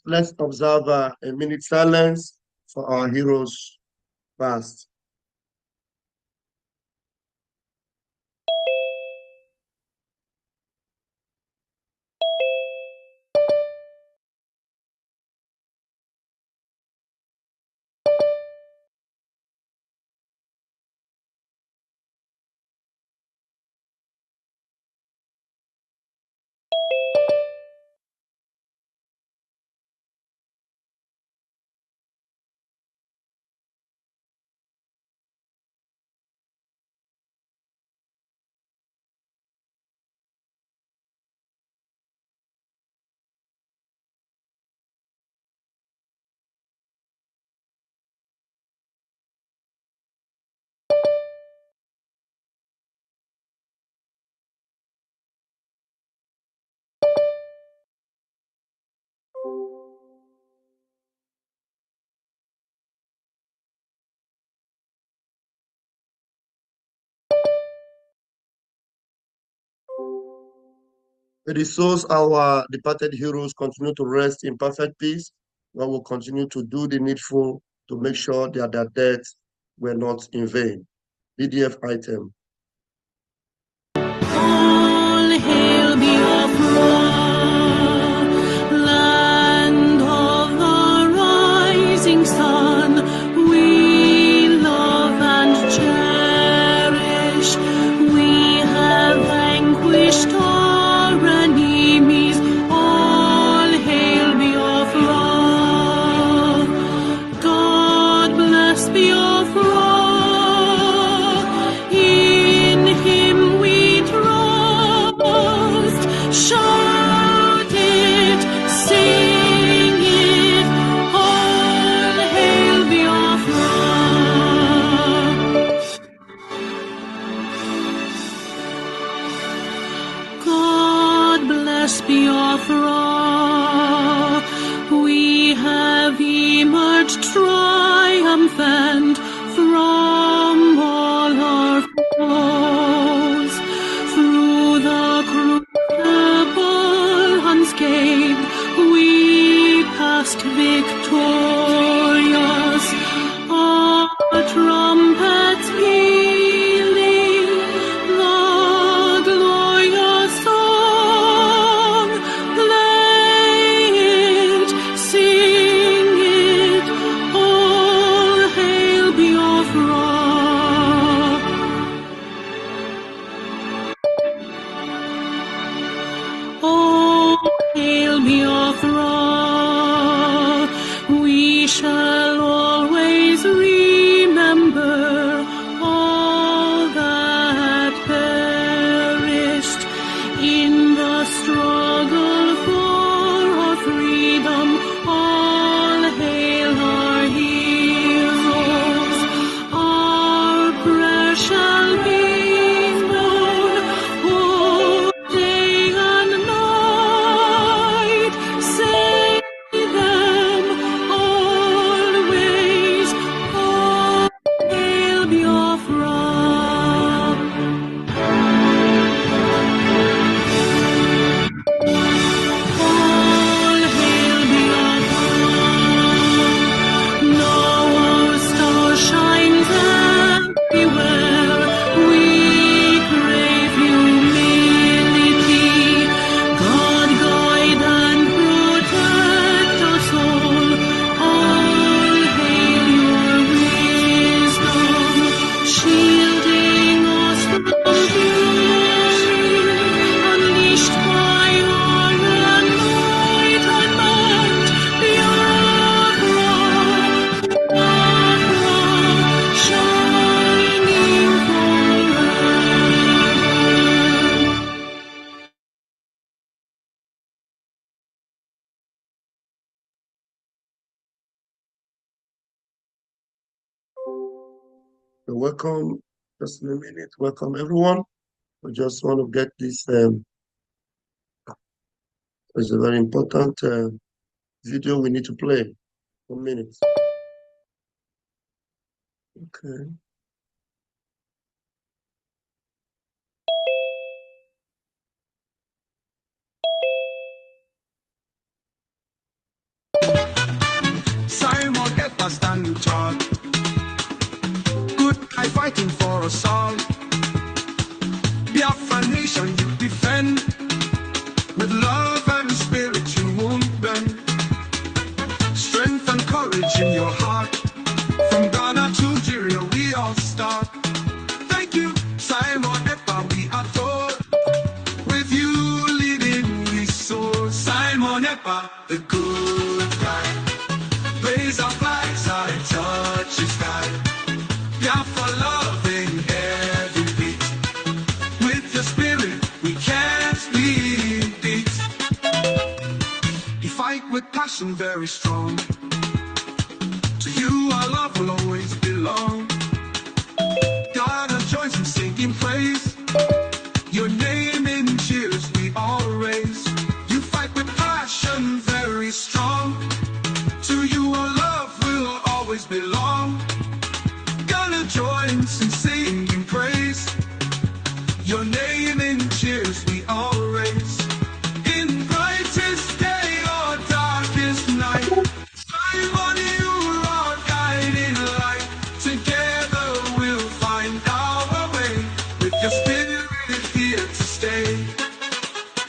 Let's observe a minute silence for our heroes past. May the souls our departed heroes continue to rest in perfect peace. God will continue to do the needful to make sure that their deaths were not in vain. PDF item. All hail Biafra, land of the rising sun. We love and cherish. We have vanquished our enemies. All hail Biafra. God bless Biafra. In him we trust. Shout it, sing it, all hail Biafra. God bless Biafra. We have emerged triumphant from all our foes. Through the crucible unscathed, we passed victorious. Our trumpets pealing the glorious song. Play it, sing it, all hail Biafra. Oh, hail Biafra, we shall always remember all that perished in the struggle for our freedom. All hail our heroes, our prayer shall be known, oh, day and night. Say them always, all hail Biafra. All hail Biafra. Now our star shines everywhere. We crave humility. God guide and protect us all. All hail your wisdom, shielding us from fury, unleashed by our anointed might. Biafra, Biafra, shining forever. So welcome, just in a minute. Welcome everyone. We just want to get this. It's a very important video we need to play. 1 minute. Okay. forever stand tall. Good guy fighting for us all. Biafra nation you defend. With love and spirit you won't bend. Strength and courage in your heart. From Ghana to Nigeria we all start. Thank you, Simon Ekpa, we adore. With you leading we soar. Simon Ekpa, the good guy. Raise our flags high, touch the sky. Biafra love in every beat. With your spirit we can't be beat. You fight with passion very strong. To you our love will always belong. God joins in singing praise. Your name in cheers we all raise. You fight with passion very strong. To you our love will always belong. God joins in singing praise. Your name in cheers we all raise. In brightest day or darkest night, Simon, you are guiding light. Together we'll find our way. With your spirit here to stay.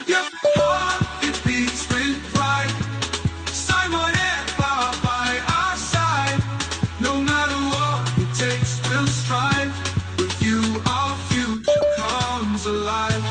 Your heart it beats with pride. Simon Ekpa by our side. No matter what it takes, we'll strive. With you our future comes alive.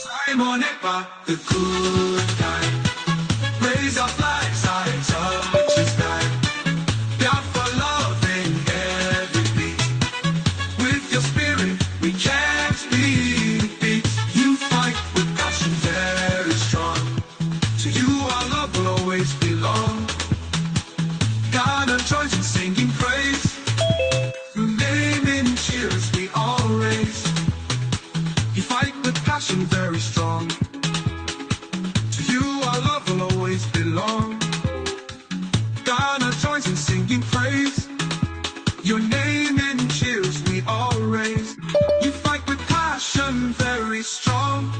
Simon Ekpa, the good guy. Raise our flags high, touch the sky. Biafra love in every beat. With your spirit we can't be beat. You fight with passion very strong. To you our love will always belong. God joins in singing praise. Your name in cheers we all raise. You fight with passion very strong. To you our love will always belong. Ghana joins in singing praise. Your name in cheers we all raise. You fight with passion very strong.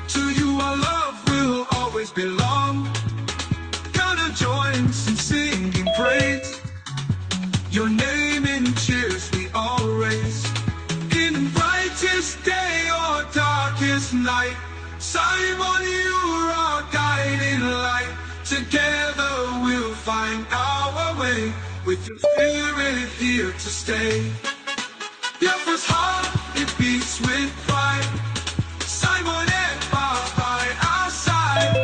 To you our love will always belong. Ghana joins in singing praise. Your name in cheers we all raise. In brightest day or darkest night, Simon, you're our guiding light. Together we'll find our way. With your spirit here to stay. Biafra's heart, it beats with pride. Simon Ekpa by our side.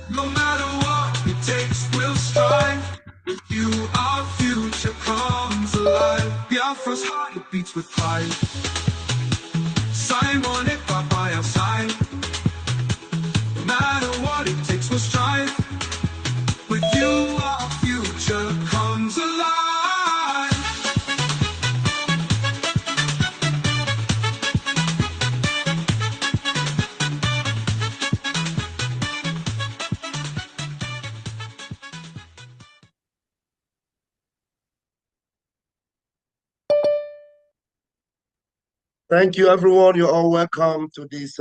No matter what it takes, we'll strive. With you our future comes alive. Biafra's heart, it beats with pride. Simon Ekpa by our side. No matter what it takes, we'll strive. With you our future comes alive. Thank you, everyone. You're all welcome to this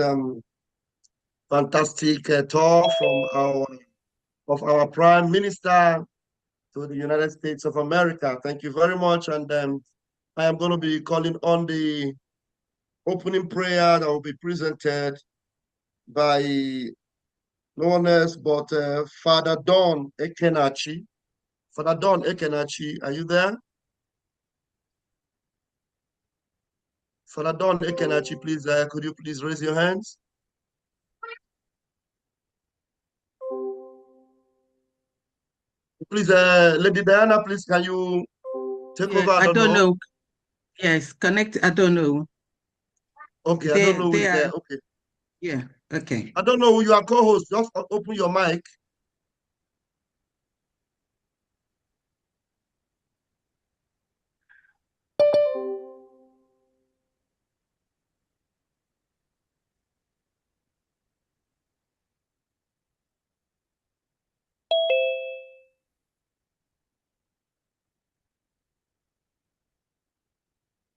fantastic tour of our Prime Minister to the United States of America. Thank you very much. And I am going to be calling on the opening prayer that will be presented by no one else but Father Don Ekenachi. Father Don Ekenachi, are you there? Father Don Ekenachi, please, could you please raise your hands? Please, Lady Diana, please, can you take over? I don't know. Yes, connect. I don't know. Okay, I don't know who is there. Okay. Yeah, okay. I don't know who you are co-host. Just open your mic.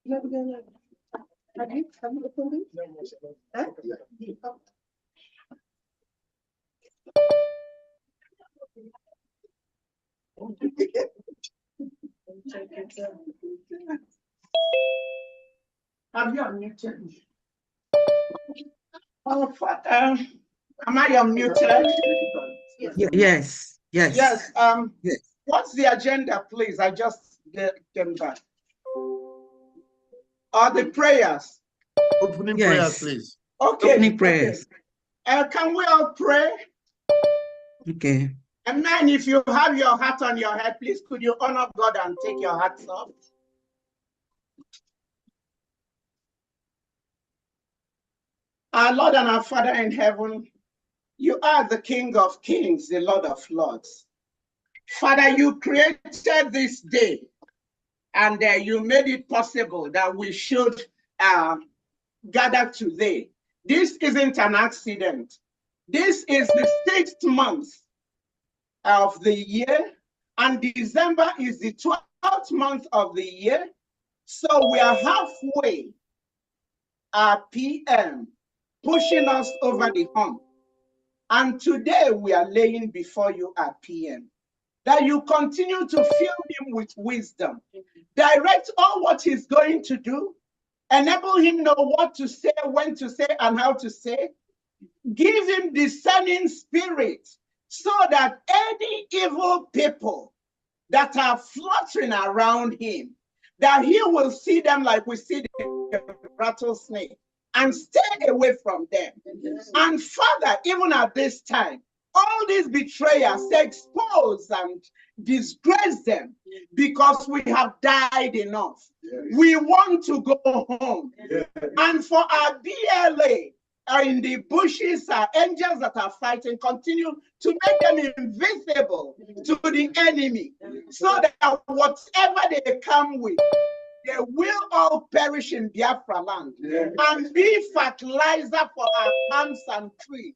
Have you unmuted? Oh, am I unmuted? Yes, yes. Yes. Yes. What's the agenda, please? I just came back. Are the prayers? Opening Yes. prayers, please. Okay. Opening prayers. Okay. Can we all pray? Okay. And then if you have your hat on your head, please could you honor God and take your hats off? Our Lord and our Father in heaven, you are the King of Kings, the Lord of Lords. Father, you created this day and you made it possible that we should gather today. This isn't an accident. This is the 6th month of the year, and December is the 12th month of the year. So we are halfway at PM, pushing us over the hump. And today we are laying before you at PM, that you continue to fill him with wisdom, direct all what he's going to do, enable him know what to say, when to say, and how to say. Give him discerning spirit so that any evil people that are fluttering around him, that he will see them like we see the rattlesnake and stay away from them. And Father, even at this time, all these betrayers, expose and disgrace them, because we have died enough. We want to go home. And for our BLA, in the bushes, our angels that are fighting, continue to make them invisible to the enemy, so that whatever they come with, they will all perish in Biafra land and be fertilizer for our palms and trees.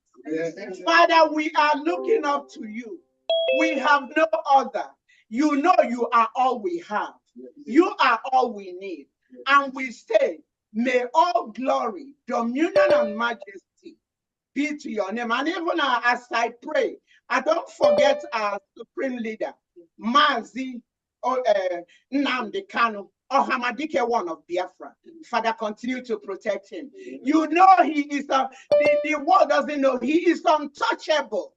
Father, we are looking up to you. We have no other. You know you are all we have. You are all we need. And we say, may all glory, dominion, and majesty be to your name. And even as I pray, I don't forget our supreme leader, Mazi Nnamdi Kanu, Hamadike, one of Biafra. Father, continue to protect him. You know he is, the world doesn't know, he is untouchable,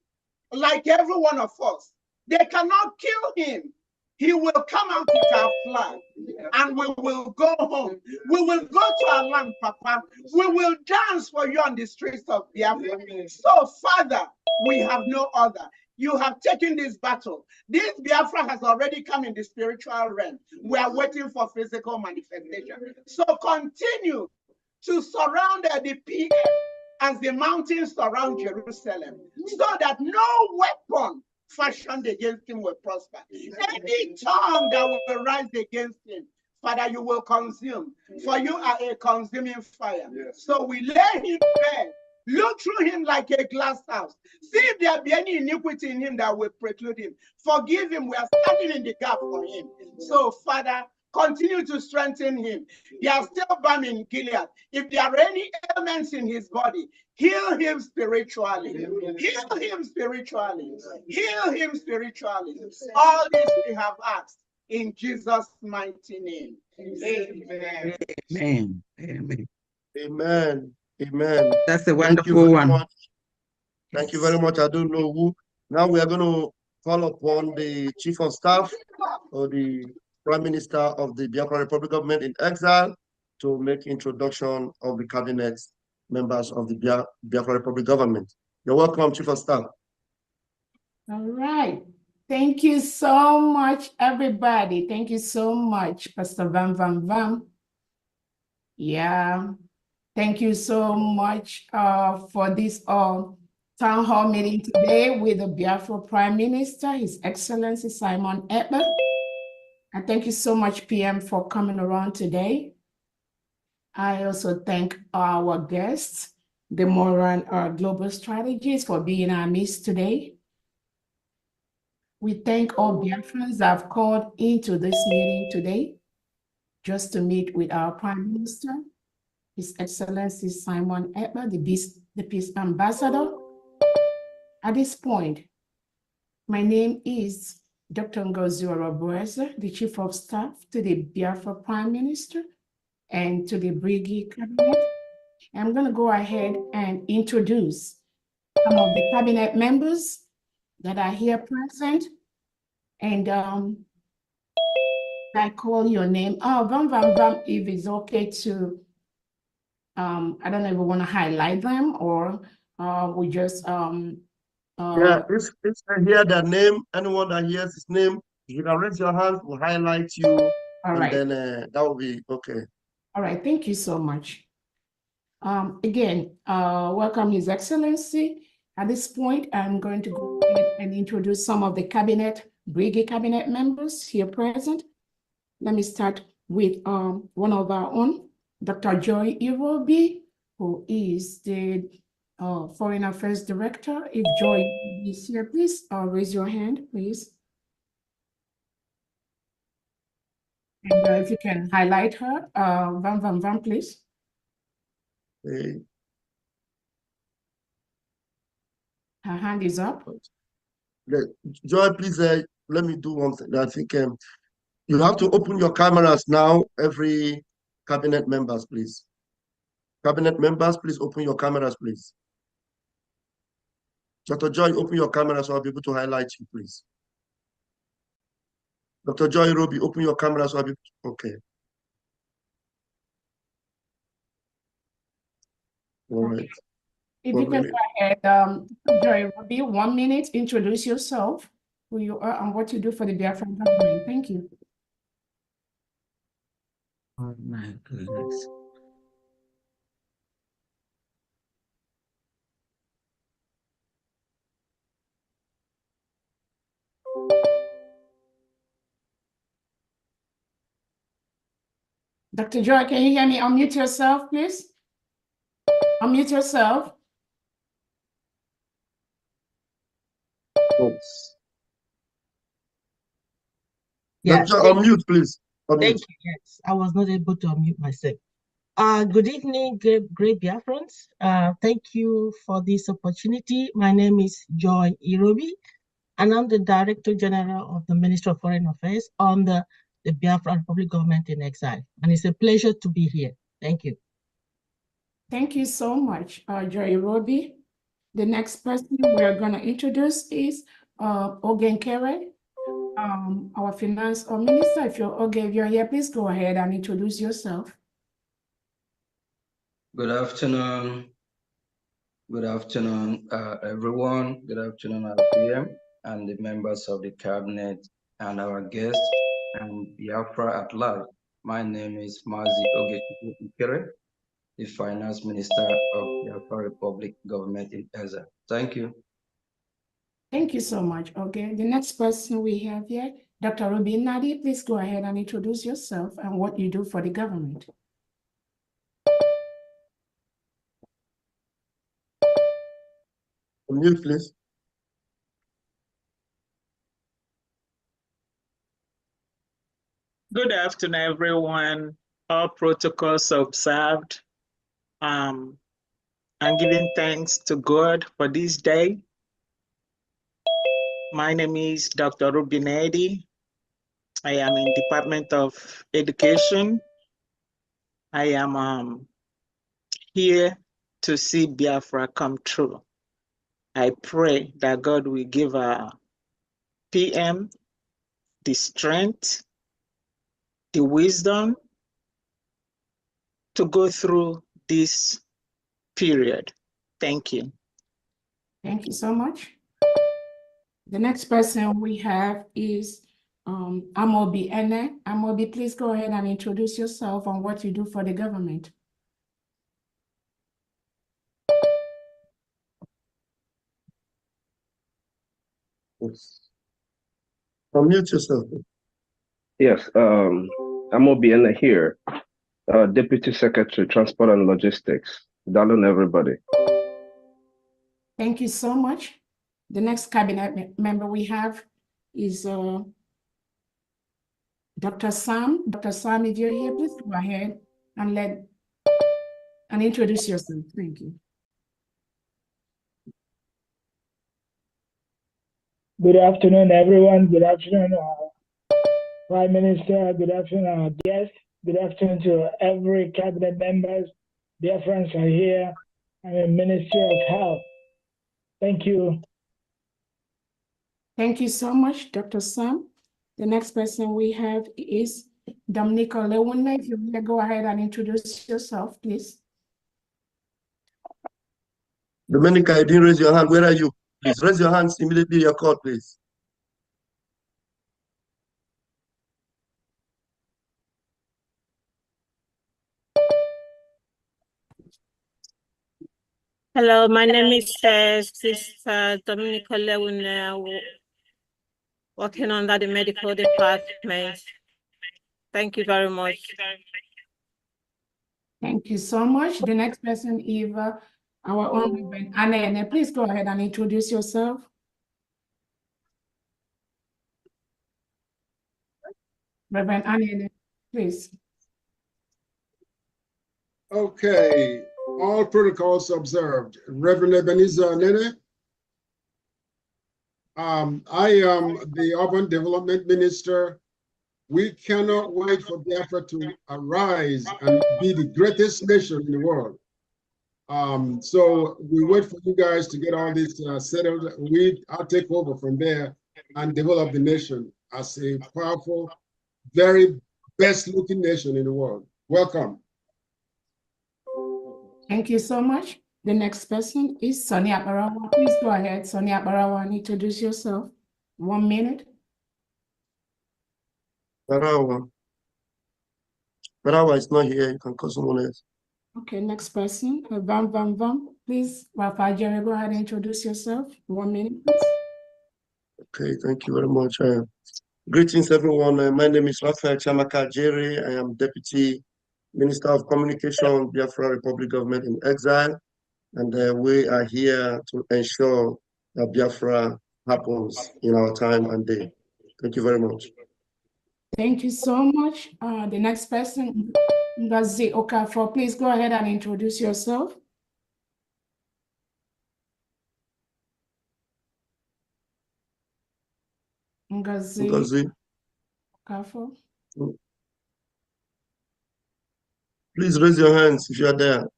like every one of us. They cannot kill him. He will come out with our flag and we will go home. We will go to our land, Papa. We will dance for you on the streets of Biafra. So, Father, we have no other. You have taken this battle. This Biafra has already come in the spiritual realm. We are waiting for physical manifestation. So continue to surround the PM as the mountains surround Jerusalem, so that no weapon fashioned against him will prosper. Any tongue that will rise against him, Father, you will consume, for you are a consuming fire. So we lay him bare. Look through him like a glass house. See if there be any iniquity in him that will preclude him. Forgive him. We are standing in the gap for him. So, Father, continue to strengthen him. They are still bound in Gilead. If there are any ailments in his body, heal him spiritually. Heal him spiritually. Heal him spiritually. All this we have asked in Jesus' mighty name. Amen. Amen. Amen. Amen. Amen. That's a Thank you wonderful very one. much. Thank you very much. I don't know who. Now we are going to call upon the Chief of Staff or the Prime Minister of the Biafra Republic Government in Exile to make introduction of the cabinet members of the Biafra Republic Government. You're welcome, Chief of Staff. All right. Thank you so much, everybody. Thank you so much, Pastor Van Van Van. Yeah. Thank you so much for this town hall meeting today with the Biafra Prime Minister, His Excellency Simon Ekpa. And thank you so much, PM, for coming around today. I also thank our guests, the Moran Global Strategies, for being in our midst today. We thank all Biafrans that have called into this meeting today. just to meet with our Prime Minister, His Excellency Simon Ekpa, the Peace Ambassador. At this point, my name is Dr. Ngozi Orobueze, the Chief of Staff to the Biafra Prime Minister and to the Brigade Cabinet. I'm going to go ahead and introduce some of the cabinet members that are here present. And I call your name. Oh, Vam, if it's okay to, I don't know if we want to highlight them or we just Yeah, if I hear their name, anyone that hears his name, you can raise your hand, we'll highlight you, all and right. then that will be okay. All right, thank you so much. Again, welcome His Excellency. At this point, I'm going to go ahead and introduce some of the Brigade Cabinet members here present. Let me start with one of our own, Dr. Joy Irobi, who is the Foreign Affairs Director. If Joy is here, please raise your hand, please. And if you can highlight her, Vam, please. Okay. Her hand is up. Joy, please let me do one thing. I think you have to open your cameras now, every cabinet members, please. Cabinet members, please open your cameras, please. Dr. Joy, open your camera so I'll be able to highlight you, please. Dr. Joy Roby, open your camera so I'll be okay. All right. If you can go ahead, Joy Roby, 1 minute, introduce yourself, who you are and what you do for the Biafran government. Thank you. Oh my goodness. Dr. Joy, can you hear me? Unmute yourself, please. Unmute yourself. Oops. Yeah, Dr. Unmute, please. Unmute. thank you. Yes, I was not able to unmute myself. Good evening, great Biafrans. Thank you for this opportunity. My name is Joy Irobi, and I'm the Director General of the Ministry of Foreign Affairs under the Biafra Republic Government in Exile. And it's a pleasure to be here. Thank you. Thank you so much, Joy Roby. The next person we're going to introduce is Ogen Kere, our Finance Minister. If you're here, please go ahead and introduce yourself. Good afternoon. Good afternoon, everyone. Good afternoon, our PM and the members of the cabinet and our guests and Biafra at large. My name is Mazi Oge, the Finance Minister of Biafra Republic Government in Eza. Thank you. Thank you so much. Okay, the next person we have here, Dr. Ruby Nadi, please go ahead and introduce yourself and what you do for the government. Unmute, please. Good afternoon, everyone. All protocols observed. I'm giving thanks to God for this day. My name is Dr. Rubinedi. I am in Department of Education. I am here to see Biafra come true. I pray that God will give our PM the strength, the wisdom to go through this period. Thank you. Thank you so much. The next person we have is Amobi Ene. Amobi, please go ahead and introduce yourself and what you do for the government. Yes. Unmute yourself. Yes, I'm Obiena here, Deputy Secretary, Transport and Logistics. Darling, everybody. Thank you so much. The next cabinet member we have is Dr. Sam. Dr. Sam, if you're here, please go ahead and introduce yourself. Thank you. Good afternoon, everyone. Good afternoon, Prime Minister. Good afternoon, our guests. Good afternoon to every cabinet members. Biafrans are here. I'm a Minister of Health. Thank you. Thank you so much, Dr. Sam. The next person we have is Dominica Lewunle. If you will go ahead and introduce yourself, please. Dominica, you didn't raise your hand. Where are you? Please raise your hands immediately. Your call, please. Hello, my name is Sister Dominica Lewunle, working under the medical department. Thank you very much. Thank you so much. The next person is our own Reverend Anne. Please go ahead and introduce yourself. Reverend Anne, please. Okay, all protocols observed. Reverend Ebenezer Nene. I am the Urban Development Minister. We cannot wait for Biafra to arise and be the greatest nation in the world. So we wait for you guys to get all this settled. I'll take over from there and develop the nation as a powerful, very best looking nation in the world. Welcome. Thank you so much. The next person is Sonia Barawa. Please go ahead, Sonia Barawa, and introduce yourself. 1 minute. Barawa is not here. You can call someone else. Okay, next person, Vam. Please, Rafa Jerry, go ahead and introduce yourself. 1 minute, please. Okay, thank you very much. Greetings, everyone. My name is Rafael Chamaka Jerry. I am Deputy Minister of Communication, Biafra Republic Government in Exile. And we are here to ensure that Biafra happens in our time and day. Thank you very much. Thank you so much. The next person, Ngozi Okafor, please go ahead and introduce yourself. Ngozi Okafor. Please raise your hands if you are there.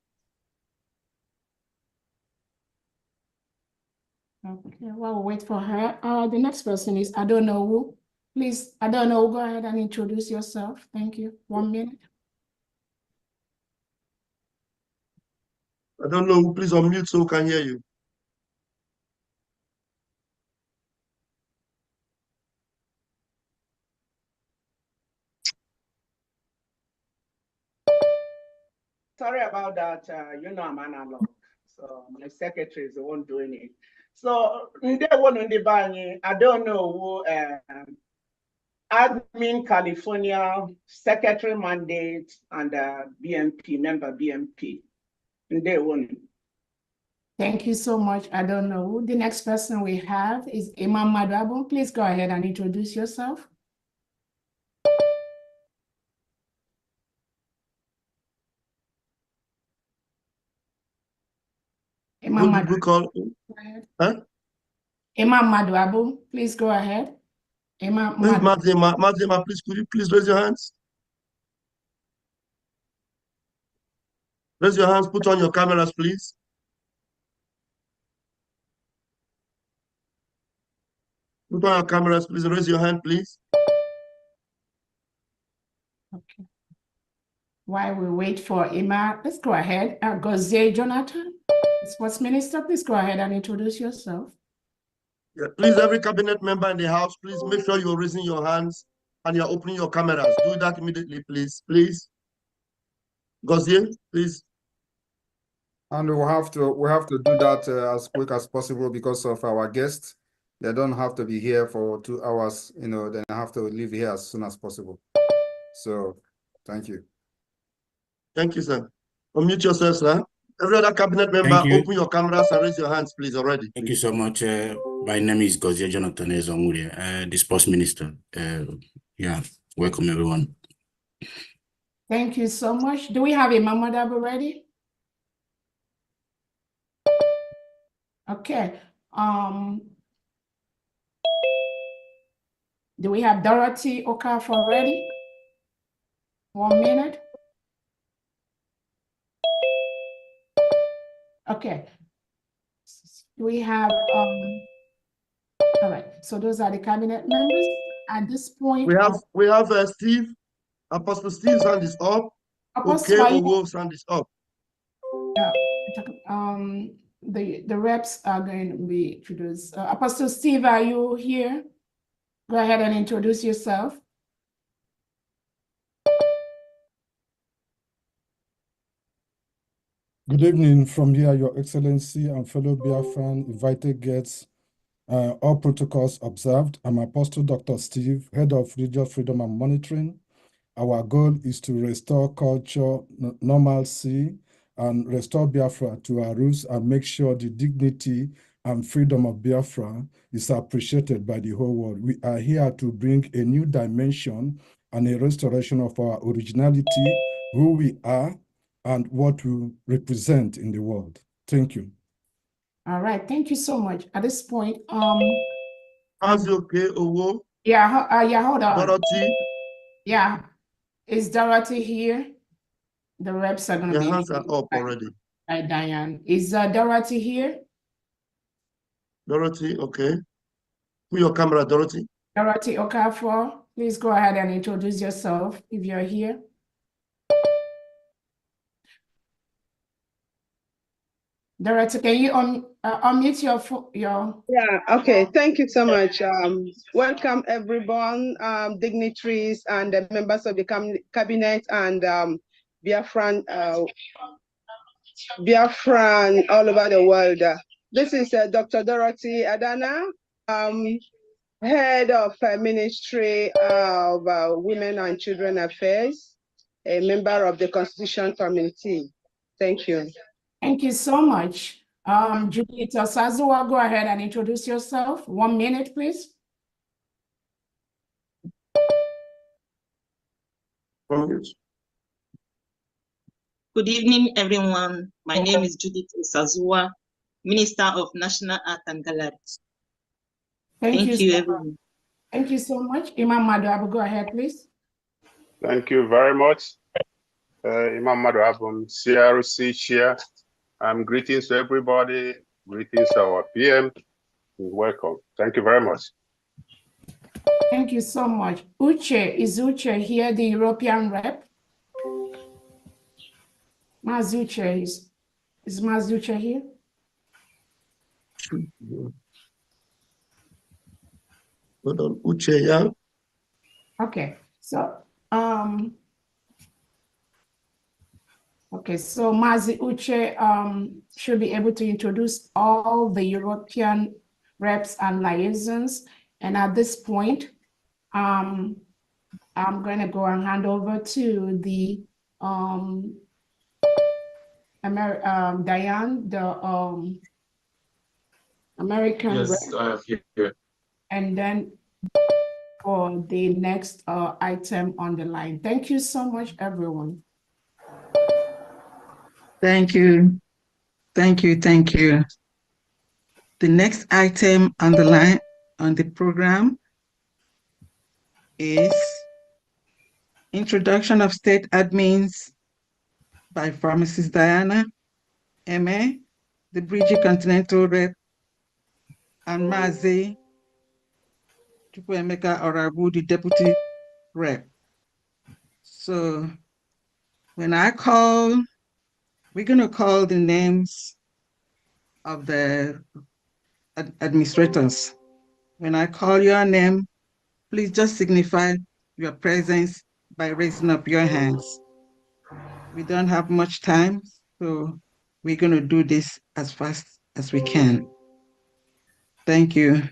Okay, while we wait for her, the next person is Adonowu. Please, Adonowu, go ahead and introduce yourself. Thank you. 1 minute. Adonowu, please unmute so we can hear you. Sorry about that. You know I'm analog, so my secretary is the one doing it. So I don't know who admin California secretary mandate and BMP member BMP. Thank you so much. I don't know. The next person we have is Imam Madrabo. Please go ahead and introduce yourself. Imam Madrabo. Imam Madrabo, please go ahead. Imam Madrabo, please, could you please raise your hands? Raise your hands, put on your cameras, please. Put on your cameras, please. Raise your hand, please. Okay. While we wait for Imam, let's go ahead. Gozie Jonathan, Sports Minister, please go ahead and introduce yourself. Yeah, please, every cabinet member in the house, please make sure you're raising your hands and you're opening your cameras. Do that immediately, please. Please. Gozie, please. And we have to do that as quick as possible because of our guests. They don't have to be here for 2 hours, they have to leave here as soon as possible. So, thank you. Thank you, sir. Unmute yourself, sir. Every other cabinet member, open your cameras and raise your hands, please, already. Thank you so much. My name is Gozie Jonathan Ezonwurie, the Sports Minister. Yeah. Welcome, everyone. Thank you so much. Do we have Imam Madab already? Okay. Do we have Dorothy Okafor ready? 1 minute. Okay. Do we have, all right, so those are the cabinet members. At this point, We have Steve. Apostle Steve's hand is up. Apostle, Okay, Owo's hand is up. yeah, the reps are going to be introduced. Apostle Steve, are you here? Go ahead and introduce yourself. Good evening from here, Your Excellency and fellow Biafran invited guests. All protocols observed. I'm Apostle Dr. Steve, Head of Religious Freedom and Monitoring. Our goal is to restore culture, normalcy, and restore Biafra to our roots and make sure the dignity and freedom of Biafra is appreciated by the whole world. We are here to bring a new dimension and a restoration of our originality, who we are, and what we represent in the world. Thank you. All right, thank you so much. At this point, How's okay, Owo? yeah, yeah, hold on. Dorothy? Yeah, is Dorothy here? The reps are going to be. Your hands are up already. Hi, Diane. Is Dorothy here? Dorothy, okay. Put your camera, Dorothy. Dorothy Okafor, please go ahead and introduce yourself if you're here. Dorothy, can you unmute your... Yeah, okay, thank you so much. Welcome everyone, dignitaries and the members of the cabinet and Biafran all over the world. This is Dr. Dorothy Adana, Head of Ministry of Women and Children Affairs, a member of the Constitution Committee. Thank you. Thank you so much. Judith Sazua, go ahead and introduce yourself. 1 minute, please. Good evening, everyone. My name is Judith Sazua, Minister of National Art and Galleries. Thank you, everyone. Thank you so much. Imam Madab, go ahead, please. Thank you very much. Imam Madab, CRC Chair. Greetings to everybody. Greetings to our PM. Welcome. Thank you very much. Thank you so much. Uche, is Uche here, the European rep? Mazuche, is Mazuche here? Hold on, Uche, yeah? Okay, so, okay, so Mazi Uche should be able to introduce all the European reps and liaisons. And at this point, I'm going to go and hand over to the Diane, the American yes, rep. Here. And then for the next item on the line. Thank you so much, everyone. Thank you. Thank you. Thank you. The next item on the line on the program is Introduction of State Admins by Pharmacist Diana, MA, the Bridge Continental Rep, and Mazi Chukwuemeka Orabu, the Deputy Rep. So when I call, we're going to call the names of the administrators. When I call your name, please just signify your presence by raising up your hands. We don't have much time, so we're going to do this as fast as we can. Thank you.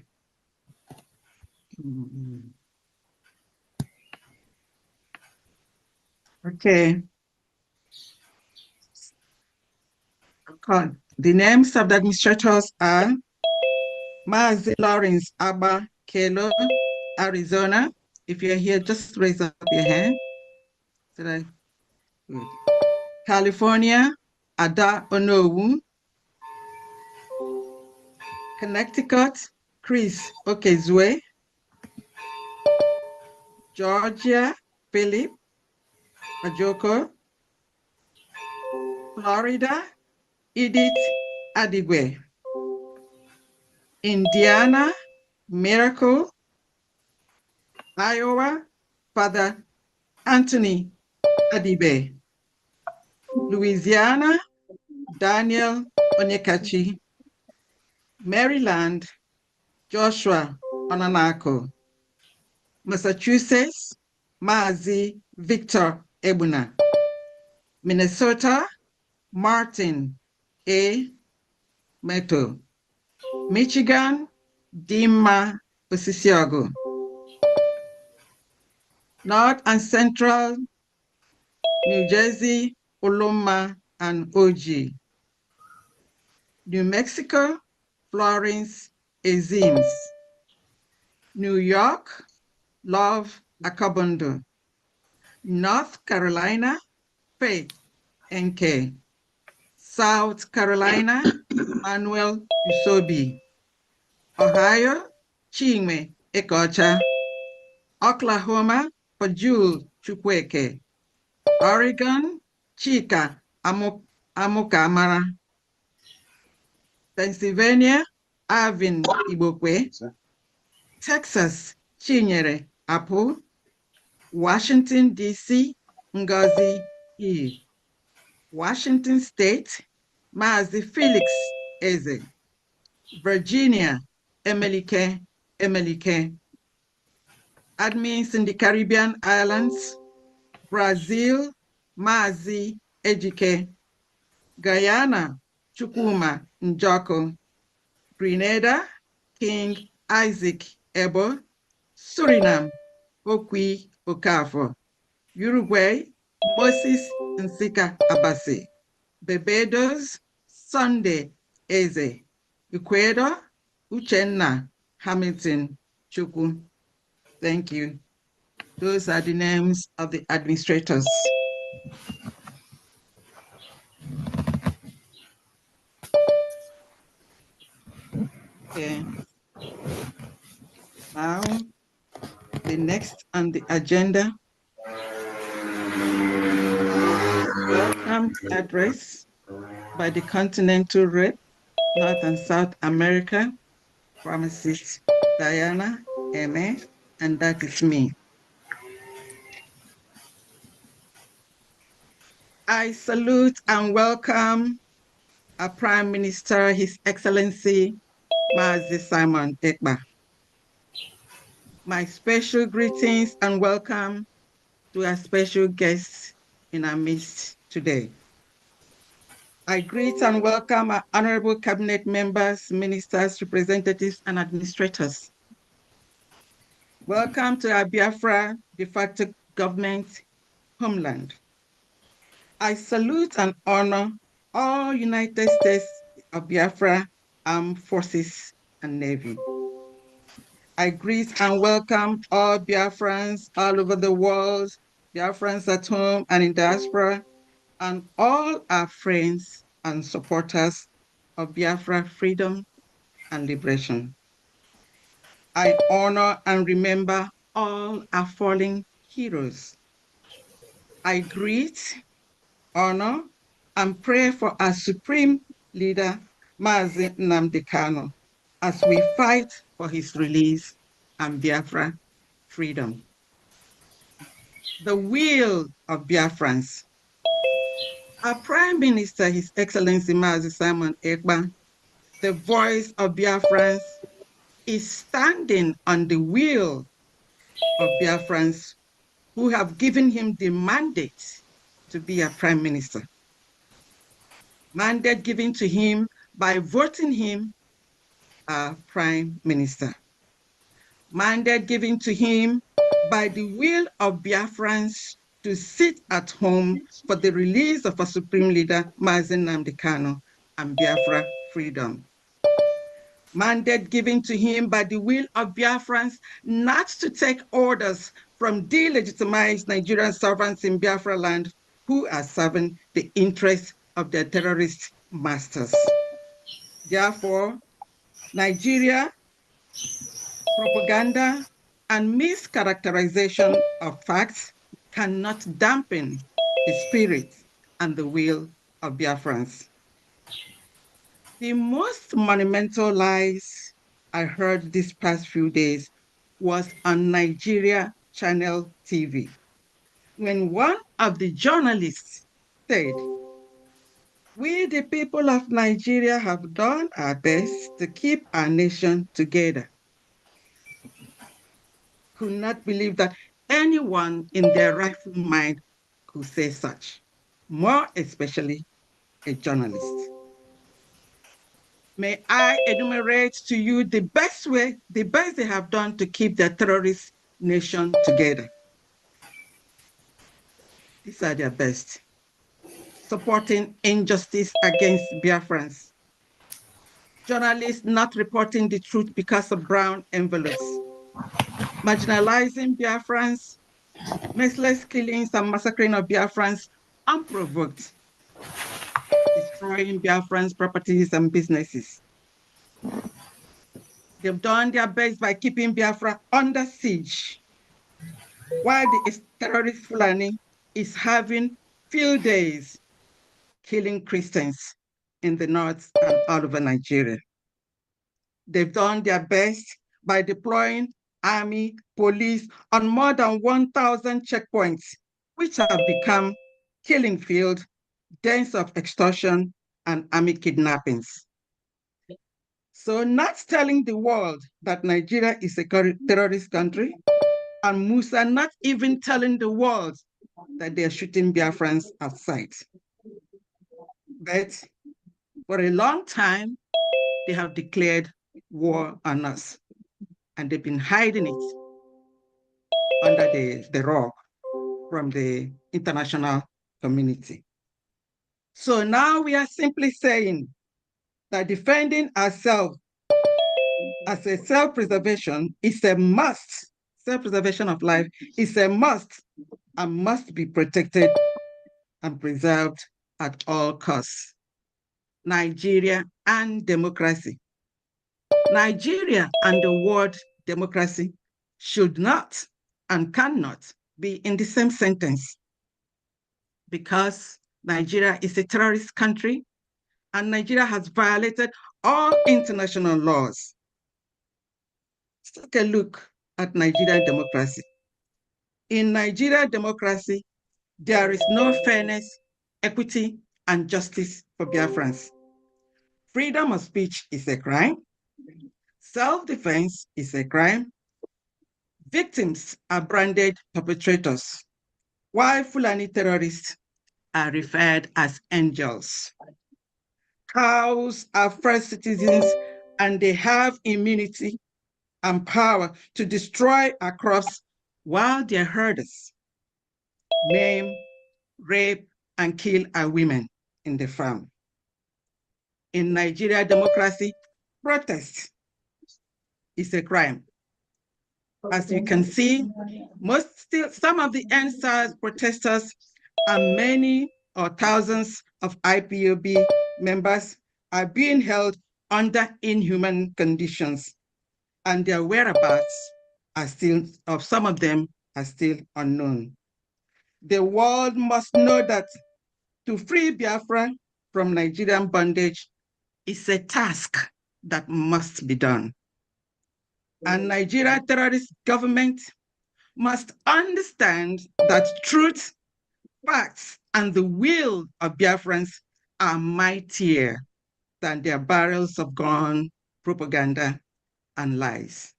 Okay. The names of the administrators are Mazi Lawrence Abba Kelo, Arizona, If you're here, just raise up your hand. Good. California, Ada Onowu. Connecticut, Chris Okezue. Georgia, Philip Ajoko. Florida, Edith Adigwe. Indiana, Miracle. Iowa, Father Anthony Adibe. Louisiana, Daniel Onyekachi. Maryland, Joshua Onanako. Massachusetts, Mazi Victor Ebuna. Minnesota, Martin A. Meto. Michigan, Dima Osisiago. North and Central, New Jersey, Oloma and Oji. New Mexico, Florence Azims. New York, Love Akabondo. North Carolina, Faith NK. South Carolina, Manuel Usobi. Ohio, Chinwe Ekocha. Oklahoma, Pajul Chukweke. Oregon, Chika Amukamara. Pennsylvania, Arvin Ibokwe. Texas, Chinyere Apu. Washington, D.C., Ngozi E. Washington State, Mazi Felix Eze. Virginia, Emelike. Admins in the Caribbean islands, Brazil, Mazi Ejike. Guyana, Chukwuma Njoko. Grenada, King Isaac Ebo. Suriname, Okwi Okafor. Uruguay, Moses Nsika Abasi. Barbados, Sunday Eze. Ecuador, Uchenna Hamilton Chukwu. Thank you. Those are the names of the administrators. Okay. Now, the next on the agenda, welcome address by the Continental Rep, North and South America, Pharmacist Diana M.A., and that is me. I salute and welcome our Prime Minister, His Excellency, Mazi Simon Ekpa. My special greetings and welcome to our special guests in our midst today. I greet and welcome our honorable cabinet members, ministers, representatives, and administrators. Welcome to our Biafra de facto government homeland. I salute and honor all United States of Biafra Armed Forces and Navy. I greet and welcome all Biafrans all over the world, Biafrans at home and in diaspora, and all our friends and supporters of Biafra freedom and liberation. I honor and remember all our fallen heroes. I greet, honor, and pray for our supreme leader, Mazi Nnamdi Kanu, as we fight for his release and Biafra freedom. The will of Biafrans. Our Prime Minister, His Excellency Mazi Simon Ekpa, the voice of Biafrans, is standing on the will of Biafrans who have given him the mandate to be a Prime Minister. Mandate given to him by voting him a Prime Minister. Mandate given to him by the will of Biafrans to sit at home for the release of a Supreme Leader, Mazi Nnamdi Kanu, and Biafra freedom. mandate given to him by the will of Biafrans not to take orders from delegitimized Nigerian servants in Biafra land who are serving the interests of their terrorist masters. Therefore, Nigeria propaganda and mischaracterization of facts cannot dampen the spirit and the will of Biafrans. The most monumental lies I heard these past few days was on Nigeria Channel TV, when one of the journalists said, "We, the people of Nigeria, have done our best to keep our nation together." Could not believe that anyone in their rightful mind could say such, more especially a journalist. May I enumerate to you the best they have done to keep their terrorist nation together. These are their best. Supporting injustice against Biafrans. Journalists not reporting the truth because of brown envelopes. Marginalizing Biafrans, merciless killings and massacring of Biafrans unprovoked. Destroying Biafrans' properties and businesses. They've done their best by keeping Biafra under siege, while the terrorist Fulani is having field days, killing Christians in the north and all over Nigeria. They've done their best by deploying army, police on more than 1,000 checkpoints, which have become killing field, dens of extortion, and army kidnappings. So not telling the world that Nigeria is a terrorist country, and Musa not even telling the world that they're shooting Biafrans at sight. But for a long time, they have declared war on us, and they've been hiding it under the rug from the international community. So now we are simply saying that defending ourselves as a self-preservation is a must. Self-preservation of life is a must and must be protected and preserved at all costs. Nigeria and democracy. Nigeria and the word democracy should not and cannot be in the same sentence, because Nigeria is a terrorist country and Nigeria has violated all international laws. Let's take a look at Nigerian democracy. In Nigerian democracy, there is no fairness, equity, and justice for Biafrans. Freedom of speech is a crime. Self-defense is a crime. Victims are branded perpetrators, while Fulani terrorists are referred as angels. Cows are first citizens and they have immunity and power to destroy our crops, while their herders maim, rape, and kill our women in the farm. In Nigeria democracy, protest is a crime. As you can see, some of the NSAS protesters and many or thousands of IPOB members are being held under inhuman conditions, and their whereabouts are still, of some of them are still unknown. The world must know that to free Biafra from Nigerian bondage is a task that must be done. And Nigeria terrorist government must understand that truth, facts, and the will of Biafrans are mightier than their barrels of gun, propaganda, and lies.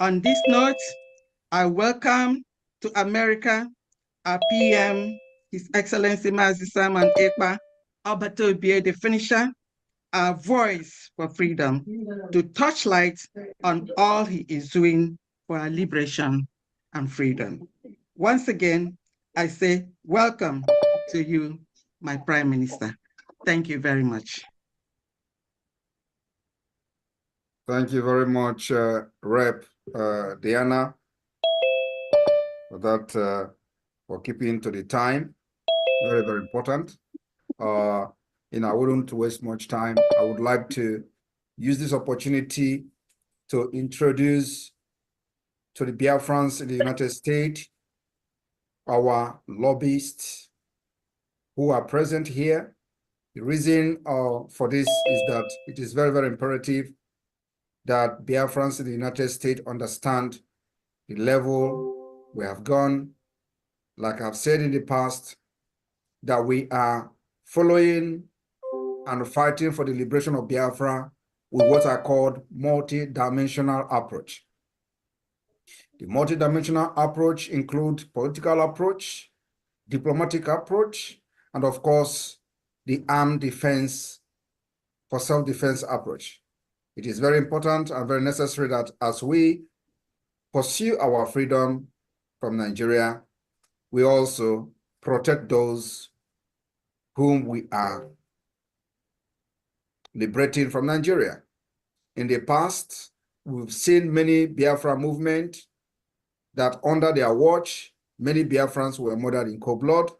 On this note, I welcome to America our PM, His Excellency Mazi Simon Ekpa, Alberto Bie, the finisher, our voice for freedom, to touch light on all he is doing for our liberation and freedom. Once again, I say welcome to you, my Prime Minister. Thank you very much. Thank you very much, Rep. Diana, for that, for keeping to the time. Very, very important. I wouldn't waste much time. I would like to use this opportunity to introduce to the Biafrans in the United States our lobbyists who are present here. The reason for this is that it is very, very imperative that Biafrans in the United States understand the level we have gone. Like I've said in the past, that we are following and fighting for the liberation of Biafra with what are called multi-dimensional approach. The multi-dimensional approach includes political approach, diplomatic approach, and of course, the armed defense for self-defense approach. It is very important and very necessary that as we pursue our freedom from Nigeria, we also protect those whom we are liberating from Nigeria. In the past, we've seen many Biafra movements that under their watch, many Biafrans were murdered in cold blood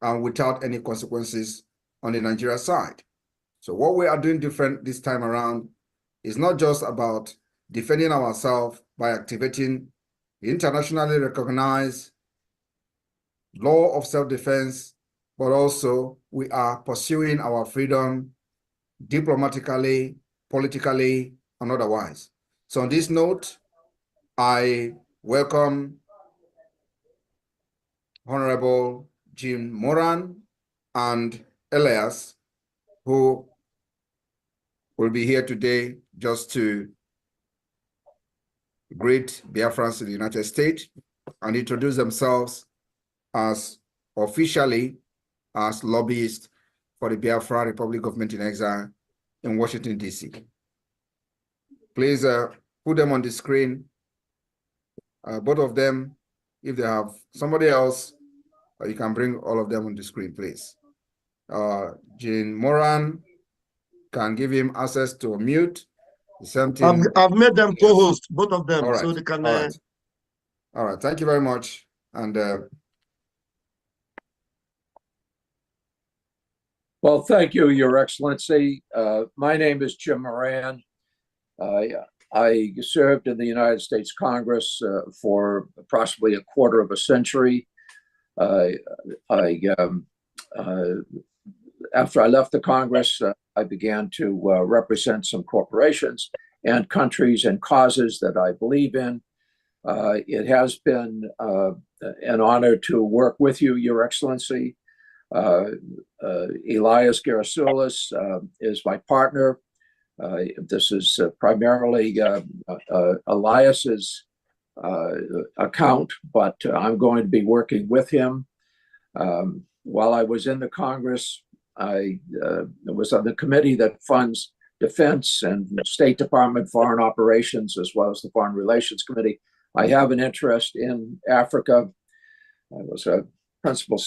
and without any consequences on the Nigeria side. So what we are doing different this time around is not just about defending ourselves by activating the internationally recognized law of self-defense, but also we are pursuing our freedom diplomatically, politically, and otherwise. So on this note, I welcome Honorable Jim Moran and Elias, who will be here today just to greet Biafrans in the United States and introduce themselves as officially as lobbyists for the Biafra Republic Government in Exile in Washington, D.C. Please put them on the screen, both of them. If they have somebody else, you can bring all of them on the screen, please. Jean Moran, can give him access to a mute. The same thing. I've made them co-host, both of them, All right. so they can. All right. Thank you very much. And well, thank you, Your Excellency. My name is Jim Moran. I served in the United States Congress for approximately a quarter of a century. After I left the Congress, I began to represent some corporations and countries and causes that I believe in. It has been an honor to work with you, Your Excellency. Elias Gerasulis is my partner. This is primarily Elias's account, but I'm going to be working with him. While I was in the Congress, I was on the committee that funds defense and State Department foreign operations, as well as the Foreign Relations Committee. I have an interest in Africa. I was a principal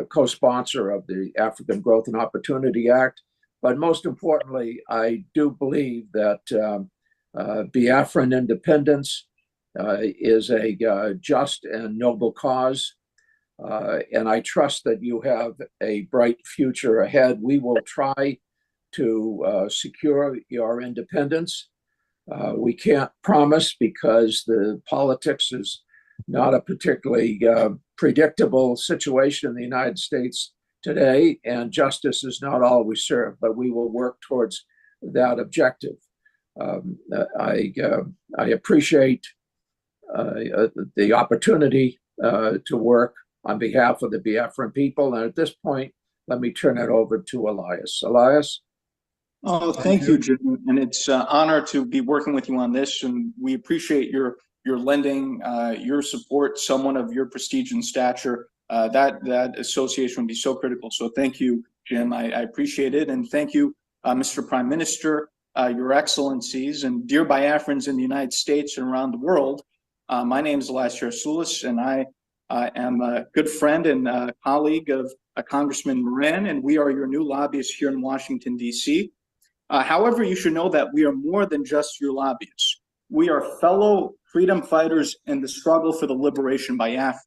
co-sponsor of the African Growth and Opportunity Act. But most importantly, I do believe that Biafran independence is a just and noble cause. And I trust that you have a bright future ahead. We will try to secure your independence. We can't promise because the politics is not a particularly predictable situation in the United States today, and justice is not always served, but we will work towards that objective. I appreciate the opportunity to work on behalf of the Biafran people. And at this point, let me turn it over to Elias. Elias? Oh, thank you, Jim. And it's an honor to be working with you on this. And we appreciate your lending, your support, someone of your prestige and stature. That association would be so critical. So thank you, Jim. I appreciate it. And thank you, Mr. Prime Minister, Your Excellencies, and dear Biafrans in the United States and around the world. My name is Elias Gerasulis, and I am a good friend and colleague of Congressman Moran, and we are your new lobbyists here in Washington, D.C. However, you should know that we are more than just your lobbyists. We are fellow freedom fighters in the struggle for the liberation of Biafra.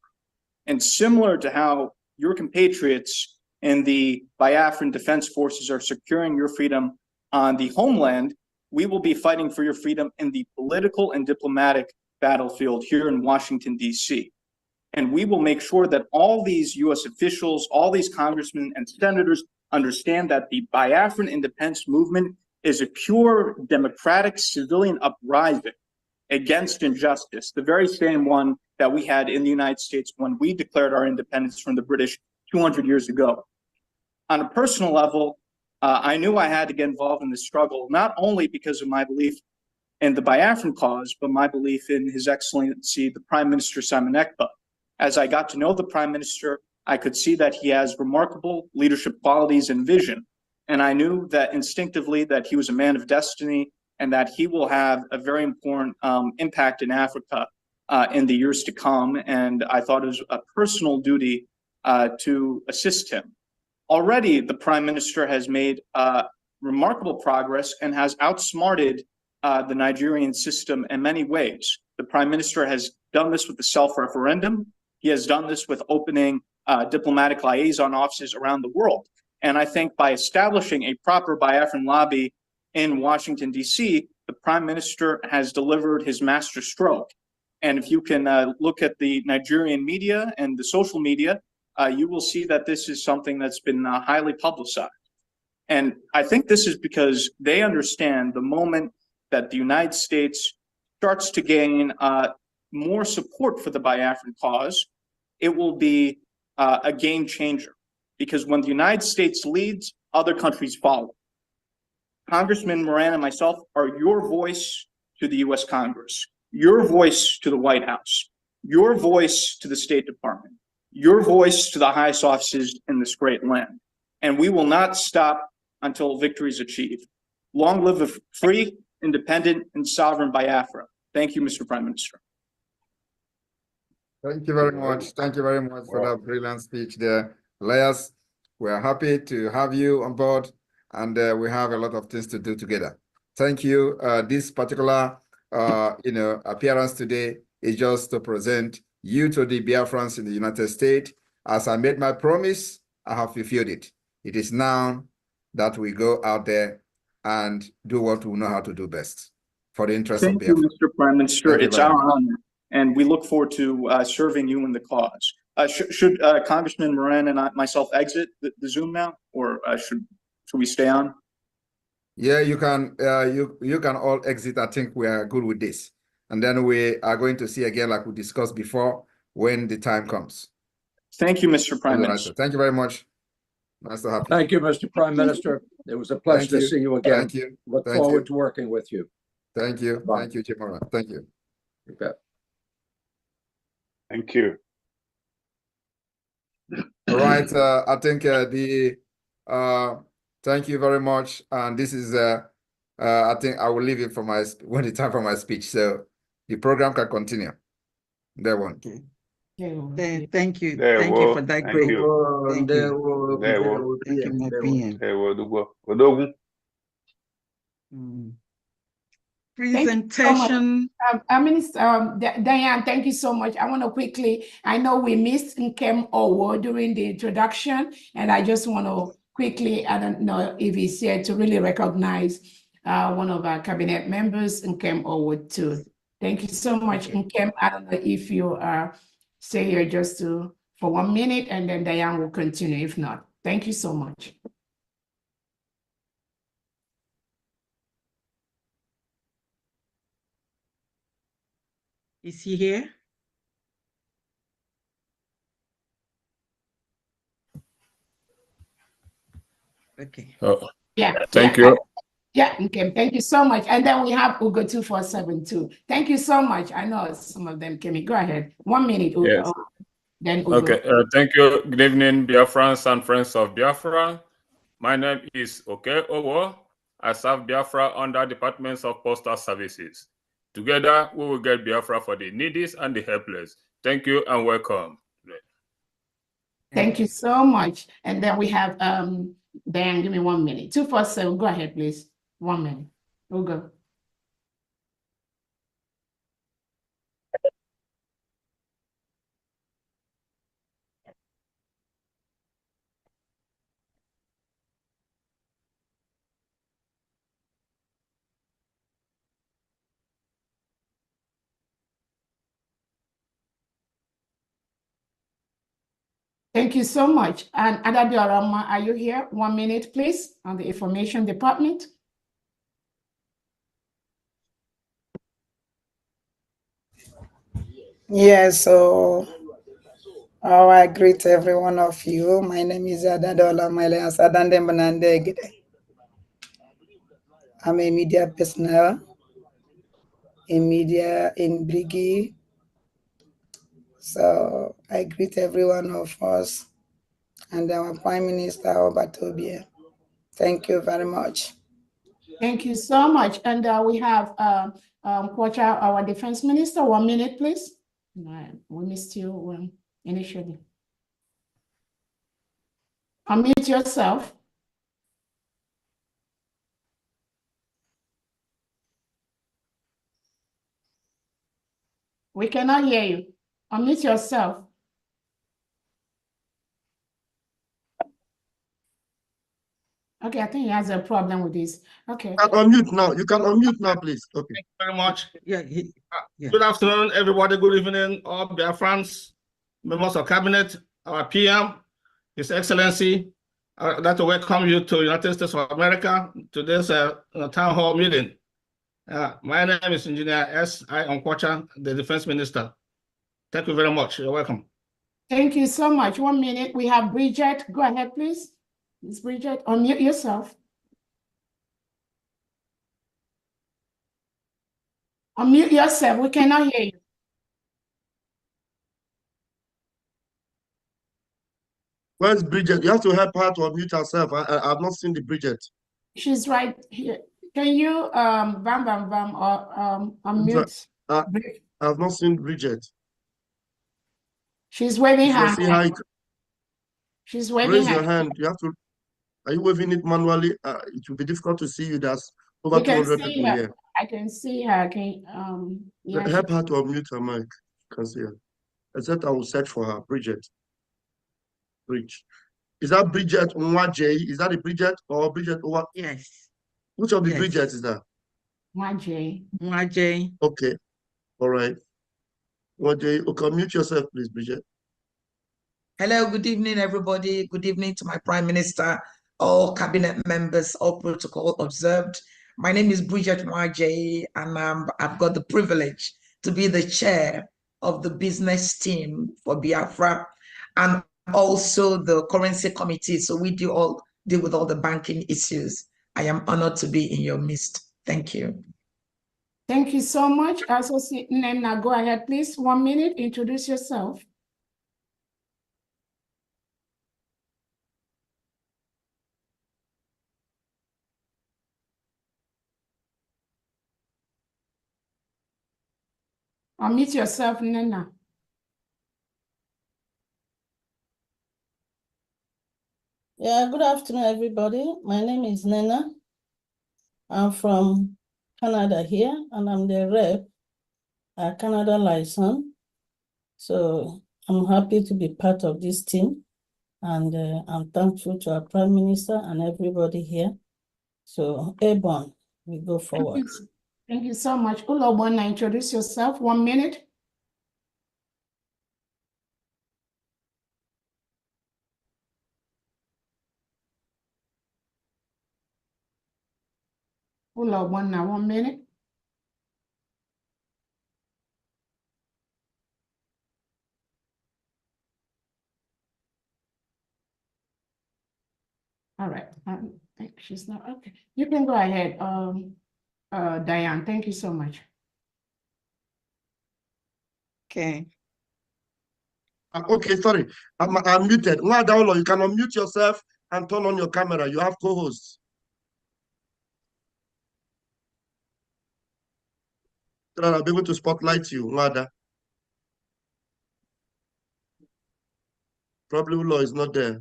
And similar to how your compatriots in the Biafran Defense Forces are securing your freedom on the homeland, we will be fighting for your freedom in the political and diplomatic battlefield here in Washington, D.C. And we will make sure that all these U.S. officials, all these congressmen and senators understand that the Biafran independence movement is a pure democratic civilian uprising against injustice, the very same one that we had in the United States when we declared our independence from the British 200 years ago. On a personal level, I knew I had to get involved in this struggle, not only because of my belief in the Biafran cause, but my belief in His Excellency, the Prime Minister Simon Ekpa. As I got to know the Prime Minister, I could see that he has remarkable leadership qualities and vision. And I knew that instinctively that he was a man of destiny and that he will have a very important impact in Africa in the years to come. And I thought it was a personal duty to assist him. Already, the Prime Minister has made remarkable progress and has outsmarted the Nigerian system in many ways. The Prime Minister has done this with the self-referendum. He has done this with opening diplomatic liaison offices around the world. And I think by establishing a proper Biafran lobby in Washington, D.C., the Prime Minister has delivered his master stroke. And if you can look at the Nigerian media and the social media, you will see that this is something that's been highly publicized. And I think this is because they understand the moment that the United States starts to gain more support for the Biafran cause, it will be a game changer. Because when the United States leads, other countries follow. Congressman Moran and myself are your voice to the U.S. Congress, your voice to the White House, your voice to the State Department, your voice to the highest offices in this great land. And we will not stop until victory is achieved. Long live a free, independent, and sovereign Biafra. Thank you, Mr. Prime Minister. Thank you very much. Thank you very much for that brilliant speech there. Elias, we are happy to have you on board, and we have a lot of things to do together. Thank you. This particular appearance today is just to present you to the Biafrans in the United States. As I made my promise, I have fulfilled it. It is now that we go out there and do what we know how to do best for the interest of Biafra. Thank you, Mr. Prime Minister. It's our honor, and we look forward to serving you in the cause. Should Congressman Moran and myself exit the Zoom now, or should we stay on? Yeah, you can. You can all exit. I think we are good with this, and then we are going to see again, like we discussed before, when the time comes. Thank you, Mr. Prime Minister. Thank you very much. Nice to have you. Thank you, Mr. Prime Minister. It was a pleasure to see you again. Thank you. Look forward to working with you. Thank you. Bye. Thank you, Chimora. Thank you. You bet. Thank you. All right. I think thank you very much. And this is I think I will leave it for when it's time for my speech. So the program can continue. There one. Thank you. There Thank you will. for that Thank great. you. Thank There you. will. Thank you, my PM. There will. Presentation. Minister Diane, thank you so much. I want to quickly, I know we missed Nkem Owo during the introduction, and I just want to quickly, I don't know if he's here, to really recognize one of our cabinet members, Nkem Owo too. Thank you so much, Nkem. I don't know if you stay here just for 1 minute, and then Diane will continue. If not, thank you so much. Is he here? Okay. Yeah. Thank you. Yeah, okay. Thank you so much. And then we have Ugo 247 too. Thank you so much. I know some of them came in. Go ahead. 1 minute, Ugo. Yes. Then Ugo. Okay. Thank you. Good evening, Biafrans and friends of Biafra. My name is Oke Owo. I serve Biafra under Departments of Postal Services. Together, we will get Biafra for the needy and the helpless. Thank you and welcome. Thank you so much. And then we have Dan, give me 1 minute. 247, go ahead, please. 1 minute. We'll go. Thank you so much. And Adabiorama, are you here? 1 minute, please, on the information department. Yes, so I greet every one of you. My name is Adadola Malias Adande Manandegide. I'm a media personnel in media in Brigi. So I greet every one of us and our Prime Minister Obatobie. Thank you very much. Thank you so much. And we have Kwacha, our Defense Minister. 1 minute, please. We missed you initially. Unmute yourself. We cannot hear you. Unmute yourself. Okay, I think he has a problem with this. Okay. You can unmute now. You can unmute now, please. Okay. Thank you very much. Yeah. Good afternoon, everybody. Good evening, all Biafrans, members of cabinet, our PM, His Excellency. I'd like to welcome you to the United States of America to this town hall meeting. My name is Engineer S.I. Onkwacha, the Defense Minister. Thank you very much. You're welcome. Thank you so much. 1 minute. We have Bridget. Go ahead, please. Ms. Bridget, unmute yourself. Unmute yourself. We cannot hear you. Where's Bridget? You have to help her to unmute herself. I've not seen the Bridget. She's right here. Can you unmute? I've not seen Bridget. She's waving her hand. She's waving Raise her your hand. You have to. Are you waving it manually? It will be difficult to see you. There's over We can 200 see people her. here. I can see her. Yeah, Help her to unmute her mic. You can see her. Except I will search for her. Bridget. Bridge. Is that Bridget Nwaje? Is that the Bridget or Bridget Owa? Yes. Which of the Bridget is that? Nwaje. Okay. All right. Nwaje, okay, mute yourself, please, Bridget. Hello, good evening, everybody. Good evening to my Prime Minister, all cabinet members, all protocol observed. My name is Bridget Nwaje, and I've got the privilege to be the chair of the business team for Biafra and also the currency committee. So we deal with all the banking issues. I am honored to be in your midst. Thank you. Thank you so much. Associate Nena, go ahead, please. 1 minute. Introduce yourself. Unmute yourself, Nena. Yeah, good afternoon, everybody. My name is Nena. I'm from Canada here, and I'm the rep at Canada license. So I'm happy to be part of this team, and I'm thankful to our Prime Minister and everybody here. So, Airborne, we go forward. Thank you so much. Ulobona, introduce yourself. 1 minute. Ulobona, 1 minute. All right. I think she's not okay. You can go ahead, Diane. Thank you so much. Okay. Okay, sorry. I'm muted. Nwadaulo, you can unmute yourself and turn on your camera. You have co-hosts. I'll be able to spotlight you, Nwada. Probably Ulo is not there.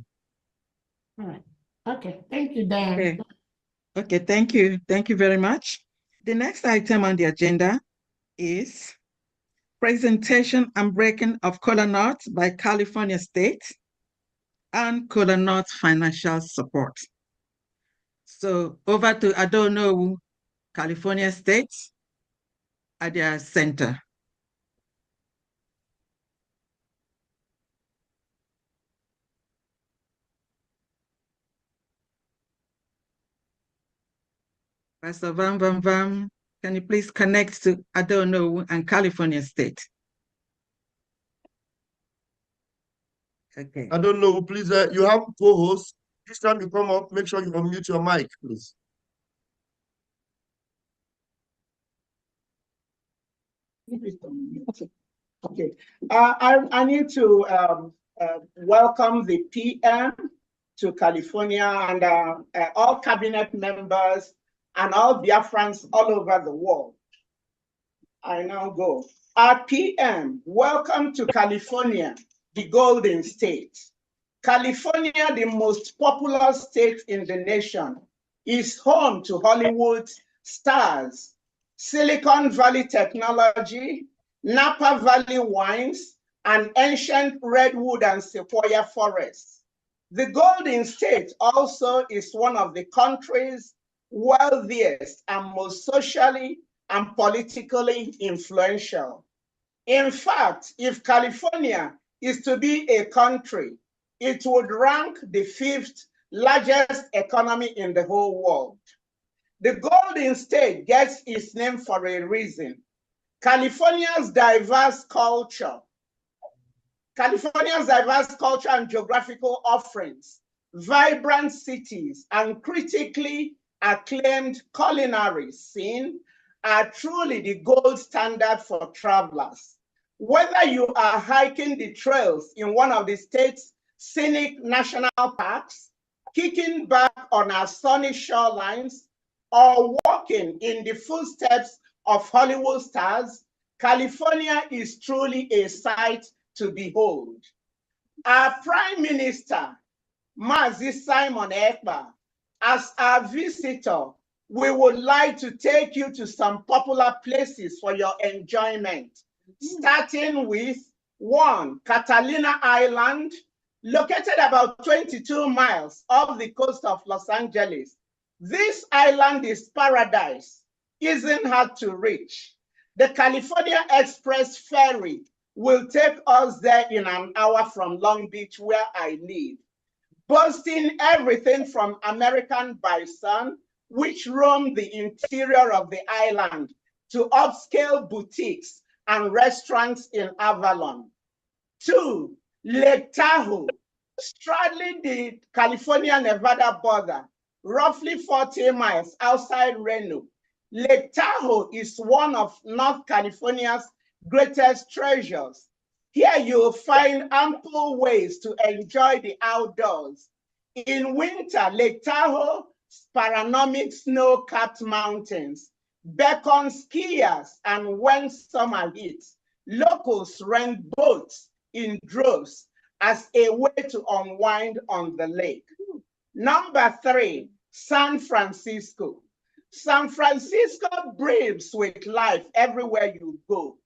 All right. Okay. Thank you, Diane. Okay. Okay, thank you. Thank you very much. The next item on the agenda is presentation and breaking of Kola Nut by California State and Kola Nut financial support. So over to Adono, California State at their center. Pastor Vam Vam Vam, can you please connect to Adono and California State? Okay. I don't know, please, you have co-host. This time you come up, make sure you unmute your mic, please. Okay, I need to welcome the PM to California and all cabinet members and all Biafrans all over the world. I now go. Our PM, welcome to California, the Golden State. California, the most popular state in the nation, is home to Hollywood stars, Silicon Valley technology, Napa Valley wines, and ancient redwood and sequoia forests. The Golden State also is one of the country's wealthiest and most socially and politically influential. In fact, if California is to be a country, it would rank the 5th largest economy in the whole world. The Golden State gets its name for a reason. California's diverse culture and geographical offerings, vibrant cities, and critically acclaimed culinary scene are truly the gold standard for travelers. Whether you are hiking the trails in one of the state's scenic national parks, kicking back on our sunny shorelines, or walking in the footsteps of Hollywood stars, California is truly a sight to behold. Our Prime Minister, Mazi Simon Ekpa, as our visitor, we would like to take you to some popular places for your enjoyment, starting with 1, Catalina Island, located about 22 miles off the coast of Los Angeles. This island is paradise, isn't hard to reach. The California Express ferry will take us there in an hour from Long Beach, where I live, boasting everything from American bison, which roam the interior of the island, to upscale boutiques and restaurants in Avalon. 2, Lake Tahoe, straddling the California-Nevada border, roughly 40 miles outside Reno. Lake Tahoe is one of North California's greatest treasures. Here you'll find ample ways to enjoy the outdoors. In winter, Lake Tahoe's panoramic snow-capped mountains beckon skiers, and when summer hits, locals rent boats in droves as a way to unwind on the lake. Number 3, San Francisco. San Francisco breathes with life everywhere you go.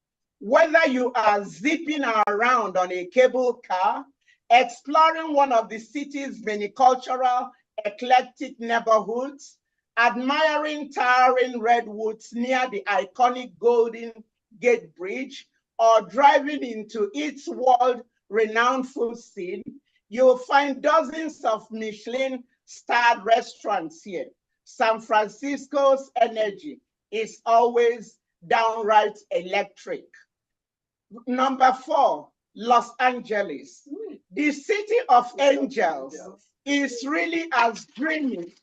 Whether you are zipping around on a cable car, exploring one of the city's many cultural, eclectic neighborhoods, admiring towering redwoods near the iconic Golden Gate Bridge, or driving into its world-renowned food scene, you'll find dozens of Michelin-starred restaurants here. San Francisco's energy is always downright electric. Number 4, Los Angeles. The city of angels is really as dreamy.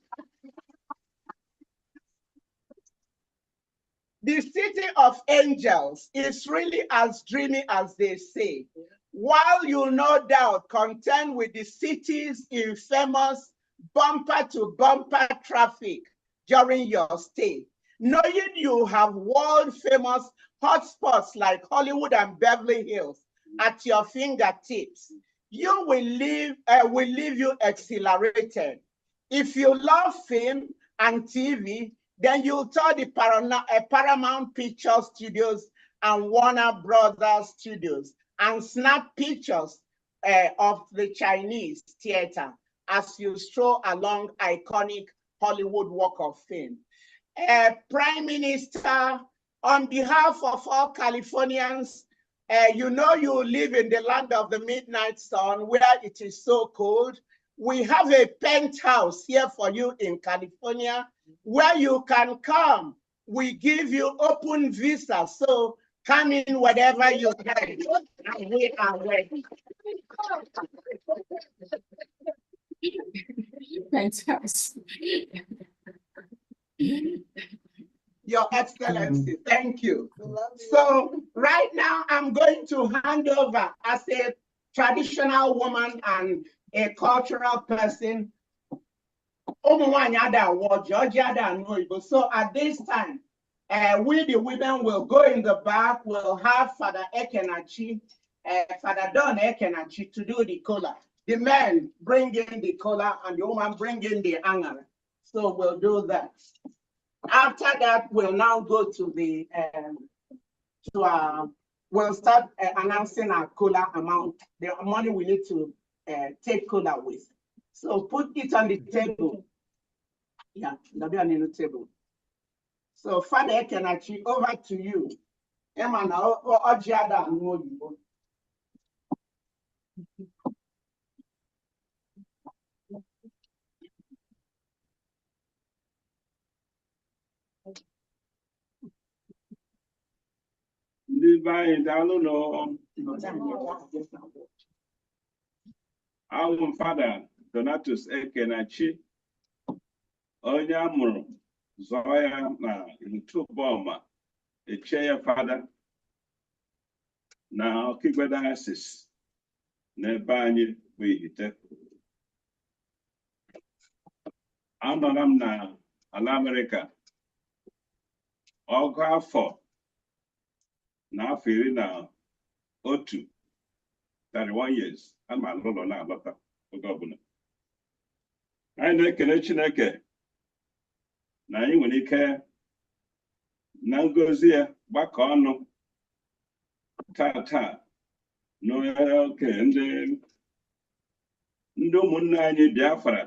The city of angels is really as dreamy as they say. While you'll no doubt contend with the city's infamous bumper-to-bumper traffic during your stay, knowing you have world-famous hotspots like Hollywood and Beverly Hills at your fingertips, will leave you exhilarated. If you love film and TV, then you tell the Paramount Picture Studios and Warner Brothers Studios and snap pictures of the Chinese theater as you stroll along iconic Hollywood Walk of Fame. Prime Minister, on behalf of all Californians, you know you live in the land of the midnight sun where it is so cold. We have a penthouse here for you in California where you can come. We give you open visa, so come in whatever you can. And we are ready. Penthouse. Your Excellency, thank you. So right now I'm going to hand over as a traditional woman and a cultural person. So at this time, we the women will go in the back, we'll have Father Ekenachi, Father Don Ekenachi to do the kola. The men bring in the kola and the woman bring in the anger. So we'll do that. After that, we'll now go to the, we'll start announcing our kola amount, the money we need to take kola with. So put it on the table. Yeah, that'll be on the table. So Father Ekenachi, over to you. Our father, Donatus Ekenachi, onye amụrụ zọọ ya na Ntụbọma, echie ya fada na Ọkigwe Diocese n'ebe anyị bụ Ihite. Anọrọ m na ala Amerịka ọgụ afọ na afọ 11, 31 years. I'm a little na alọta oge ọbụla. Anyị na-ekele Chineke na anyị nwere ike na ngozi ya gbakọ ọnụ taa n'oke ndị ụmụnne anyị Biafra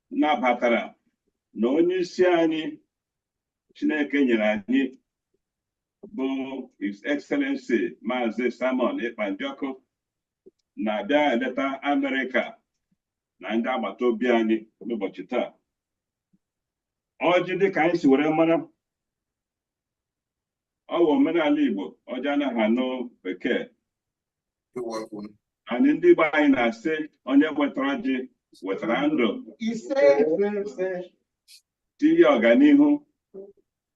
nabatara na onye isi anyị Chineke nyere anyị bụ His Excellency Maazị Simon Ekpa na-abịa eleta Amerịka na ndị agbata obi anyị n'ụbọchị taa. Ọjị dịka anyị si were mara, ọ bụ omenala Igbo, ọjị anaghị anụ Bekee. Anyị ndị Igbo anyị na-asị onye wetara ọjị wetara ndụ, tinye ọganihu,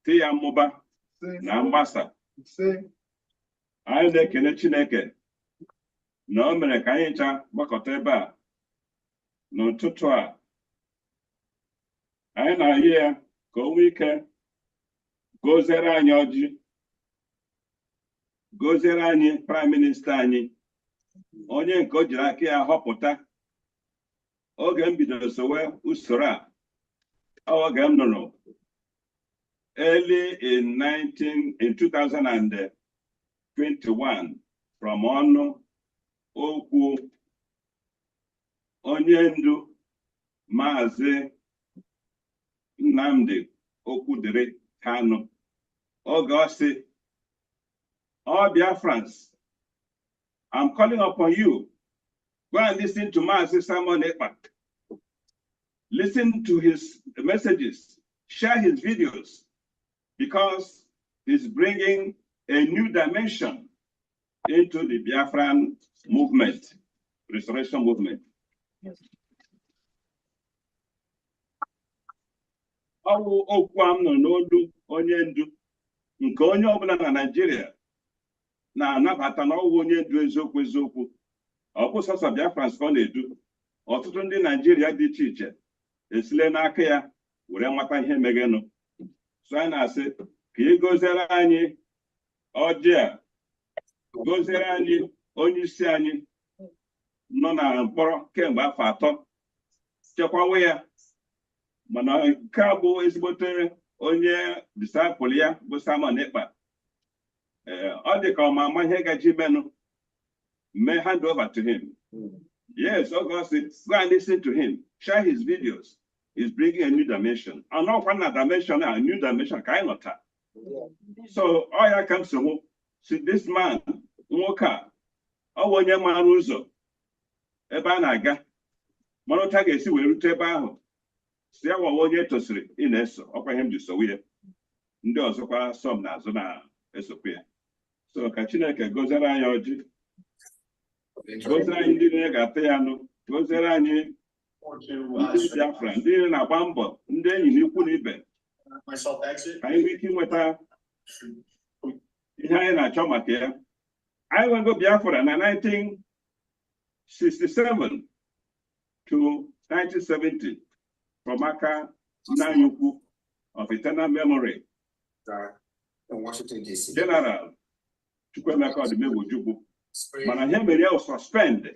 tinye mmụba na mgbasa. Anyị na-ekele Chineke na o mere ka anyị ncha gbakọta ebe a n'ụtụtụ a. Anyị na-ayị ya ka o nwee ike goziere anyị ọjị, goziere anyị Prime Minister anyị, onye nke o jiri aka ya họpụta. Oge m bidoro sowe usoro a, oge m nụrụ early in 2021 from ọnụ okwu onye ndu Maazị Nnamdi Okwudiri Kanu. Oge ọ sị, all Biafrans, I'm calling upon you. Go and listen to Maazị Simon Ekpa. Listen to his messages, share his videos, because he's bringing a new dimension into the Biafran movement, restoration movement. Ọwụ okwu a m nọ n'olu onye ndu nke onye ọbụla na Nigeria na-anabata na ọwụ onye ndu eziokwu. Ọ bụ sọsọ Biafrans ka ọ na-edu. Ọtụtụ ndị Nigeria dị iche iche esile n'aka ya were nwata ihe megenụ. So anyị na-asị ka ị goziere anyị ọjị a, goziere anyị onye isi anyị nọ na mkpọrọ kemgbe afọ 3, chekwawe ya mana nke a bụ ezigbote onye disciple ya bụ Simon Ekpa. Ọ dị ka ọ ma ama ihe gaji menụ, may hand over to him. Yes, August, go and listen to him. Share his videos. He's bringing a new dimension. And not one dimension, a new dimension, kind of that. So all I can say, see this man, Moka, oh, when man Ruzo, Ebanaga, Monotaga, see, we root about. See, I want you to see in eso, upper him to so we do some Nazona, Esopia. So Kachinaka goes around your goes around the Gataano, goes around you. Biafra, ndị na-agba mbọ, ndị enyi n'ikwu na ibe. Anyị nwee ike nweta ihe anyị na-achọ maka ya. Anyị nwego Biafra na 1967 to 1970 from aka nna anyị ukwu of eternal memory, General Chukwuemeka Odumegwu. Mana ihe mere ya suspend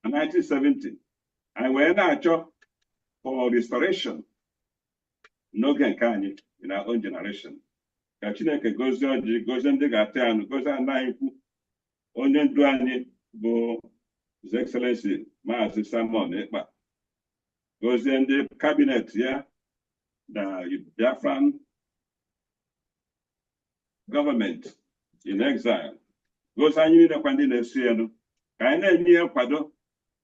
na 1970. And we're not sure for restoration. No can in our own generation. Kachineke goes on the Gatan, goes on nine Onion Duani, go His Excellency, Master Simon Ekpa. Goes in the cabinet, yeah, the Biafran government in exile. Goes on you the Pandina Siano. Kaina near Pado.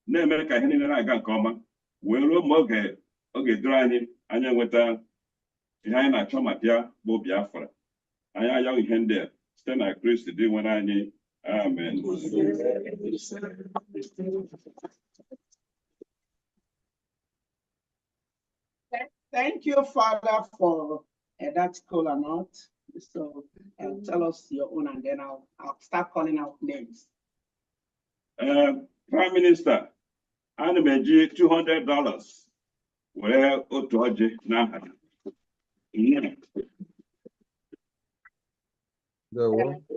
Na-eme ka ihe niile na-aga nke ọma wee ruo mgbe oge duru anyị anya nweta ihe anyị na-achọ maka ya bụ Biafra. Anyị ayaghị ihe ndị a site na Kristi dị nwere anyị. Amen. Thank you, Father, for that cool amount. So tell us your own, and then I'll start calling out names. Prime Minister, ana m eji $200 were otu ọjị n'aha.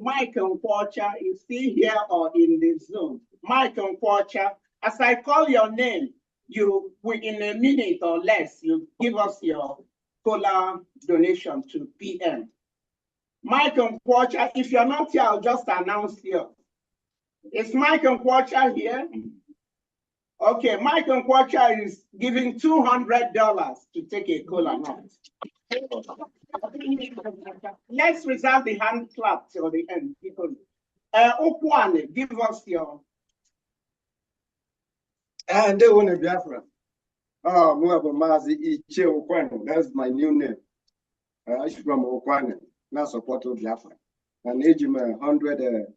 Mike Nkwocha is still here or in the Zoom. Mike Nkwocha, as I call your name, you in a minute or less, you give us your cola donation to PM. Mike Nkwocha, if you're not here, I'll just announce here. Is Mike Nkwocha here? Okay, Mike Nkwocha is giving $200 to take a cola now. Let's reserve the hand clap till the end. Okwane, give us your. And they want to Biafra. Oh, Muabu Mazi Iche Okwane. That's my new name. I should from Okwane. Now support of Biafra. And age him $100.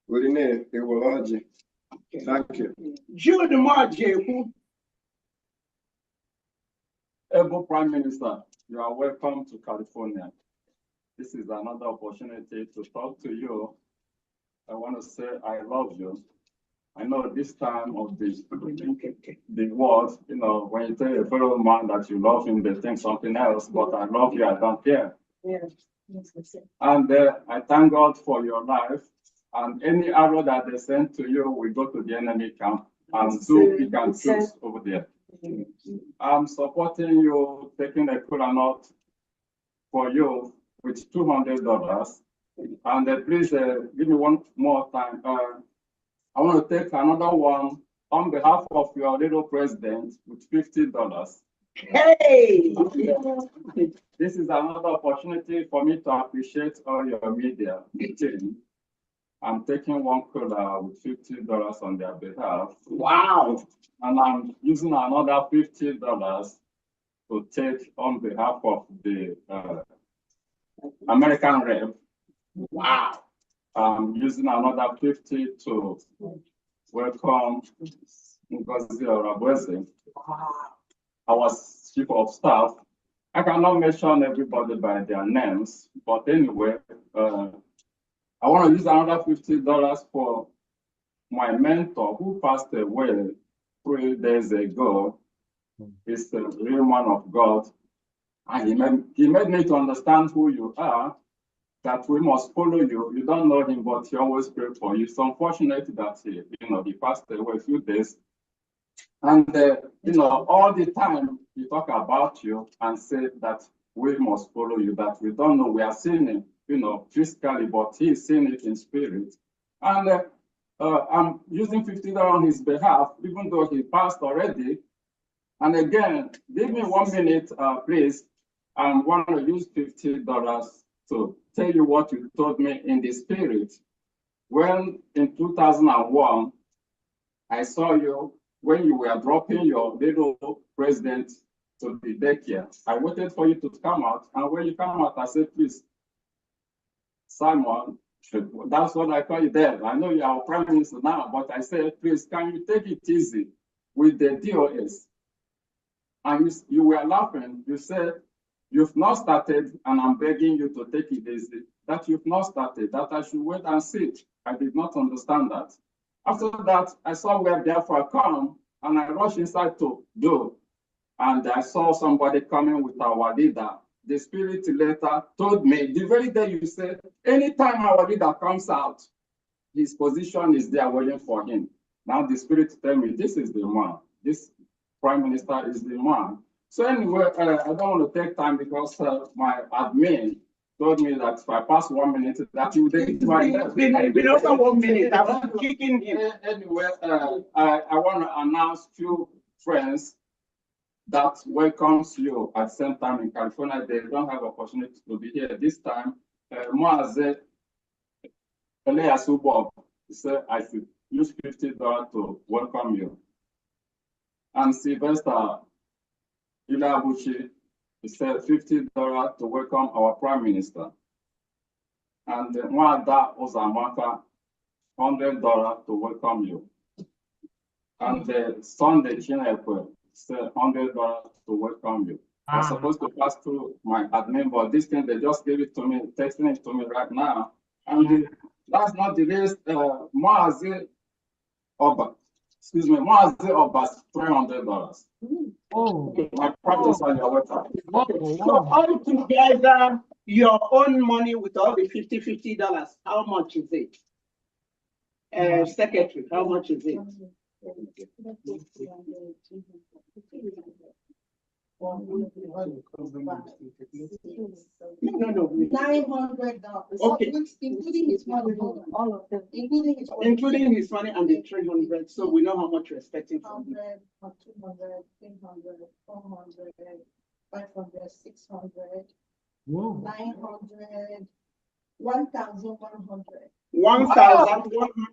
Within a will. Thank you. Jude Marje. Able Prime Minister, you are welcome to California. This is another opportunity to talk to you. I want to say I love you. I know this time of the world, you know, when you tell a fellow man that you love him, they think something else, but I love you, I don't care. Yes. And I thank God for your life. And any arrow that they send to you will go to the enemy camp and so he can choose over there. I'm supporting you, taking a cola note for you with $200. And please give me one more time. I want to take another one on behalf of your little president with $50. Hey! This is another opportunity for me to appreciate all your media team. I'm taking one cola with $50 on their behalf. Wow. And I'm using another $50 to take on behalf of the American rep. Wow. I'm using another 50 to welcome Ngozi Orabweze, our chief of staff. I cannot mention everybody by their names, but anyway, I want to use another $50 for my mentor who passed away 3 days ago. He's a real man of God. And he made me to understand who you are, that we must follow you. You don't know him, but he always prayed for you. It's unfortunate that he passed away a few days. And, you know, all the time he talk about you and say that we must follow you, that we don't know, we are seeing him, you know, physically, but he is seeing it in spirit. And I'm using $50 on his behalf, even though he passed already. And again, give me 1 minute, please. I want to use $50 to tell you what you told me in the spirit. When in 2001, I saw you when you were dropping your little president to the daycare. I waited for you to come out. And when you come out, I said, please, Simon, that's what I call you there. I know you are prime minister now, but I said, please, can you take it easy with the DOS? And you were laughing. You said, you've not started, and I'm begging you to take it easy. That you've not started, that I should wait and see. I did not understand that. After that, I saw where Biafra come, and I rushed inside to do. And I saw somebody coming with our leader. The spirit later told me, the very day you said, anytime our leader comes out, his position is there waiting for him. Now the spirit tell me, this is the man. This prime minister is the man. So anyway, I don't want to take time because my admin told me that if I pass 1 minute, that you would take my It's been over 1 minute. I'm kicking him. Anyway, I want to announce few friends that welcomes you at the same time in California. They don't have opportunity to be here this time. Moaze Eliasubob said I should use $50 to welcome you. And Sylvester Ilabuchi said $50 to welcome our Prime Minister. And Mwada Ozamaka, $100 to welcome you. And Sunday Chinekwe said $100 to welcome you. I was supposed to pass through my admin, but this thing, they just gave it to me, texting it to me right now. And that's not the least, Moaze Oba, excuse me, Moaze Oba, $300. Oh, my practice on your website. So all together, your own money with all the $50, how much is it? Secretary, how much is it? No. $900. Okay. Including his money, all of them. Including his money and the 300. So we know how much you're expecting from him. 100, 200, 300, 400, 500, 600, 900, 1,100. 1,100.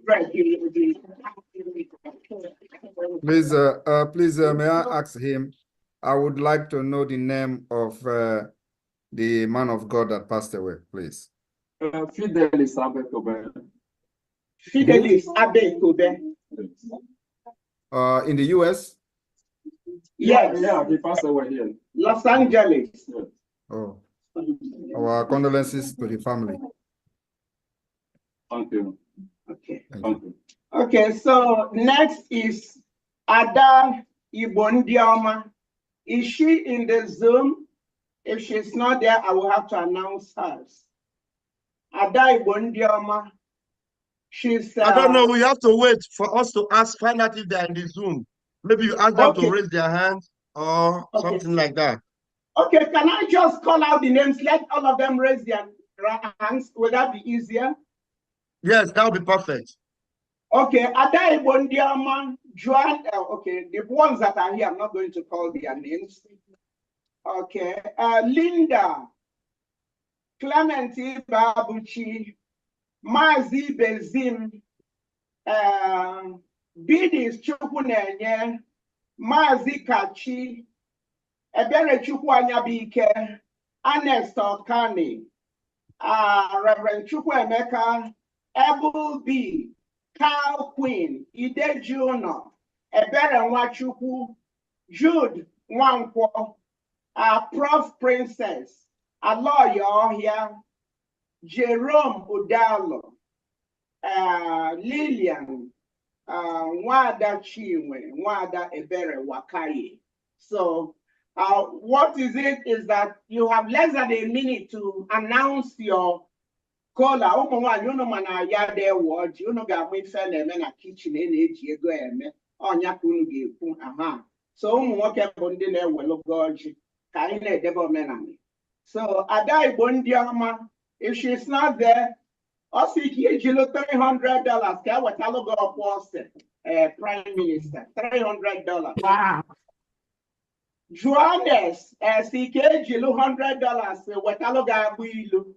Please, may I ask him? I would like to know the name of the man of God that passed away, please. Fidelis Abekobe. Fidelis Abekobe. In the US? Yes. Yeah, he passed away here. Los Angeles. Yeah. Oh. Our condolences to the family. Thank you. Okay. Thank you. Okay, so next is Ada Ibondioma. Is she in the Zoom? If she's not there, I will have to announce hers. Ada Ibondioma. She's. I don't know. We have to wait for us to find out if they're in the Zoom. Maybe you ask them to raise their hands or something like that. Okay, can I just call out the names? Let all of them raise their hands. Would that be easier? Yes, that would be perfect. Okay, Ada Ibondioma, Joan. Okay, the ones that are here, I'm not going to call their names. Okay, Linda, Clementi Babuchi, Mazi Bezim, Bidis Chukunenye, Mazi Kachi, Ebere Chukwanyabike, Ernest Okani, Reverend Chukwemeka, Ebel B, Carl Queen, Ide Juno, Ebere Nwachukwu, Jude Nwankwo, Prof Princess, Aloyo here, Jerome Udalo, Lillian, Nwada Chinwe, Nwada Ebere Wakaye. So what is it is that you have less than a minute to announce your caller. You know, man, I there watch. You know, got me fan them in a kitchen in age. You go Onya kunu gekwu. Aha. So ụmụ nwoke bụ ndị na-ewelu ọjị ka anyị na-edebe omenala. So Ada Igbo ndị ọma, if she's not there, also $300 ka ewetalụ gị ọkwa ose Prime Minister, $300. Wow. Johannes, si ka ejilu $100 wetalụ gị agbụ ilu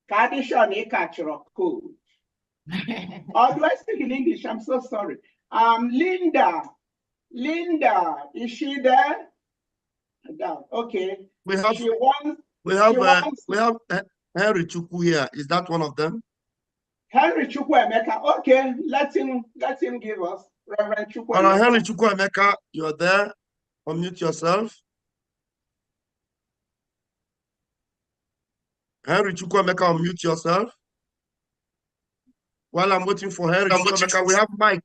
ka addition ị kachọrọ code. Or do I speak in English? I'm so sorry. Linda, is she there? Okay. We have Henry Chukwu here. Is that one of them? Henry Chukwuemeka. Okay, let him give us Reverend Chukwuemeka. Henry Chukwuemeka, you're there. Unmute yourself. Henry Chukwuemeka, unmute yourself. While I'm waiting for Henry Chukwuemeka, we have Mike.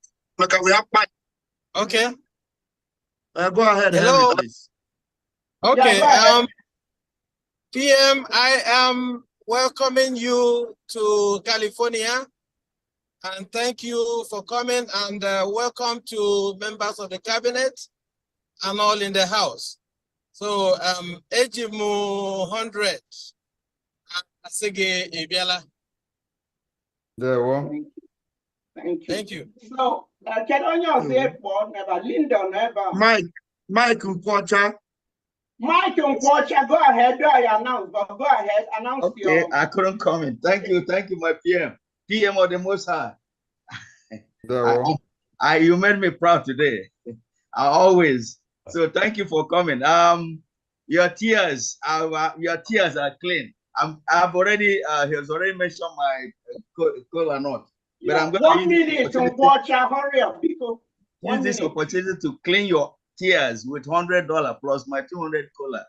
Okay. Go ahead, hello. Henry, please. Okay. Yeah, PM, I am welcoming you to California, and thank you for coming, and welcome to members of the cabinet and all in the house. So, Ejimu 100, Asige Ibiala. There one. Thank you. So, can you say never Linda never Mike Nkwocha. Mike Nkwocha, go ahead. Do I announce? But go ahead, announce. Okay, I couldn't comment. Thank you, my PM. PM of the Most High. You made me proud today. I always. So thank you for coming. Your tears are clean. I've already he has already mentioned my cola nut. But I'm going 1 minute to watch. Hurry up, people. Use this opportunity to clean your tears with $100 plus my 200 cola.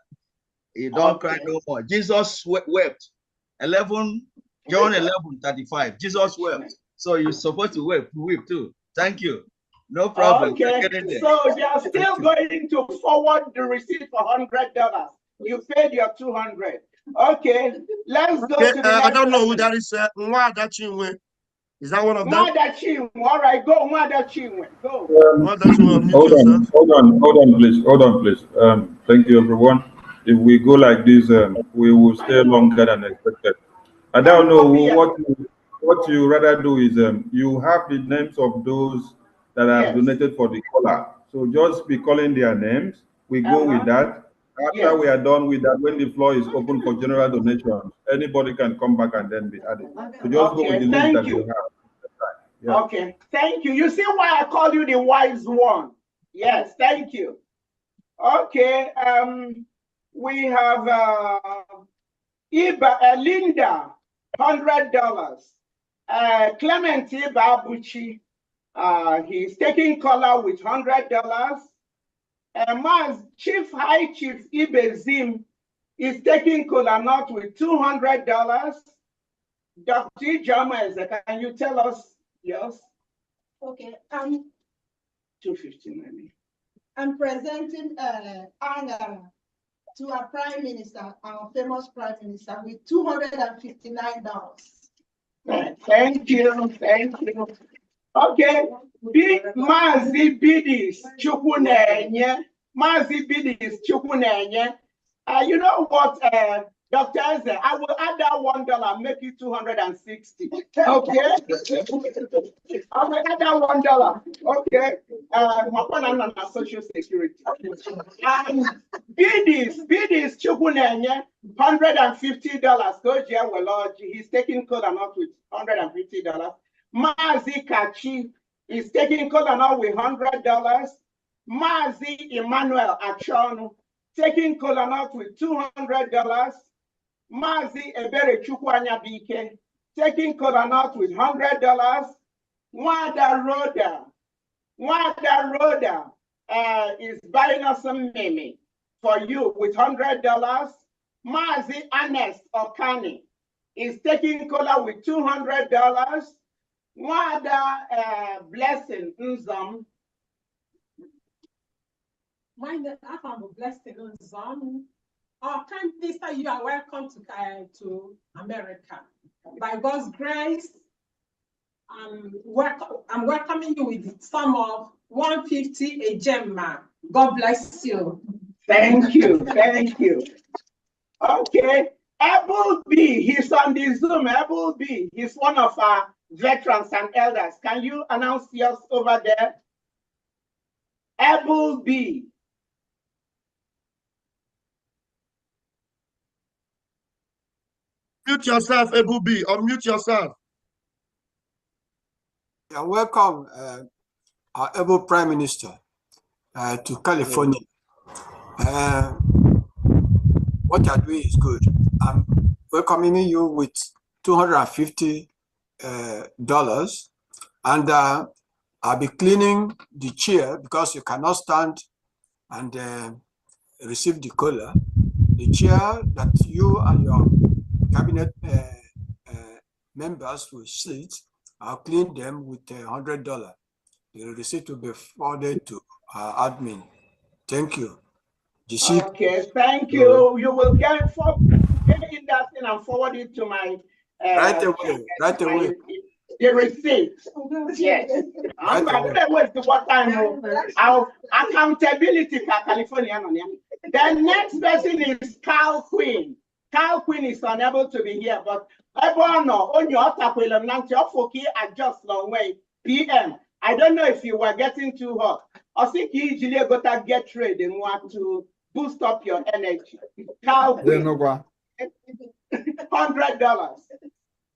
You don't cry no more. Jesus wept. John 11:35. Jesus wept. So you're supposed to weep too. Thank you. No problem. Okay. So they are still going to forward the receipt for $100. You paid your 200. Okay. Let's go to the next. I don't know who that is. Is that one of them? All right, go. Go. Hold on, please. Thank you, everyone. If we go like this, we will stay longer than expected. I don't know what you rather do is you have the names of those that have donated for the caller. So just be calling their names. We go with that. After we are done with that, when the floor is open for general donations, anybody can come back and then be added. So just go with the list that you have. Yeah. Okay, thank you. You see why I call you the wise one? Yes, thank you. Okay, we have Linda, $100. Clement Ibabuchi, he's taking color with $100. High Chief Ibezim is taking kola nut with $200. Dr. Ijama, can you tell us? Yes. Okay. 259. I'm presenting honor to our Prime Minister, our famous Prime Minister, with $259. Thank you. Okay. Mazi Bidis Chukunenye. You know what, Dr. Eze, I will add that $1, make it 260. Okay. I will add that $1. Okay. My one on Social Security. Bidis Chukunenye, $150. Go Jia Welodge. He's taking cola nut with $150. Mazi Kachi is taking cola nut with $100. Mazi Emmanuel Achonu taking cola nut with $200. Mazi Ebere Chukwanya Bike taking cola nut with $100. Wada Roda is buying us some meme for you with $100. Mazi Ernest Okani is taking cola with $200. Wada Blessing Nzam. My name is Blessing Nzam. Our Prime Minister, you are welcome to America. By God's grace, I'm welcoming you with the sum of 150 a gem, ma'am. God bless you. Thank you. Thank you. Okay. Able B, he's on the Zoom. Able B, he's one of our veterans and elders. Can you announce yours over there? Able B. Mute yourself, Able B, or mute yourself. Yeah, welcome, our able Prime Minister to California. What you're doing is good. I'm welcoming you with $250, and I'll be cleaning the chair because you cannot stand and receive the cola. The chair that you and your cabinet members will sit, I'll clean them with $100. The receipt will be forwarded to our admin. Thank you. Okay, thank you. You will get in that thing and forward it to my right away. The receipt. Yes. I'm going to waste what time. Our accountability for California. The next person is Carl Quinn. Carl Quinn is unable to be here, but on your adjust long way PM. I don't know if you were getting too hot. I think you usually got to get ready and want to boost up your energy. Carl Quinn. $100.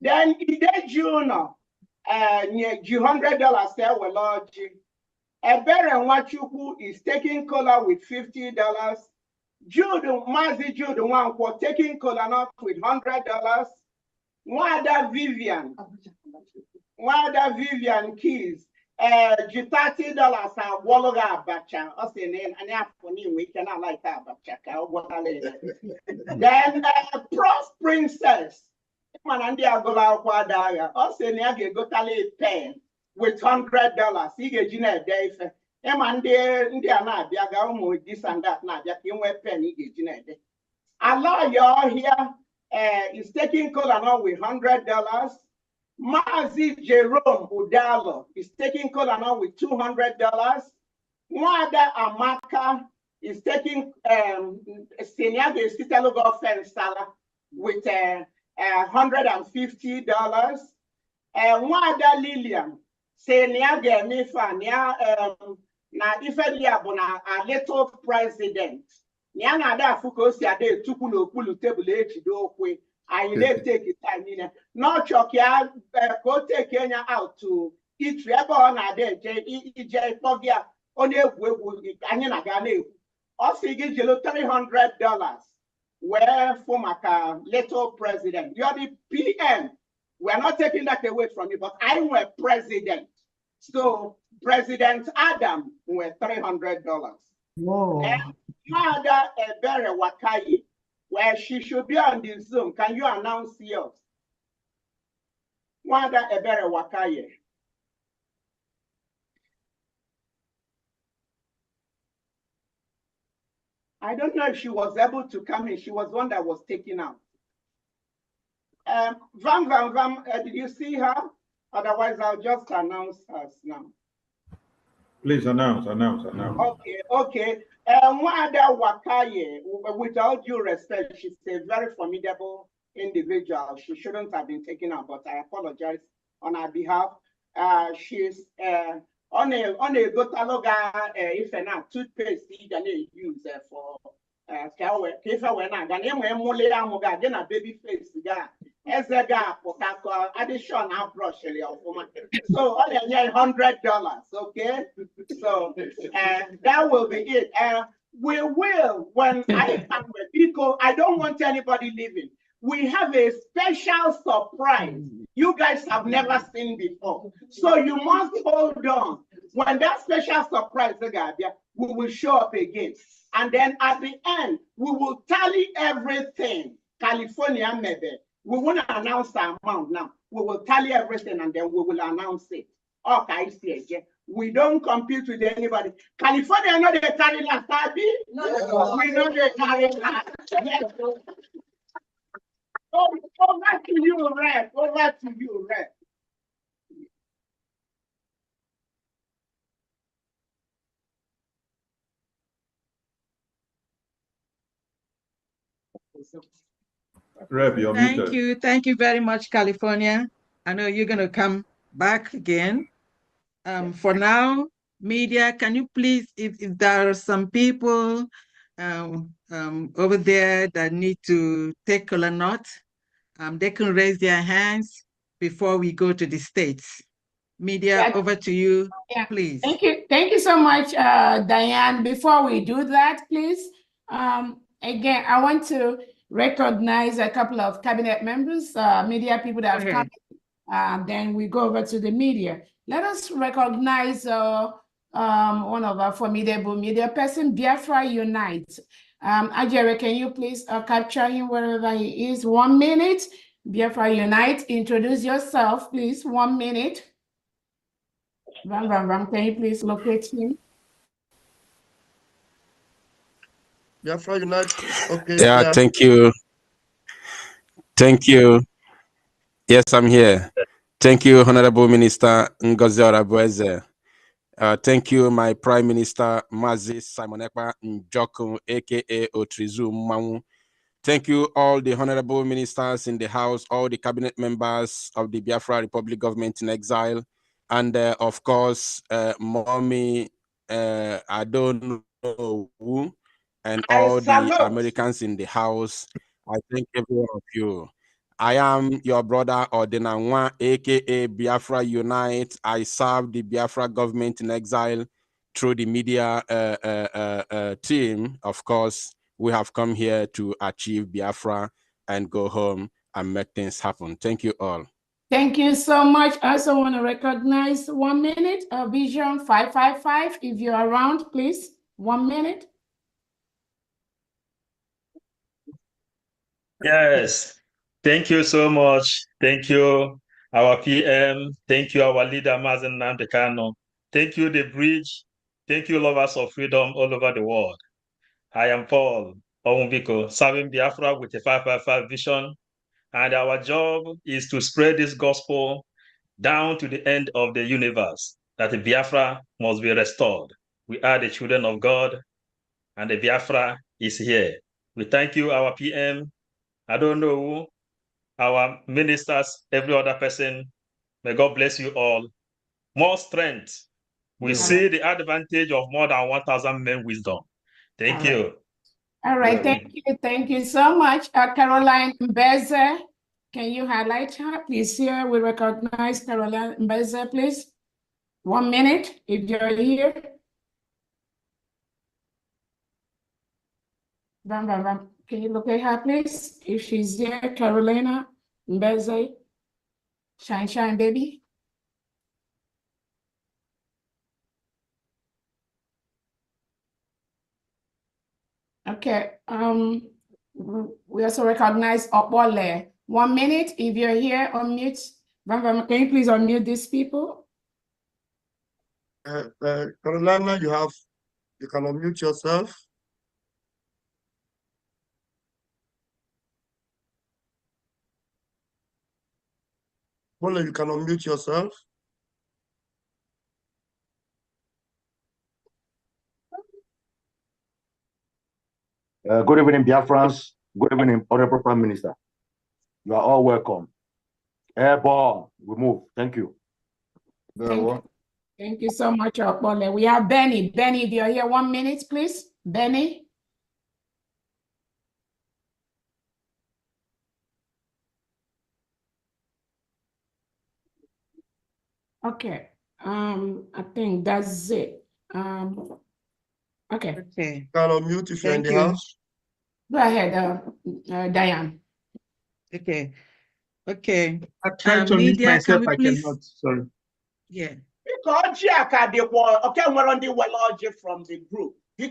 Then in June, $100 there will Lord. Ebere Nwachukwu is taking cola with $50. Jude Mazi Jude Nwankwo taking cola nut with $100. Wada Vivian Keys. $30 Wologa Abacha. We cannot like Abacha. Then Prof Princess. Manandia Gola Quadaya. Oseniage Gotale pen with $100. He get Gina Dave. Emande Indiana Biaga this and that. Nadia pen he get Gina. Allah y'all here is taking cola now with $100. Mazi Jerome Udalo is taking cola now with $200. Mwada Amaka is taking Seniaga Sitalogo Fensala with $150. Mwada Lilian Seniaga Mifa na Ifedia Bona a little president. Nyana da fuko si ade tukulo kulu table echi do kwe. I let take it time in. Not chokia go take Kenya out to eat reba on a day, J Pogia, only Kanyana Gane. Also, give you $300. Where for my little president, you're the PM. We're not taking that away from you, but I were president. So, President Adam were $300. Whoa. And Mother Ebere Wakayi, where she should be on the Zoom. Can you announce yours? Wanda Ebere Wakaye. I don't know if she was able to come in. She was one that was taken out. Vam, did you see her? Otherwise, I'll just announce us now. Please announce. Okay. Wanda Wakaye, with all due respect, she's a very formidable individual. She shouldn't have been taken out, but I apologize on her behalf. She's on a Gotaloga if not toothpaste you can use for baby face Ezega potako addition brush so $100, okay? So that will be it. We will when I come with people, I don't want anybody leaving. We have a special surprise you guys have never seen before. So you must hold on. When that special surprise, we will show up again. And then at the end, we will tally everything. California, maybe. We won't announce the amount now. We will tally everything and then we will announce it. Okay, we don't compete with anybody. California, not they carry last time. No. We know they carry last. Yes. Over to you, Rep. Over to you, Rep. Rep, you're muted. Thank you very much, California. I know you're going to come back again. For now, media, can you please, if there are some people over there that need to take kola nut, they can raise their hands before we go to the States. Media, over to you, please. Thank you so much, Diane. Before we do that, please, again, I want to recognize a couple of cabinet members, media people that have come. Then we go over to the media. Let us recognize one of our formidable media person, Biafra Unite. Ajere, can you please capture him wherever he is? 1 minute. Biafra Unite, introduce yourself, please. 1 minute. Can you please locate him? Biafra Unite. Okay. Yeah, thank you. Thank you. Yes, I'm here. Thank you, Honorable Minister Ngozi Orabueze. Thank you, my Prime Minister, Mazi Simon Ekpa Njoku, aka Otrizu Mmanwu. Thank you, all the honorable ministers in the House, all the cabinet members of the Biafra Republic government in exile, and of course, Mommy, I don't know who, and all the Americans in the House. I thank every one of you. I am your brother Odinanwa, aka Biafra Unite. I serve the Biafra government in exile through the media team. Of course, we have come here to achieve Biafra and go home and make things happen. Thank you all. Thank you so much. I also want to recognize 1 minute, Vision 555. If you're around, please, 1 minute. Yes, thank you so much. Thank you, our PM. Thank you, our leader, Mazen Namdekano. Thank you, The Bridge. Thank you, lovers of freedom all over the world. I am Paul Onwubiko, serving Biafra with a 555 vision. And our job is to spread this gospel down to the end of the universe, that the Biafra must be restored. We are the children of God, and the Biafra is here. We thank you, our PM. I don't know who, our ministers, every other person. May God bless you all. More strength. We see the advantage of more than 1,000 men wisdom. Thank you. All right, thank you so much. Caroline Mbeze, can you highlight her? Please, here we recognize Caroline Mbeze, please. 1 minute, if you're here. Can you look at her, please? If she's here, Carolina Mbeze, shine, baby. Okay, we also recognize Opole. 1 minute, if you're here, unmute. Can you please unmute these people? Carolina, you can unmute yourself. Opole, you can unmute yourself. Good evening, Biafrans. Good evening, Honorable Prime Minister. You are all welcome. Airborne, we move. Thank you. Thank you so much, Opole. We have Benny. Benny, if you're here, 1 minute, please. Benny. Okay. I think that's it. Okay. Can unmute if you're in the house. Go ahead, Diane. Okay. I tried to mute myself, I please... cannot. Sorry. Yeah. Because from the group. We're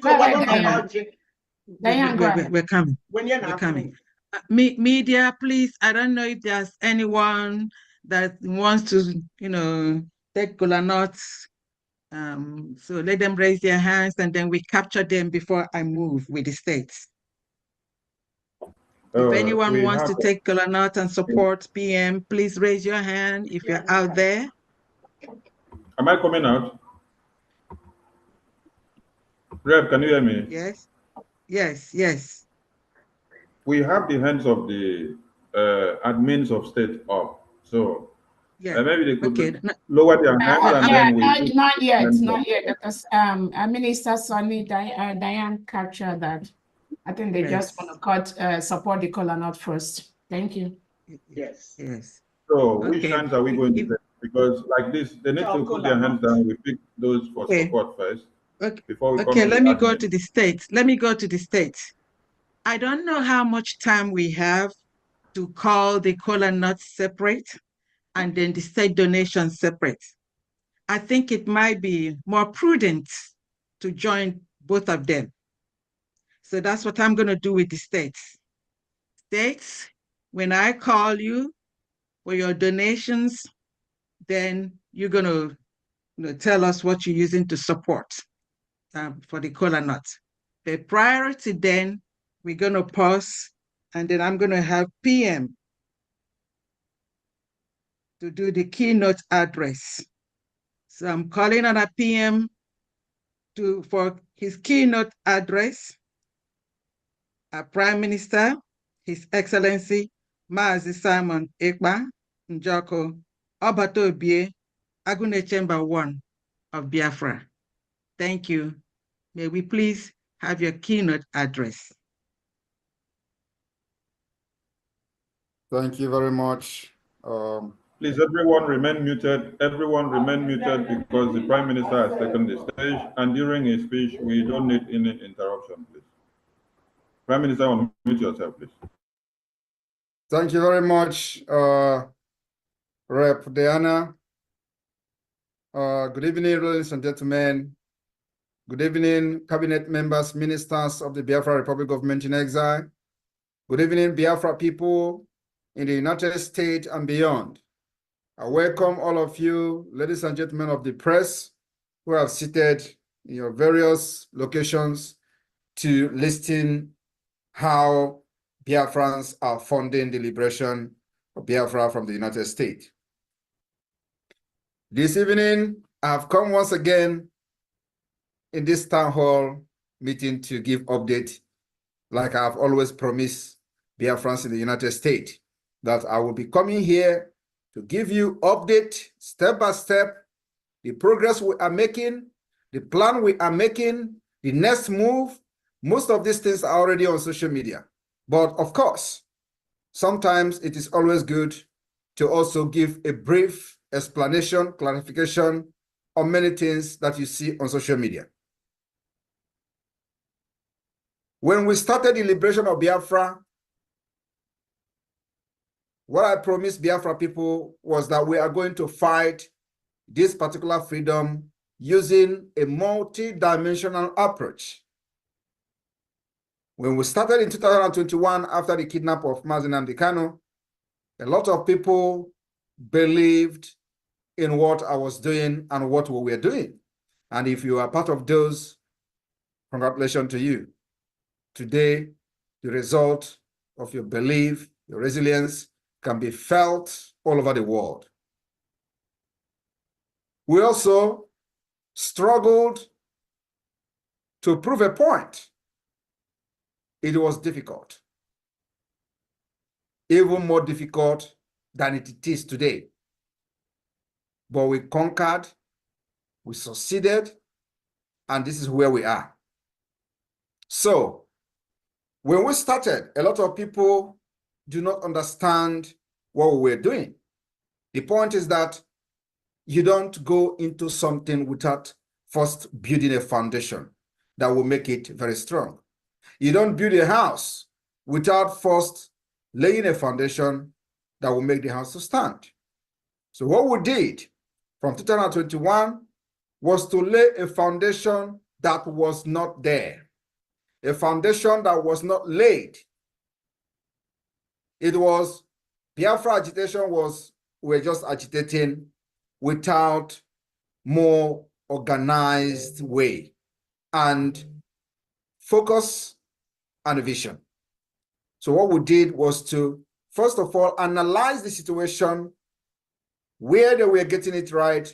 coming. We're coming. Media, please. I don't know if there's anyone that wants to, take kola nuts. So let them raise their hands, and then we capture them before I move with the states. If anyone wants to take kola nut and support PM, please raise your hand if you're out there. Am I coming out? Rep, can you hear me? Yes. we have the hands of the admins of state up. So Yeah. maybe they could Okay. lower their hands and Yeah, then we not yet, hands not up. yet, because Minister Sonny Diane captured that. I think they just want to support the cola nut first. Thank you. Yes. Yes. So which Okay. hands are we going to take? Because like this, they need to put their hands down. We pick those for Okay. support first Okay. before we come Okay, to let the me go admin. to the states. Let me go to the states. I don't know how much time we have to call the cola nuts separate and then the state donation separate. I think it might be more prudent to join both of them. So that's what I'm going to do with the states. States, when I call you for your donations, then you're going to tell us what you're using to support for the cola nuts. The priority then, we're going to pause, and then I'm going to have PM to do the keynote address. So I'm calling on a PM for his keynote address. Our Prime Minister, His Excellency, Mazi Simon Ekpa Njoko Obatobie, Agune Chamber 1 of Biafra. Thank you. May we please have your keynote address. Thank you very much. Please, everyone remain muted. Everyone remain muted because the Prime Minister has taken the stage, and during his speech, we don't need any interruption, please. Prime Minister, unmute yourself, please. Thank you very much, Rep. Diana. Good evening, ladies and gentlemen. Good evening, cabinet members, ministers of the Biafra Republic Government in Exile. Good evening, Biafra people in the United States and beyond. I welcome all of you, ladies and gentlemen of the press, who have seated in your various locations to listen how Biafrans are funding the liberation of Biafra from the United States. This evening, I have come once again in this town hall meeting to give update, like I have always promised Biafrans in the United States, that I will be coming here to give you update step by step, the progress we are making, the plan we are making, the next move. Most of these things are already on social media. But of course, sometimes it is always good to also give a brief explanation, clarification on many things that you see on social media. When we started the liberation of Biafra, what I promised Biafra people was that we are going to fight this particular freedom using a multi-dimensional approach. When we started in 2021, after the kidnap of Mazi Nnamdi Kanu, a lot of people believed in what I was doing and what we were doing. And if you are part of those, congratulations to you. Today, the result of your belief, your resilience, can be felt all over the world. We also struggled to prove a point. It was difficult, even more difficult than it is today. But we conquered, we succeeded, and this is where we are. So, when we started, a lot of people do not understand what we were doing. The point is that you don't go into something without first building a foundation that will make it very strong. You don't build a house without first laying a foundation that will make the house to stand. So what we did from 2021 was to lay a foundation that was not there, a foundation that was not laid. It was Biafra agitation was, we're just agitating without more organized way and focus and vision. So what we did was to, first of all, analyze the situation, where they were getting it right,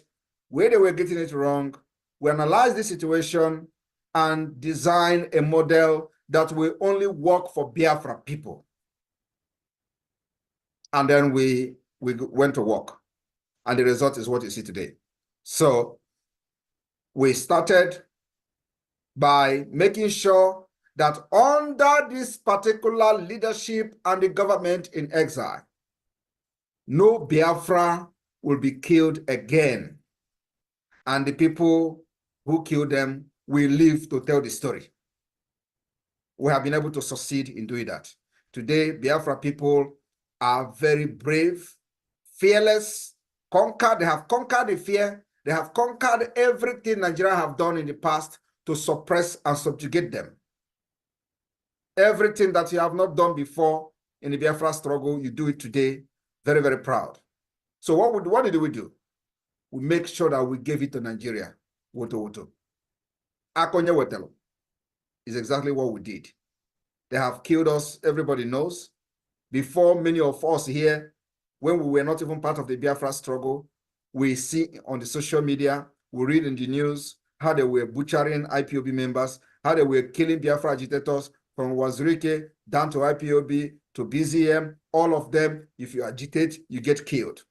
where they were getting it wrong. We analyzed the situation and design a model that we only work for Biafra people. And then we went to work. And the result is what you see today. So we started by making sure that under this particular leadership and the government in exile, no Biafra will be killed again. And the people who killed them will live to tell the story. We have been able to succeed in doing that. Today, Biafra people are very brave, fearless, they have conquered the fear. They have conquered everything Nigeria have done in the past to suppress and subjugate them. Everything that you have not done before in the Biafra struggle, you do it today. Very, very proud. So what did we do? We make sure that we gave it to Nigeria. Woto. Akonye Wetelo is exactly what we did. They have killed us, everybody knows. Before, many of us here, when we were not even part of the Biafra struggle, we see on the social media, we read in the news how they were butchering IPOB members, how they were killing Biafra agitators from Wazirike down to IPOB to BZM. All of them, if you agitate, you get killed.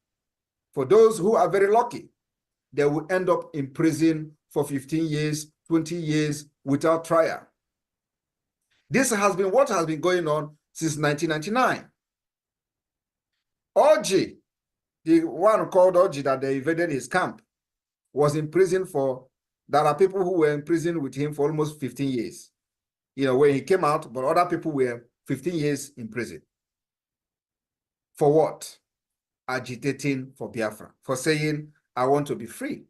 For those who are very lucky, they will end up in prison for 15 years, 20 years without trial. This has been what has been going on since 1999. Oji, the one called Oji that they invaded his camp, was in prison for, there are people who were in prison with him for almost 15 years. You know, when he came out, but other people were 15 years in prison. For what? Agitating for Biafra, for saying, I want to be free.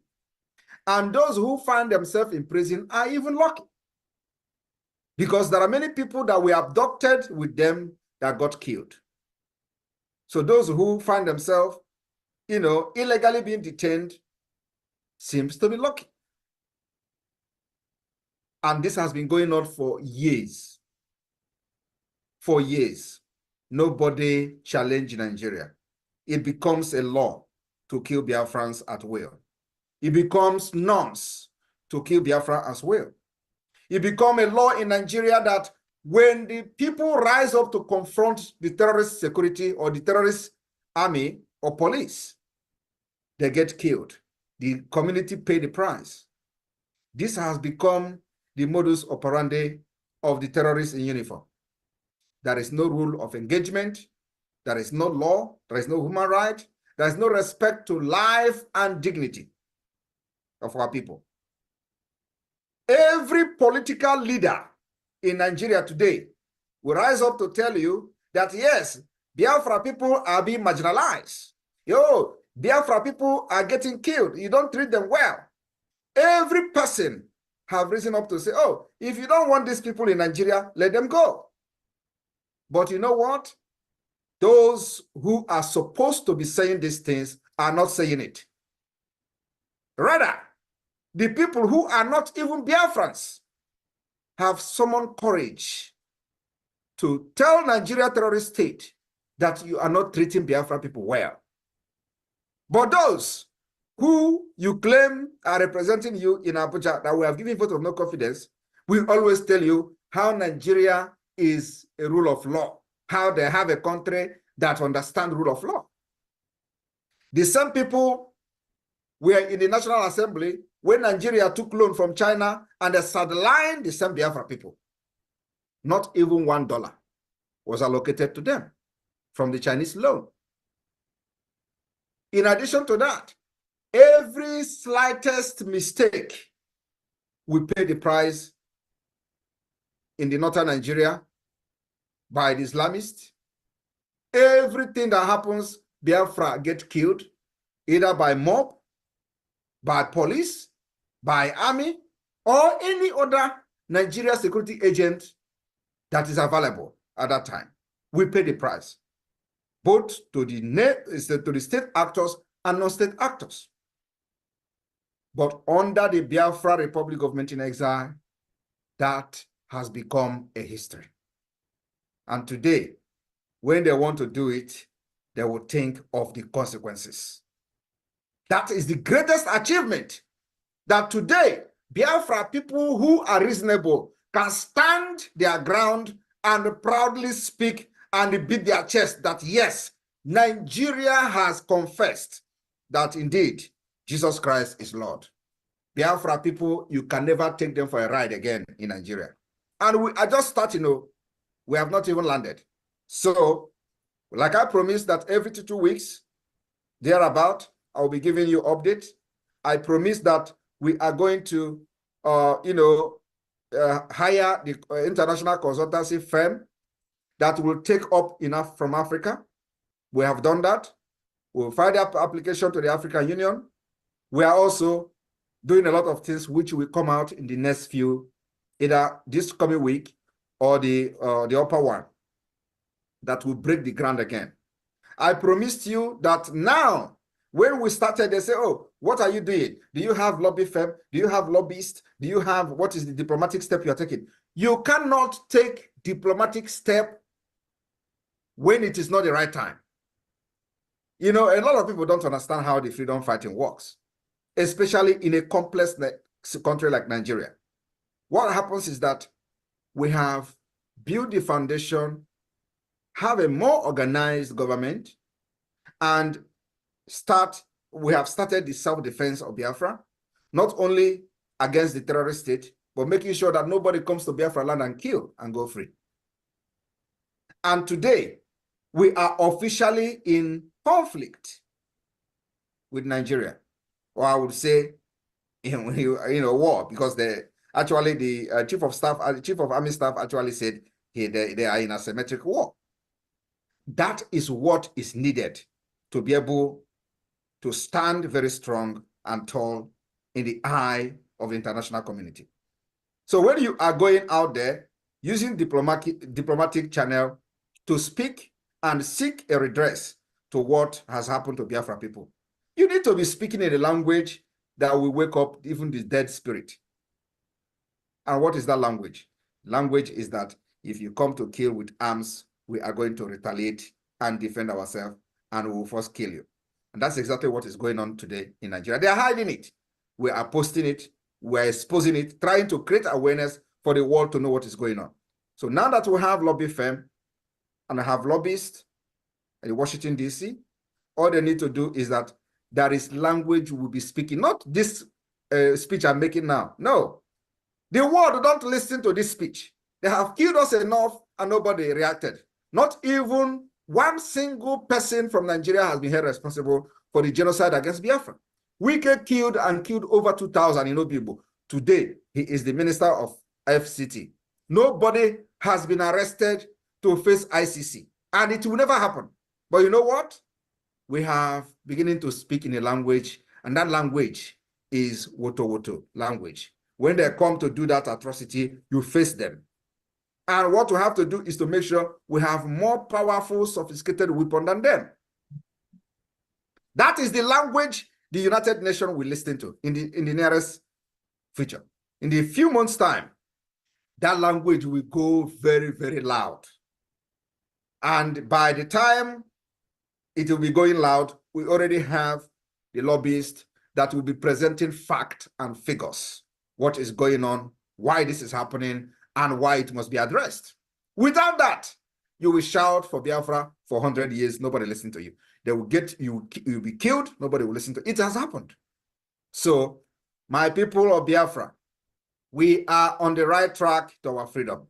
And those who find themselves in prison are even lucky. Because there are many people that were abducted with them that got killed. So those who find themselves, you know, illegally being detained seems to be lucky. And this has been going on for years. For years. Nobody challenged Nigeria. It becomes a law to kill Biafrans at will. It becomes norms to kill Biafra as well. It becomes a law in Nigeria that when the people rise up to confront the terrorist security or the terrorist army or police, they get killed. The community pay the price. This has become the modus operandi of the terrorists in uniform. There is no rule of engagement. There is no law. There is no human right. There is no respect to life and dignity of our people. Every political leader in Nigeria today will rise up to tell you that, yes, Biafra people are being marginalized. Yo, Biafra people are getting killed. You don't treat them well. Every person have risen up to say, oh, if you don't want these people in Nigeria, let them go. But you know what? Those who are supposed to be saying these things are not saying it. Rather, the people who are not even Biafrans have summoned courage to tell Nigeria terrorist state that you are not treating Biafra people well. But those who you claim are representing you in Abuja, that we have given vote of no confidence, will always tell you how Nigeria is a rule of law, how they have a country that understands rule of law. The same people were in the National Assembly when Nigeria took loan from China and they sidelined the same Biafra people. Not even $1 was allocated to them from the Chinese loan. In addition to that, every slightest mistake, we pay the price in the northern Nigeria by the Islamists. Everything that happens, Biafra get killed, either by mob, by police, by army, or any other Nigeria security agent that is available at that time. We pay the price, both to the state actors and non-state actors. But under the Biafra Republic government in exile, that has become a history. And today, when they want to do it, they will think of the consequences. That is the greatest achievement, that today, Biafra people who are reasonable, can stand their ground and proudly speak and beat their chest that yes, Nigeria has confessed that indeed Jesus Christ is Lord. Biafra people, you can never take them for a ride again in Nigeria. And we are just starting, we have not even landed. So, like I promised that every 2 weeks, thereabout, I'll be giving you updates. I promise that we are going to, hire the international consultancy firm that will take up enough from Africa. We have done that. We'll file the application to the African Union. We are also doing a lot of things which will come out in the next few, either this coming week or the upper one, that will break the ground again. I promised you that now, when we started, they say, oh, what are you doing? Do you have lobby firm? Do you have lobbyists? Do you have, what is the diplomatic step you are taking? You cannot take diplomatic step when it is not the right time. You know, a lot of people don't understand how the freedom fighting works, especially in a complex country like Nigeria. What happens is that we have built the foundation, have a more organized government, and we have started the self-defense of Biafra, not only against the terrorist state, but making sure that nobody comes to Biafra land and kill and go free. And today, we are officially in conflict with Nigeria, or I would say, war, because the chief of staff, chief of army staff actually said they are in a asymmetric war. That is what is needed to be able to stand very strong and tall in the eye of the international community. So when you are going out there using diplomatic channel to speak and seek a redress to what has happened to Biafra people, you need to be speaking in a language that will wake up even the dead spirit. And what is that language? Language is that if you come to kill with arms, we are going to retaliate and defend ourselves, and we will first kill you. And that's exactly what is going on today in Nigeria. They are hiding it. We are posting it. We are exposing it, trying to create awareness for the world to know what is going on. So now that we have lobby firm and have lobbyists in Washington, D.C., all they need to do is that there is language we'll be speaking, not this speech I'm making now. No. The world don't listen to this speech. They have killed us enough and nobody reacted. Not even one single person from Nigeria has been held responsible for the genocide against Biafra. Wike killed over 2,000 in Obibo. Today, he is the minister of FCT. Nobody has been arrested to face ICC, and it will never happen. But you know what? We have beginning to speak in a language, and that language is Woto language. When they come to do that atrocity, you face them. And what we have to do is to make sure we have more powerful, sophisticated weapon than them. That is the language the United Nations will listen to in the nearest future. In the few months' time, that language will go very, very loud. And by the time it will be going loud, we already have the lobbyists that will be presenting fact and figures, what is going on, why this is happening, and why it must be addressed. Without that, you will shout for Biafra for 100 years, nobody listen to you. They will you'll be killed, nobody will listen to it. It has happened. So, my people of Biafra, we are on the right track to our freedom.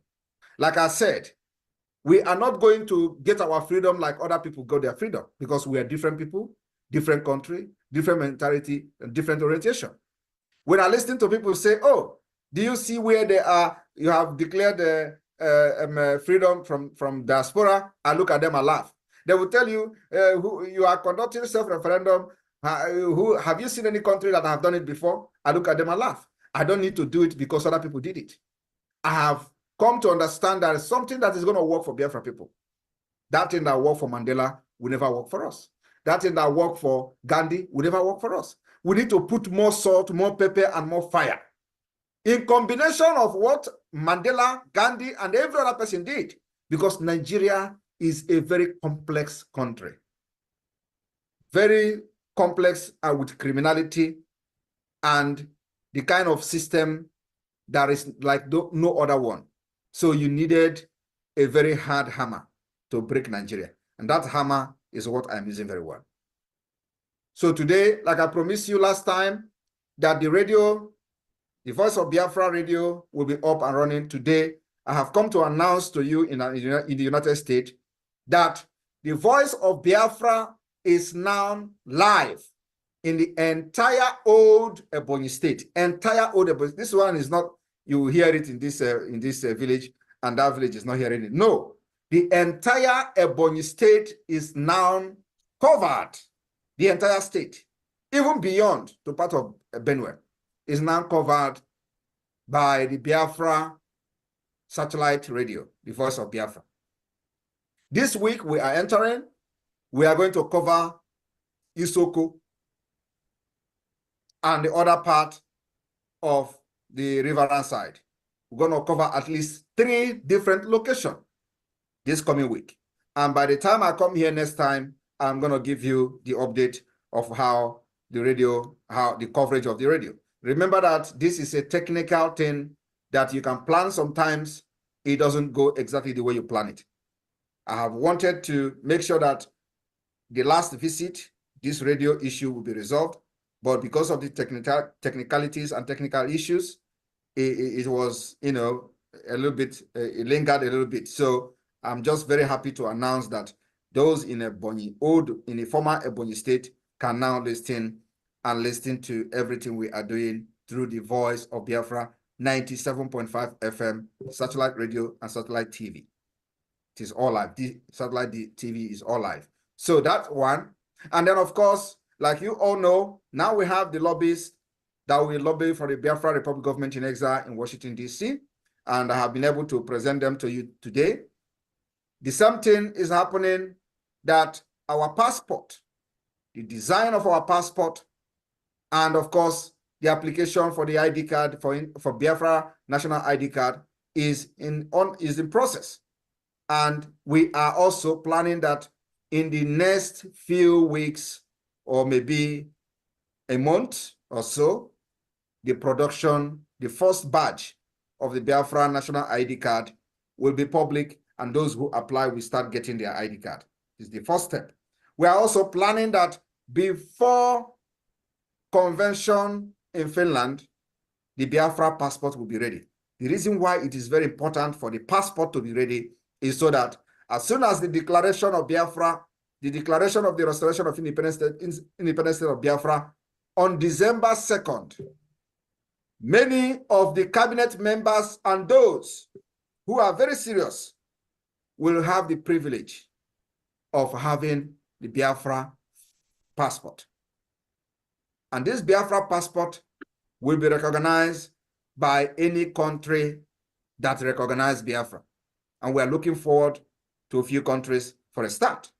Like I said, we are not going to get our freedom like other people got their freedom, because we are different people, different country, different mentality, and different orientation. When I listen to people say, oh, do you see where they are? You have declared freedom from diaspora. I look at them and laugh. They will tell you, who you are conducting self-referendum. Who have you seen any country that have done it before? I look at them and laugh. I don't need to do it because other people did it. I have come to understand that something that is going to work for Biafra people. That thing that worked for Mandela will never work for us. That thing that worked for Gandhi will never work for us. We need to put more salt, more pepper, and more fire. In combination of what Mandela, Gandhi, and every other person did, because Nigeria is a very complex country. Very complex with criminality and the kind of system There is like no other one. So you needed a very hard hammer to break Nigeria. And that hammer is what I'm using very well. So today, like I promised you last time, that the radio, the Voice of Biafra radio will be up and running today. I have come to announce to you in the United States that the Voice of Biafra is now live in the entire old Ebonyi state. Entire old Ebonyi. This one is not, you will hear it in this village, and that village is not hearing it. No, the entire Ebonyi state is now covered. The entire state, even beyond to part of Benue, is now covered by the Biafra satellite radio, the Voice of Biafra. This week we are going to cover Isoko and the other part of the riverine side. We're going to cover at least 3 different locations this coming week. And by the time I come here next time, I'm going to give you the update of how the coverage of the radio. Remember that this is a technical thing that you can plan. Sometimes it doesn't go exactly the way you plan it. I have wanted to make sure that the last visit, this radio issue will be resolved, but because of the technicalities and technical issues, it was, a little bit, it lingered a little bit. So I'm just very happy to announce that those in in the former Ebonyi state can now listen to everything we are doing through the Voice of Biafra 97.5 FM satellite radio and satellite TV. It is all live. The satellite TV is all live. So that's one. And then, of course, like you all know, now we have the lobbyists that will lobby for the Biafra Republic government in exile in Washington, D.C. And I have been able to present them to you today. The same thing is happening that our passport, the design of our passport, and of course, the application for the ID card for Biafra national ID card is in process. And we are also planning that in the next few weeks, or maybe a month or so, the first batch of the Biafra national ID card will be public, and those who apply will start getting their ID card. This is the first step. We are also planning that before convention in Finland, the Biafra passport will be ready. The reason why it is very important for the passport to be ready is so that as soon as the declaration of Biafra, the declaration of the restoration of independence state of Biafra on December 2nd, many of the cabinet members and those who are very serious will have the privilege of having the Biafra passport. And this Biafra passport will be recognized by any country that recognizes Biafra. And we are looking forward to a few countries for a start.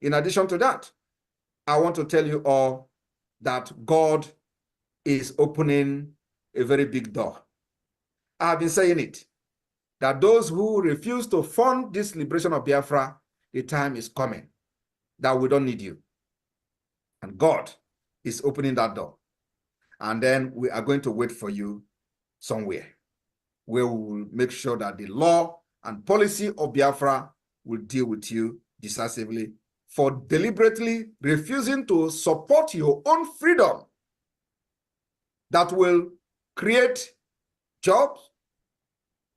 In addition to that, I want to tell you all that God is opening a very big door. I have been saying it, that those who refuse to fund this liberation of Biafra, the time is coming that we don't need you. And God is opening that door. And then we are going to wait for you somewhere where we will make sure that the law and policy of Biafra will deal with you decisively for deliberately refusing to support your own freedom that will create jobs,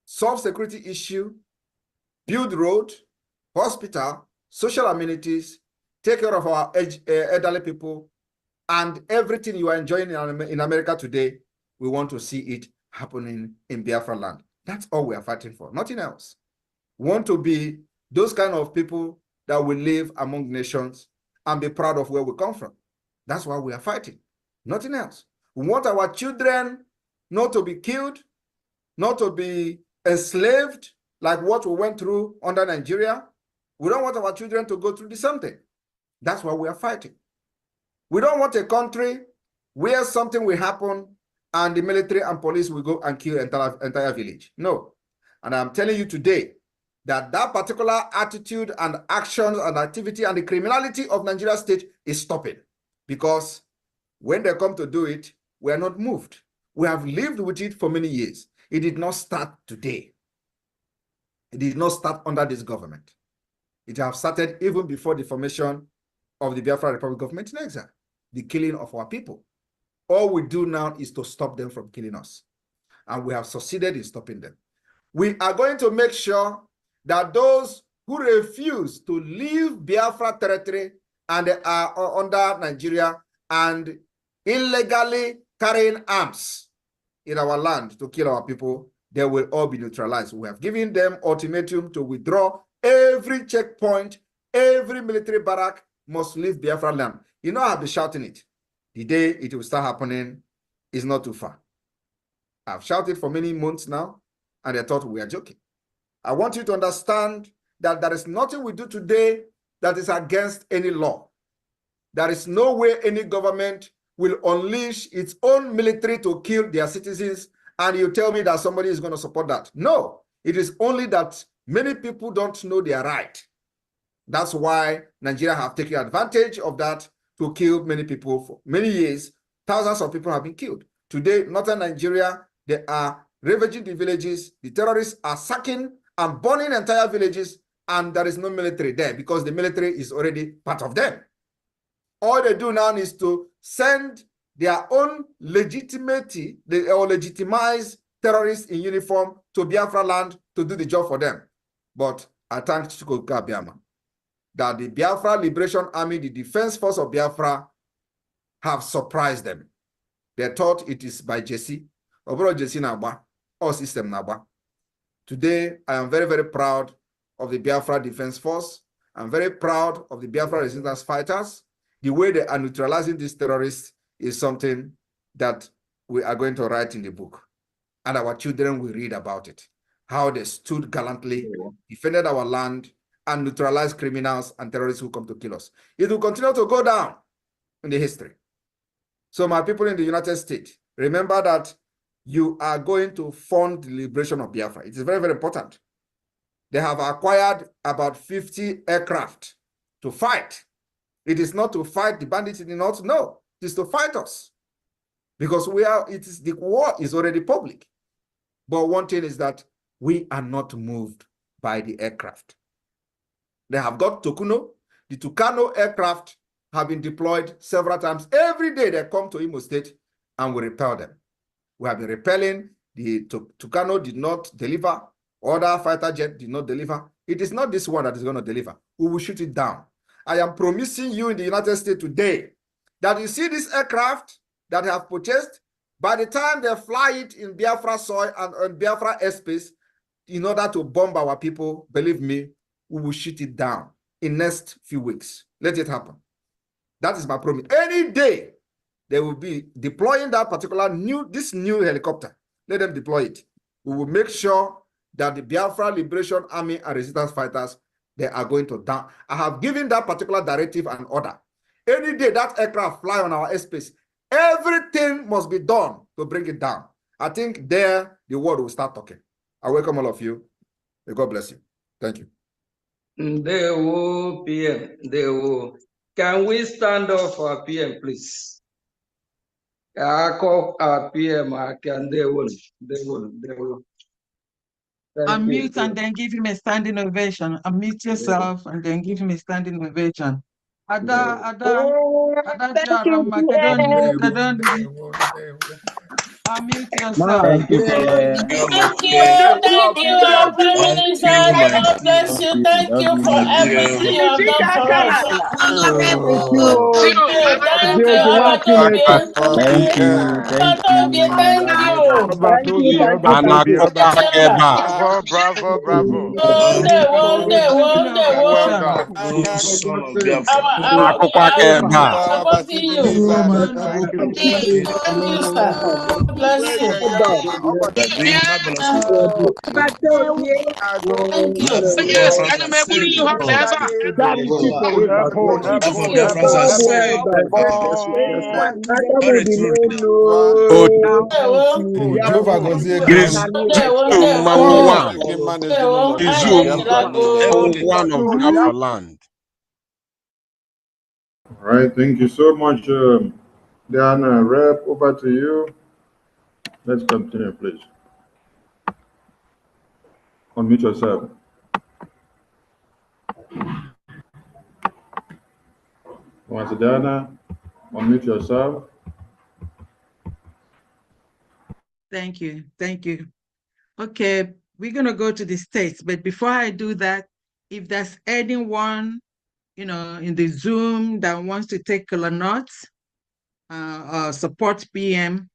solve security issue, build road, hospital, social amenities, take care of our elderly people, and everything you are enjoying in America today, we want to see it happening in Biafra land. That's all we are fighting for, nothing else. We want to be those kind of people that will live among nations and be proud of where we come from. That's why we are fighting, nothing else. We want our children not to be killed, not to be enslaved like what we went through under Nigeria. We don't want our children to go through the same thing. That's why we are fighting. We don't want a country where something will happen and the military and police will go and kill entire village. No. And I'm telling you today that that particular attitude and actions and activity and the criminality of Nigeria state is stopping. Because when they come to do it, we are not moved. We have lived with it for many years. It did not start today. It did not start under this government. It has started even before the formation of the Biafra Republic Government in Exile, the killing of our people. All we do now is to stop them from killing us. And we have succeeded in stopping them. We are going to make sure that those who refuse to leave Biafra territory and are under Nigeria and illegally carrying arms in our land to kill our people, they will all be neutralized. We have given them ultimatum to withdraw. Every checkpoint, every military barrack must leave Biafra land. You know, I've been shouting it. The day it will start happening is not too far. I've shouted for many months now, and they thought we are joking. I want you to understand that there is nothing we do today that is against any law. There is no way any government will unleash its own military to kill their citizens, and you tell me that somebody is going to support that. No, it is only that many people don't know their right. That's why Nigeria have taken advantage of that to kill many people for many years. Thousands of people have been killed. Today, northern Nigeria, they are ravaging the villages. The terrorists are sacking and burning entire villages, and there is no military there because the military is already part of them. All they do now is to send their own legitimate or legitimize terrorists in uniform to Biafra land to do the job for them. But I thank Chukwuka Biama that the Biafra Liberation Army, the Defense Force of Biafra, have surprised them. They thought it is by Jesse, or Jesse Naba, or System Naba. Today, I am very, very proud of the Biafra Defense Force. I'm very proud of the Biafra resistance fighters. The way they are neutralizing these terrorists is something that we are going to write in the book. And our children will read about it. How they stood gallantly, defended our land, and neutralized criminals and terrorists who come to kill us. It will continue to go down in the history. So my people in the United States, remember that you are going to fund the liberation of Biafra. It is very, very important. They have acquired about 50 aircraft to fight. It is not to fight the bandits in the north, no. It is to fight us. Because the war is already public. But one thing is that we are not moved by the aircraft. They have got Tokuno. The Tucano aircraft have been deployed several times. Every day they come to Imo State and we repel them. We have been repelling. The Tucano did not deliver. Other fighter jet did not deliver. It is not this one that is going to deliver. We will shoot it down. I am promising you in the United States today that you see this aircraft that I have purchased, by the time they fly it in Biafra soil and on Biafra airspace, in order to bomb our people, believe me, we will shoot it down in next few weeks. Let it happen. That is my promise. Any day, they will be deploying that particular this new helicopter. Let them deploy it. We will make sure that the Biafra Liberation Army and resistance fighters, they are going to down. I have given that particular directive and order. Any day that aircraft fly on our airspace, everything must be done to bring it down. I think there the world will start talking. I welcome all of you. May God bless you. Thank you. Ndewo, PM. Ndewo. Can we stand up for PM, please? I call our PM. I can. Ndewo. Unmute and then give him a standing ovation. Unmute yourself and then give him a standing ovation. Ada Jarama, unmute yourself. Thank you, our Prime Minister. God bless you. Thank you for everything you have done for us. Thank you, Abatobie. Thank you. Abatobie, thank you. Bravo. One day. Well done. I'm supporting you. Thank you, sir. God bless you. Thank you. One of Biafra land. All right, thank you so much, Diana. Rep, over to you. Let's continue, please. Unmute yourself. Macedonia, unmute yourself. Thank you. Thank you. Okay, we're going to go to the states. But before I do that, if there's anyone, in the Zoom that wants to take color notes or support PM,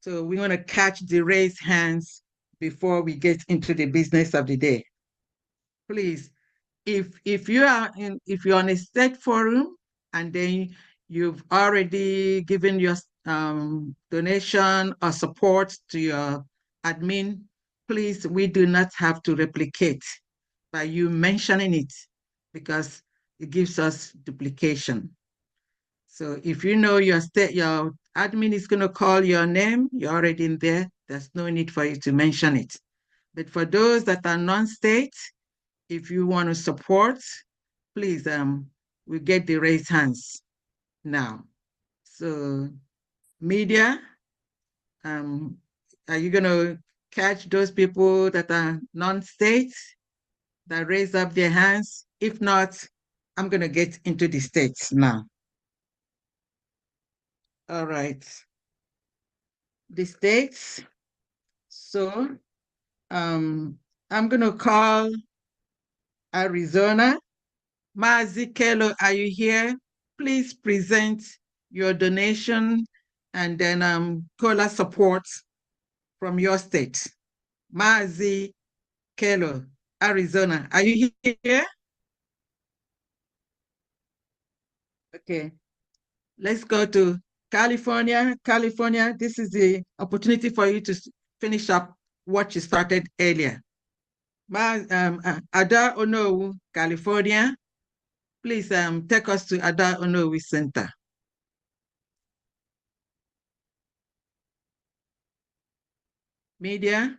so we want to catch the raised hands before we get into the business of the day. Please, if you're on a state forum and then you've already given your donation or support to your admin, please, we do not have to replicate by you mentioning it because it gives us duplication. So if you know your admin is going to call your name, you're already in there, there's no need for you to mention it. But for those that are non-state, if you want to support, please, we get the raised hands now. So media, are you going to catch those people that are non-state that raise up their hands? If not, I'm going to get into the states now. All right. The states. So I'm going to call Arizona. Mazi Kelo, are you here? Please present your donation and then COLA support from your state. Mazi Kelo, Arizona, are you here? Okay, let's go to California. California, this is the opportunity for you to finish up what you started earlier. Ada Onowu, California, please take us to Ada Onowu Center. Media,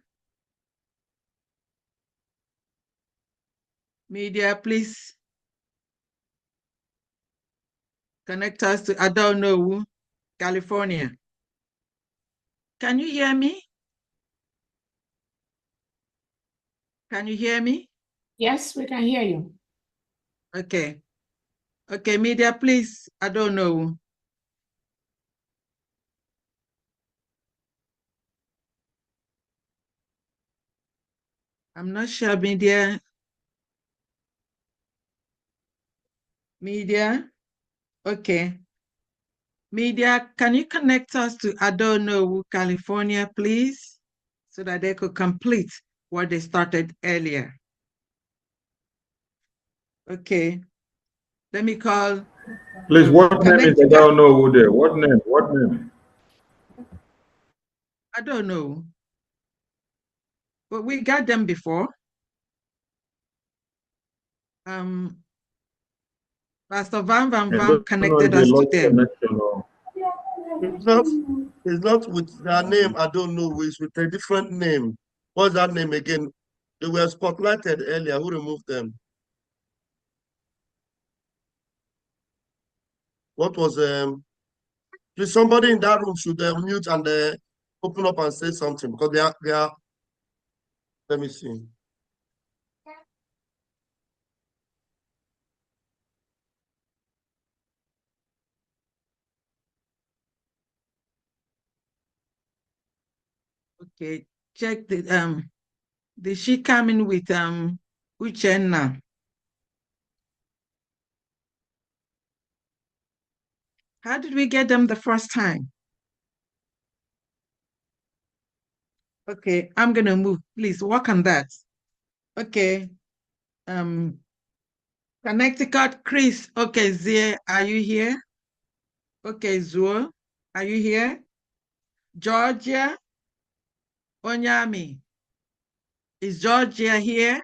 please connect us to Ada Onowu, California. Can you hear me? Can you hear me? Yes, we can hear you. Okay. Okay, media, please, I don't know. I'm not sure, media. Media, okay. Media, can you connect us to I don't know, California, please? So that they could complete what they started earlier. Okay. Let me call. Please, what name is I don't know who there? What name? What name? I don't know. But we got them before. Pastor Van connected us to them. It's not with their name, I don't know, it's with a different name. What's that name again? They were spotlighted earlier. Who removed them? What was please, somebody in that room should mute and open up and say something because they are let me see. Okay, check the did she come in with Uchenna? How did we get them the first time? Okay, I'm gonna move. Please work on that. Okay. Connecticut, Chris. Okay, Zia, are you here? Okay, Zuo, are you here? Georgia, Onyami. Is Georgia here?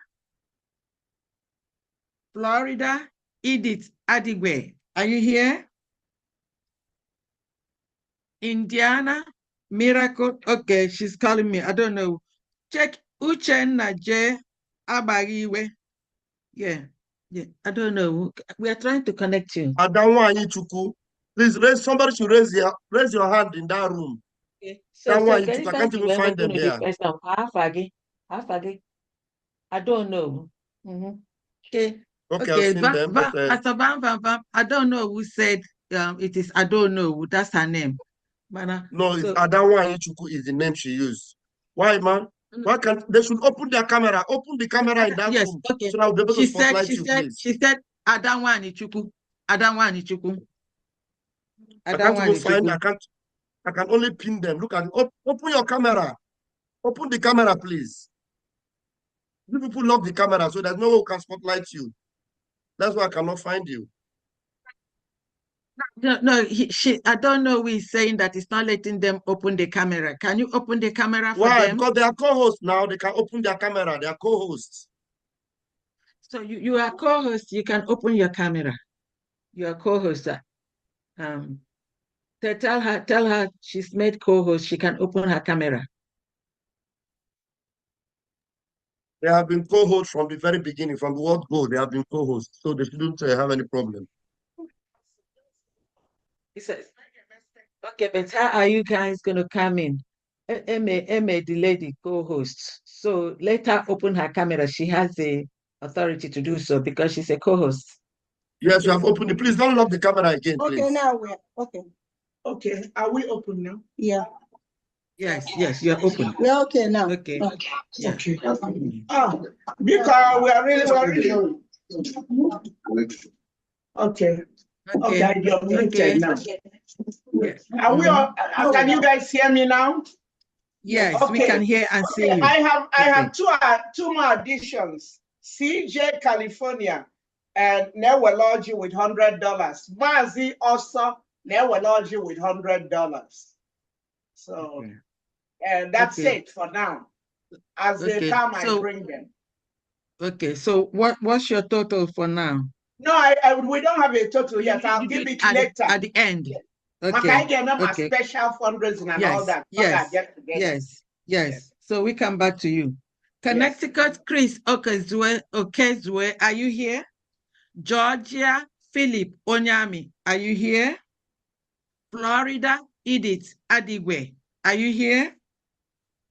Florida, Edith Adigwe. Are you here? Indiana, Miracle. Okay, she's calling me. I don't know. Check Uchenna J. Abagiwe. Yeah, I don't know. We are trying to connect you. Adawanyi Chuku. Please somebody should raise your hand in that room. Okay. That So one, can I you can't even find them there. Half again. I don't know. Okay. Okay, Okay. I've seen them. Pastor Bam Bam Bam. I don't know who said it is. I don't know. That's her name. But, no, it's Adawa Ichuku is the name she used. Why, man? Why can't they should open their camera? Open the camera in that room. Okay. So I'll be able to spotlight you, please. She said Adawa Ichuku. Adawa Ichuku. I can't even find. I can only pin them. Look at it. Open your camera. Open the camera, please. You people lock the camera so there's no one who can spotlight you. That's why I cannot find you. No, I don't know who is saying that it's not letting them open the camera. Can you open the camera for Why? them? Because they are co-hosts now. They can open their camera. They are co-hosts. So you are co-host. You can open your camera. You are co-host. Tell her she's made co-host. She can open her camera. They have been co-hosts from the very beginning, from the word go. They have been co-hosts, so they shouldn't have any problem. He says, okay, but how are you guys going to come in? Emma, the lady co-host. So let her open her camera. She has the authority to do so because she's a co-host. Yes, you have opened it. Please don't lock the camera again, please. Okay, now we're okay. Okay, are we open now? Yeah. Yes, you're open. We're okay now. Okay. Yeah. Okay. Because we're really. Okay. Okay, you're muted now. Yes. Are we all, can you guys hear me now? Yes, okay. We can hear and see you. I have two more additions. CJ California and Newelogy with $100. Mazi also Newelogy with $100. So and that's it for now. As they come, I bring them. Okay, so what's your total for now? No, we don't have a total yet. I'll give it later. At the end. Okay. I get them a special fundraising and all that. Yes. So we come back to you. Connecticut, Chris Okezue, are you here? Georgia, Philip Onyami, are you here? Florida, Edith Adigwe, are you here?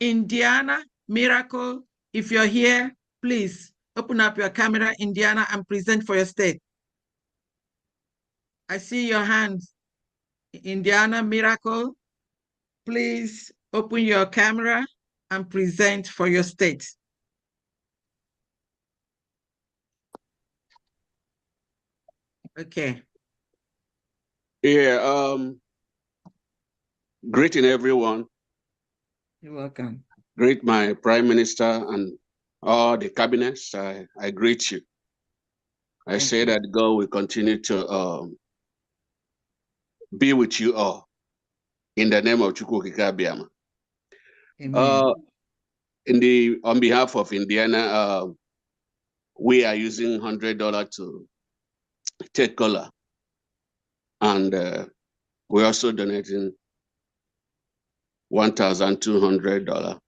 Indiana, Miracle, if you're here, please open up your camera, Indiana, and present for your state. I see your hands. Indiana, Miracle, please open your camera and present for your state. Okay. Yeah, greeting everyone. You're welcome. Greet my Prime Minister and all the cabinets. I greet you. I say that God will continue to be with you all in the name of Chukwu Okike Abiama. On behalf of Indiana, we are using $100 to take color, and we're also donating $1,200.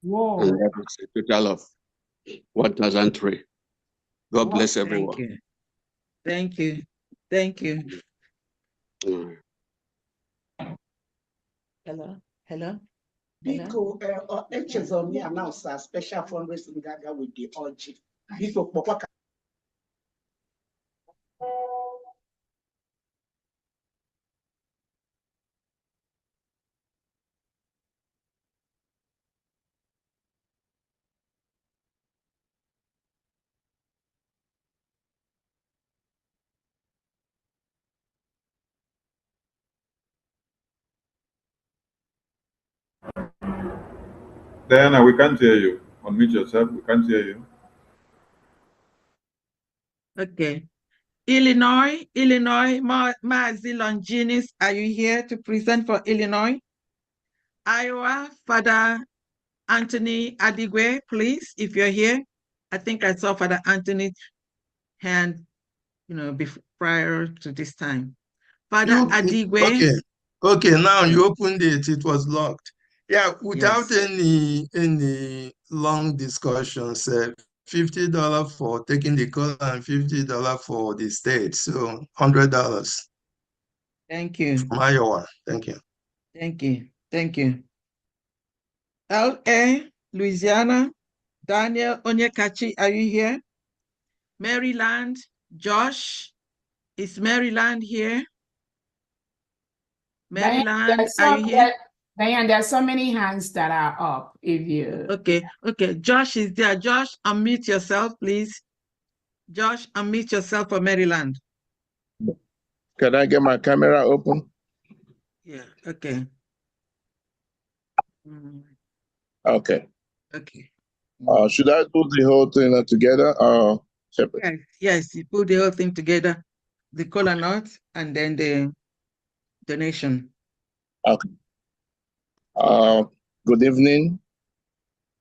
Whoa. And that is a total of $1,300. God bless everyone. Thank you. Hello. Biko, HSO me announce a special fundraising gaga with the OG. Biko, Papa. Diana, we can't hear you. Unmute yourself. We can't hear you. Okay. Illinois, Maazi Longinis, are you here to present for Illinois? Iowa, Father Anthony Adigwe, please, if you're here. I think I saw Father Anthony's hand, prior to this time. Father Adigwe. Okay, now you opened it, it was locked. Yeah, without any long discussions, $50 for taking the call and $50 for the state, so $100. Thank you. From Iowa, thank you. Thank you. Thank you. LA, Louisiana, Daniel Onyekachi, are you here? Maryland, Josh, is Maryland here? Maryland, are you here? Diane, there are so many hands that are up. If you Okay, Josh is there. Josh, unmute yourself, please. Josh, unmute yourself for Maryland. Can I get my camera open? Yeah, okay. Okay. Okay. Should I do the whole thing together or separate? Yes, you put the whole thing together, the cola nut and then the donation. Okay. Good evening,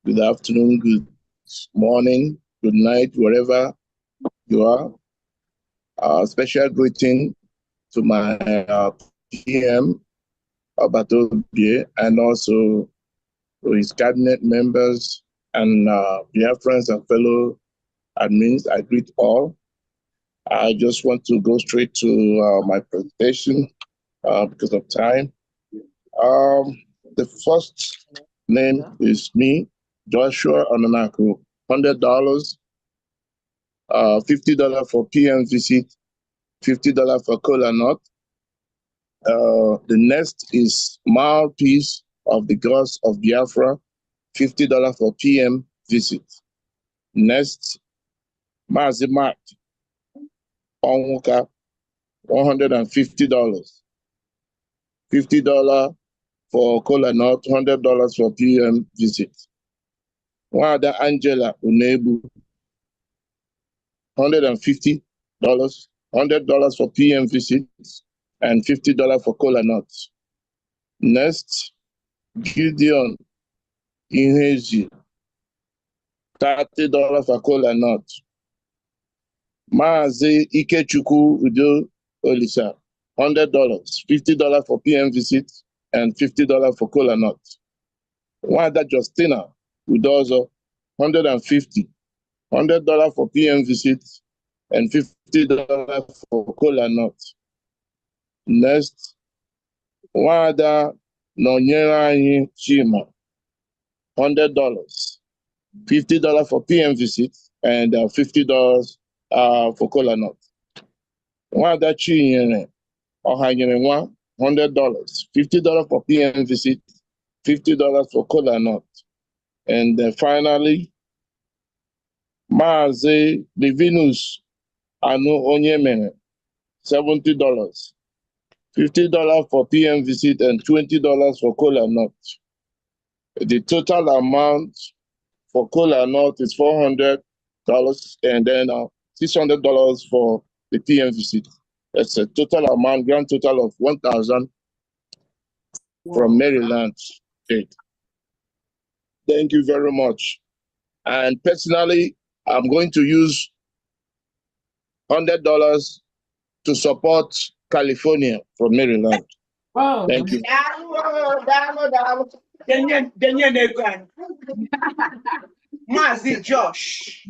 good afternoon, good morning, good night, wherever you are. Special greeting to my PM, Obatobie, and also to his cabinet members and Biafrans and fellow admins. I greet all. I just want to go straight to my presentation because of time. The first name is me, Joshua Ananaku, $100, $50 for PM visit, $50 for cola nut. The next is mouthpiece of the gods of Biafra, $50 for PM visit. Next, Mazi Mark, Onwuka, $150. $50 for cola nut, $100 for PM visit. Wada Angela Unebu, $150, $100 for PM visits, and $50 for cola nuts. Next, Gideon Inhezi, $30 for cola nuts. Maazi Ikechukwu Udo Olisa, $100, $50 for PM visits, and $50 for cola nuts. Wada Justina Udozo, $150, $100 for PM visits, and $50 for cola nuts. Next, Wada Nonyeranyi Chima, $100, $50 for PM visits, and $50 for cola nuts. Wada Chinyere Ohanyerenwa, $100, $50 for PM visits, $50 for cola nuts. And then finally, Maazi Livinus Anu Onyemene, $70, $50 for PM visit, and $20 for cola nut. The total amount for cola nut is $400, and then $600 for the PM visit. That's a total amount, grand total of $1,000 from Maryland State. Thank you very much. And personally, I'm going to use $100 to support California from Maryland. Wow. Thank you. Mazi Josh.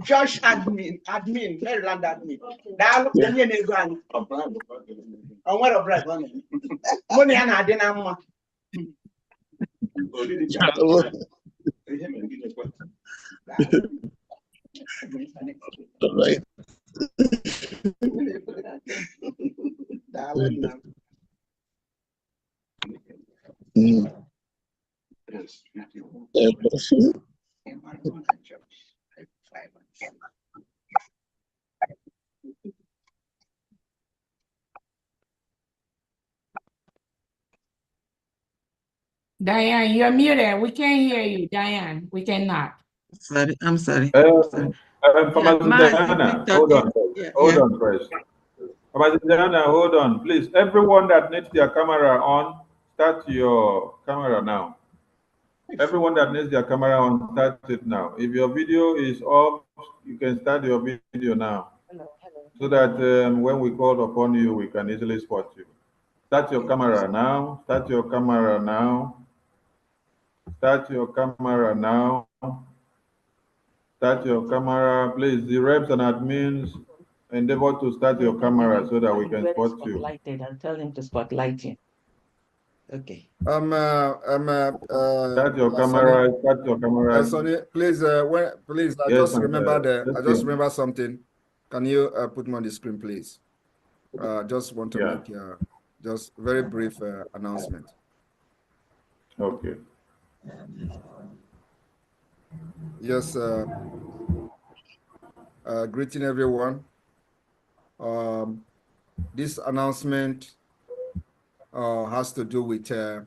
Josh admin, Maryland admin. What a bribe money. Money and I didn't have. Right. Diane, you're muted. We can't hear you, Diane. We cannot. Sorry, I'm sorry. Diana, hold on, hold on first. Diana, hold on, please. Everyone that needs their camera on, start your camera now. Everyone that needs their camera on, start it now. If your video is off, you can start your video now. So that when we call upon you, we can easily spot you. Start your camera now. Start your camera now. Start your camera now. Start your camera, please. The reps and admins, endeavor to start your camera so that we can spot you. I'll tell him to spotlight you. Okay. Start your camera. Start your camera. Sonny, please, please, I Yes, just remembered. I just okay. remember something. Can you put me on the screen, please? Just want to make just very brief announcement. Okay. Yes. Greeting everyone. This announcement has to do with the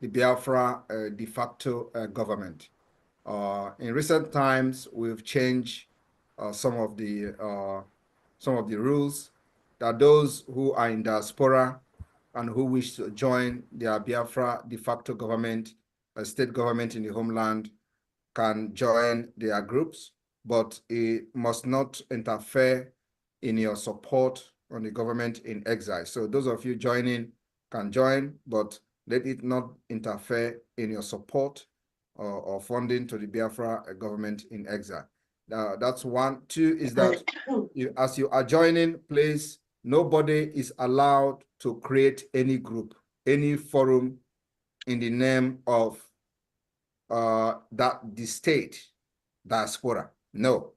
Biafra de facto government. In recent times, we've changed some of the rules that those who are in diaspora and who wish to join their Biafra de facto government, a state government in the homeland, can join their groups, but it must not interfere in your support on the government in exile. So those of you joining can join, but let it not interfere in your support or funding to the Biafra government in exile. That's one. Two is that as you are joining, please, nobody is allowed to create any group, any forum in the name of the state diaspora. No.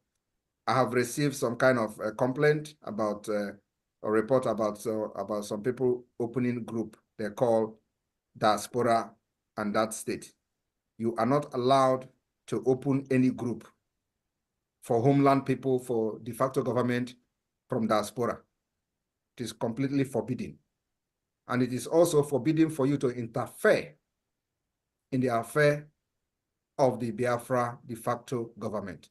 I have received some kind of a complaint about a report about some people opening group they call diaspora and that state. You are not allowed to open any group for homeland people, for de facto government from diaspora. It is completely forbidden. And it is also forbidden for you to interfere in the affair of the Biafra de facto government.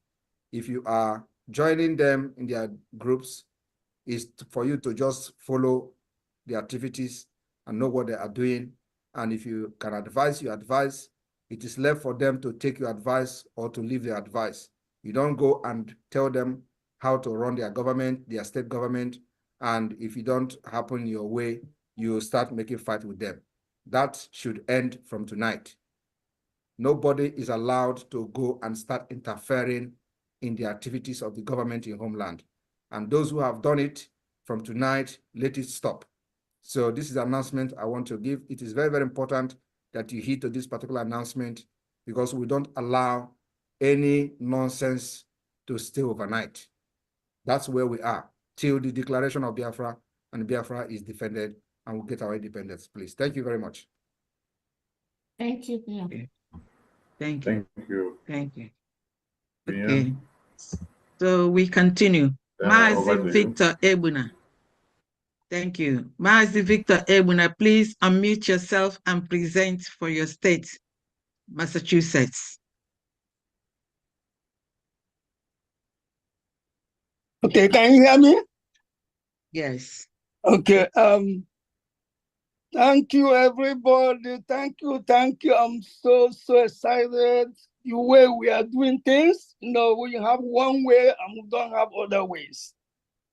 If you are joining them in their groups, is for you to just follow the activities and know what they are doing. And if you can advise, you advise. It is left for them to take your advice or to leave their advice. You don't go and tell them how to run their government, their state government. And if you don't happen your way, you start making fight with them. That should end from tonight. Nobody is allowed to go and start interfering in the activities of the government in homeland. And those who have done it, from tonight, let it stop. So this is an announcement I want to give. It is very, very important that you heed to this particular announcement because we don't allow any nonsense to stay overnight. That's where we are till the declaration of Biafra, and Biafra is defended and we'll get our independence, please. Thank you very much. Thank you. Okay. Thank you. Thank you. Thank you. Okay. So we continue. Mazi Victor Ebuna. Thank you. Mazi Victor Ebuna, please unmute yourself and present for your state, Massachusetts. Okay, can you hear me? Yes. Okay. Thank you, everybody. Thank you. I'm so excited. The way we are doing things, we have one way and we don't have other ways.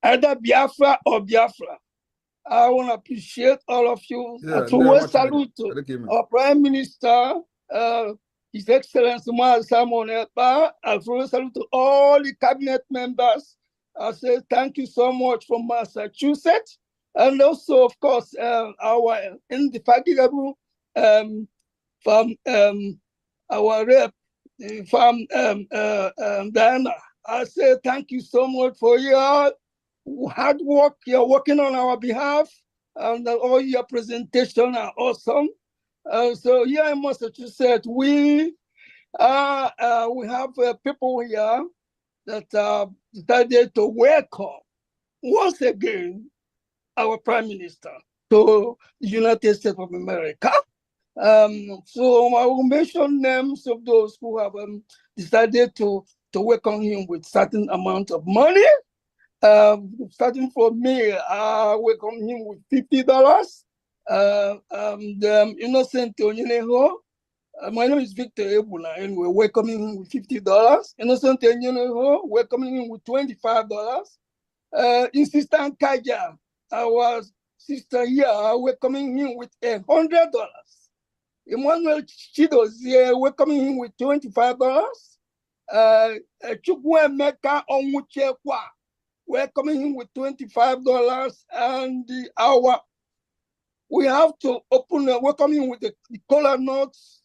Either Biafra or Biafra. I want to appreciate all of you. Yeah, and salute to our Prime Minister, His Excellency Simon Ekpa. I salute to all the cabinet members. I say thank you so much from Massachusetts. And also, of course, our indefatigable from our rep from Diana. I say thank you so much for your hard work. You're working on our behalf, and all your presentation are awesome. So here in Massachusetts, we have people here that decided to welcome once again our Prime Minister to the United States of America. So I will mention names of those who have decided to welcome him with certain amount of money. Starting from me, I welcome him with $50. Innocent Onyeneho, my name is Victor Ebuna, and we're welcoming him with $50. Innocent Onyeneho, welcoming him with $25. Insistent Kaja, our sister here, welcoming him with $100. Emmanuel Chidozie, welcoming him with $25. Chukwuemeka Onwuchekwa, welcoming him with $25. And our we have to open welcoming with the cola nuts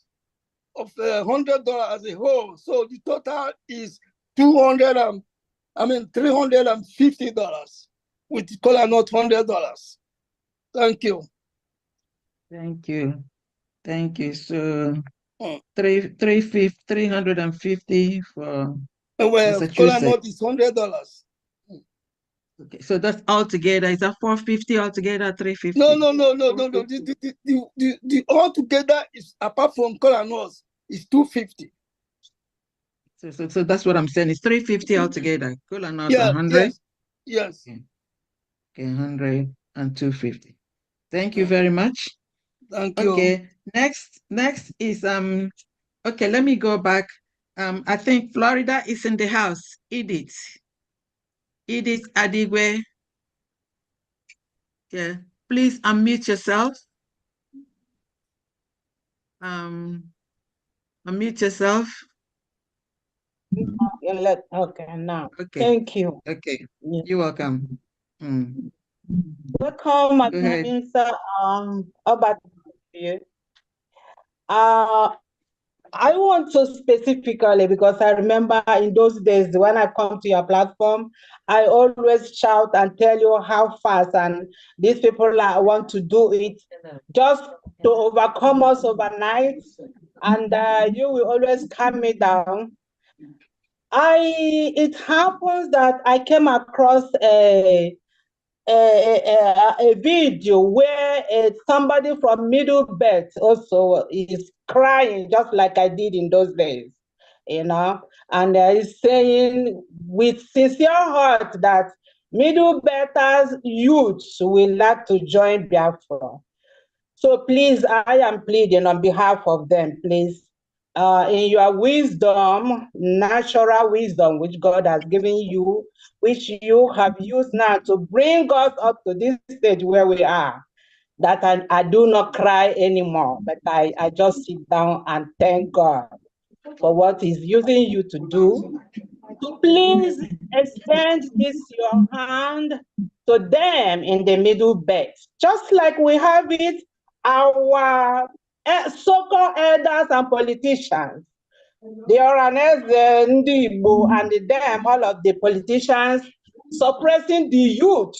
of $100 as a whole. So the total is $350 with the cola nut $100. Thank you. Thank you. Thank you. So 350 for well, Massachusetts. cola nut is $100. Okay, so that's altogether. Is that 450 altogether? 350? No. The altogether is apart from cola nuts is $250. So that's what I'm saying. It's 350 altogether. Cola nuts 100. Yes. Okay, 100 and 250. Thank you very much. Thank you. Okay, next is okay, let me go back. I think Florida is in the house. Edith Adigwe. Yeah, please unmute yourself. Unmute yourself. Okay, now. Okay. Thank you. Okay, you're welcome. Welcome, my Minister. I want to specifically, because I remember in those days when I come to your platform, I always shout and tell you how fast and these people want to do it just to overcome us overnight. And you will always calm me down. It happens that I came across a video where somebody from Middle Belt also is crying just like I did in those days, and is saying with sincere heart that Middle Belters youths will like to join Biafra. So please, I am pleading on behalf of them, please, in your wisdom, natural wisdom, which God has given you, which you have used now to bring us up to this stage where we are, that I do not cry anymore, but I just sit down and thank God for what He's using you to do. So please extend your hand to them in the Middle Belt, just like we have it, our so-called elders and politicians. The Oranese, Ndibo, and them, all of the politicians, suppressing the youth.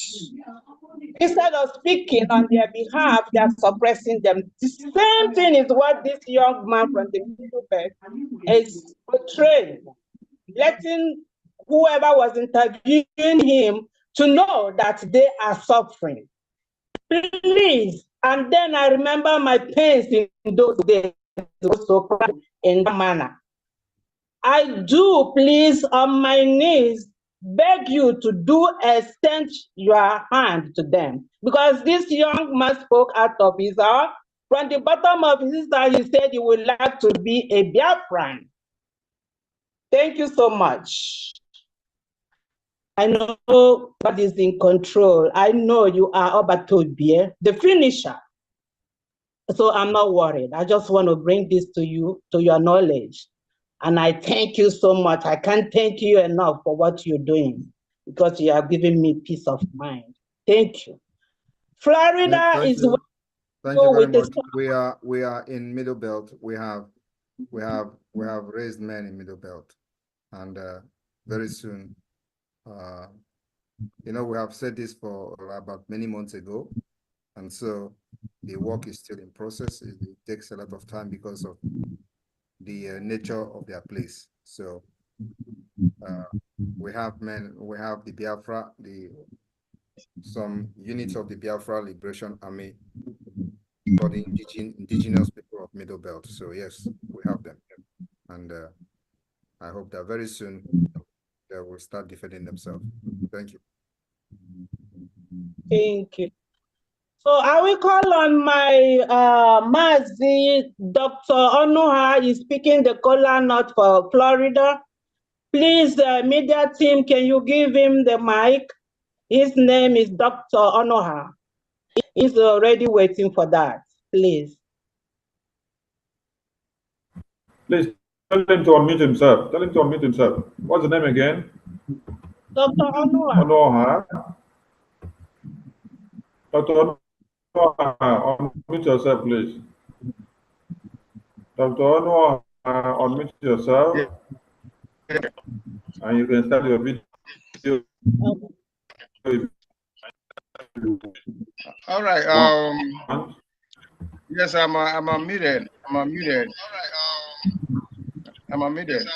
Instead of speaking on their behalf, they are suppressing them. The same thing is what this young man from the Middle Belt is portraying, letting whoever was interviewing him to know that they are suffering. Please. And then I remember my pains in those days, so in that manner. I do, please, on my knees, beg you to extend your hand to them. Because this young man spoke out of his heart. From the bottom of his heart, he said he would like to be a Biafran. Thank you so much. I know God is in control. I know you are Obatobie, the finisher. So I'm not worried. I just want to bring this to you, to your knowledge. And I thank you so much. I can't thank you enough for what you're doing, because you have given me peace of mind. Thank you. Florida is. Thank you very much. We are in Middle Belt. We have raised men in Middle Belt, and very soon, we have said this for about many months ago, and so the work is still in process. It takes a lot of time because of the nature of their place. So we have men, we have the Biafra, some units of the Biafra Liberation Army for the indigenous people of Middle Belt. So yes, we have them, and I hope that very soon they will start defending themselves. Thank you. Thank you. So I will call on my Mazi, Dr. Onoha is speaking the cola nut for Florida. Please, media team, can you give him the mic? His name is Dr. Onoha. He's already waiting for that, please. Please tell him to unmute himself. Tell him to unmute himself. What's the name again? Dr. Onoha. Onoha. Dr. unmute yourself, please. Dr. Ono, unmute yourself, and you can start your video. All right. Yes, I'm unmuted. I'm unmuted. I'm unmuted.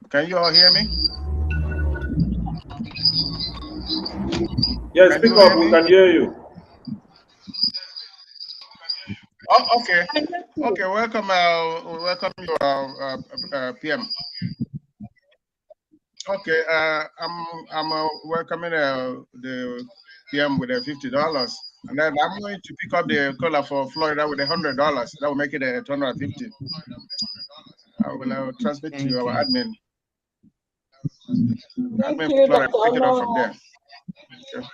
Can you all hear me? Yes, speak up. We can hear you. Oh, okay. Okay. Welcome. Welcome you, PM. Okay. I'm welcoming the PM with the $50, and then I'm going to pick up the caller for Florida with the $100. That will make it a $250. I will transmit to our admin. Thank you, Florida, Dr. pick it up Ono. from there. Okay.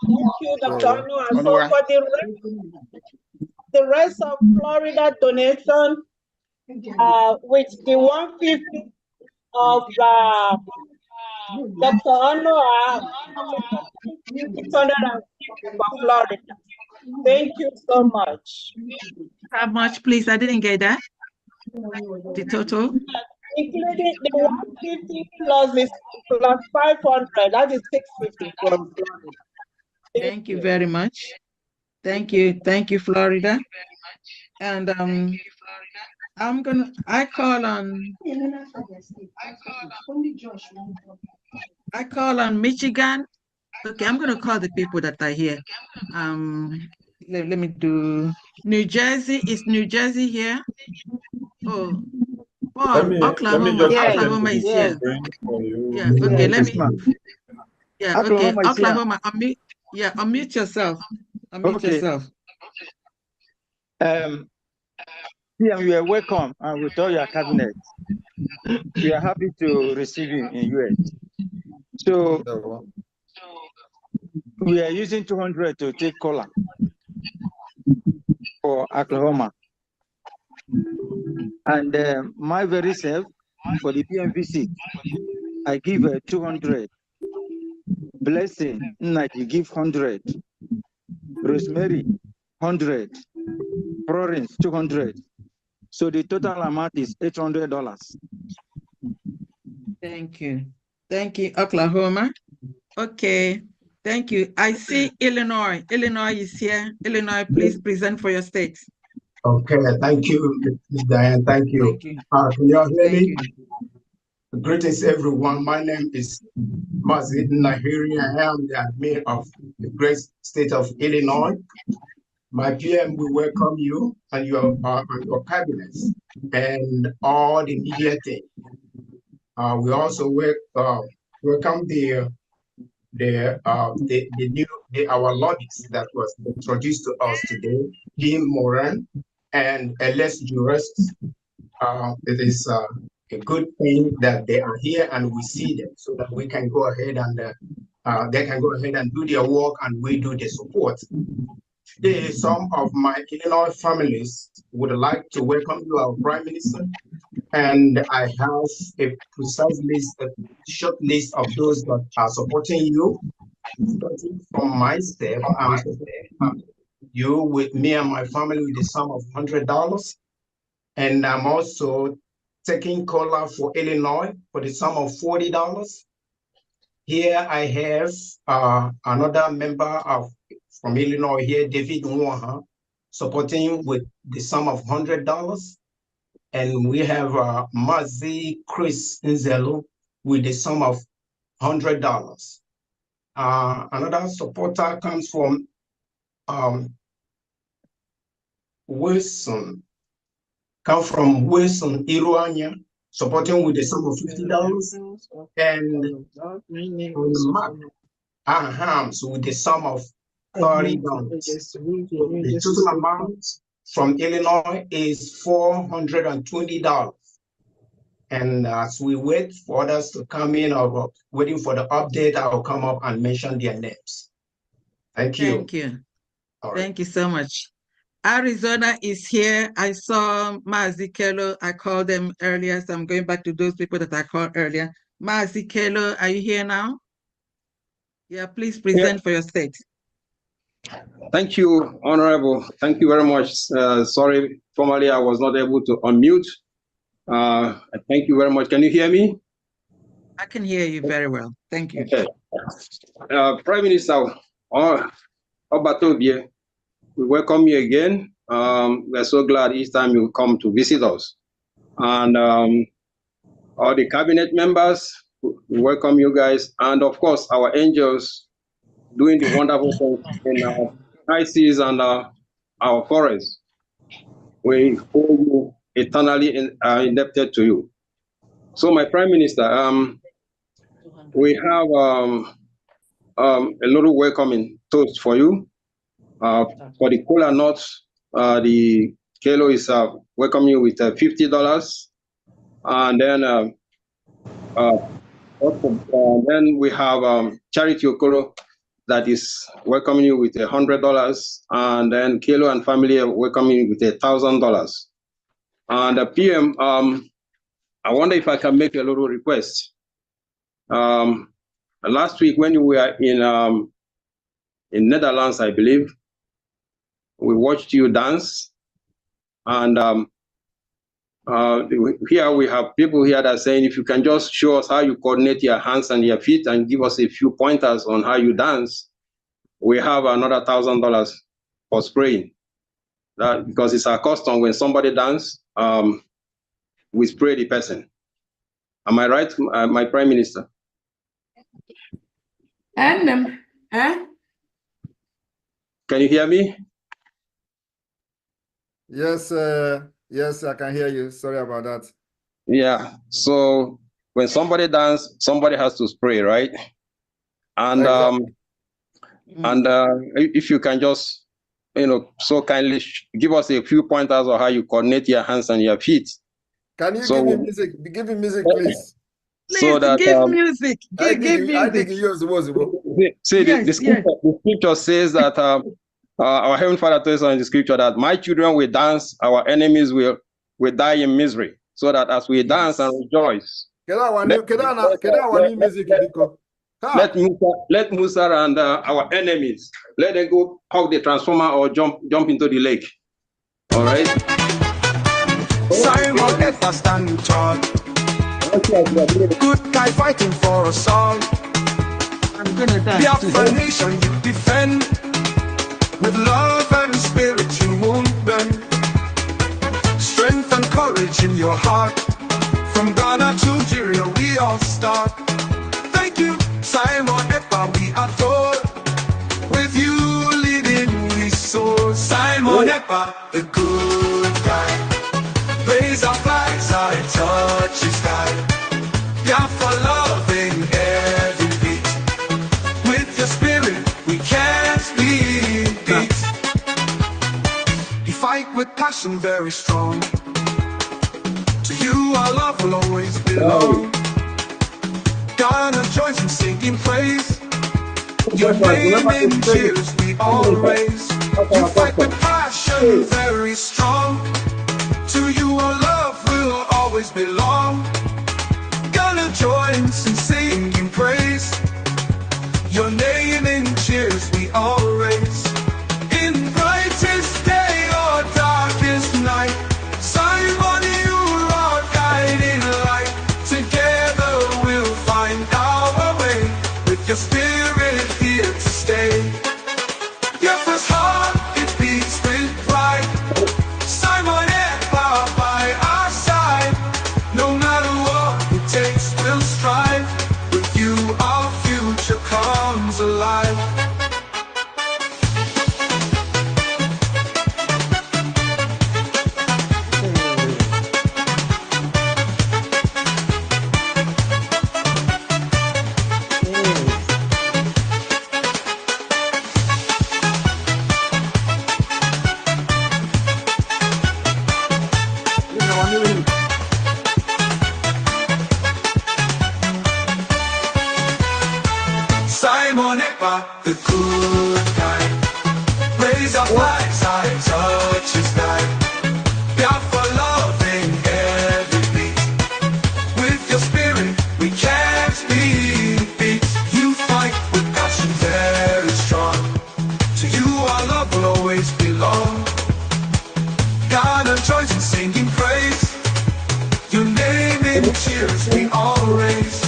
Thank you, Dr. Ono. And so for the rest of Florida donation, with the 150 of Dr. Ono, 650 for Florida. Thank you so much. How much, please? I didn't get that. The total? Including the 150 plus 500, that is 650 from Florida. Thank you very much. Thank you, Florida. And I call on Michigan. Okay, I'm gonna call the people that are here. Let me do New Jersey. Is New Jersey here? Oh, Paul, Oklahoma. Oklahoma is here. Yeah, okay, let me. Yeah, okay, Oklahoma. Unmute yourself. Unmute yourself. Yeah, you are welcome, and with all your cabinet, we are happy to receive you in US. So we are using 200 to take cola for Oklahoma, and my very self for the PMVC, I give 200. Blessing, you give 100. Rosemary, 100. Florence, 200. So the total amount is $800. Thank you. Thank you, Oklahoma. Okay. Thank you. I see Illinois. Illinois is here. Illinois, please present for your state. Okay, thank you, Ms. Diane. Thank you. Thank you. Can you all hear me? Greetings, everyone. My name is Mazid Nahiri. I am the admin of the great state of Illinois. My PM, we welcome you and your cabinets and all the media team. We also welcome our lobbyists that was introduced to us today, Kim Moran and LS jurists. It is a good thing that they are here and we see them so that we can go ahead and they can go ahead and do their work and we do the support. Today, some of my Illinois families would like to welcome you, our Prime Minister, and I have a precise list, a short list of those that are supporting you. Starting from my step, I'm supporting you with me and my family with the sum of $100. And I'm also taking cola for Illinois for the sum of $40. Here I have another member from Illinois here, David Nwaha, supporting with the sum of $100. And we have Mazi Chris Nzelu with the sum of $100. Another supporter comes from Wilson Iruanya, supporting with the sum of $50. And Mark Ahams with the sum of $30. The total amount from Illinois is $420. And as we wait for others to come in or waiting for the update, I will come up and mention their names. Thank you. Thank you. Thank you so much. Arizona is here. I saw Mazi Kello. I called them earlier, so I'm going back to those people that I called earlier. Mazi Kelo, are you here now? Yeah, please present for your state. Thank you, Honorable. Thank you very much. Sorry, formally I was not able to unmute. Thank you very much. Can you hear me? I can hear you very well. Thank you. Okay. Prime Minister Obatobie, we welcome you again. We're so glad each time you come to visit us. And all the cabinet members, we welcome you guys. And of course, our angels doing the wonderful things in our high seas and our forests. We hold you eternally indebted to you. So, my Prime Minister, we have a little welcoming toast for you. For the cola nuts, the kilo is welcoming you with $50. And then then we have Charity Okoro that is welcoming you with $100, and then Kilo and family are welcoming you with $1,000. And the PM, I wonder if I can make a little request. Last week when we were in Netherlands, I believe, we watched you dance, and here we have people here that are saying, if you can just show us how you coordinate your hands and your feet and give us a few pointers on how you dance, we have another $1,000 for spraying. That, because it's our custom when somebody dance, we spray the person. Am I right, my Prime Minister? And Can you hear me? Yes, yes, I can hear you. Sorry about that. Yeah. So when somebody dance, somebody has to spray, right? And if you can just, so kindly give us a few pointers on how you coordinate your hands and your feet. Can you give me music? Give me music, please. Please, so that, give music. Give music. I think yours was. See, the scripture says that our Heavenly Father tells us in the scripture that my children will dance, our enemies will die in misery. So that as we dance and rejoice, let Musa and our enemies, let them go hug the transformer or jump into the lake. All right. Simon Ekpa standing tall. Good guy fighting for us all. I'm gonna dance. Biafra nation you defend. With love and spirit you won't bend. Strength and courage in your heart. From Ghana to Nigeria we all start. Thank you, Simon Ekpa, we adore. With you leading we soar. Simon Ekpa, the good guy. Raise our flags, I touch the sky. Biafra loving every beat. With your spirit we can't be beat. You fight with passion very strong. To you our love will always belong. Ghana joins in singing praise. Your name in cheers we all raise. You fight with passion very strong. To you our love will always belong. Ghana joins in singing praise. Your name in cheers we all raise. In brightest day or darkest night, Simon, you are guiding light. Together we'll find our way. With your spirit here to stay. Your first heart, it beats with pride. Simon Ekpa by our side. No matter what it takes, we'll strive. With you our future comes alive. Simon Ekpa, the good guy. Raise our flags, I touch the sky. Biafra loving every beat. With your spirit, we can in tears we all raise.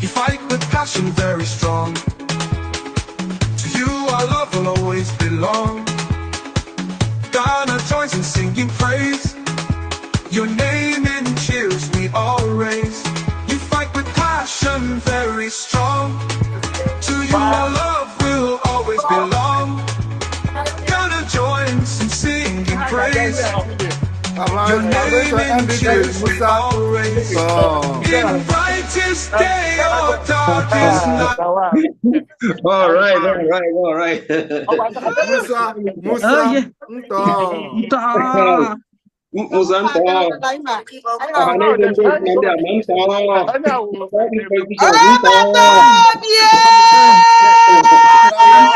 You fight with passion very strong. To you our love will always belong. Ghana joins in singing praise. Your name in cheers we all raise. You fight with passion very strong. To you our love will always belong. Ghana joins in singing praise. Your name in cheers we all raise. In brightest day or darkest night. All right, all right, all right. Musa, Oh, yeah. Musanto. I'm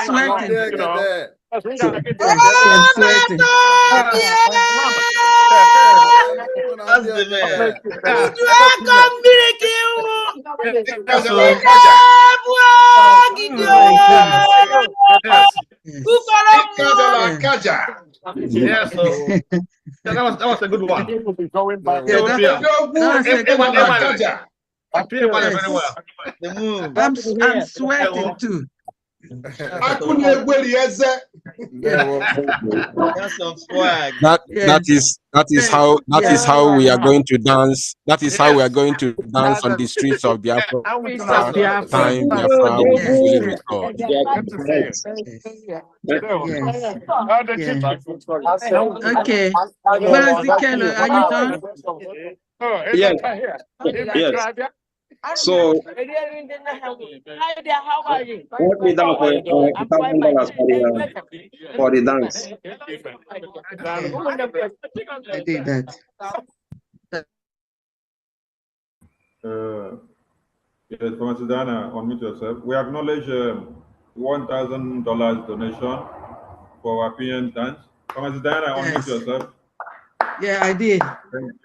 sweating. I'm sweating. That's the man. Yes, so that was a good one. That was a good one. I'm sweating too. That's some swag. That is how we are going to dance. That is how we are going to dance on the streets of Biafra. Time Biafra will be fully restored. Okay. Mazikelo, are you done? Yes. Yes. So put me down for $1,000 for the dance. I did that. Yes, Mr. Dana, unmute yourself. We acknowledge $1,000 donation for our PN dance. Mr. Dana, unmute yourself. Yeah, I did.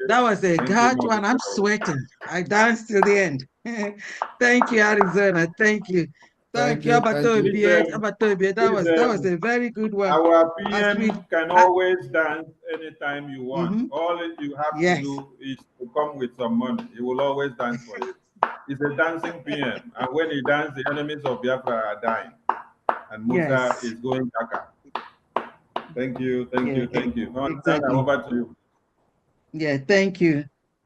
That was a hard one. I'm sweating. I danced till the end. Thank you, Arizona. Thank you. Thank you, Abatobi. That was a very good one. Our PM can always dance anytime you want. All you have to do is to come with some money. He will always dance for you. He's a dancing PM. And when he dances, the enemies of Biafra are dying. And Musa is going Kaka. Thank you, thank you, thank you. Exactly. Over to you. Yeah, thank you.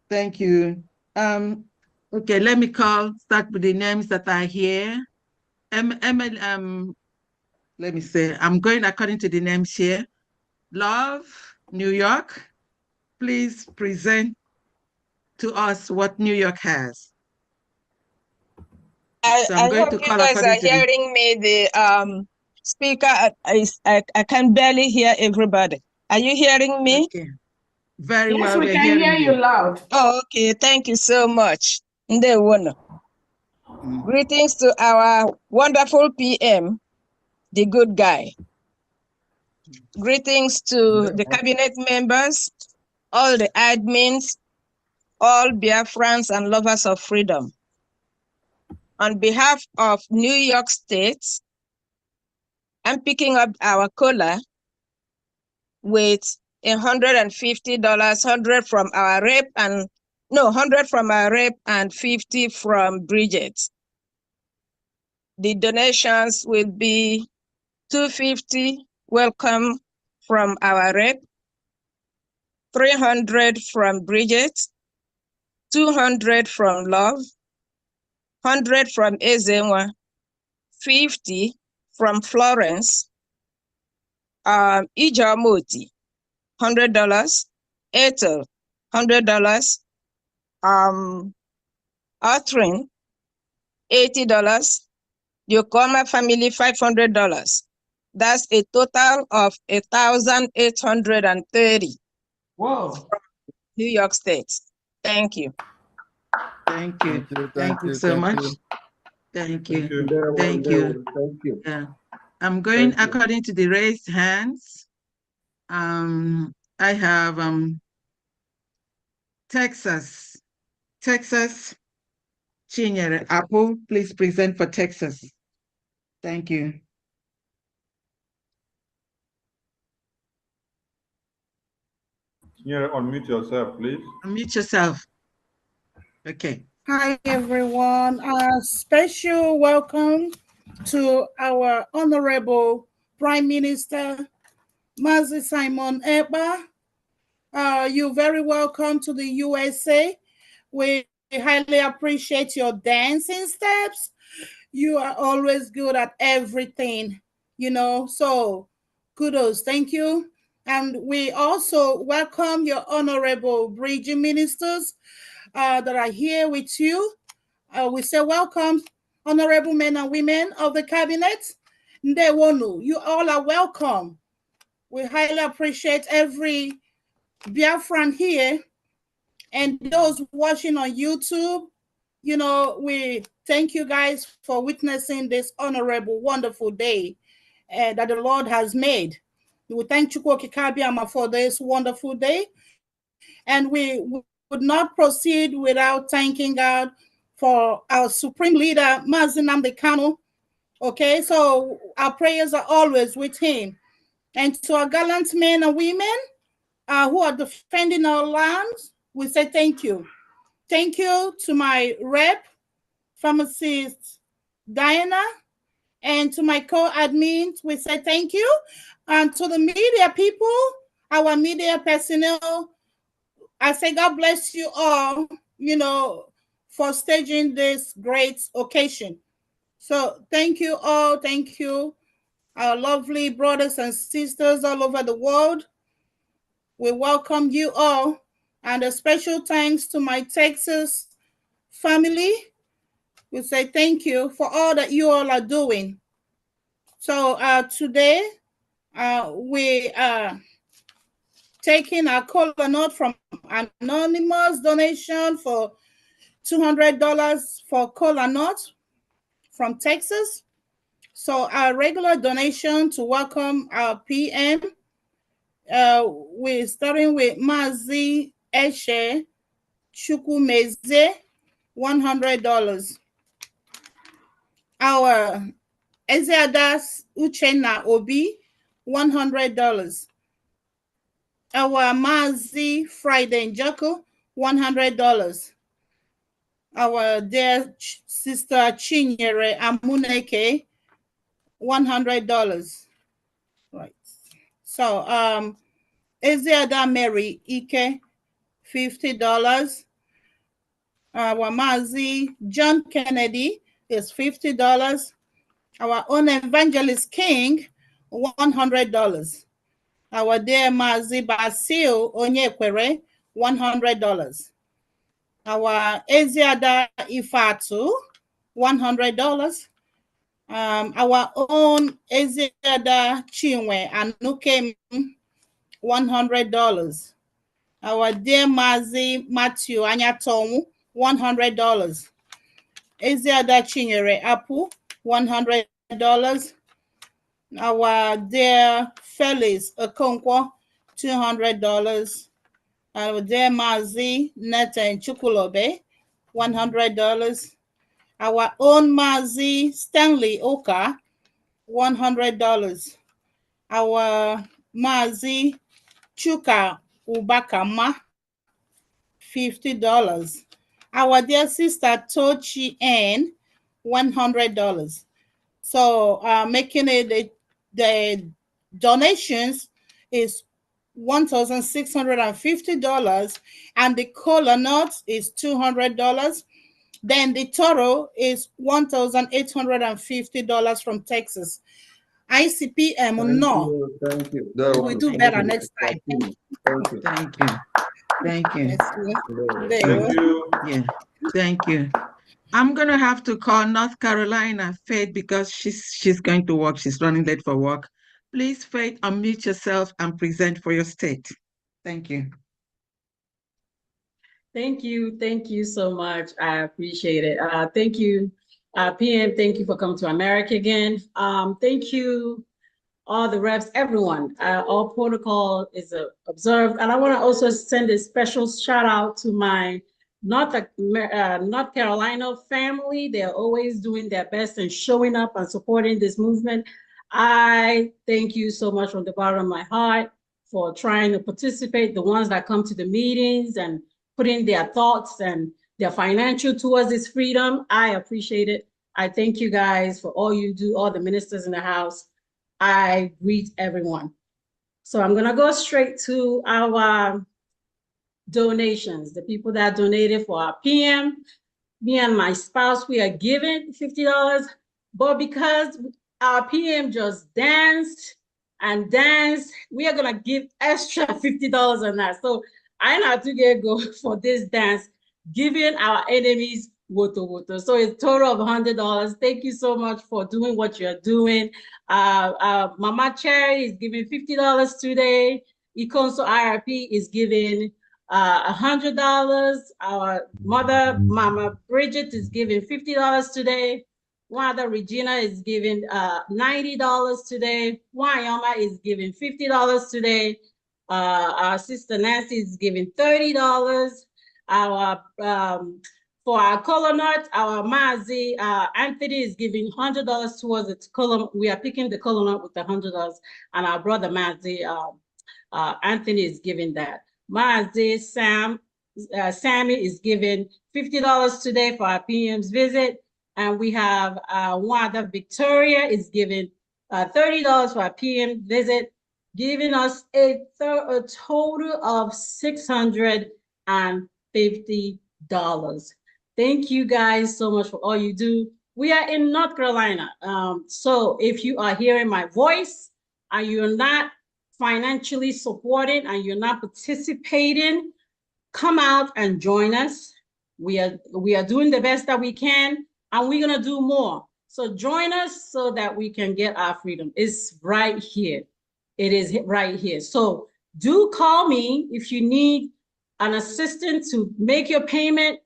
Thank you. Okay, let me start with the names that are here. Let me say, I'm going according to the names here. Love, New York, please present to us what New York has. I hope you guys are hearing me. The speaker, I can barely hear everybody. Are you hearing me? Okay. Very yes, well. we can hear you loud. Oh, okay. Thank you so much. Greetings to our wonderful PM, the good guy. Greetings to the cabinet members, all the admins, all Biafrans and lovers of freedom. On behalf of New York State, I'm picking up our cola with $150, 100 from our rep and 100 from our rep and 50 from Bridget. The donations will be $250 welcome from our rep, 300 from Bridget, 200 from Love, 100 from Ezenwa, 50 from Florence, Ijamoti, $100, Ethel, $100, Atrin, $80, the Okoma family, $500. That's a total of $1,830. Whoa. New York State. Thank you. Thank you. Thank you so much. Thank you. Thank you. Thank you. Yeah. I'm going according to the raised hands. I have Texas. Chinyere Apple, please present for Texas. Thank you. Chinyere, unmute yourself, please. Unmute yourself. Okay. Hi, everyone. A special welcome to our Honorable Prime Minister, Mazi Simon Ekpa. You're very welcome to the USA. We highly appreciate your dancing steps. You are always good at everything, so kudos. Thank you. And we also welcome your Honorable Bridging Ministers that are here with you. We say welcome, honorable men and women of the cabinet. Ndewonu, you all are welcome. We highly appreciate every Biafran here and those watching on YouTube. We thank you guys for witnessing this honorable, wonderful day that the Lord has made. We thank Chukwu Kabiama for this wonderful day. And we would not proceed without thanking God for our supreme leader, Mazi Nnamdi Kanu. Okay, so our prayers are always with him. And to our gallant men and women who are defending our lands, we say thank you. Thank you to my rep, pharmacist Diana, and to my co-admins, we say thank you. And to the media people, our media personnel, I say God bless you all, for staging this great occasion. So thank you all. Thank you, our lovely brothers and sisters all over the world. We welcome you all. And a special thanks to my Texas family. We say thank you for all that you all are doing. So today, we are taking our cola note from anonymous donation for $200 for cola nut from Texas. So our regular donation to welcome our PM, we're starting with Mazi Eshe Chukwumeze, $100. Our Ezeadas Uchenna Obi, $100. Our Mazi Friday Njoku, $100. Our dear sister Chinyere Amuneke, $100. Right. So Ezeada Mary Ike, $50. Our Mazi John Kennedy is $50. Our own Evangelist King, $100. Our dear Mazi Basil Onyekwere, $100. Our Eziada Ifatu, $100. Our own Eziada Chinwe Anukem, $100. Our dear Mazi Matthew Anyatomu, $100. Eziada Chinyere Apu, $100. Our dear Felix Okonkwo, $200. Our dear Mazi Neta Chukulobe, $100. Our own Mazi Stanley Oka, $100. Our Mazi Chuka Ubakama, $50. Our dear sister Tochi N, $100. So making it the donations is $1,650, and the cola nut is $200. Then the toro is $1,850 from Texas. ICPM, no. Thank you. We do better next time. Thank you. Thank you. Thank you. Yeah. Thank you. I'm gonna have to call North Carolina Faith because she's going to work. She's running late for work. Please, Faith, unmute yourself and present for your state. Thank you. Thank you. Thank you so much. I appreciate it. Thank you, PM. Thank you for coming to America again. Thank you, all the reps, everyone. All protocol is observed. And I want to also send a special shout out to my North Carolina family. They're always doing their best and showing up and supporting this movement. I thank you so much from the bottom of my heart for trying to participate, the ones that come to the meetings and put in their thoughts and their financial towards this freedom. I appreciate it. I thank you guys for all you do, all the ministers in the house. I greet everyone. So I'm gonna go straight to our donations, the people that donated for our PM. Me and my spouse, we are giving $50, but because our PM just danced and danced, we are gonna give extra $50 on that. So I know to get go for this dance, giving our enemies woto. So it's total of $100. Thank you so much for doing what you're doing. Mama Cherry is giving $50 today. Ikonso IRP is giving $100. Our mother, Mama Bridget, is giving $50 today. Wanda Regina is giving $90 today. Wayama is giving $50 today. Our sister Nancy is giving $30. Our for our color nut, our Mazi Anthony is giving $100 towards the color. We are picking the color nut with the $100, and our brother Mazi Anthony is giving that. Mazi Sammy is giving $50 today for our PM's visit, and we have Wanda Victoria is giving $30 for our PM visit, giving us a total of $650. Thank you guys so much for all you do. We are in North Carolina. So if you are hearing my voice and you're not financially supporting and you're not participating, come out and join us. We are doing the best that we can, and we're gonna do more. So join us so that we can get our freedom. It's right here. It is right here. So do call me if you need an assistant to make your payment.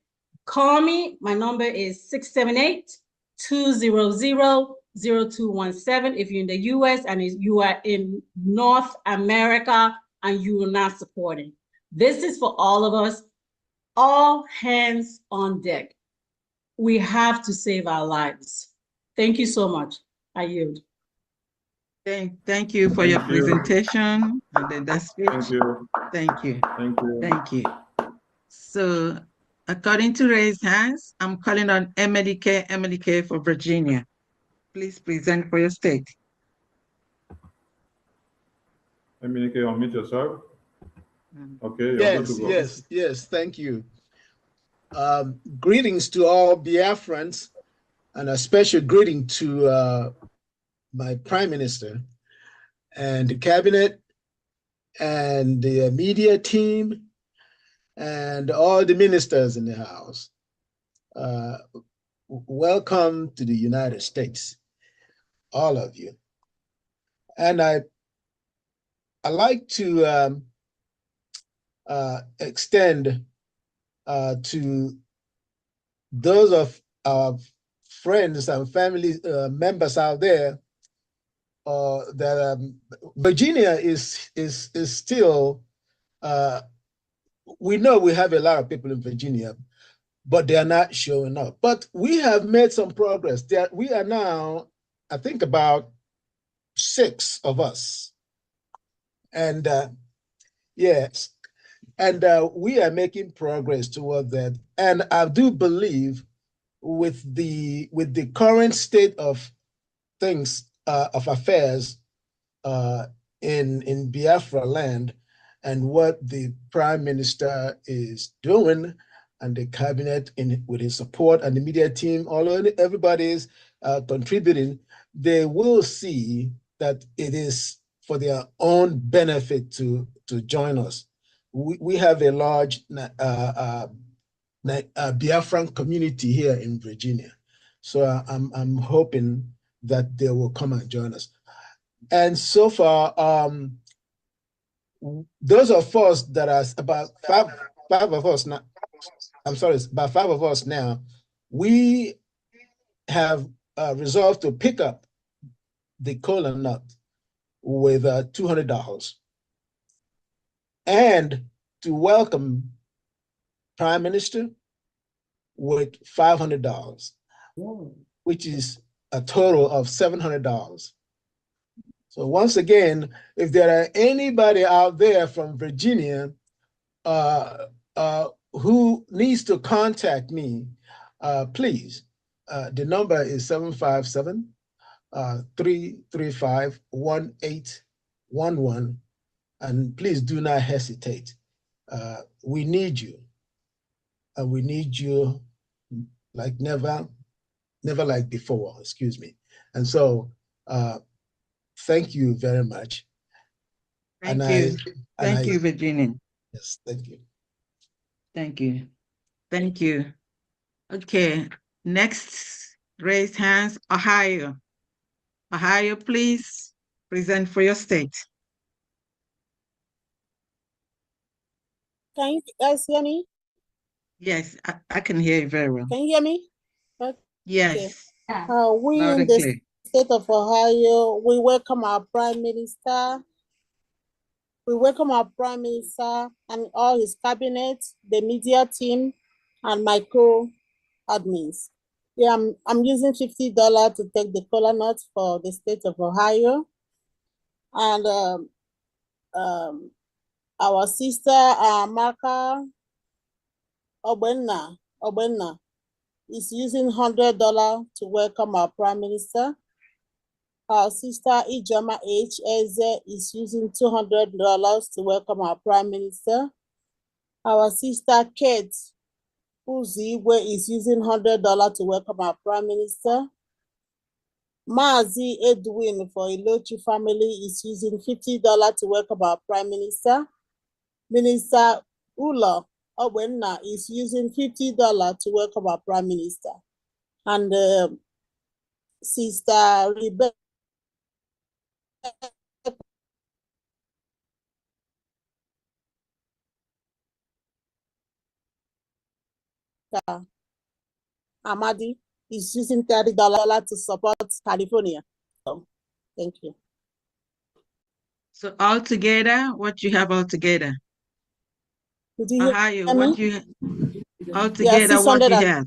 Call me. My number is 678-200-0217 if you're in the US and you are in North America and you are not supporting. This is for all of us. All hands on deck. We have to save our lives. Thank you so much. I yield. Thank you for your presentation and then that speech. Thank you. Thank you. Thank you. Thank you. So according to raised hands, I'm calling on Emily for Virginia. Please present for your state. Emily, unmute yourself. Okay, you're good to go. Yes, thank you. Greetings to all Biafrans, and a special greeting to my Prime Minister and the Cabinet and the media team and all the ministers in the House. Welcome to the United States, all of you. And I like to extend to those of our friends and family members out there that Virginia is still, we know we have a lot of people in Virginia, but they are not showing up. But we have made some progress. We are now, I think, about 6 of us. And yes, and we are making progress toward that. And I do believe with the current state of things, of affairs in Biafra land, and what the Prime Minister is doing and the Cabinet with his support and the media team, everybody is contributing, they will see that it is for their own benefit to join us. We have a large Biafran community here in Virginia. So I'm hoping that they will come and join us. And so far, those of us that are about five of us now, I'm sorry, about 5 of us now, we have resolved to pick up the cola nut with $200 and to welcome Prime Minister with $500, which is a total of $700. So once again, if there are anybody out there from Virginia who needs to contact me, please, the number is 757 335 1811. And please do not hesitate. We need you. And we need you like never like before, excuse me. And so thank you very much. Thank you. Thank you, Virginia. Yes, thank you. Thank you. Thank you. Okay, next, raise hands, Ohio. Ohio, please present for your state. Can you guys hear me? Yes, I can hear you very well. Can you hear me? Okay. Yes. We Loud in and the clear. state of Ohio, we welcome our Prime Minister. We welcome our Prime Minister and all his cabinet, the media team, and my co-admins. Yeah, I'm using $50 to take the cola nut for the state of Ohio. And our sister, Marka Obenna, is using $100 to welcome our Prime Minister. Our sister Ijama H. Eze is using $200 to welcome our Prime Minister. Our sister Kate Uziwe is using $100 to welcome our Prime Minister. Mazi Edwin for Ilochi family is using $50 to welcome our Prime Minister. Minister Ulo Owenna is using $50 to welcome our Prime Minister. And Sister Rebecca Amadi is using $30 to support California. So, thank you. So altogether, what you have altogether? Did you Ohio, hear what me? you altogether, what you have?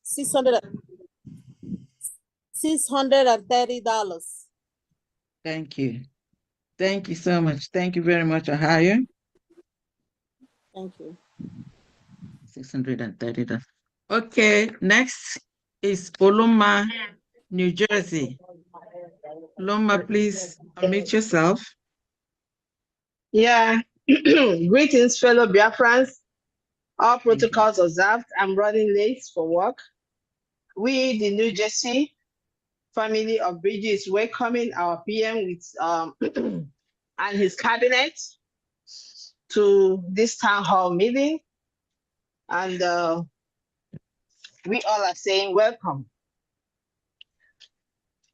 $630. Thank you. Thank you so much. Thank you very much, Ohio. Thank you. $630. Okay, next is Oloma, New Jersey. Oloma, please unmute yourself. Yeah, greetings, fellow Biafrans. All protocols observed. I'm running late for work. We, the New Jersey family of Bridges, welcoming our PM with and his cabinet to this town hall meeting. And we all are saying welcome.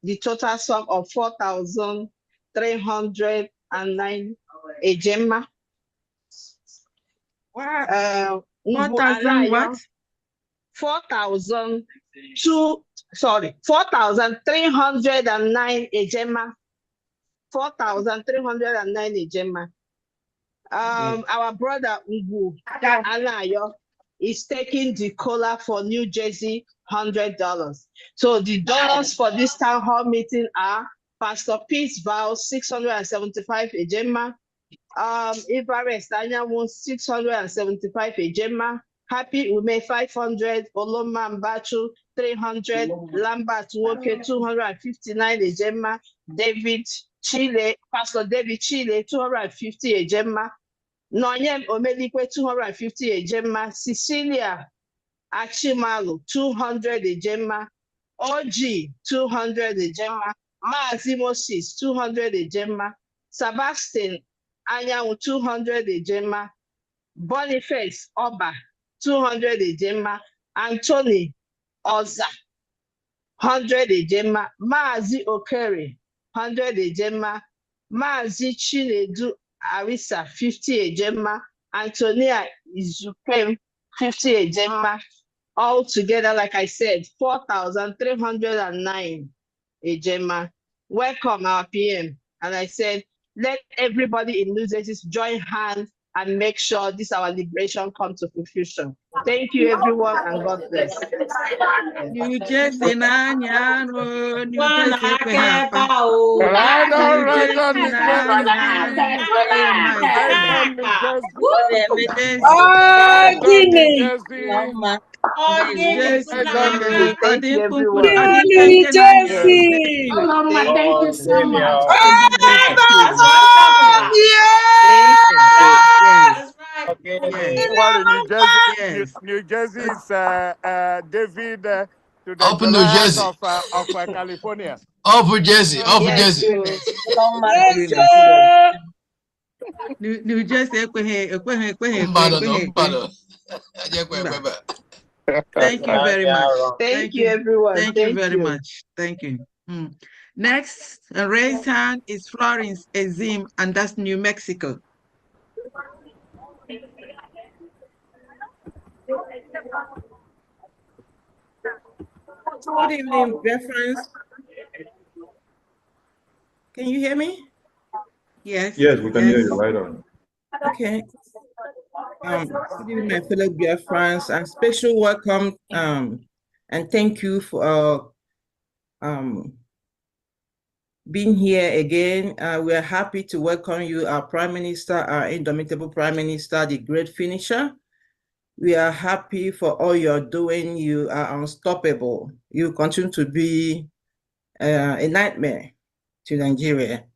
The total sum of 4,309 ejema. 4,000 what? 4,309 ejema. 4,309 ejema. Our brother Ugu Anayo is taking the cola for New Jersey, $100. So the donors for this town hall meeting are Pastor Peace Vow, 675 ejema. Everest Anyamu, 675 ejema. Happy Ume, 500. Oloma Mbachu, 300. Lambert Woke, 259 ejema. David Chile, Pastor David Chile, 250 ejema. Nonyem Omelikwe, 250 ejema. Cecilia Achimalu, 200 ejema. OG, 200 ejema. Maazi Moses, 200 ejema. Sebastian Anyanwu, 200 ejema. Boniface Oba, 200 ejema. Anthony Oza, 100 ejema. Maazi Okere, 100 ejema. Maazi Chinedu Arisa, 50 ejema. Antonia Izukem, 50 ejema. All together, like I said, 4,309 ejema. Welcome, our PM. And I said, let everybody in New Jersey join hands and make sure this our liberation comes to fruition. Thank you, everyone, and God bless. New Jersey n'anya, New Jersey ekwe ha apa. Right on, New right on, Jersey New Jersey. n'anya, oh my Right goodness. on, New Jersey. New Jersey, Right on, New Jersey. New Jersey Right on, n'anya. New Thank you, everyone. New Jersey. Hello, ma. Thank you so much. Happy birthday. Yes. Okay. Yes. Don't worry, New Jersey. Yes. New Jersey is David to the Up in New Goliath Jersey. of California. Up in Jersey. Up in Yes, Jersey. New Jersey ekweghị Mbado. ekwe. Thank you very much. Thank you, everyone. Thank you very much. Thank you. Next, raised hand is Florence Ezim, and that's New Mexico. Good evening, Biafrans. Can you hear me? Yes. Yes, we can hear you right on. Okay. Good evening, my fellow Biafrans, and special welcome and thank you for being here again. We are happy to welcome you, our Prime Minister, our indomitable Prime Minister, the great finisher. We are happy for all you're doing. You are unstoppable. You continue to be a nightmare to Nigeria.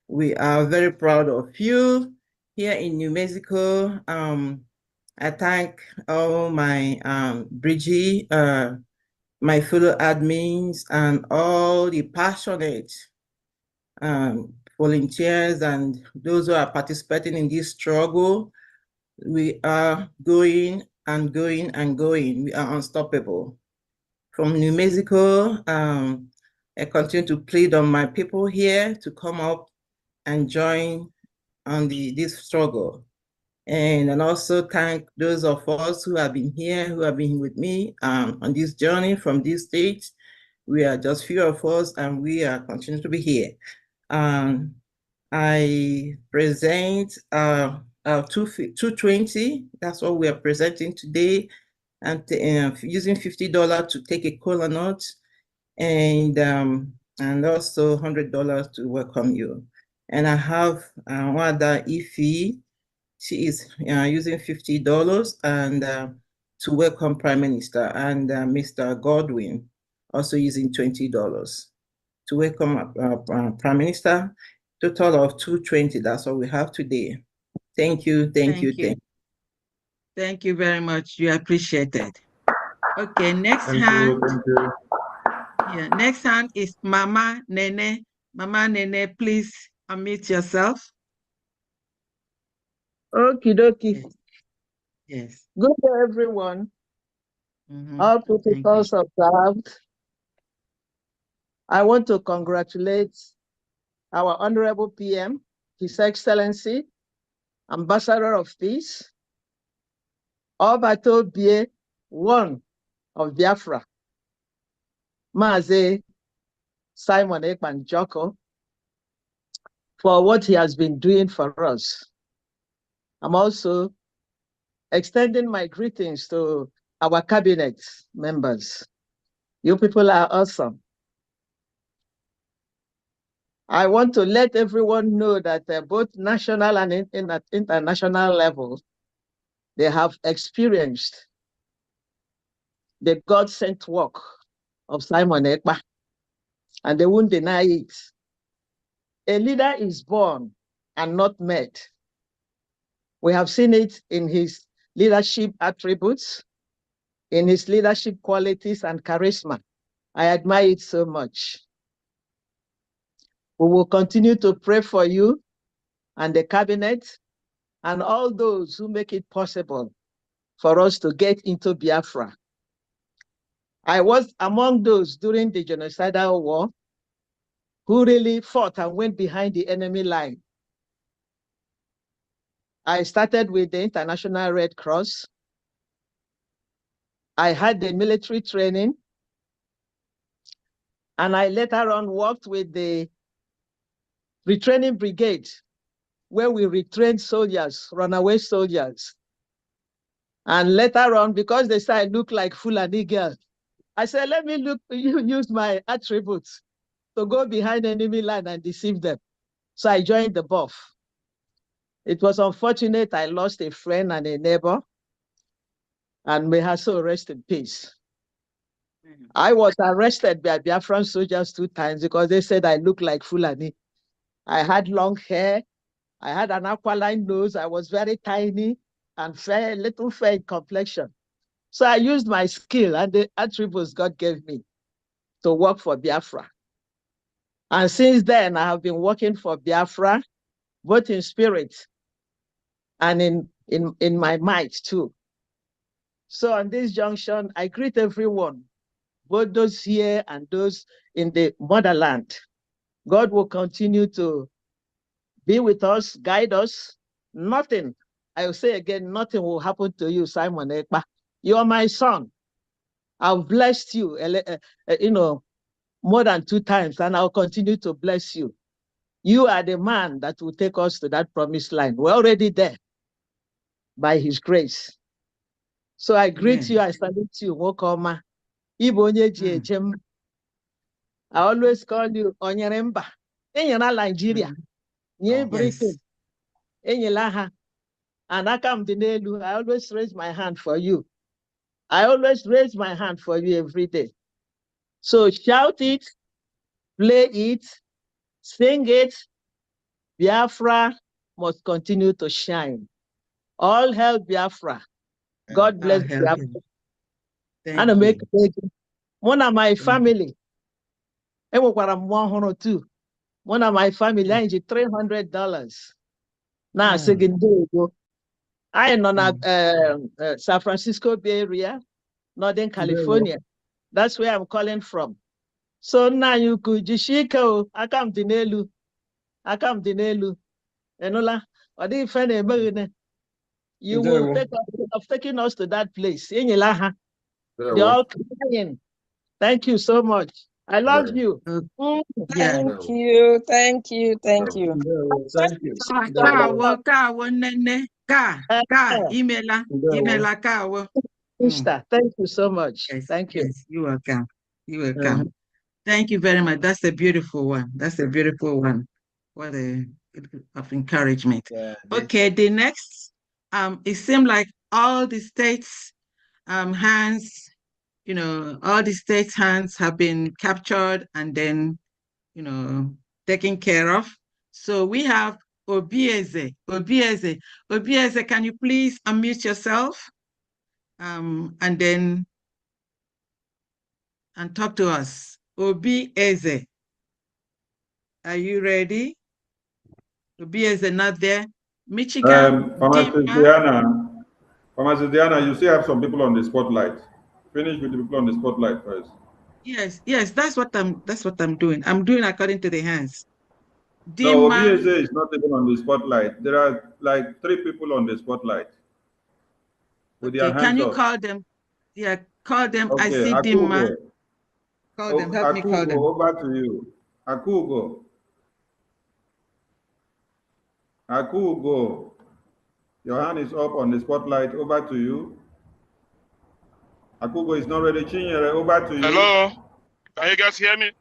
We are very proud of you here in New Mexico. I thank all my Bridgie, my fellow admins, and all the passionate volunteers and those who are participating in this struggle. We are going and going and going. We are unstoppable. From New Mexico, I continue to plead on my people here to come up and join on this struggle. And also thank those of us who have been here, who have been with me on this journey from this state. We are just few of us, and we are continuing to be here. I present 220. That's what we are presenting today, and using $50 to take a cola nut, and also $100 to welcome you. And I have Wada Ifi. She is using $50 and to welcome Prime Minister, and Mr. Godwin also using $20 to welcome Prime Minister. Total of 220. That's what we have today. Thank you. Thank you. Thank you very much. You appreciated. Okay, next Thank hand. you. Yeah, next hand is Mama Nene. Mama Nene, please unmute yourself. Okie dokie. Yes. Good day, everyone. All protocols observed. I want to congratulate our Honorable PM, His Excellency, Ambassador of Peace, Obato Bie, one of Biafra, Maze Simon Ekpa Joko, for what he has been doing for us. I'm also extending my greetings to our cabinet members. You people are awesome. I want to let everyone know that both national and international level, they have experienced the God-sent work of Simon Ekpa, and they won't deny it. A leader is born and not made. We have seen it in his leadership attributes, in his leadership qualities and charisma. I admire it so much. We will continue to pray for you and the cabinet and all those who make it possible for us to get into Biafra. I was among those during the genocidal war who really fought and went behind the enemy line. I started with the International Red Cross. I had the military training, and I later on worked with the retraining brigade where we retrained soldiers, runaway soldiers. And later on, because they said I look like Fulani girl, I said, let me use my attributes to go behind enemy line and deceive them. So I joined the BOF. It was unfortunate I lost a friend and a neighbor, and may her soul rest in peace. I was arrested by Biafran soldiers 2 times because they said I looked like Fulani. I had long hair, I had an aquiline nose, I was very tiny and fair, little fair in complexion. So I used my skill and the attributes God gave me to work for Biafra. And since then, I have been working for Biafra, both in spirit and in my might too. So on this junction, I greet everyone, both those here and those in the motherland. God will continue to be with us, guide us. Nothing, I will say again, nothing will happen to you, Simon Ekpa. You are my son. I've blessed you, more than 2 times, and I'll continue to bless you. You are the man that will take us to that promised land. We're already there by his grace. So I greet you, I salute you, Wokoma. I always call you Onyeremba. Enyela Nigeria. Nye Britain. Enyela. And Akamdinelu, I always raise my hand for you. I always raise my hand for you every day. So shout it, play it, sing it. Biafra must continue to shine. All hail Biafra. God bless Biafra. And I make one of my family. And we got 102. One of my family, I need $300. Now, second day, I am on San Francisco Bay Area, Northern California. That's where I'm calling from. So now you could Jishiko, I come to Nelu. Enola, or the friend, you will take of taking us to that place. In Ilaha. They're all crying. Thank you so much. I love you. Thank you. Thank you. Thank you. Thank you. Sister, thank you so much. Thank you. Yes, you are welcome. You are welcome. Thank you very much. That's a beautiful one. That's a beautiful one. What a of encouragement. Yeah, okay, the next, it seemed like all the states' hands, all the states' hands have been captured and then, taken care of. So we have Obieze. Obieze, can you please unmute yourself? And talk to us. Obieze. Are you ready? Obieze not there. Michigan. Pharmacist Diana, you still have some people on the spotlight. Finish with the people on the spotlight first. Yes, that's what I'm doing. I'm doing according to the hands. No, Obieze is not even on the spotlight. There are like 3 people on the spotlight with their hands can you up. call them? Yeah, call them. Okay, I see Dimma. Call them. Help me call them. Over to you. Akugo. Your hand is up on the spotlight. Over to you. Akugo is not ready. Chinyere, over to you. Hello. Can you guys hear me?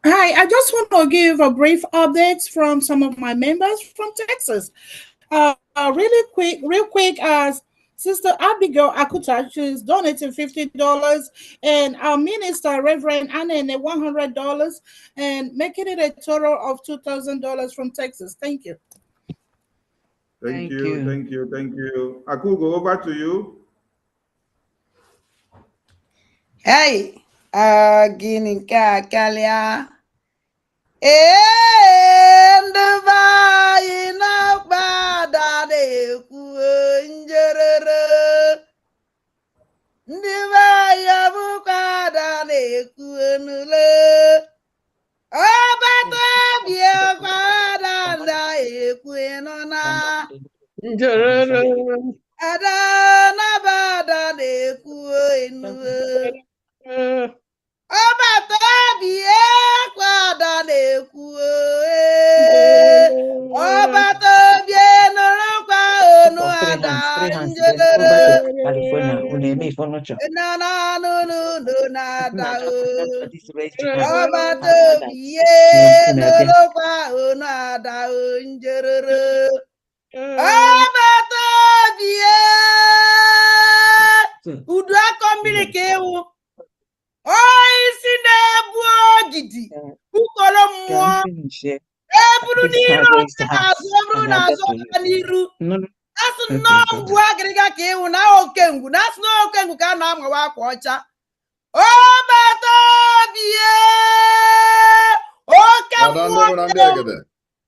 Hi, I just want to give a brief update from some of my members from Texas. Real quick, Sister Abigail Akuta, she's donating $50, and our minister, Reverend Anna, $100, and making it a total of $2,000 from Texas. Thank you. Thank you. Akugo, over to you. Hey, gini kalia. Na bada de kuenjerere. Ndivaya bukada de kuenule. Obata bia kwada nda ekuenona. Ada na bada de kuenule. Obata bia kwada de kuenule. California, uneme furniture. Udu akọ mmiri ka ewu isi na-ebu ogidi ukoro mmụọ eburu n'iru n'azụ eburu n'azụ ọga n'iru asị nnọọ agịrịga ka ewu na okengwu na asị n'okengwu ka a na-amawa akwa ọcha ọbatobie oke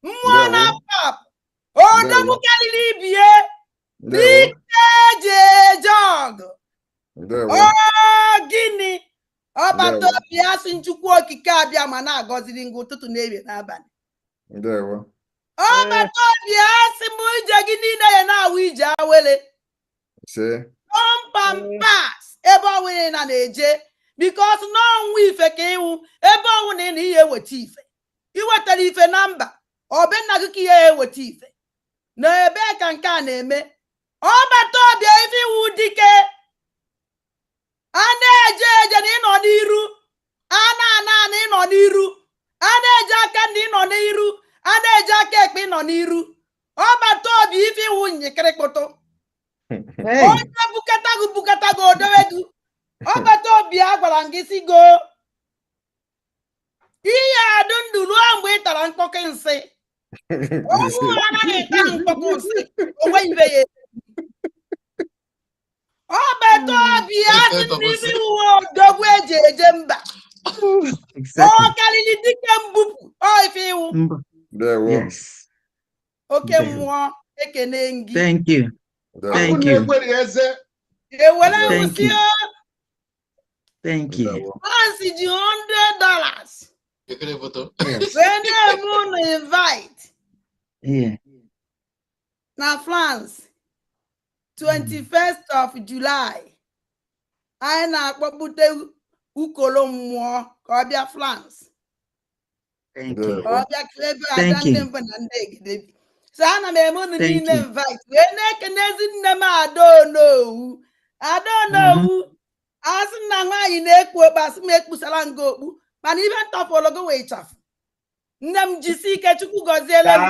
mmụọ na pap odogwu karịrị ibie n'ike eji eje ọgụ gịnị ọbatobie asị Chukwu okike abịa ma na-agọziri ngụ ụtụtụ na-ebie n'abalị ọbatobie asị m ije gị niile ya na-awụ ije awele pampas ebe ọnwụ na-eje bikos n'ọnwụ ife ka ịwụ ebe ọnwụ na ihe eweta ife iwetara ife na mba ọbenna gị ka ihe eweta ife na ebe ka nke a na-eme ọbatobie ife iwu dike a na-eje eje na ịnọ n'iru a na-ana ịnọ n'iru a na-eje aka na ịnọ n'iru a na-eje aka ekpe ịnọ n'iru ọbatobie ife iwu nyekịrịkpụtụ onye bukatago odowedu ọbatobie agwara gị si go ihe adụ ndụ ruo mgbe ị tara mkpọkọ nsị ọnwụ anaghị ịta mkpọkọ nsị onwe ibe ya ọbatobie asị n'ime uwe odogwu eji eje mba ọ karịrị dike mbupụ ife iwu oke mmụọ ekene gị thank you thank you thank you once ji $100 when they invite na France 21st of July anyị na-akpọpụta ukolo mmụọ ka ọ bịa France ka ọ bịa klebe ada ndị mbụ na ndị egidebi so ana m eme unu niile invite wee na-ekenezi nne m Adaonowu asị nna nwaanyị na-ekpu okpu asị m ekpusara nga okpu mana ibe ntọpụlogo wee chafụ nne m jisi ike Chukwu gọziele m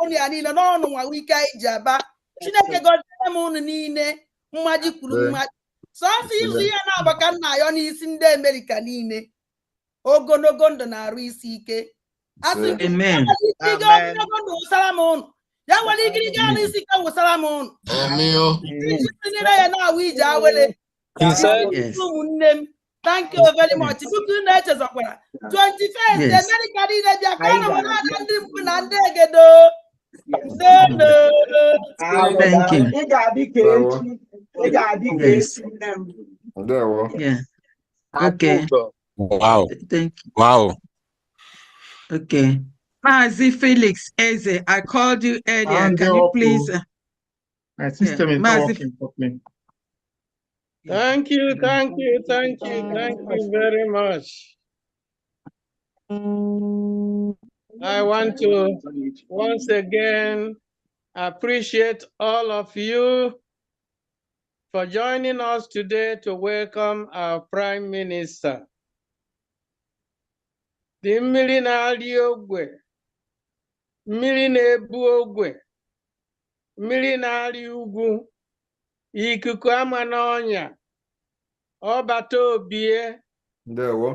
gị ya niile n'ọnụ nwa ike anyị ji aba Chineke gọziere m unu niile mmaji kwuru mmaji sọsọ izu ihe na-agbaka nna ya n'isi ndị Amerịka niile ogologo ndụ na-arụ isi ike asị ogologo ndụ wụsara m ụnụ ya nwere igirigi anụ isi ike wụsara m ụnụ nyere ya na-awụ ije awele ụmụnne m thank you very much tupu na-echezokwara 21st Amerịka niile bịa ka a na-were ada ndị mpụ na ndị egedo thank you yeah okay thank you okay Mazi Felix Eze, I called you earlier. Can you please? My system is not working properly. Thank you very much. I want to once again appreciate all of you for joining us today to welcome our Prime Minister. The mmiri na-arị ogwe, mmiri na-ebu ogwe, mmiri na-arị ugwu, ikuku ama n'ọnya, ọbatobie, ndewo,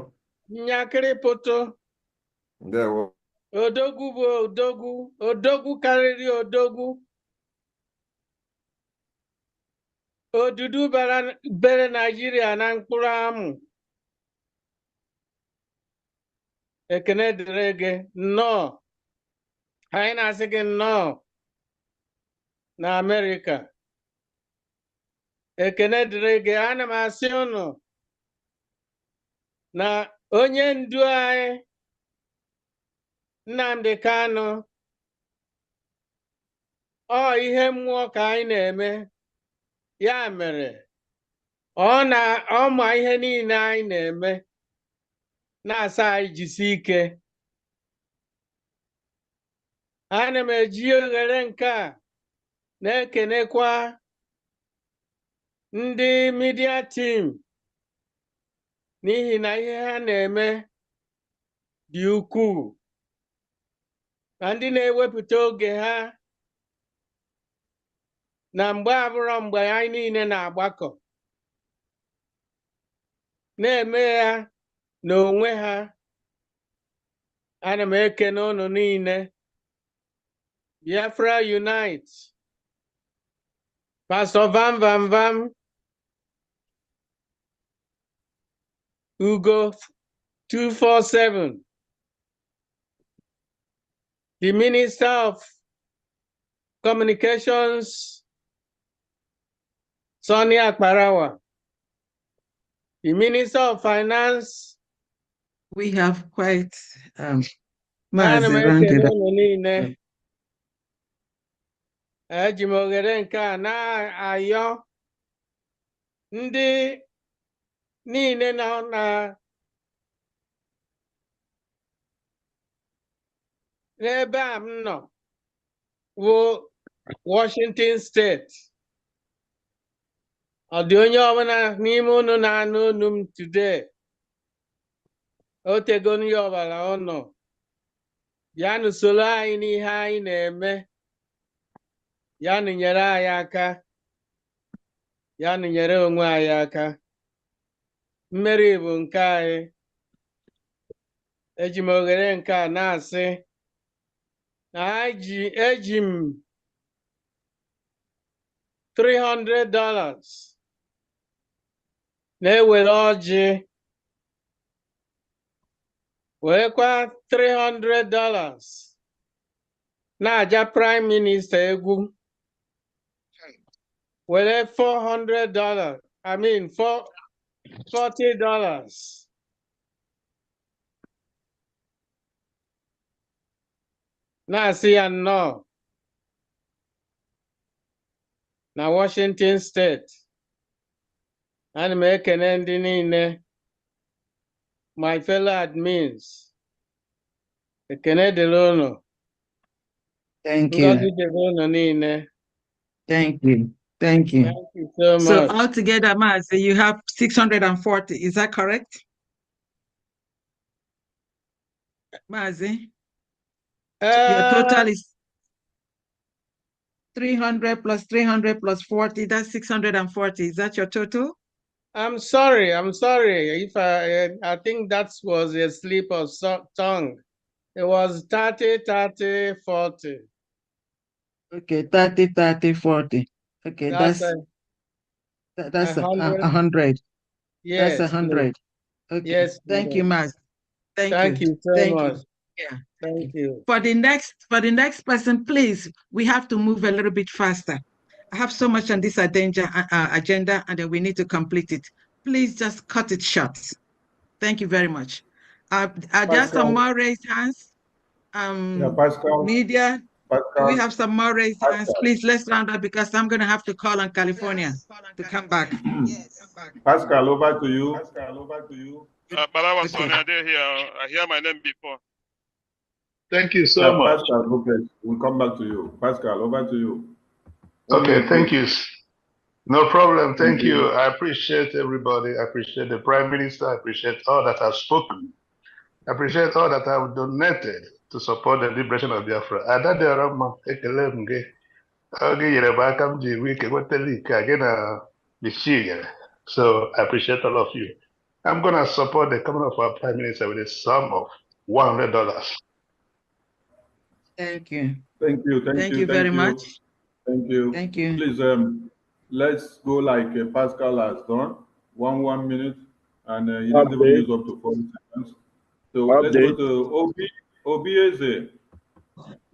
nyakịrịpụtụ, ndewo, odogwu bụ odogwu, odogwu karịrị odogwu, odudu bere Nigeria na mkpụrụ amụ. Ekene dịrị gị nnọọ, anyị na-asị gị nnọọ na Amerịka. Ekene dịrị gị, ana m asị unu na onye ndu anyị Nnamdi Kanu ọ ihe mmụọ ka anyị na-eme, ya mere ọ ma ihe niile anyị na-eme, na-asa anyị jisi ike. ana m eji ohere nke a na-ekenekwa ndị media team n'ihi na ihe ha na-eme dị ukwuu, na ndị na-ewepụta oge ha na mgbe abụrọ mgbe anyị niile na-agbakọ na-eme ya n'onwe ha. Ana m ekene unu niile. Biafra Unite, Pastor Vam Vam Vam, Ugo 247, the Minister of Communications, Sonny Akparawa, the Minister of Finance. We have quite Ana m Maazị ekene rounded up. unu niile. Eji m ohere nke a na-ayọ ndị niile nọ n'ebe a m nọ bụ Washington State. Ọ dị onye ọbụla n'ime unu na-anụ unu m today? O tego onye ọbụla ụnụ bịanụ soro anyị n'ihe anyị na-eme. Ya nụ nyere anyị aka, ya nụ nyere onwe anyị aka. Mmeri bụ nke anyị. Eji m ohere nke a na-asị na eji m $300 na-ewere ọjị, werekwa $300 na-aja Prime Minister egwu, were $400, I mean $40 na-asị ya nnọọ na Washington State. Ana m ekene ndị niile, my fellow admins. Ekene dịrị unu. Thank Ngozi you. dịrị unu niile. Thank you. Thank you. Thank you so So much. altogether, Maazị, you have 640. Is that correct? Maazị? Your total is 300 plus 300 plus 40. That's 640. Is that your total? I'm sorry. If I think that was a slip of tongue. It was 30, 30, 40. Okay, 30, 30, 40. Okay, that's That's 100. Yes, That's 100. Okay. Yes. Thank you, Maazị. Thank you so Thank much. you. Yeah. Thank you. For the next person, please, we have to move a little bit faster. I have so much on this agenda, and then we need to complete it. Please just cut it short. Thank you very much. Are there some more raised hands? Pascal. Media, do we have some more raised hands? Pascal. Please, let's round up because I'm going to have to call on California to come back. Pascal, over to you. But I was on idea here. I hear my name before. Thank you so much. Pascal, okay. We'll come back to you. Pascal, over to you. Okay, thank you. No problem. Thank you. I appreciate everybody. I appreciate the Prime Minister. I appreciate all that have spoken. I appreciate all that have donated to support the liberation of Biafra. So I appreciate all of you. I'm going to support the coming of our Prime Minister with a sum of $100. Thank you. Thank you. Thank you very much. Thank you. Thank you. Please, let's go like Pascal has done, 1 minute, and you don't even use up to 40 seconds. So let's go to Obieze.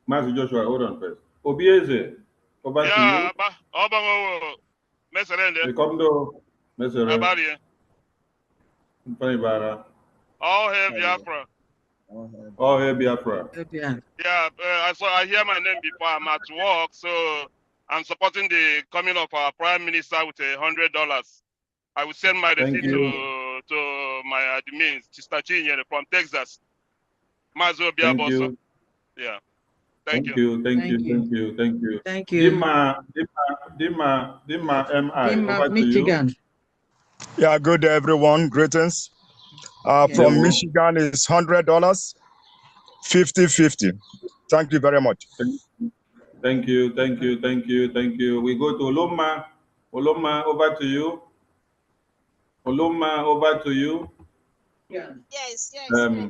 Master Joshua, hold on first. Obieze, over to you. Come to Mesere. All hail Biafra. All hail Biafra. Yeah, I hear my name before. I'm at work, so I'm supporting the coming of our Prime Minister with $100. I will send my receipt to my admin, Sister Chinyere from Texas. Mazo Biaboso. Yeah. Thank you. Thank you. Thank you. Dima MI, Dima, over to you. Michigan. Yeah, good day, everyone. Greetings. From Michigan is $100, 50-50. Thank you very much. Thank you. We go to Oloma. Oloma, over to you. Oloma, over to you. Yes. An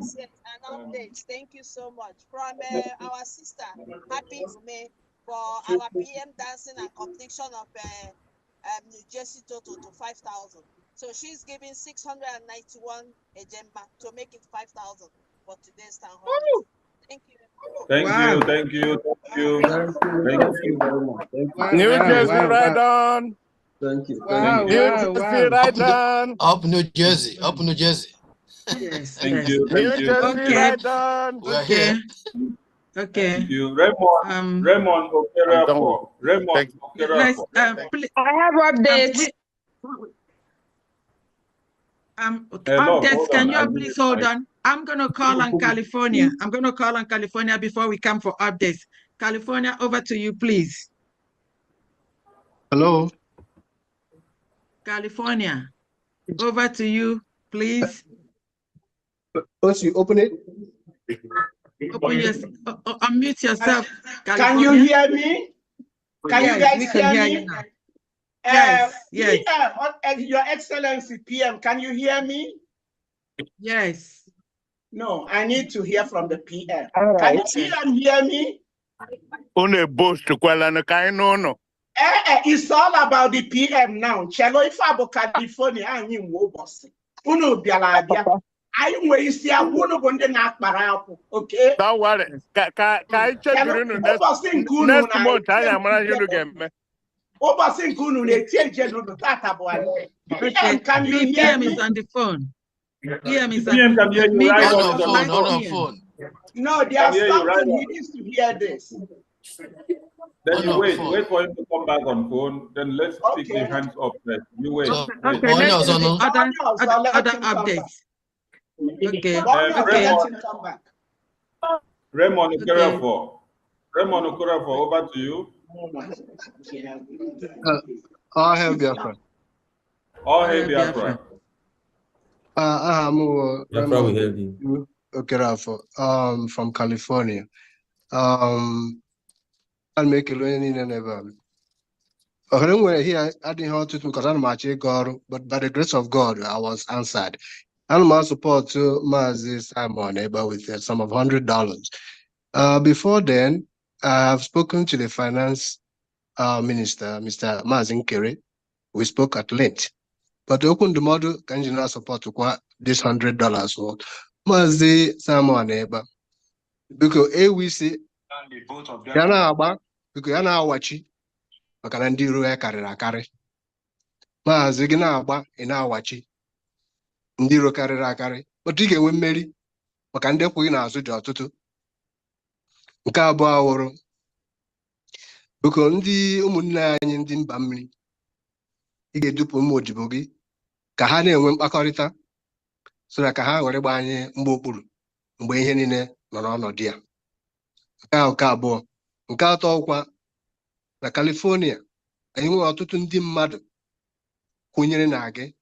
update. Thank you so much. From our sister, Happy Ume, for our PM dancing and completion of New Jersey total to 5,000. So she's giving 691 ejemba to make it 5,000 for today's town hall. Thank you. Thank you. Thank you very much. Thank you. New Jersey, right on. Thank you. New Jersey, right on. Up New Jersey. Yes. Thank you. New Jersey, right on. We are here. Okay. Thank you. Raymond Okerafor. Raymond Okerafor. I have updates. Updates, can you please hold on? I'm going to call on California. I'm going to call on California before we come for updates. California, over to you, please. Hello. California, over to you, please. Once you open it. Unmute yourself. Can you hear me? Can you guys we can hear me? you now. Yes. PM, Your Excellency PM, can you hear me? Yes. No, I need to hear from the PM. All right. Can the PM hear me? It's all about the PM now. Chelo ifabo California anyi mwobosi. Uno bialabia. I waste ya uno bonde na akbarapo. Okay. Don't worry. Kai check next month. I am going to Obasin kunu ne change no tata boy. PM, can you hear PM me? is on the phone. PM is PM can hear you right on the phone. No, there's something he needs to hear this. Then you wait for him to come back on phone. Then let's pick the hands up first. You wait. Okay, let's do the other updates. Okay. Raymond Okerafor. Raymond Okerafor, over to you. All hail Biafra. All hail Biafra. I'm Raymond Okerafor, from California. I'll make a learning and ever. Here, I didn't have to because I'm actually God, but by the grace of God, I was answered. I'm my support to Mazi Simon Ekpa with a sum of $100. Before then, I have spoken to the finance minister, Mr. Mazin Kere. We spoke at length. But open the model can you not support to this $100 worth? Mazi Simon Ekpa. Because we see Yana Aba, because Yana Awachi, Makanandiru Karira. Mazi Gina Aba in Awachi. Ndiro karịrị akarị otu ị ga-enwe mmeri maka ndị kwụghị n'azụ dị ọtụtụ. Nke abụọ awụrụ biko ndị ụmụnne anyị ndị mba mmiri ị ga-edupụ ụmụ odibo gị ka ha na-enwe mkpakọrịta so na ka ha were gba anyị mgbe okpuru mgbe ihe niile nọ n'ọnọdụ ya. Nke abụọ. Nke atọ ọkwa na California anyị nwere ọtụtụ ndị mmadụ kwụnyere na gị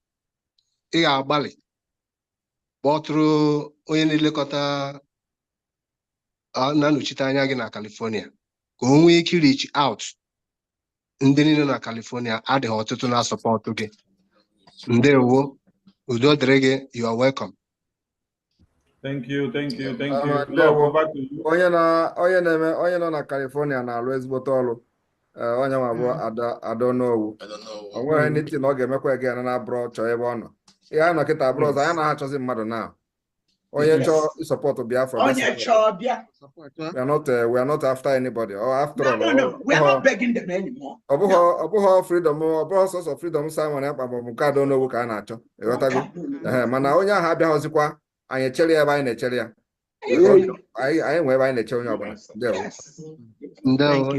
ị ga-agbalị kpọtụrụ onye na-elekọta na-anọchite anya gị na California ka o nwee ike reach out ndị niile na California adịghị ọtụtụ na-asọpọtụ gị. Ndewo, udo dịrị gị, you are welcome. Thank you. Onye nọ na California na-alụ ezigbote ọrụ. Onye nwa bụ Adonowu. O nweghị n'iti na ọ ga-emekwa ege na abụrụ chọọ ebe ọ nọ. Ihe a nọ kịta abụrụ ọzọ, anyị na-achọzi mmadụ na onye chọọ ịsọpọtụ Biafra. We are not after anybody. Or after all, No, we are not begging them anymore. Ọ bụghị freedom, ọ bụghị sọsọ freedom Simon Ekpa bụ nke Adonowu ka a na-achọ. Ịghọtago? Mana onye ahụ abịaghịzikwa anyị echere ya ebe anyị na-echere ya. Anyị nwee ebe anyị na-eche onye ọbụla. Ndewo,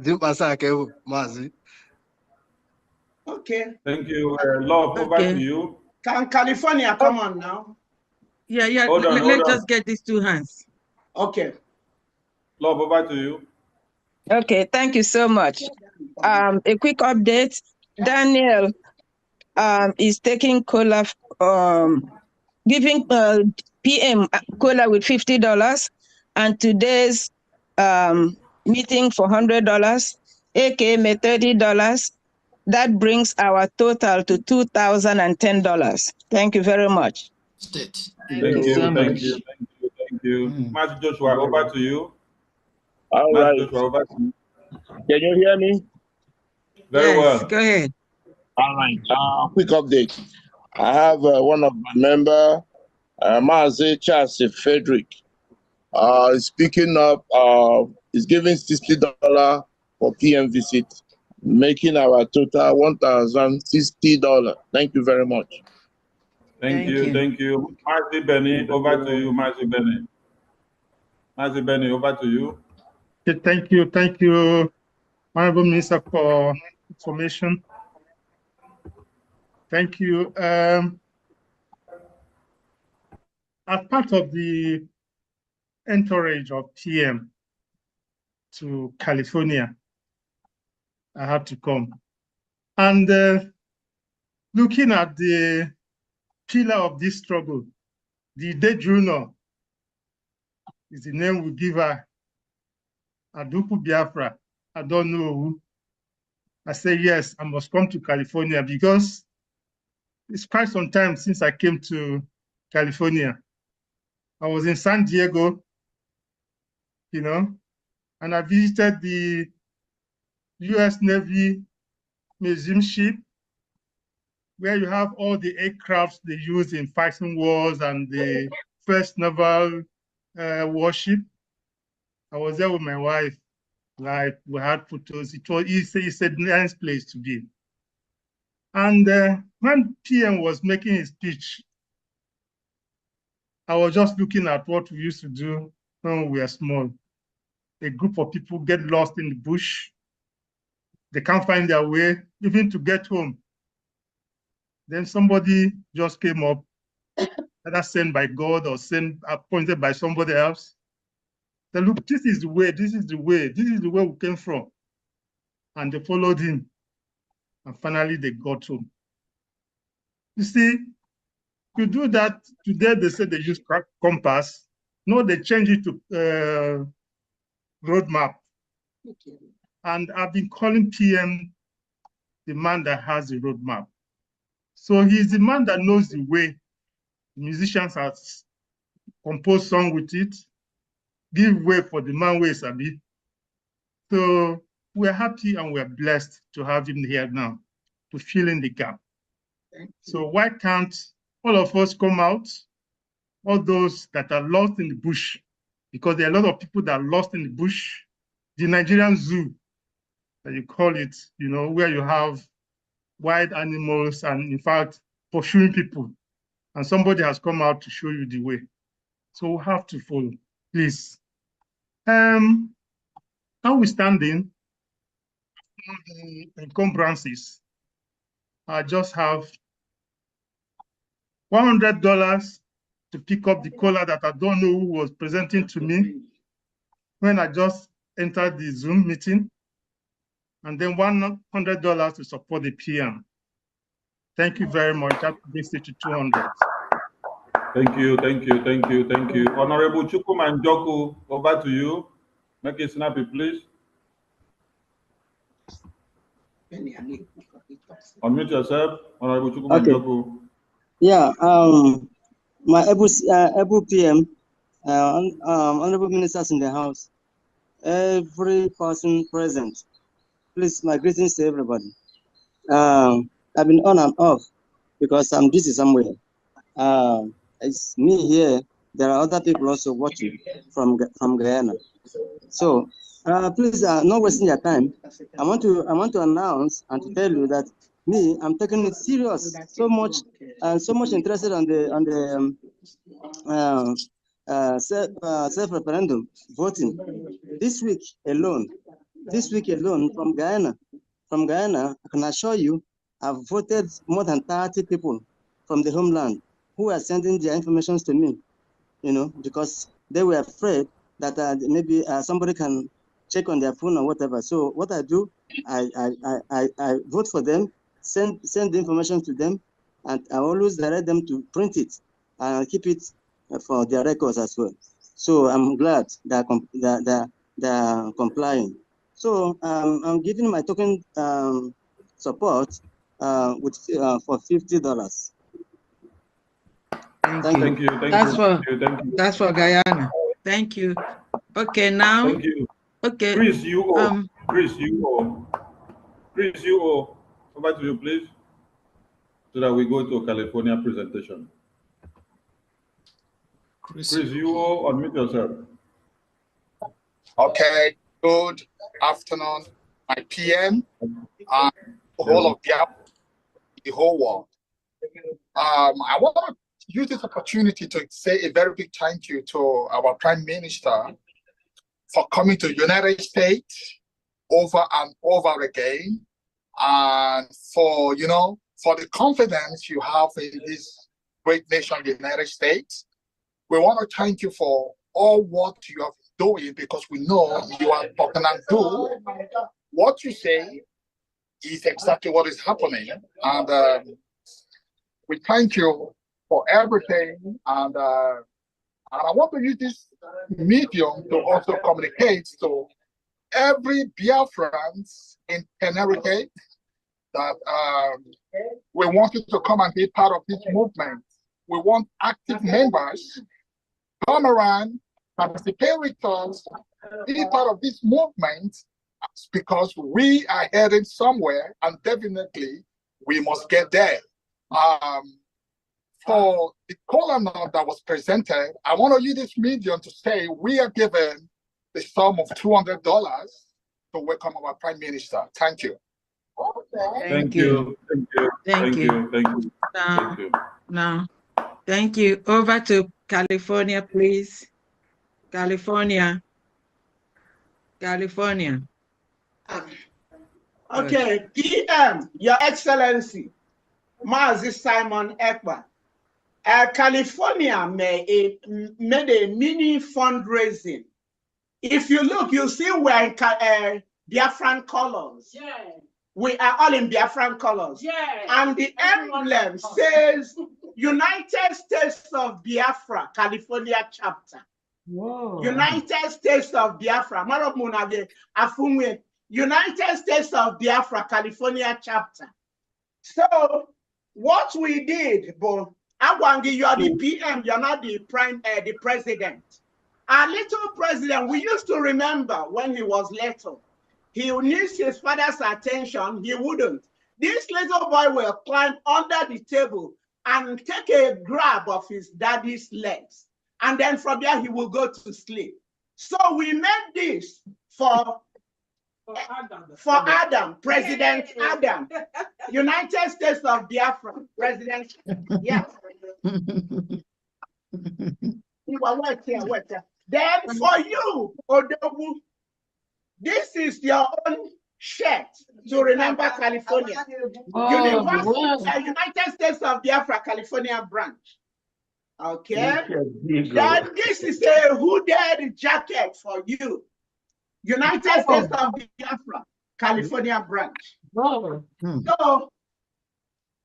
dimkpasa aka ewu maazị. Okay. Thank you. Love, over to you. Can California come on now? Yeah. Let's just get these two hands. Okay. Love, over to you. Okay, thank you so much. A quick update. Daniel is taking cola, giving PM cola with $50, and today's meeting for $100. AK made $30. That brings our total to $2,010. Thank you very much. State. Thank you. Master Joshua, over to you. All Master right. Joshua, over to you. Can you hear me? Very well. Go ahead. All right. Quick update. I have one of my member, Mazi Charles Frederick, speaking up. Is giving $60 for PM visit, making our total $1,060. Thank you very much. Thank you. Mazi Benny, over to you, Mazi Benny. Mazi Benny, over to you. Thank you, Honorable Minister, for information. Thank you. As part of the entourage of PM to California, I had to come. And looking at the pillar of this struggle, the De Juno is the name we give her, Adupu Biafra. I don't know who. I say, yes, I must come to California because it's quite some time since I came to California. I was in San Diego, and I visited the US Navy museum ship, where you have all the aircrafts they use in fighting wars and the first naval warship. I was there with my wife. Like, we had photos. It's a nice place to be. And when PM was making his speech, I was just looking at what we used to do when we were small. A group of people get lost in the bush. They can't find their way, even to get home. Then somebody just came up, either sent by God or appointed by somebody else. They look, this is the way we came from. And they followed him. And finally they got home. You see, to do that, today they say they use compass. No, they change it to roadmap. And I've been calling PM the man that has the roadmap. So he's the man that knows the way. The musicians have composed song with it, give way for the man who is Abi. So we're happy and we're blessed to have him here now to fill in the gap. So why can't all of us come out, all those that are lost in the bush, because there are a lot of people that are lost in the bush, the Nigerian zoo, that you call it, where you have wild animals and in fact, pursuing people. And somebody has come out to show you the way. So we have to follow, please. Notwithstanding the encumbrances, I just have $100 to pick up the cola that I don't know who was presenting to me when I just entered the Zoom meeting, and then $100 to support the PM. Thank you very much. That brings it to 200. Thank you. Honorable Chukwumanjoku, over to you. Make it snappy, please. Unmute yourself, Honorable Chukwumanjoku. Okay. Yeah, my able PM, honorable ministers in the house, every person present, please, my greetings to everybody. I've been on and off because I'm busy somewhere. It's me here. There are other people also watching from Guyana. So please, not wasting your time. I want to announce and to tell you that me, I'm taking it serious. So much interested on the self-referendum voting. This week alone from Guyana, I can assure you, I've voted more than 30 people from the homeland who are sending their information to me, because they were afraid that maybe somebody can check on their phone or whatever. So what I do, I vote for them, send the information to them, and I always direct them to print it and keep it for their records as well. So I'm glad that they're complying. So I'm giving my token support with for $50. Thank you. That's for Guyana. Thank you. Okay, now. Thank you. Okay. Chris, you owe. Over to you, please, so that we go to a California presentation. Chris, you owe, unmute yourself. Okay, good afternoon, my PM, and the whole of the whole world. I want to use this opportunity to say a very big thank you to our Prime Minister for coming to the United States over and over again, and for, for the confidence you have in this great nation, the United States. We want to thank you for all what you have been doing, because we know you are talking and do. What you say is exactly what is happening. And we thank you for everything. And I want to use this medium to also communicate to every Biafrans in Tenerife that we want you to come and be part of this movement. We want active members come around, participate with us, be part of this movement, because we are heading somewhere, and definitely we must get there. For the column that was presented, I want to use this medium to say we are given the sum of $200 to welcome our Prime Minister. Thank you. Thank you. Now, thank you. Over to California, please. California. Okay, PM, Your Excellency, Mazi Simon Ekpa. California made a mini fundraising. If you look, you see we're in Biafran colors. Yeah. We are all in Biafran colors. Yeah. And the emblem says United States of Biafra, California chapter. Whoa. United States of Biafra. United States of Biafra, California chapter. So what we did, but Agwangi, you are the PM, you're not the president. Our little president, we used to remember when he was little. He needs his father's attention, he wouldn't. This little boy will climb under the table and take a grab of his daddy's legs. And then from there, he will go to sleep. So we made this for Adam, President Adam, United States of Biafra, President. Yeah. Then for you, Odogu, this is your own shirt to remember California. United States of Biafra, California branch. Okay. Then this is a hooded jacket for you. United States of Biafra, California branch. So,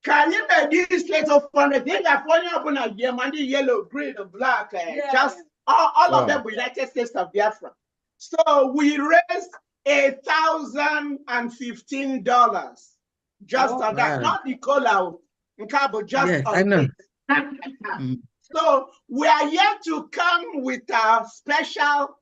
can you make this little fun? They are funny open a yellow, green, and black, just all of them United States of Biafra. So we raised $1,015 just on that, not the color, but just on it. So we are yet to come with a special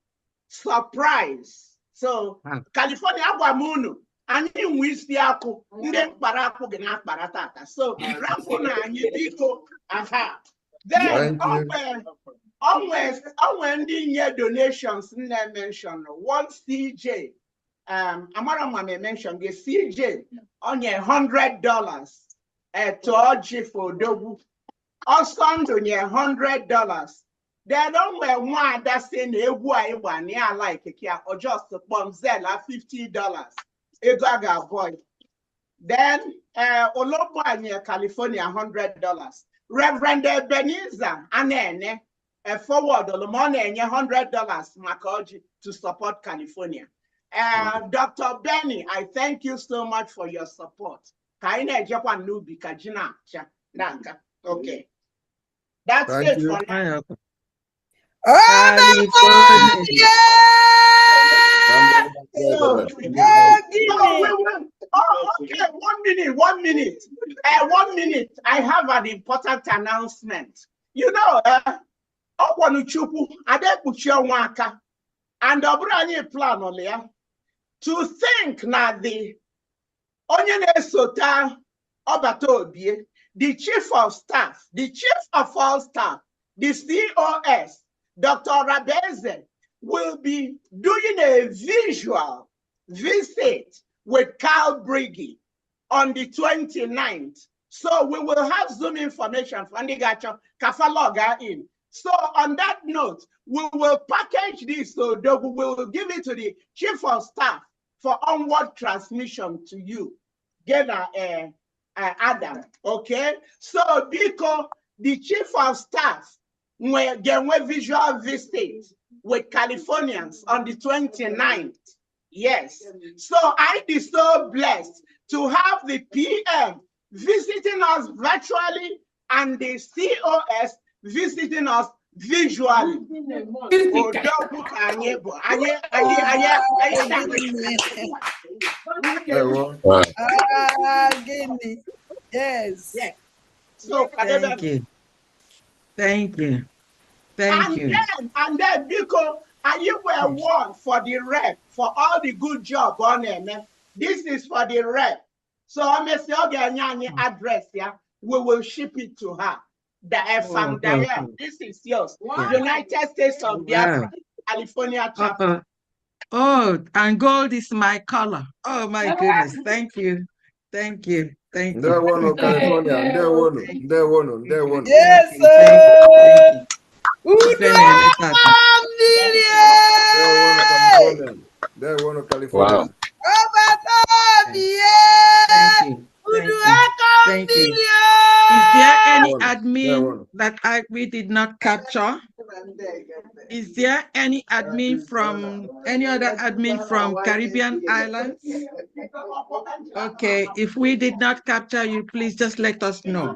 surprise. So California Aguamunu, and in Wistiaku, then Baraku Gana Baratata. So Rapuna and Yibiko, aha. Then always ending your donations in their mention. One CJ, Amarama may mention the CJ on your $100 to Oji for Dobu. Also on your $100. They don't wear one that's in a one near like a kia or just a bombzella $50. A gaga boy. Then Olobo near California $100. Reverend Ebenezer Anene forward $100 Makoji to support California. Dr. Benny, I thank you so much for your support. Okay. That's Thank it you. for now. Okay, 1 minute. 1 minute. I have an important announcement. You know, and plan on there to think na the onye na-esota Obata Obie, the chief of staff, the chief of all staff, the COS, Dr. Rabeze, will be doing a visual visit with Carl Briggy on the 29th. So we will have Zoom information for Ndigacho Kafaloga in. So on that note, we will package this so that we will give it to the chief of staff for onward transmission to you. Get Adam, okay? So because the chief of staff will get a visual visit with Californians on the 29th. Yes. So I be so blessed to have the PM visiting us virtually and the COS visiting us visually. Yes. Yes. So Thank you. Thank you. Thank you. And then because you were one for the rep for all the good job on them. This is for the rep. So I'm going to say address, yeah. We will ship it to her. The from Diane. This is yours. Yeah. United States of Biafra, California chapter. Oh, and gold is my color. Oh my goodness. Thank you. Thank you. Thank you. California. Yes, sir. California. Thank you. Is there any admin that we did not capture? Is there any admin from any other admin from Caribbean islands? Okay, if we did not capture you, please just let us know.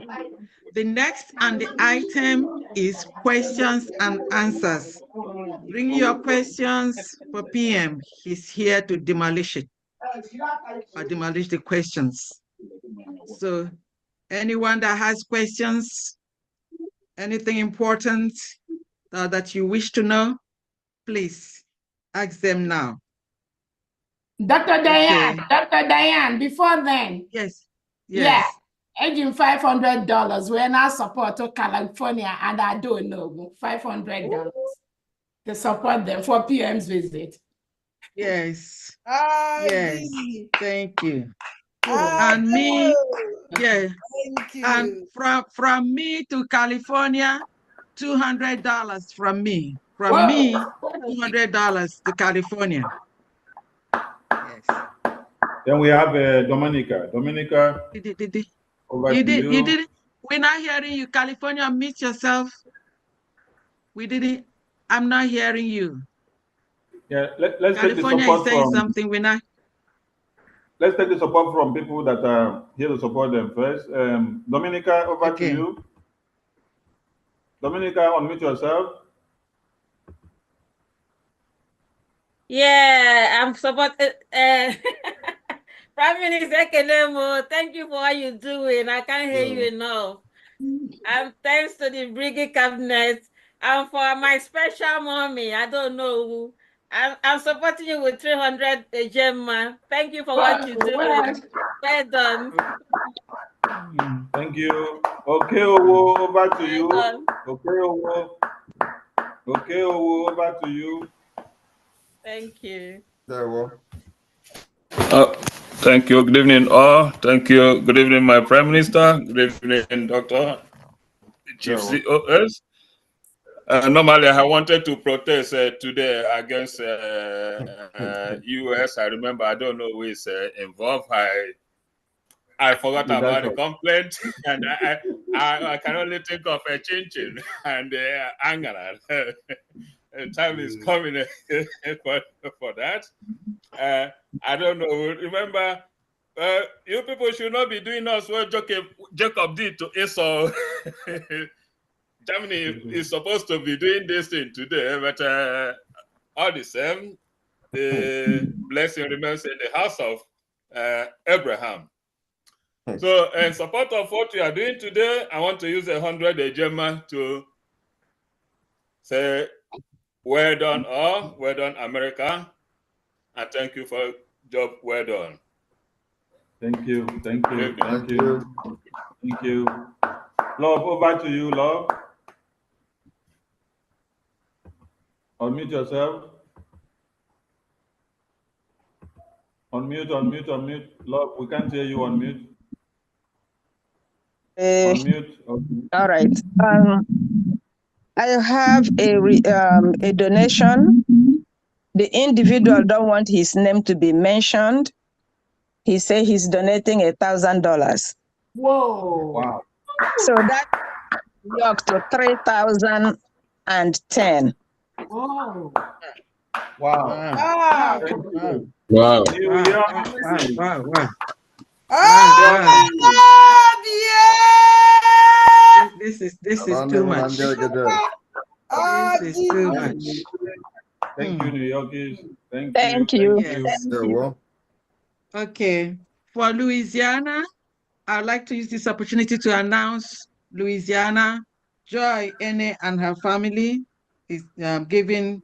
The next on the item is questions and answers. Bring your questions for PM. He's here to demolish it, or demolish the questions. So anyone that has questions, anything important that you wish to know, please ask them now. Dr. Diane, okay. Dr. Diane, before then. Yes. Yeah. Aging $500. We're now support to California, and I don't know $500 to support them for PM's visit. Yes. Yes. Thank you. And me, yeah. Thank you. And from me to California, $200 from me. From me, $200 to California. Yes. Then we have Dominica. Dominica. You did. We're not hearing you. California, mute yourself. We didn't. I'm not hearing you. Yeah, let's take the California support is saying from something. We're not. Let's take the support from people that are here to support them first. Dominica, over to you. Dominica, unmute yourself. Yeah, I'm supporting. Prime Minister Kenemo, thank you for what you're doing. I can't hear you enough. And thanks to the Brigade Cabinet and for my special mommy. I don't know who. I'm supporting you with 300 Gemma. Thank you for what you're doing. Well done. Thank you. Okay, Owo, over to you. Okay, Owo. Okay, Owo, over to you. Thank you. Thank you. Good evening, all. Thank you. Good evening, my Prime Minister. Good evening, Dr. Chief COS. Normally, I wanted to protest today against US. I remember, I don't know who is involved. I forgot about the complaint, and I can only think of a chin and angara. Time is coming for that. I don't know. Remember, you people should not be doing us what Jacob did to Esau. Germany is supposed to be doing this thing today, but all the same, the blessing remains in the house of Abraham. So, in support of what we are doing today, I want to use 100 Ejema to say, well done, all, well done, America, and thank you for job well done. Thank you, thank you, thank you, thank you. Love, over to you, Love. Unmute yourself. Unmute, unmute, unmute. Love, we can't hear you. Unmute. Unmute. Okay. All right. I have a donation. The individual don't want his name to be mentioned. He said he's donating $1,000. Whoa. Wow. So that worked to 3,010. Whoa. Wow. Wow. Wow. Wow. Oh my God! Yeah. This is too much. This is too much. Thank you, New Yorkers. Thank you. Yes. Okay. For Louisiana, I'd like to use this opportunity to announce Louisiana, Joy Ene and her family is giving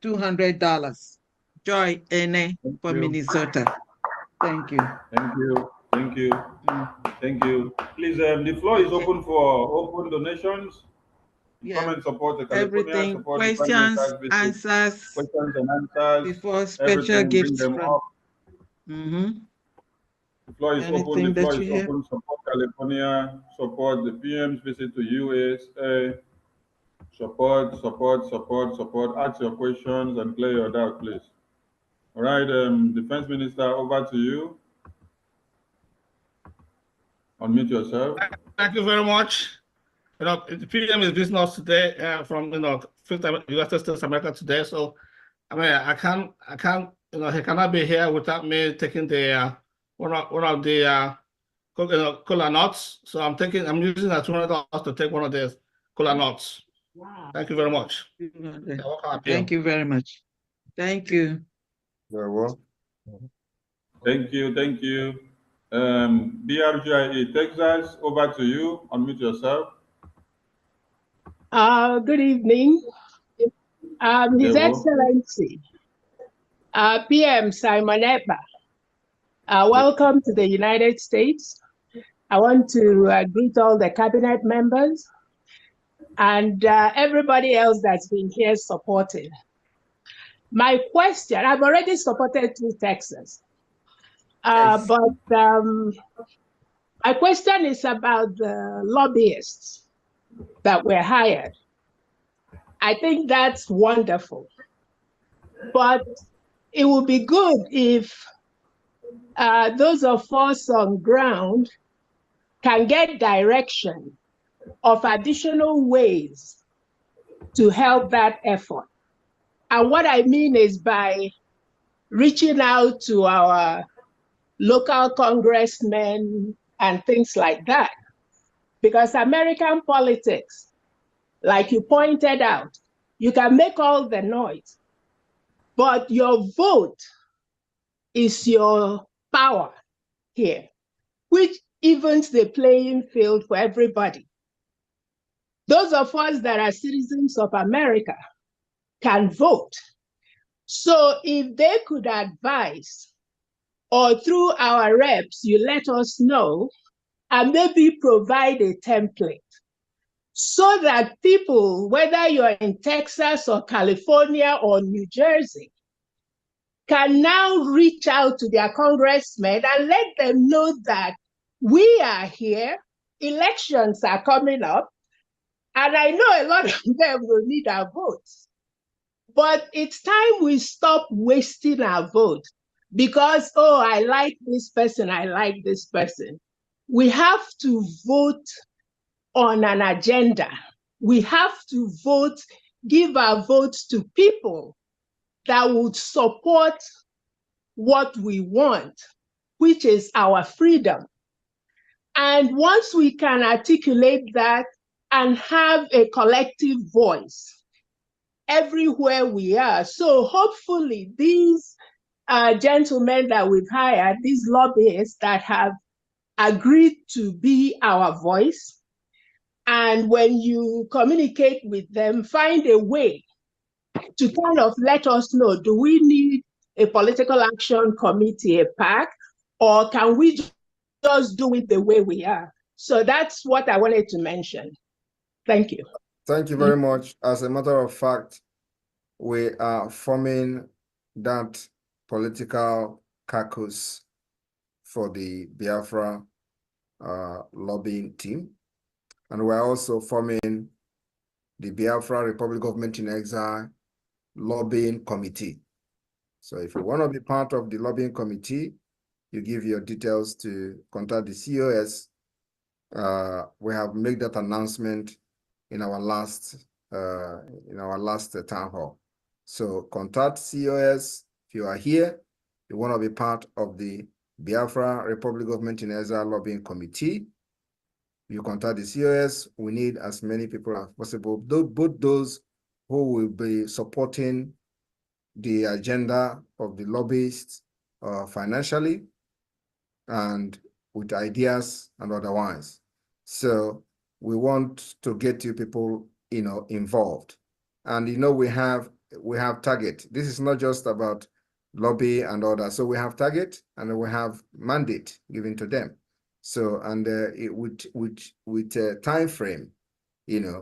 $200. Joy Ene for Minnesota. Thank you. Thank you. Thank you. Thank you. Please, the floor is open for open donations. Come and support the California, Everything, support questions, the visit. answers, Questions and answers. before special gifts bring them from. up. The floor is open. The floor is open. Support California. Support the PM's visit to USA. Support. Ask your questions and clear your doubt, please. All right, Defense Minister, over to you. Unmute yourself. Thank you very much. You know, the PM is visiting us today from Fifth United States of America today. So, I mean, I can't, he cannot be here without me taking the one of the cola nuts. So I'm using that $200 to take one of the cola nuts. Wow. Thank you very much. Thank you very much. Thank you. Very well. Thank you. BRGIE Texas, over to you. Unmute yourself. Good evening. His Excellency, PM Simon Ekpa, welcome to the United States. I want to greet all the cabinet members and everybody else that's been here supporting. My question, I've already supported through Texas, but my question is about the lobbyists that were hired. I think that's wonderful, but it would be good if those of us on ground can get direction of additional ways to help that effort. And what I mean is by reaching out to our local congressmen and things like that. Because American politics, like you pointed out, you can make all the noise, but your vote is your power here, which evens the playing field for everybody. Those of us that are citizens of America can vote. So if they could advise, or through our reps, you let us know, and maybe provide a template so that people, whether you're in Texas or California or New Jersey, can now reach out to their congressmen and let them know that we are here, elections are coming up, and I know a lot of them will need our votes. But it's time we stop wasting our vote because, oh, I like this person, I like this person. we have to vote on an agenda. We have to vote, give our votes to people that would support what we want, which is our freedom. And once we can articulate that and have a collective voice everywhere we are, so hopefully these gentlemen that we've hired, these lobbyists that have agreed to be our voice, and when you communicate with them, find a way to kind of let us know, do we need a political action committee, a PAC, or can we just do it the way we are? So that's what I wanted to mention. Thank you. Thank you very much. As a matter of fact, we are forming that political caucus for the Biafra lobbying team. And we're also forming the Biafra Republic Government in Exile lobbying committee. So if you want to be part of the lobbying committee, you give your details to contact the COS. We have made that announcement in our last town hall. So contact COS if you are here. You want to be part of the Biafra Republic Government in Exile lobbying committee. You contact the COS. We need as many people as possible, both those who will be supporting the agenda of the lobbyists financially and with ideas and otherwise. So we want to get you people, involved. And we have target. This is not just about lobby and all that. So we have target and we have mandate given to them. So, and with a time frame,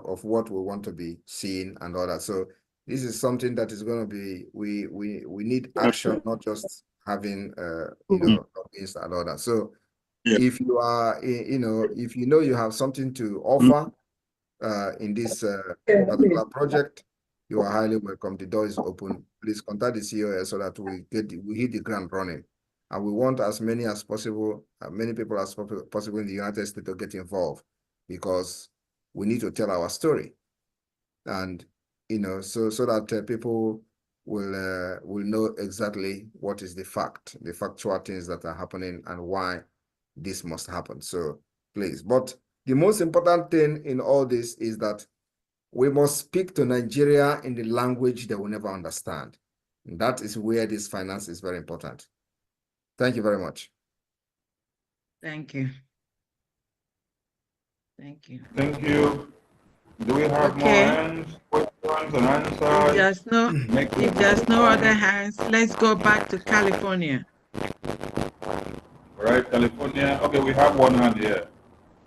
of what we want to be seeing and all that. So this is something that is going to be, we need action, not just having, lobbyists and all that. So if you are, if you have something to offer in this particular project, you are highly welcome. The door is open. Please contact the COS so that we hit the ground running. And we want as many as possible, many people as possible in the United States to get involved, because we need to tell our story. And, so that people will know exactly what is the factual things that are happening and why this must happen. So please, but the most important thing in all this is that we must speak to Nigeria in the language they will never understand. And that is where this finance is very important. Thank you very much. Thank you. Thank you. Thank you. Do we have more hands, questions and answers? If there's no other hands, let's go back to California. All right, California. Okay, we have one hand here.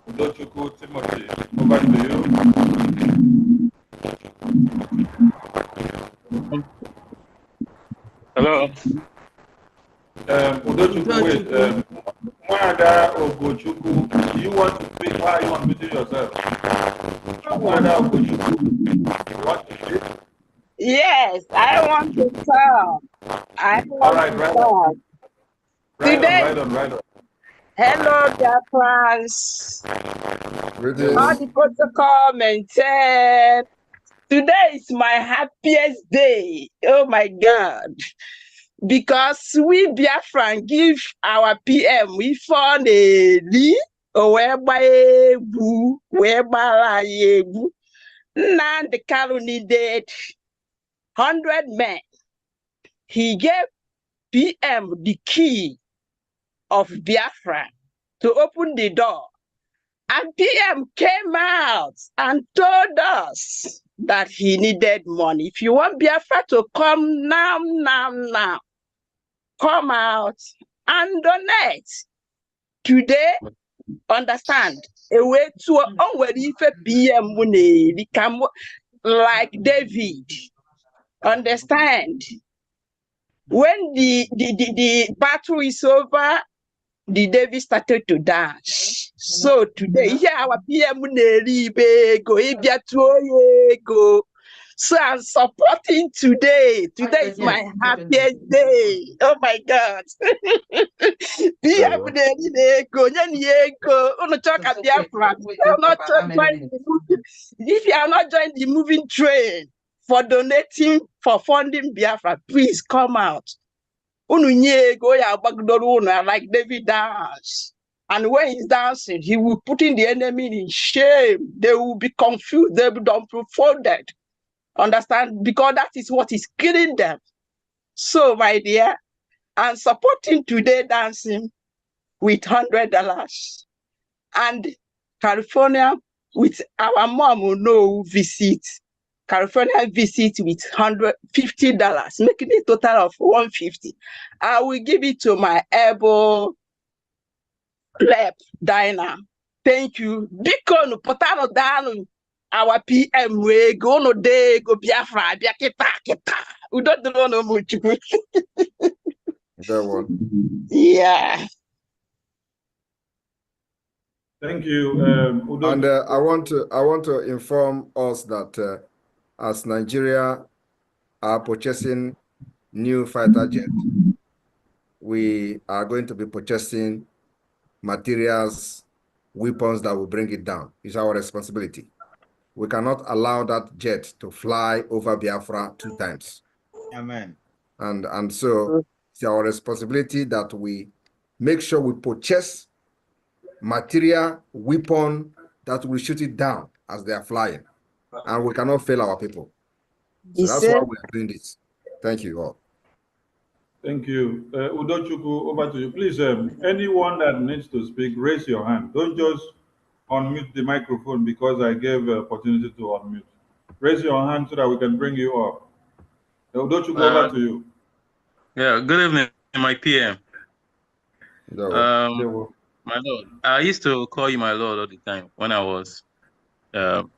Udochukwu Timothy, over to you. Hello. Udochukwu, wait. Mwada Ogochukwu, do you want to speak? Why are you unmuting yourself? Mwada Ogochukwu, you want to speak? Yes, I want to talk. All right, right on. Right on. Hello, Biafrans. All the protocol maintained. Today is my happiest day. Oh my God. Because we Biafran give our PM, we found a Lee, or whereby now the Kalu needed 100 men. He gave PM the key of Biafra to open the door. And PM came out and told us that he needed money. If you want Biafra to come now, come out and donate. Today, understand, a way to PM become like David. Understand? When the battle is over, the David started to dance. So today, our PM go. So I'm supporting today. Today is my happiest day. Oh my God. If you are not joining the moving train for donating, for funding Biafra, please come out. Like David dance. And when he's dancing, he will put in the enemy in shame. They will be confused. They will be dumbfounded. Understand? Because that is what is killing them. So, my dear, I'm supporting today dancing with $100. And California with our mom will know visit. California visit with $150, making a total of $150. I will give it to my able lep diner. Thank you. Because potano down our PM way go no day go Biafra Biakita. We don't know much. That one. Yeah. Thank you. And I want to inform us that as Nigeria are purchasing new fighter jets, we are going to be purchasing materials, weapons that will bring it down. It's our responsibility. We cannot allow that jet to fly over Biafra 2 times. Amen. And so it's our responsibility that we make sure we purchase material, weapon that will shoot it down as they are flying. And we cannot fail our people. So that's why we are doing this. Thank you all. Thank you. Udochukwu, over to you. Please, anyone that needs to speak, raise your hand. Don't just unmute the microphone because I gave opportunity to unmute. Raise your hand so that we can bring you up. Udochukwu, over to you. Yeah, good evening, my PM. My lord, I used to call you my lord all the time when I was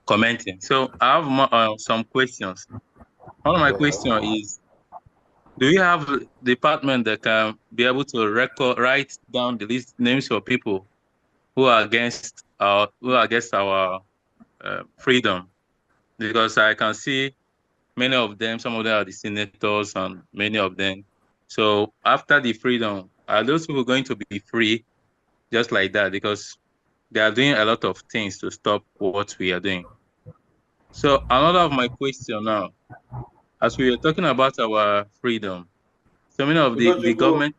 commenting. So I have some questions. One of my questions is, do you have a department that can be able to write down the list names of people who are against our freedom? Because I can see many of them, some of them are the senators and many of them. So after the freedom, are those people going to be free just like that? Because they are doing a lot of things to stop what we are doing. So another of my question now, as we are talking about our freedom, so many of the government.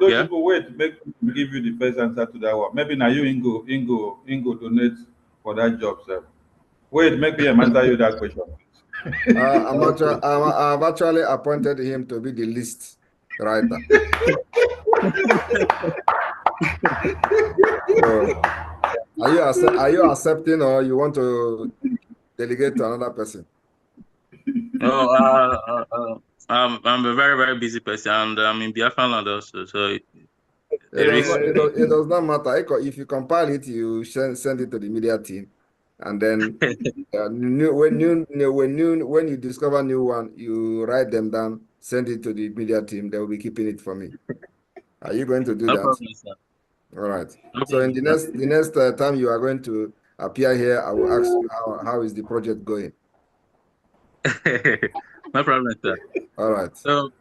Yeah? Wait, make me give you the first answer to that one. Maybe now you Ingo donate for that job, sir. Wait, make me answer you that question. I've actually appointed him to be the list writer. So, are you accepting, or you want to delegate to another person? No, I'm a very, very busy person, and I'm in Biafra land also. So it does not matter. If you compile it, you send it to the media team, and then when you discover new one, you write them down, send it to the media team. They will be keeping it for me. Are you going to do that? Problem, sir. All right. So in the next time you are going to appear here, I will ask you how is the project going. No problem, sir. All right. So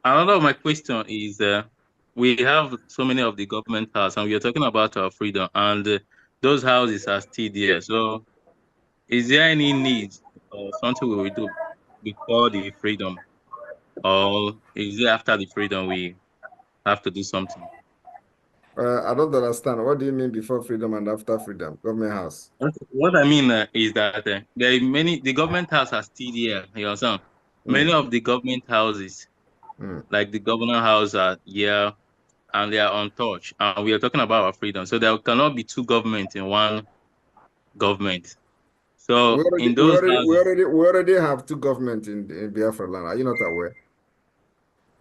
another of my question is, we have so many of the government houses, and we are talking about our freedom, and those houses are still there. So is there any need or something we will do before the freedom, or is it after the freedom we have to do something? I don't understand. What do you mean before freedom and after freedom? Government house. What I mean is that there are the government house are still there. You understand? Many of the government houses, like the governor house, are here and they are untouched. And we are talking about our freedom. So there cannot be 2 governments in one government. So we already have 2 governments in Biafra land. Are you not aware?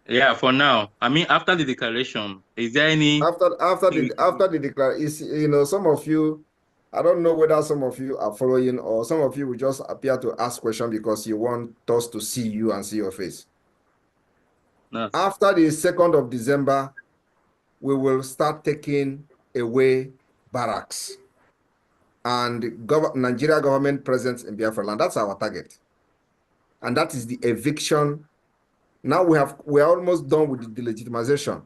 Yeah, for now. I mean, after the declaration, is there any after the declaration? Some of you, I don't know whether some of you are following, or some of you will just appear to ask questions because you want us to see you and see your face. After the 2nd of December, we will start taking away barracks and Nigeria government presence in Biafra land. That's our target. and that is the eviction. Now we are almost done with the delegitimization.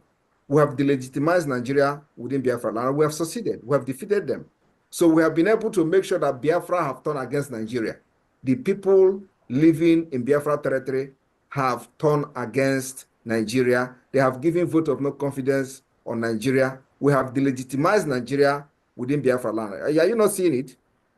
We have delegitimized Nigeria within Biafra land, and we have succeeded. We have defeated them. So we have been able to make sure that Biafra have turned against Nigeria. The people living in Biafra territory have turned against Nigeria. They have given vote of no confidence on Nigeria. We have delegitimized Nigeria within Biafra land. Are you not seeing it?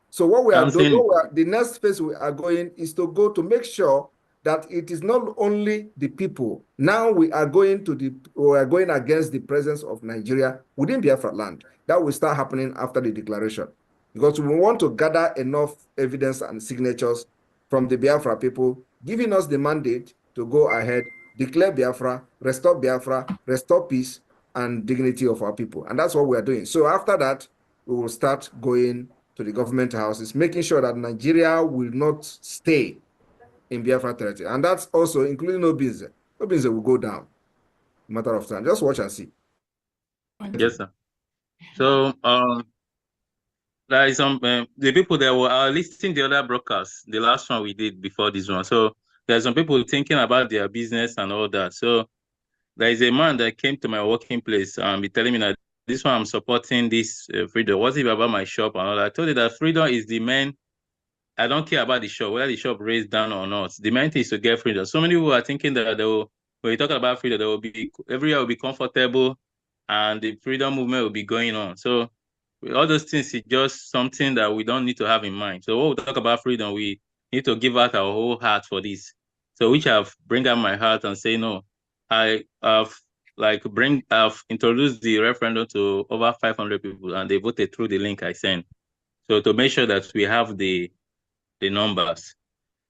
So what we are doing, the next phase we are going is to go to make sure that it is not only the people. Now we are going against the presence of Nigeria within Biafra land. That will start happening after the declaration, because we want to gather enough evidence and signatures from the Biafra people, giving us the mandate to go ahead, declare Biafra, restore peace and dignity of our people. And that's what we are doing. So after that, we will start going to the government houses, making sure that Nigeria will not stay in Biafra territory. And that's also including Obinze. Obinze will go down. Matter of time. Just watch and see. Yes, sir. So, there is some the people that were listening the other broadcasts, the last one we did before this one. So there's some people thinking about their business and all that. So there is a man that came to my working place and be telling me that this one I'm supporting this freedom. What's it about my shop and all that? I told you that freedom is the main. I don't care about the shop, whether the shop raised down or not. The main thing is to get freedom. So many people are thinking that when you talk about freedom, there will be everywhere will be comfortable and the freedom movement will be going on. So all those things is just something that we don't need to have in mind. So when we talk about freedom, we need to give out our whole heart for this. So which I've bring out my heart and say, no, I've introduced the referendum to over 500 people and they voted through the link I sent. So to make sure that we have the numbers.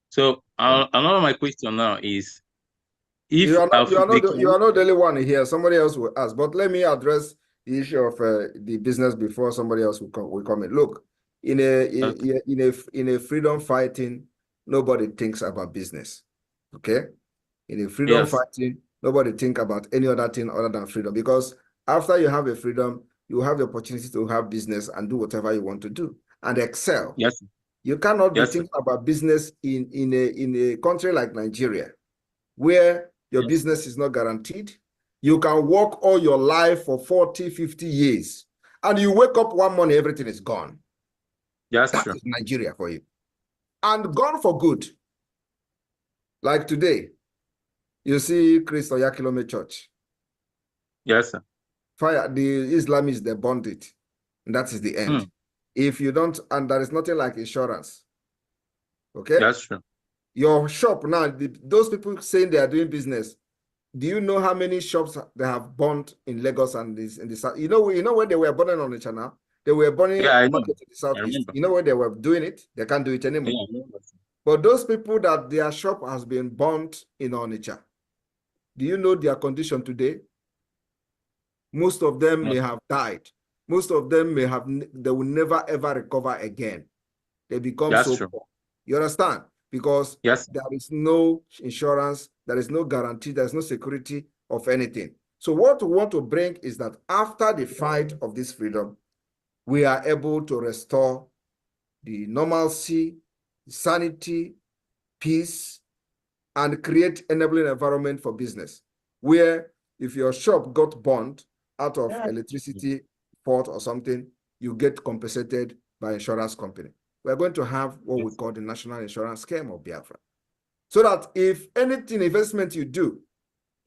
So another my question now is, if you are not the only one here. Somebody else will ask, but let me address the issue of the business before somebody else will come in. Look, in a freedom fighting, nobody thinks about business. Okay, in a freedom fighting, nobody think about any other thing other than freedom, because after you have a freedom, you have the opportunity to have business and do whatever you want to do and excel. Yes. You cannot be thinking about business in a country like Nigeria, where your business is not guaranteed. You can work all your life for 40, 50 years, and you wake up one morning, everything is gone. That's true. That is Nigeria for you. And gone for good. Like today, you see Christ Oyakilome Church. Yes, sir. Fire, the Islamists, they burned it. And that is the end. If you don't, and there is nothing like insurance. Okay? That's true. Your shop now, those people saying they are doing business, do you know how many shops they have burned in Lagos and in the south? You know when they were burning on the channel? They were burning market in the southeast. You know when they were doing it? They can't do it anymore. But those people that their shop has been burnt in Onitsha, do you know their condition today? Most of them may have died. Most of them they will never ever recover again. They become so poor. You understand? Because there is no insurance, there is no guarantee, there is no security of anything. So what we want to bring is that after the fight of this freedom, we are able to restore the normalcy, sanity, peace, and create enabling environment for business, where if your shop got burned out of electricity fault or something, you get compensated by insurance company. We're going to have what we call the National Insurance Scheme of Biafra. So that if anything, investment you do,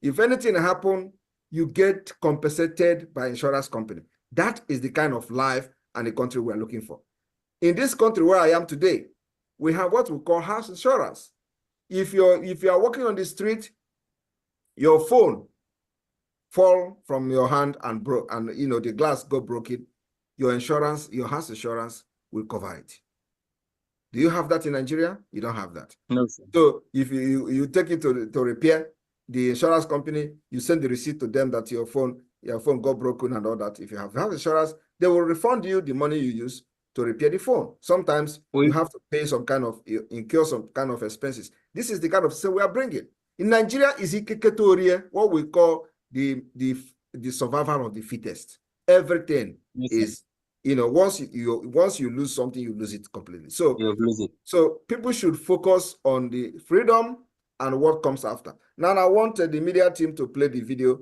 if anything happen, you get compensated by insurance company. That is the kind of life and the country we're looking for. In this country where I am today, we have what we call house insurance. If you are walking on the street, your phone fall from your hand and broke, and the glass got broken, your insurance, your house insurance will cover it. Do you have that in Nigeria? You don't have that. No, sir. So if you take it to repair, the insurance company, you send the receipt to them that your phone got broken and all that. If you have insurance, they will refund you the money you use to repair the phone. Sometimes you have to pay incur some kind of expenses. This is the kind of system we are bringing. In Nigeria, is what we call the survival of the fittest. Everything is you know, once you lose something, you lose it completely. So so people should focus on the freedom and what comes after. Now I want the media team to play the video.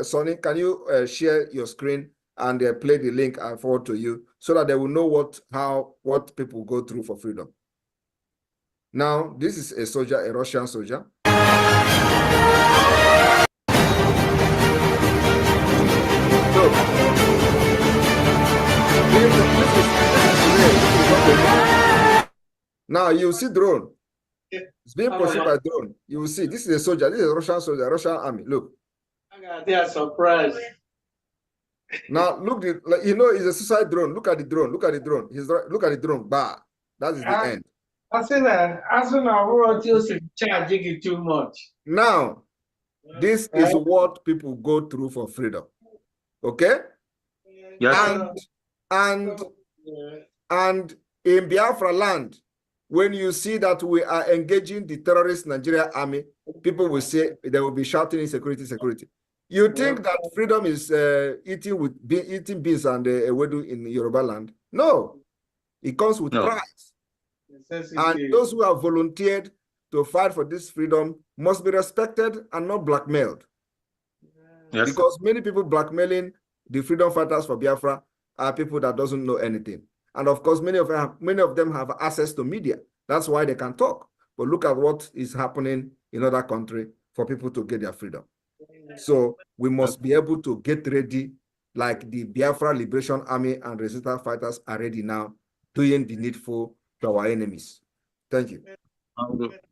Sonny, can you share your screen and play the link and forward to you so that they will know what people go through for freedom. Now, this is a soldier, a Russian soldier. Now you see drone. It's being pursued by drone. You will see. This is a soldier. This is a Russian soldier, Russian army. Look. They are surprised. Now look, it's a suicide drone. Look at the drone. Look at the drone. Look at the drone. Bah. That is the end. I said that. I said I want to charge you too much. Now, this is what people go through for freedom. Okay? Yes. And in Biafra land, when you see that we are engaging the terrorist Nigeria army, people will say, they will be shouting insecurity, security. You think that freedom is eating beans and ewedu in Yoruba land? No. It comes with price. And those who have volunteered to fight for this freedom must be respected and not blackmailed. Yes, because many people blackmailing the freedom fighters for Biafra are people that doesn't know anything. And of course, many of them have access to media. That's why they can talk. But look at what is happening in other countries for people to get their freedom. So we must be able to get ready like the Biafra Liberation Army and resistance fighters are ready now, doing the needful to our enemies. Thank you.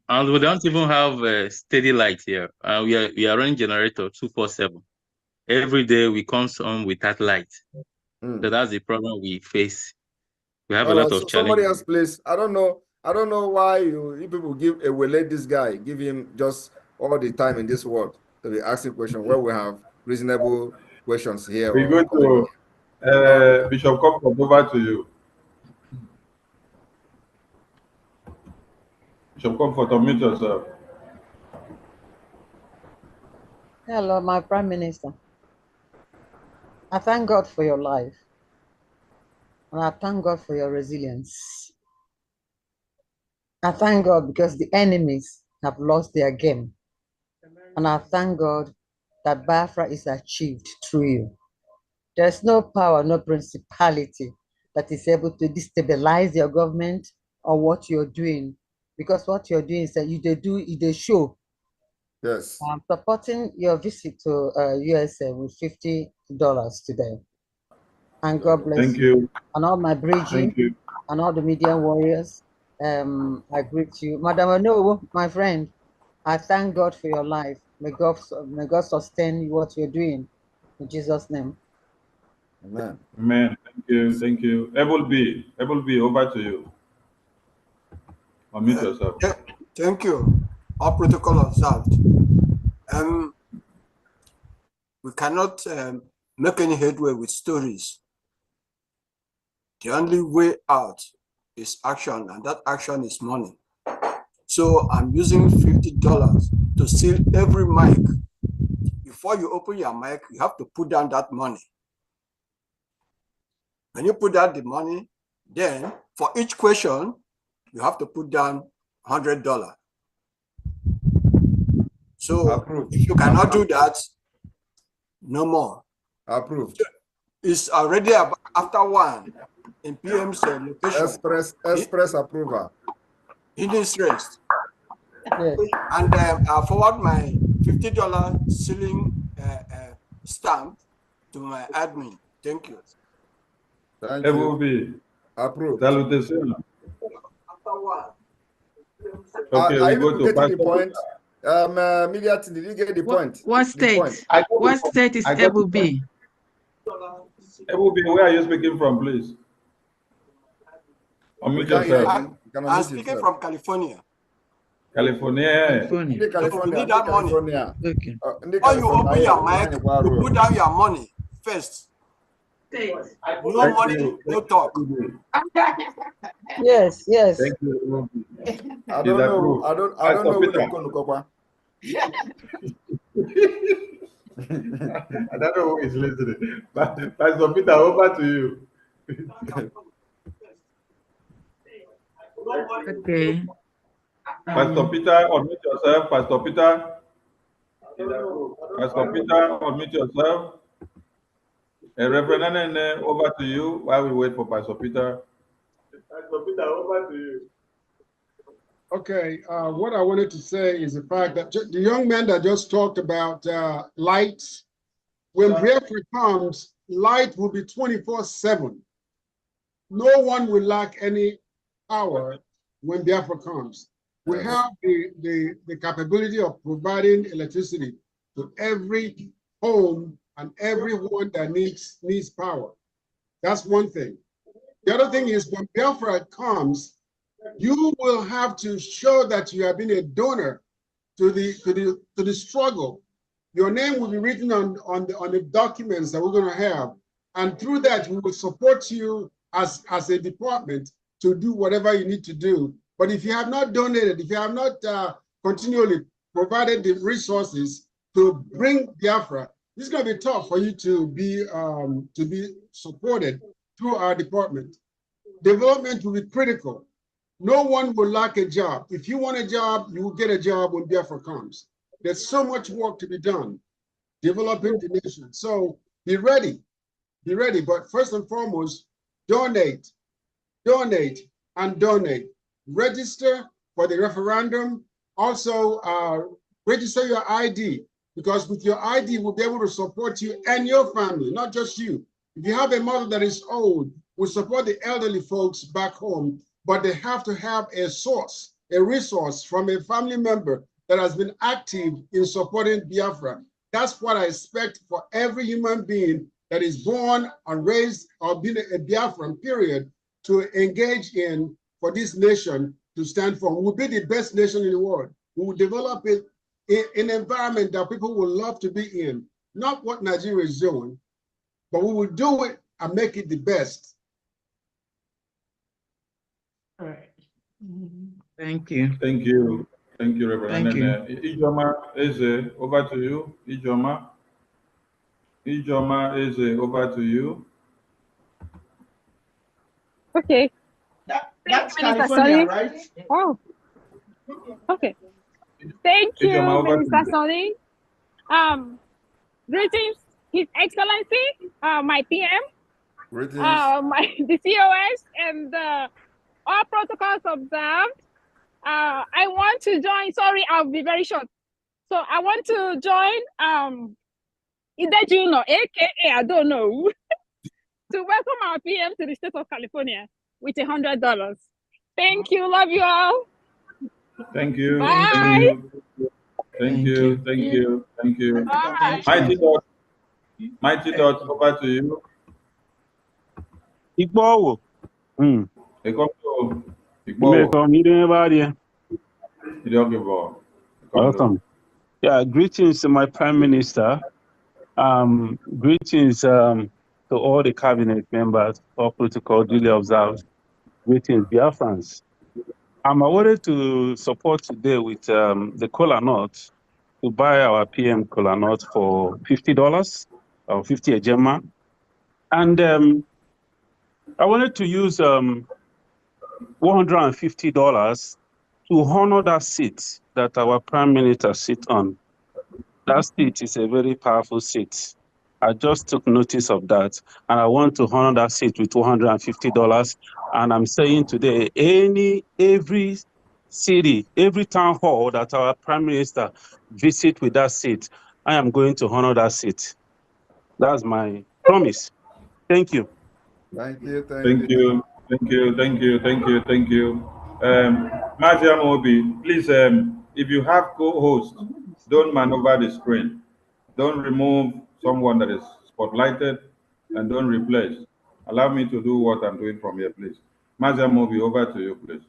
And we don't even have a steady light here. We are running generator 247. Every day we come on with that light. So that's the problem we face. We have a lot of challenges. Somebody else, please. I don't know why you people let this guy, give him just all the time in this world to be asking questions where we have reasonable questions here. We go to Bishop Comfort, over to you. Bishop Comfort, unmute yourself. Hello, my Prime Minister. I thank God for your life. And I thank God for your resilience. I thank God because the enemies have lost their game. And I thank God that Biafra is achieved through you. There's no power, no principality that is able to destabilize your government or what you're doing. Because what you're doing is that they show. Yes. I'm supporting your visit to USA with $50 today. And God bless Thank you. And all my bridging and all the media warriors. I greet you. Madam Anowo, my friend, I thank God for your life. May God sustain what you're doing. In Jesus' name. Amen. Amen. Thank you. Thank you. Able B, over to you. Unmute yourself. Thank you. All protocol observed. We cannot make any headway with stories. The only way out is action, and that action is money. So I'm using $50 to seal every mic. Before you open your mic, you have to put down that money. When you put down the money, then for each question, you have to put down $100. So approved. If you cannot do that, no more. Approved. It's already after 1 in PM's location. Express approval. He needs rest. Yes. And I'll forward my $50 ceiling stamp to my admin. Thank you. Thank you. you. Approved. Salutation. After 1. Okay, we go to getting the point. Media team, did you get the point? What state? What state is Ebu B? Ebu B, where are you speaking from, please? Unmute yourself. I'm speaking from California. California. You need that money. Okay. Or you open your mic, you put down your money first. No money, no talk. Yes. Thank you. I don't know who to call. I don't know who is listening. Pastor Peter, over to you. Okay. Pastor Peter, unmute yourself. Pastor Peter. Pastor Peter, unmute yourself. Reverend Nene, over to you while we wait for Pastor Peter. Pastor Peter, over to you. Okay, what I wanted to say is the fact that the young man that just talked about lights, when Biafra comes, light will be 24/7. No one will lack any power when Biafra comes. We have the capability of providing electricity to every home and everyone that needs power. That's one thing. The other thing is when Biafra comes, you will have to show that you have been a donor to the struggle. Your name will be written on the documents that we're going to have, and through that we will support you as a department to do whatever you need to do. But if you have not donated, if you have not continually provided the resources to bring Biafra, it's going to be tough for you to be supported through our department. Development will be critical. No one will lack a job. If you want a job, you will get a job when Biafra comes. There's so much work to be done, developing the nation. So be ready, but first and foremost, donate, and donate. Register for the referendum. Also, register your ID, because with your ID, we'll be able to support you and your family, not just you. If you have a mother that is old, we'll support the elderly folks back home, but they have to have a source, a resource from a family member that has been active in supporting Biafra. That's what I expect for every human being that is born and raised or been a Biafran, period, to engage in for this nation to stand for. We will be the best nation in the world. We will develop it in an environment that people will love to be in. Not what Nigeria is doing, but we will do it and make it the best. All right. Thank you. Thank you. Thank you, Reverend. Thank you. Ijoma Eze, over to you. Ijoma Eze, over to you. Okay. That's California, right? Oh, okay. Thank you, Minister Sonny. Greetings, His Excellency, my PM, Greetings. the COS, and all protocols observed. I want to join. Sorry, I'll be very short. So I want to join. Either Juno, aka I don't know, to welcome our PM to the state of California with $100. Thank you. Love you all. Thank you. Bye. Thank you. Bye. Mighty Dot, over to you. Igbo. Welcome. Yeah, greetings to my Prime Minister. Greetings to all the cabinet members, all protocol duly observed. Greetings, Biafrans. I'm awarded to support today with the cola nut to buy our PM cola nut for $50 or 50 a gemma. And I wanted to use $150 to honor that seat that our Prime Minister sits on. That seat is a very powerful seat. I just took notice of that, and I want to honor that seat with $150. And I'm saying today, every city, every town hall that our Prime Minister visit with that seat, I am going to honor that seat. That's my promise. Thank you. Thank you. Mazia Mobi, please, if you have co-host, don't maneuver the screen. Don't remove someone that is spotlighted, and don't replace. Allow me to do what I'm doing from here, please. Mazia Mobi, over to you, please.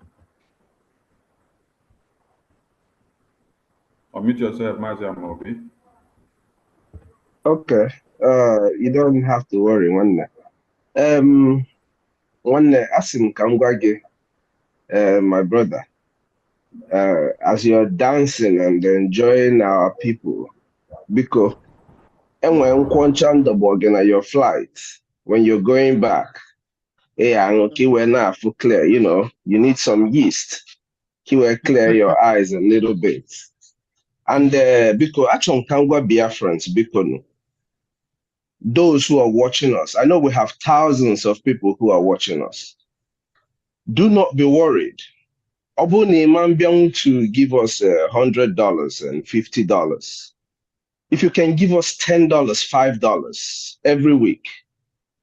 Unmute yourself, Mazia Mobi. Okay. You don't have to worry, one. Asim Kangwage, my brother. As you're dancing and enjoying our people, because and when your flight, when you're going back, Yeah, okay, we're not for clear, you know, you need some yeast. He will clear your eyes a little bit. And because actually Kangwa Biafrans, because those who are watching us, I know we have thousands of people who are watching us. Do not be worried. Obuni man to give us $100 and $50. If you can give us $10, $5 every week,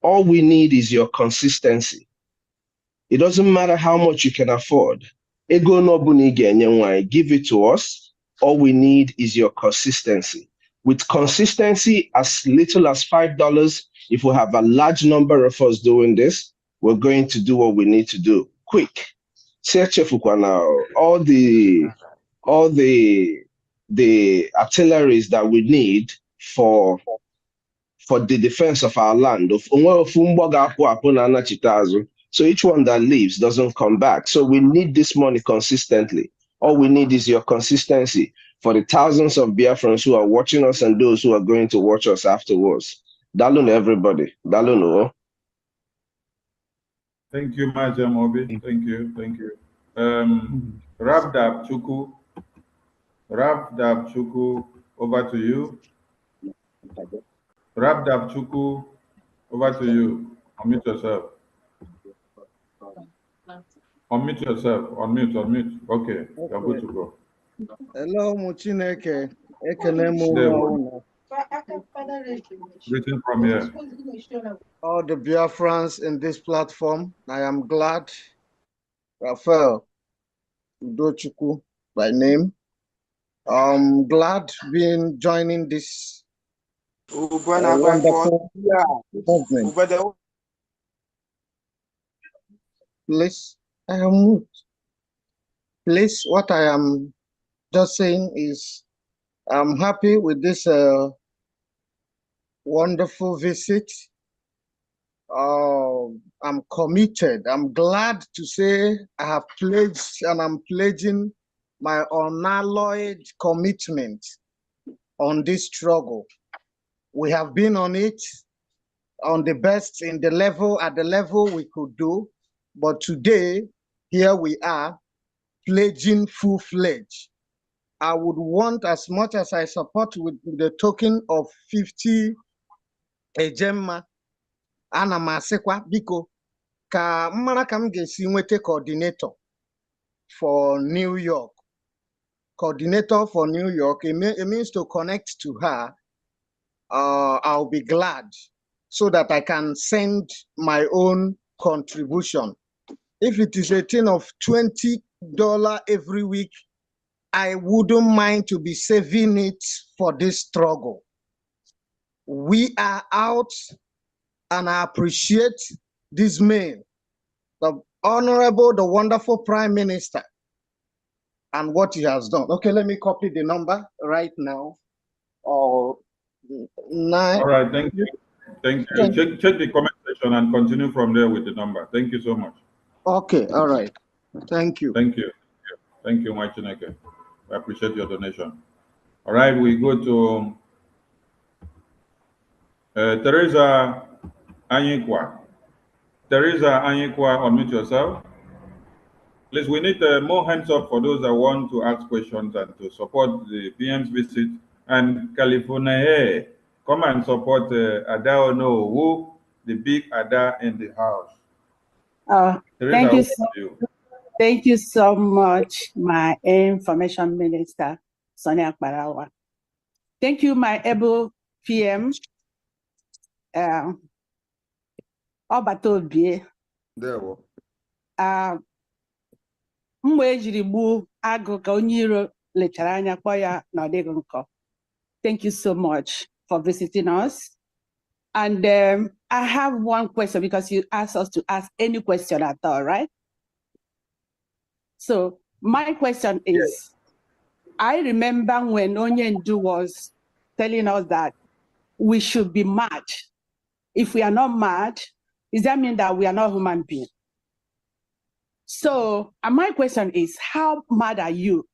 all we need is your consistency. It doesn't matter how much you can afford. Ego no buni genye, give it to us. All we need is your consistency. With consistency, as little as $5, if we have a large number of us doing this, we're going to do what we need to do. Quick. Now, all the artilleries that we need for the defense of our land. So each one that leaves doesn't come back. So we need this money consistently. All we need is your consistency for the thousands of Biafrans who are watching us and those who are going to watch us afterwards. Dalun everybody. Dalun. Thank you, Majam Obi. Thank you. Thank you. Rabdab Chuku, over to you. Rabdab Chuku, over to you. Unmute yourself. Unmute yourself. Unmute. Okay, you're good to go. Hello, Muchineke. Ekenemu There we Wauna. Greeting from here. All the Biafrans in this platform, I am glad. Raphael Udochukwu by name. I'm glad being joining this wonderful movement. Please, I am mute. Please, what I am just saying is I'm happy with this wonderful visit. I'm committed. I'm glad to say I have pledged and I'm pledging my unalloyed commitment on this struggle. We have been on it on the best at the level we could do. But today, here we are pledging full-fledged. I would want, as much as I support with the token of 50 ejemma, ana m asịkwa biko ka mmara ka m ga-esi nweta coordinator for New York. Coordinator for New York, it means to connect to her. I'll be glad so that I can send my own contribution. If it is a thing of $20 every week, I wouldn't mind to be saving it for this struggle. We are out, and I appreciate this man, the honorable, the wonderful Prime Minister, and what he has done. Okay, let me copy the number right now. All right, thank you. Thank you. Check the comment section and continue from there with the number. Thank you so much. Okay, all right. Thank you. Thank you. Thank you, Machineke. I appreciate your donation. All right, we go to Teresa Anyikwa. Teresa Anyikwa, unmute yourself. Please, we need more hands up for those that want to ask questions and to support the PM's visit. And California, come and support Ada Ono, who the big Ada in the house. Teresa, thank you so much, my information minister, Sonia Barawa. Thank you, my able PM, Obatobie. There we Mgbe ejiri gbuo agụ ka onye iro lechara anya kpọọ ya na ọ dịghị nkọ. Thank you so much for visiting us. And I have one question because you asked us to ask any question at all, right? So my question is, I remember when Onyendu was telling us that we should be mad. If we are not mad, does that mean that we are not human beings? So my question is, how mad are you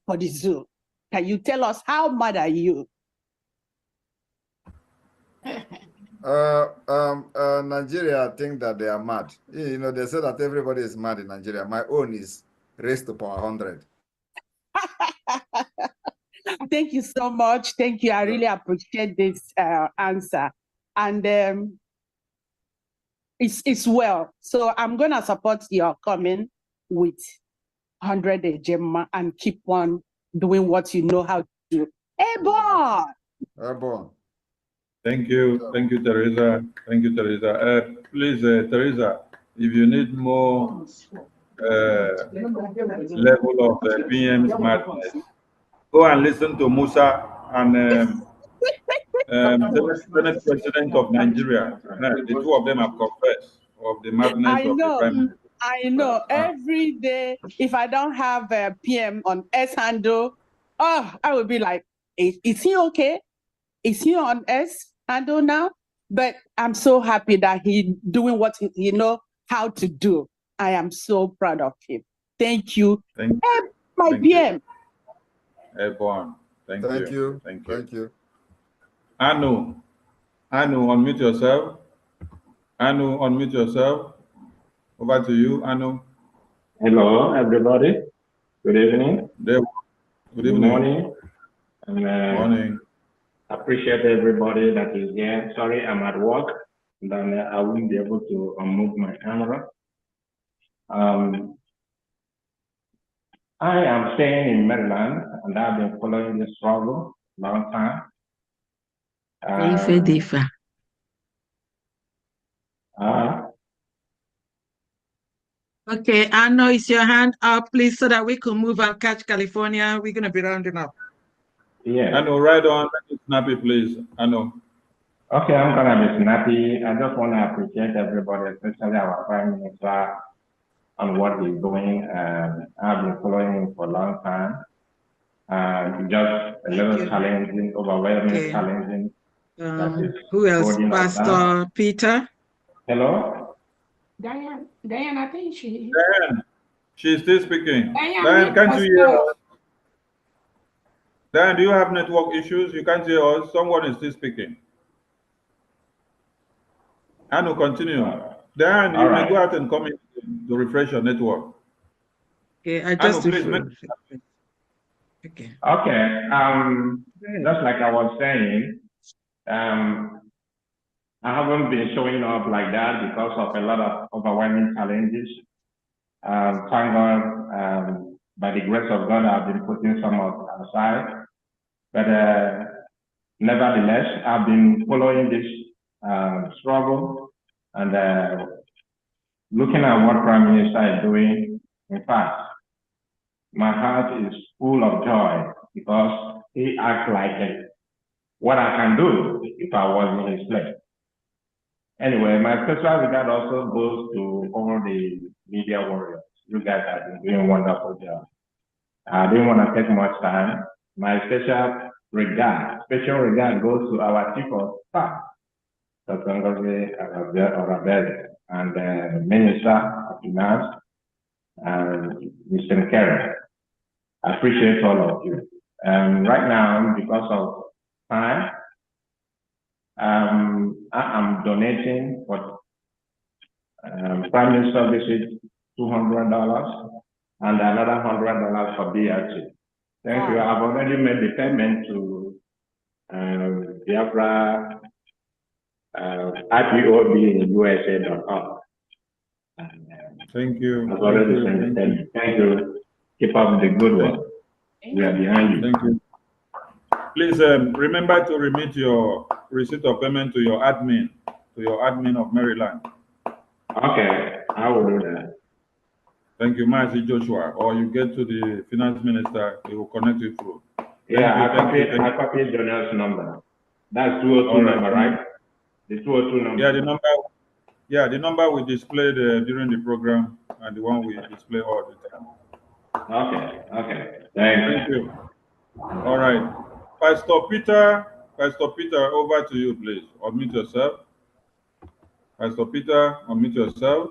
for the zoo? Can you tell us how mad are you? Nigeria think that they are mad. You know, they say that everybody is mad in Nigeria. My own is raised to power 100. Thank you so much. Thank you. I really appreciate this answer. And it's well. So I'm going to support your comment with 100 Ejema and keep on doing what you know how to do. Ebon! Ebon. Thank you, Teresa. Thank you, Teresa. Please, Teresa, if you need more level of PM's madness, go and listen to Musa and Senate President of Nigeria. The two of them have confessed of the madness of the Prime Minister. I know. Every day, if I don't have a PM on S handle, I would be like, is he okay? Is he on S handle now? But I'm so happy that he's doing what he know how to do. I am so proud of him. Thank you. My PM. Ebon. Thank you. Thank you. Anu, unmute yourself. Anu, unmute yourself. Over to you, Anu. Hello, everybody. Good evening. Good evening. Morning. And, morning. Appreciate everybody that is here. Sorry, I'm at work. Then I won't be able to move my camera. I am staying in Maryland, and I've been following this struggle a long time. Okay, I know it's your hand up, please, so that we can move and catch California. We're going to be rounding up. Yeah. I know, right on. Snappy, please. I know. Okay, I'm going to be snappy. I just want to appreciate everybody, especially our Prime Minister, on what he's doing. I've been following him for a long time. Just a little challenging, overwhelming, challenging. Who else? Pastor Peter? Hello? Diane, I think she. Diane, she's still speaking. Diane, can't you hear us? Diane, do you have network issues? You can't hear us. Someone is still speaking. Anu, continue. Diane, you may go out and come in to refresh your network. Okay, I just Okay. Just like I was saying, I haven't been showing up like that because of a lot of overwhelming challenges. Thank God, by the grace of God, I've been putting some aside. But nevertheless, I've been following this struggle and looking at what Prime Minister is doing. In fact, my heart is full of joy because he acts like what I can do if I was in his place. Anyway, my special regard also goes to all the media warriors. You guys have been doing a wonderful job. I didn't want to take much time. My special regard goes to our chief of staff, Dr. Ngozi Arabelle, and the Minister of Finance, and Mr. Kerry. I appreciate all of you. Right now, because of time, I am donating for Prime Minister visit $200 and another $100 for BRT. Thank you. I've already made the payment to Biafra IPOB in USA.com. Thank you. I've already sent the payment. Thank you. Keep up the good work. We are behind you. Thank you. Please remember to remit your receipt of payment to your admin of Maryland. Okay, I will do that. Thank you, Mazi Joshua. Or you get to the finance minister, he will connect you through. I copied Jonel's number. That's 202 number, right? The 202 number. Yeah, the number we displayed during the program and the one we display all the time. Okay. Thank you. All right. Pastor Peter, over to you, please. Unmute yourself. Pastor Peter, unmute yourself.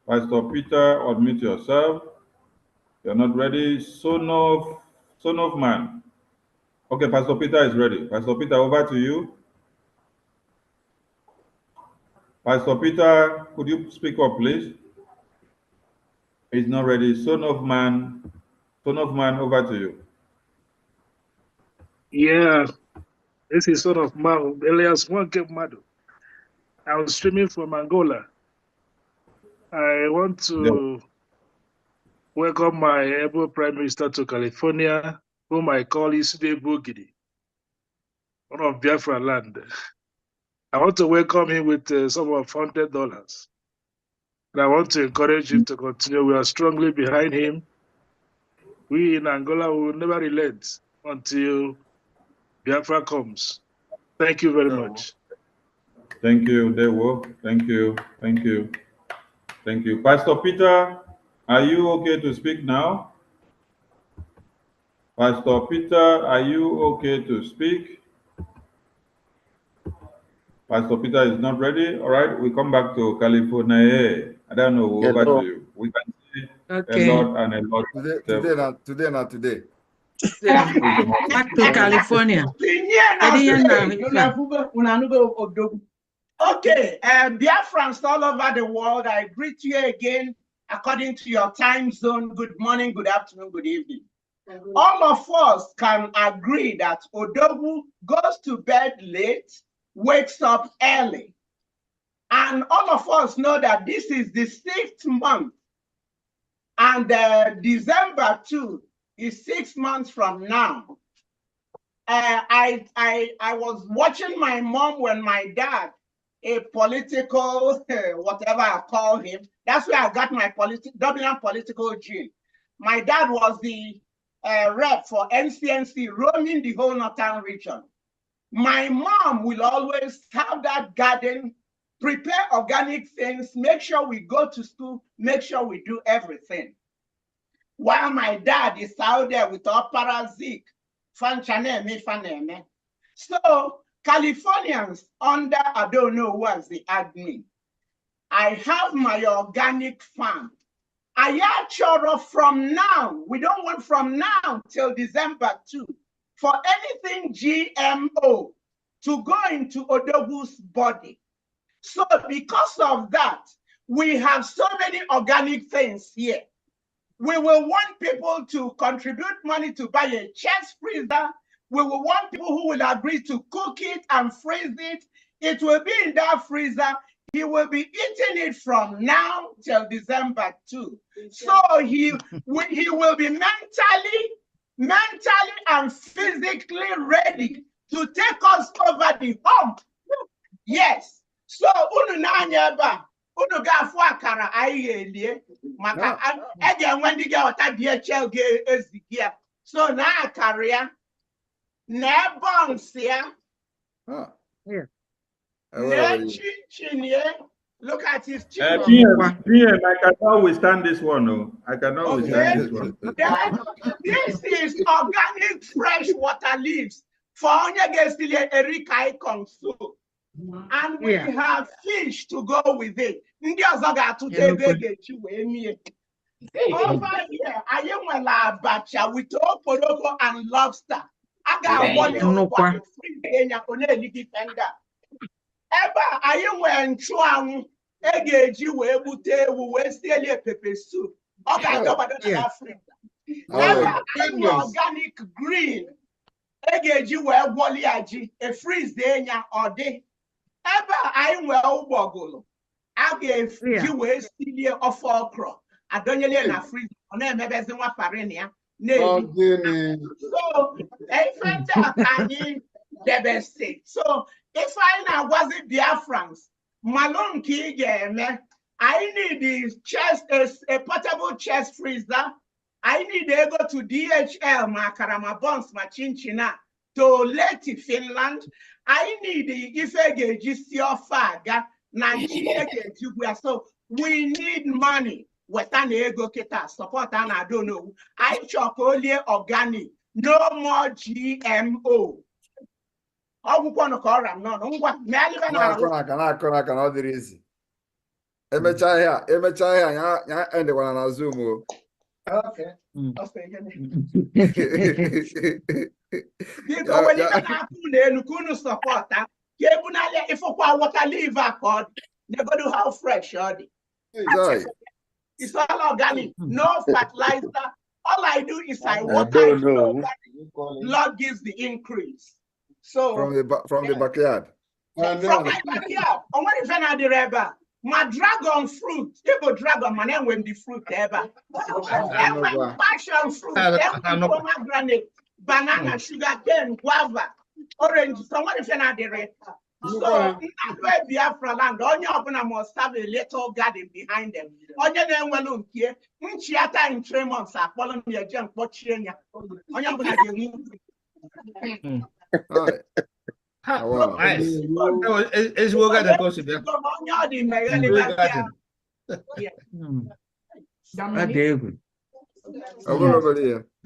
Pastor Peter, unmute yourself. You're not ready. Son of man. Okay, Pastor Peter is ready. Pastor Peter, over to you. Pastor Peter, could you speak up, please? He's not ready. Son of man, over to you. Yeah, this is Son of Man, Elias Madu. I'm streaming from Angola. I want to welcome my able Prime Minister to California, whom I call Isude Bogidi, one of Biafra land. I want to welcome him with some of $100. And I want to encourage him to continue. We are strongly behind him. We in Angola will never relent until Biafra comes. Thank you very much. Thank you, Dewo. Thank you. Thank you. Thank you. Pastor Peter, are you okay to speak now? Pastor Peter, are you okay to speak? Pastor Peter is not ready. All right, we come back to California. I don't know, over to you. We can see a lot and a lot. Today. Back to California. Okay, Biafrans all over the world, I greet you again according to your time zone. Good morning, good afternoon, good evening. All of us can agree that Odogwu goes to bed late, wakes up early. And all of us know that this is the 6th month. And December 2 is 6 months from now. I was watching my mom when my dad, a political, whatever I call him, that's where I got my dominant political gene. My dad was the rep for NCNC, roaming the whole northern region. My mom will always have that garden, prepare organic things, make sure we go to school, make sure we do everything. While my dad is out there with opera zik, faneme. So Californians under, I don't know who was the admin. I have my organic farm. Ayachoro from now, we don't want from now till December 2 for anything GMO to go into Odogwu's body. So because of that, we have so many organic things here. We will want people to contribute money to buy a chest freezer. We will want people who will agree to cook it and freeze it. It will be in that freezer. He will be eating it from now till December 2. So he will be mentally and physically ready to take us over the hump. Yes. So unu ga-afụ akara anyị ga-elie maka ga-enwe ndị ga-eweta DHL ga-ezigi ya. So na akara ya na buns ya na chin ya. Look at his chin. PM, I cannot withstand this one. No, I cannot withstand this one. This is organic fresh water leaves for onye ga-esili erika ikong soup. And we have fish to go with it. Ndị ọzọ ga-atụta ego ga-eji wee mie. Over here, anyị nwere abacha with okporoko and lobster. A ga-agbọli ụgbọ Kenya onye eligi fenda. Ebe a anyị nwere nchụanwụ ga-eji wee gbute ewu wee siele pepe soup. Ọ ga-adọbado na Africa. Ebe a anyị nwere organic green ga-eji wee gwọli ya ji freeze enya ọ dị. Ebe anyị nwere ụgbọgụlụ a ga-eji wee silie ofe okra adọnyele na freezer ọ na-emebezi nwa farin ya na-eli. So ife ndị a ka anyị debesi. So ife anyị na-agwazi Biafrans malụ nke ị ga-eme. I need a portable chest freezer. I need to go to DHL ma karama buns ma chinchina to Leti Finland. I need the Ifegeji Naga so we need money. Western ego kita support and I don't know. I chop only organic, no more GMO. How we want to call them? No, cannot be easy. Emechaya, and the one on Zoom. Okay. Because when you support if water leave accord, Never do how fresh, Shorty. Sorry. It's all organic, no fertilizer. All I do is I I water don't it. know. Lord gives the increase. So from the backyard. From my backyard. On what if I the rubber? My dragon fruit, people dragon, my name when the fruit ever. Passion fruit, pomegranate, banana, sugar cane, guava, orange. So what if I the rubber? So where Biafra land, on your open must have a little garden behind them. On your name, well, look here, in 3 months, I follow me a jump, watching ya. On your open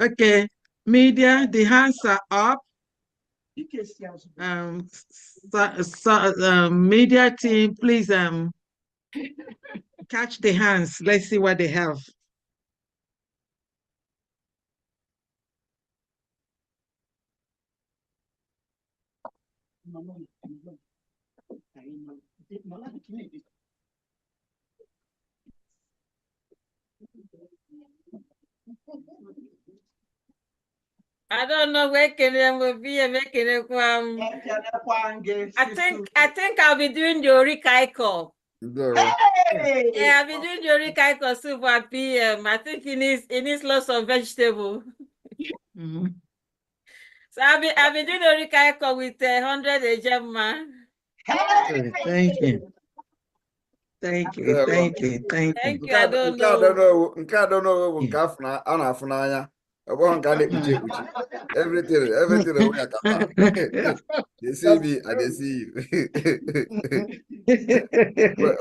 Okay, media, the hands are up. Media team, please catch the hands. Let's see what they have. I don't know where Kenya will be making it. I think I'll be doing the Orikaiko. Hey! Yeah, I'll be doing the Orikaiko soup at PM. I think it needs lots of vegetable. So I'll be doing the Orikaiko with 100 ejema. Hey! Thank you. Thank you. Thank you. Thank you. Thank you. I don't know. I don't know. Everything. They see me and they see you.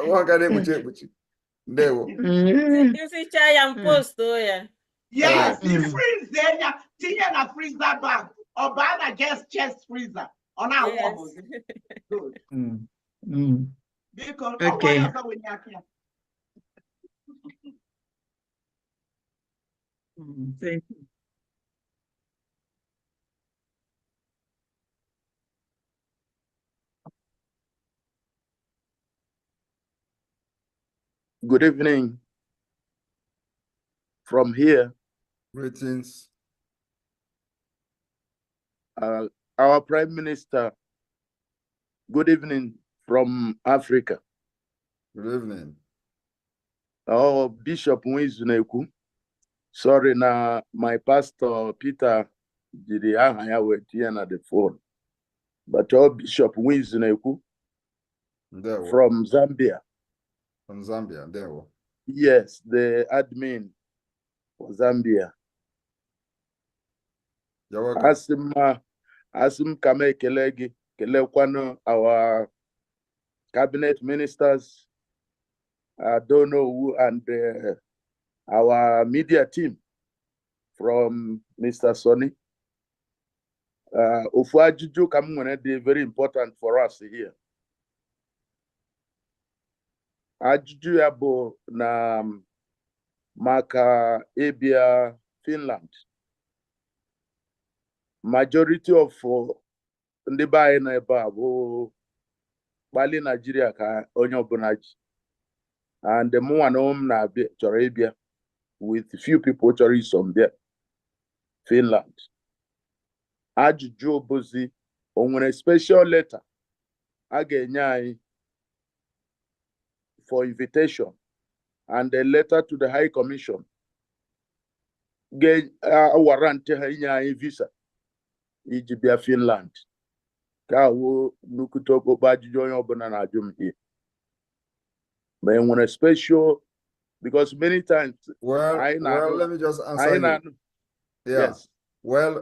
One can You see, chai and post, oh yeah. Yes, the freeze there. Tina freeze that bag. Or bag against chest freezer. On our walls. Good. Because okay. Thank you. Good evening from here. Greetings. Our Prime Minister, good evening from Africa. Good evening. Oh, Bishop Nwizuneku. Sorry, na my pastor Peter did at the phone. But Bishop Nwizuneku from Zambia. From Zambia, there. Yes, the admin for Zambia. You're welcome. Asim kame kelegi kwano our cabinet ministers. I don't know who, and our media team from Mr. Sonny. Ofu ajuju kamwene dey very important for us here. Ajuju yabo na maka ebia Finland. Majority of ndị be anyị nọ ebe a bụ kpali Nigeria ka onye ọbụla ji. And the one na chọrọ ịbịa with few people chọrọ iso mbịa Finland. Ajụjụ obozi o nwere special letter a ga-enye anyị for invitation and a letter to the High Commission warrant ha inye anyị visa iji bịa Finland. Ka wo nukuto okpokpo ajụjụ onye ọbụla na-ajụ m here. But when a special, because many times. Well, let me just answer you. Yeah. Yes. Well,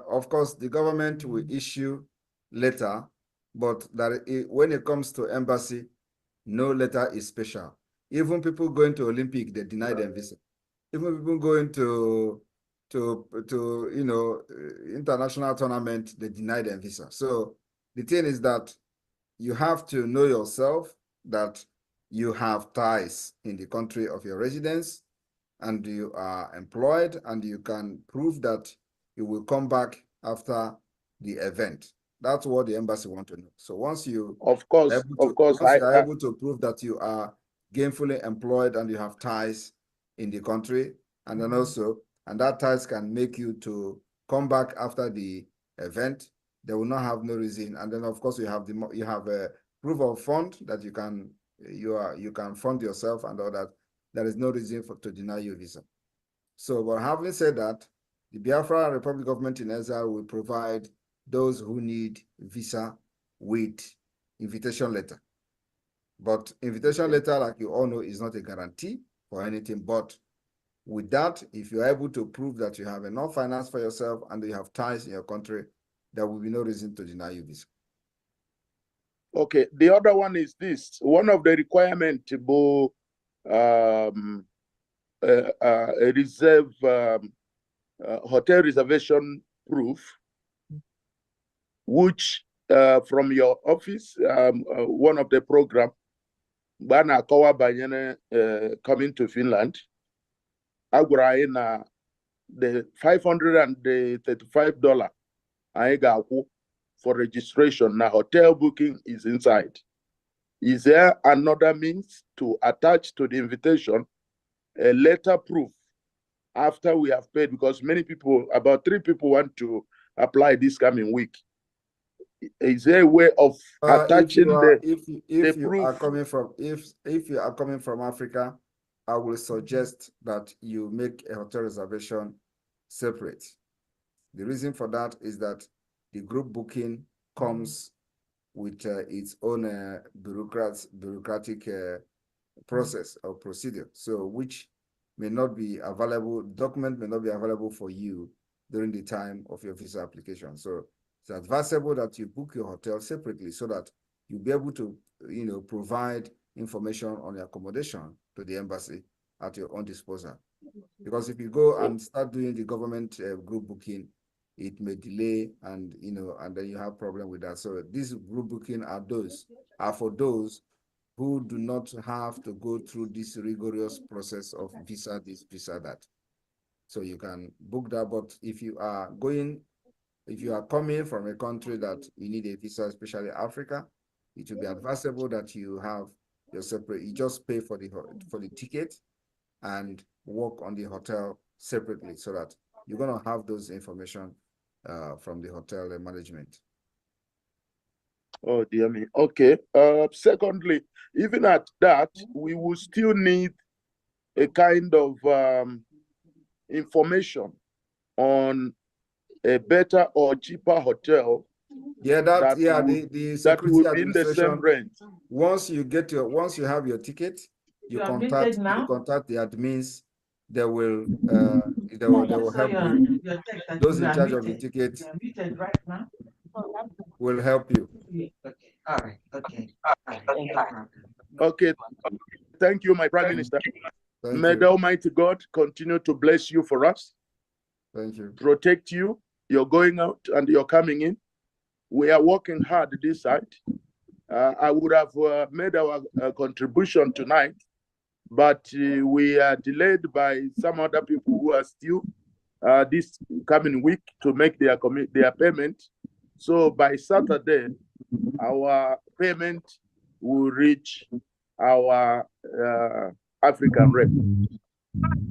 of course, the government will issue letter, but when it comes to embassy, no letter is special. Even people going to Olympic, they deny them visa. Even people going to international tournament, they deny them visa. So the thing is that you have to know yourself that you have ties in the country of your residence and you are employed and you can prove that you will come back after the event. That's what the embassy want to know. So once you are able to prove that you are gainfully employed and you have ties in the country, and then also, and that ties can make you to come back after the event, they will not have no reason. And then of course you have a proof of fund that you can fund yourself and all that. There is no reason to deny you visa. So, but having said that, the Biafra Republic Government in Exile will provide those who need visa with invitation letter. But invitation letter, like you all know, is not a guarantee for anything. But with that, if you're able to prove that you have enough finance for yourself and you have ties in your country, there will be no reason to deny you visa. Okay, the other one is this. One of the requirements to a reserve hotel reservation proof, which from your office, one of the program, Bana Kawa Banyane coming to Finland, Aguraina the $535 I got for registration. Now hotel booking is inside. Is there another means to attach to the invitation a letter proof after we have paid? Because many people, about 3 people want to apply this coming week. Is there a way of attaching if you are coming from Africa, I will suggest that you make a hotel reservation separate. The reason for that is that the group booking comes with its own bureaucratic process or procedure, so which may not be available, document may not be available for you during the time of your visa application. So it's advisable that you book your hotel separately so that you'll be able to, provide information on your accommodation to the embassy at your own disposal. Because if you go and start doing the government group booking, it may delay and then you have problem with that. So these group booking are for those who do not have to go through this rigorous process of visa this, visa that. So you can book that. But if you are coming from a country that you need a visa, especially Africa, it will be advisable that you have your separate. You just pay for the ticket and work on the hotel separately, so that you're gonna have those information from the hotel management. Oh dear me. Okay. Secondly, even at that, we will still need a kind of information on a better or cheaper hotel. Yeah, the security that will be in the same range. Once you have your ticket, you contact the admins. They will help you. Those in charge of the ticket will help you. Okay. All right. Okay. Okay. Thank you, my Prime Minister. May the Almighty God continue to bless you for us. Thank you. Protect you. You're going out and you're coming in. We are working hard this side. I would have made our contribution tonight, but we are delayed by some other people who are still this coming week to make their payment. So by Saturday, our payment will reach our African rep.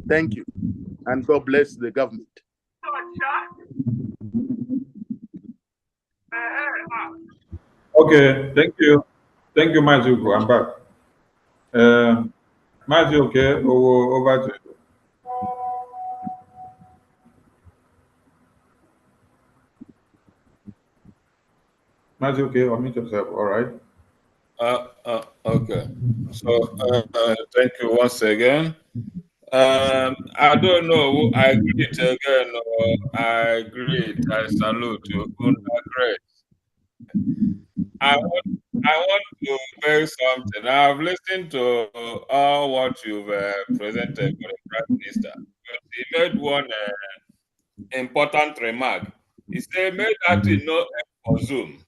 Thank you, and God bless the government. Okay, thank you, Mazuko. I'm back. Mazi, okay, over to you. Mazi, okay, unmute yourself. All right. Okay. So thank you once again. I don't know who I greet again. I greet. I salute you. Great. I want to say something. I've listened to all what you've presented for the Prime Minister. But he made one important remark. He said, "Make that no for Zoom."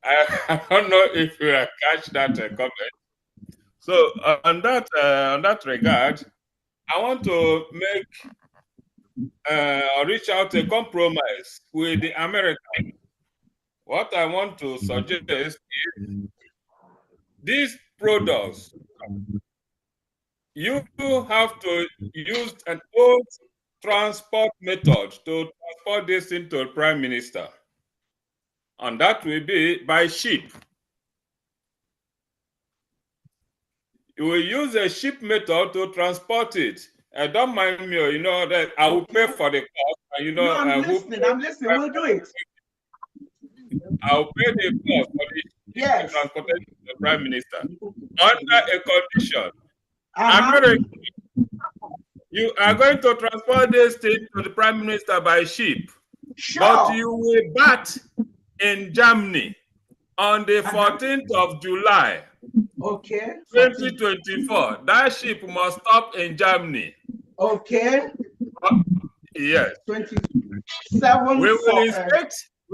I don't know if you catch that comment. So on that regard, I want to make reach out a compromise with the Americans. what I want to suggest is these products, you have to use an old transport method to transport this into the Prime Minister. And that will be by ship. You will use a ship method to transport it. Don't mind me, you know, that I will pay for the cost. And, you know, no, I'm listening. We'll do it. I'll pay the cost for the transportation to the Prime Minister under a condition. America, you are going to transport this thing to the Prime Minister by ship, but you will bat in Germany on the 14th of July. Okay. 2024. That ship must stop in Germany. Okay. Yes. 27. We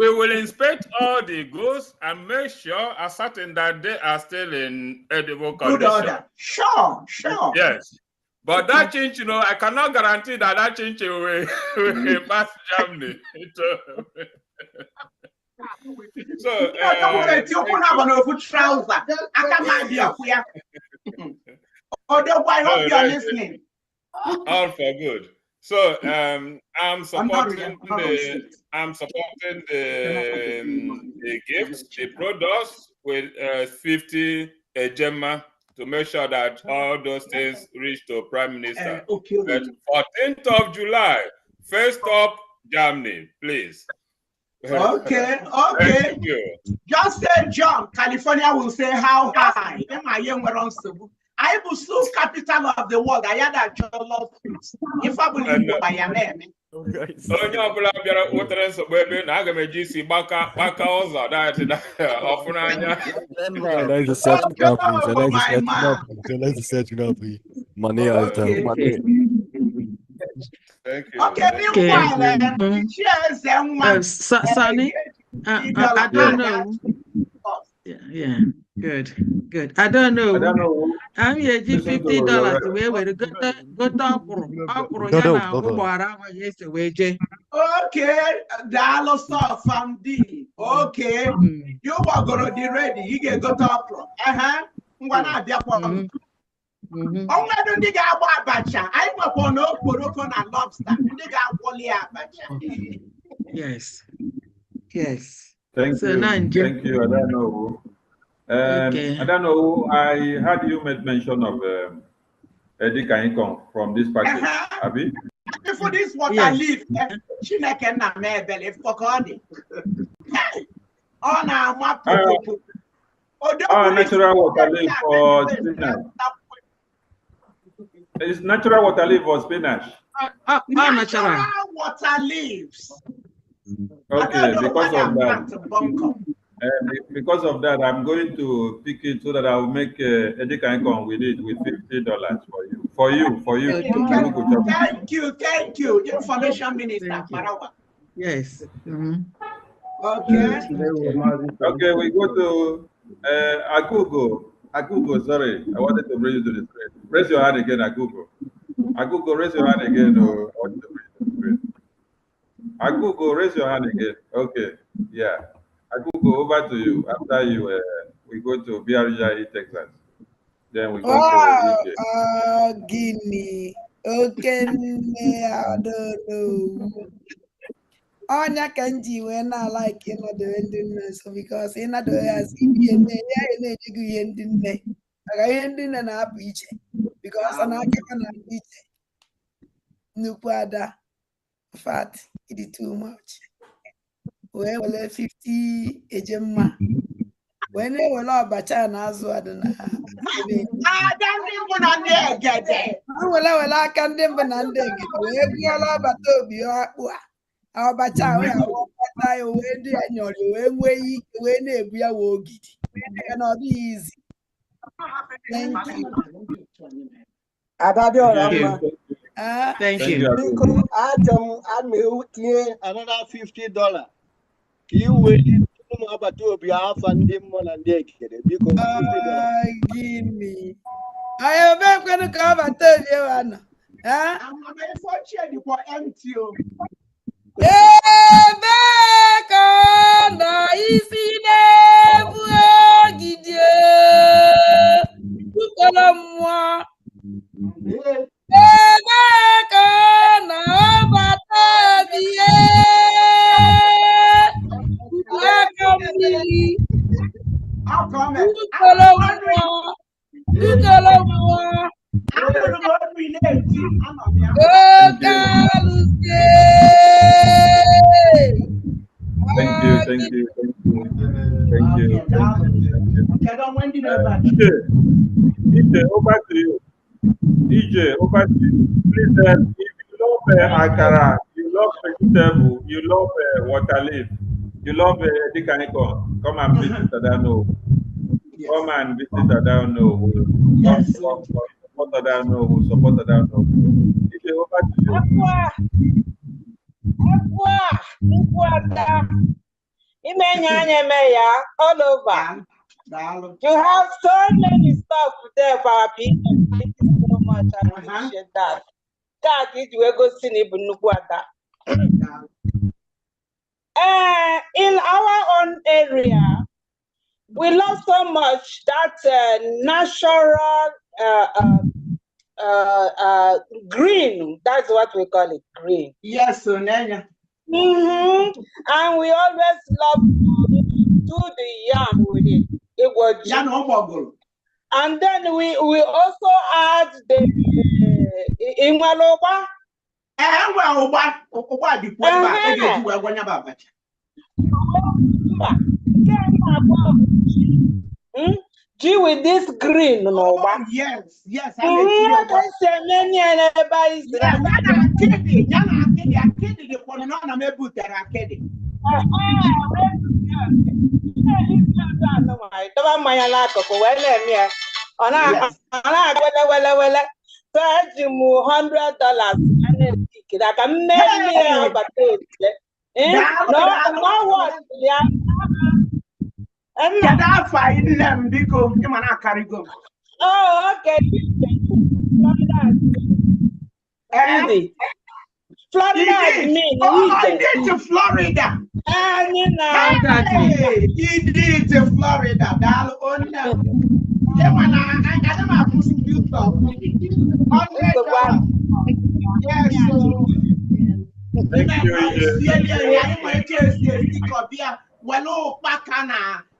will inspect all the goods and make sure are certain that they are still in edible condition. Good order. Sure. Yes. But that change, you know, I cannot guarantee that change will pass Germany. So, I hope you are listening. All for good. So I'm supporting the gifts, the products with 50 Gemma to make sure that all those things reach to Prime Minister. But 14th of July, first up, Germany, please. Okay. Thank you. Just say John, California will say how high. I will sue capital of the world. I had a job. If I believe by your name. Onye ọbụla bịara wetara nsogbu ebe na aga m eji isi gbaka ụzọ ọfụnanya. Thank you. Okay, Sonny, I don't know. Yeah, good. I don't know. I'm here $50. Where we go to Okay, dollar stuff from D. Okay, you are gonna be ready. You get go top. Only don't dig out abacha. I am upon no poroko and lobster. Dig out wally abacha. Yes. Thank you. I don't know. I don't know. I heard you made mention of Edika income from this package. Abi? Before this water leave, she can not belly for Cody. Oh, now my natural water leaf for spinach. It's natural water leaf for spinach. Natural water leaves. Okay, because of that, I'm going to pick it so that I'll make Edika income with it with $50 for you. Thank you. Information Minister. Yes. Okay, we go to Akugo, sorry. I wanted to bring you to the screen. Raise your hand again, Akugo. Akugo, raise your hand again. I wanted to bring you to the screen. Akugo, raise your hand again. Okay, yeah. Akugo, over to you. After you, we go to BRGI, Texas. Then we go to EJ. Guinea. Okay, I don't know. Onya kanji when I like the ending so because the has ending and I preach because I'm not preach Nukwada fat it is too much. Well 50 ejemma when they were all bachana as well. I can't our bacha cannot be easy. Thank you. Thank you. Another $50. You will about to be half and them one and they get it because give me. I am not going to come and tell you, Anna. I'm for empty. Hey, back! na isi na-ebu ogidi ukolo mmụọ ebe ka na ọbata bihe aka mmiri ukolo mmụọ ukolo mmụọ Thank you. EJ, over to you. EJ, over to you. Please, if you love akara, you love vegetable, you love water leaf, you love dikanikon, come and visit Adano. Come and visit Adano. Support Adano. Support Adano. EJ, over to you. All over. You have so many stuff there for our people. Thank you so much. I appreciate that. God is we go see in our own area, we love so much that natural green. That's what we call it, green. Yes, so Nanya. And we always love to do the yam with it. It was and then we also add the Imaloba. G with this green, no? Yes, yes. Oh, okay. Florida admin. Oh, I did to Florida. Hey, he did to Florida.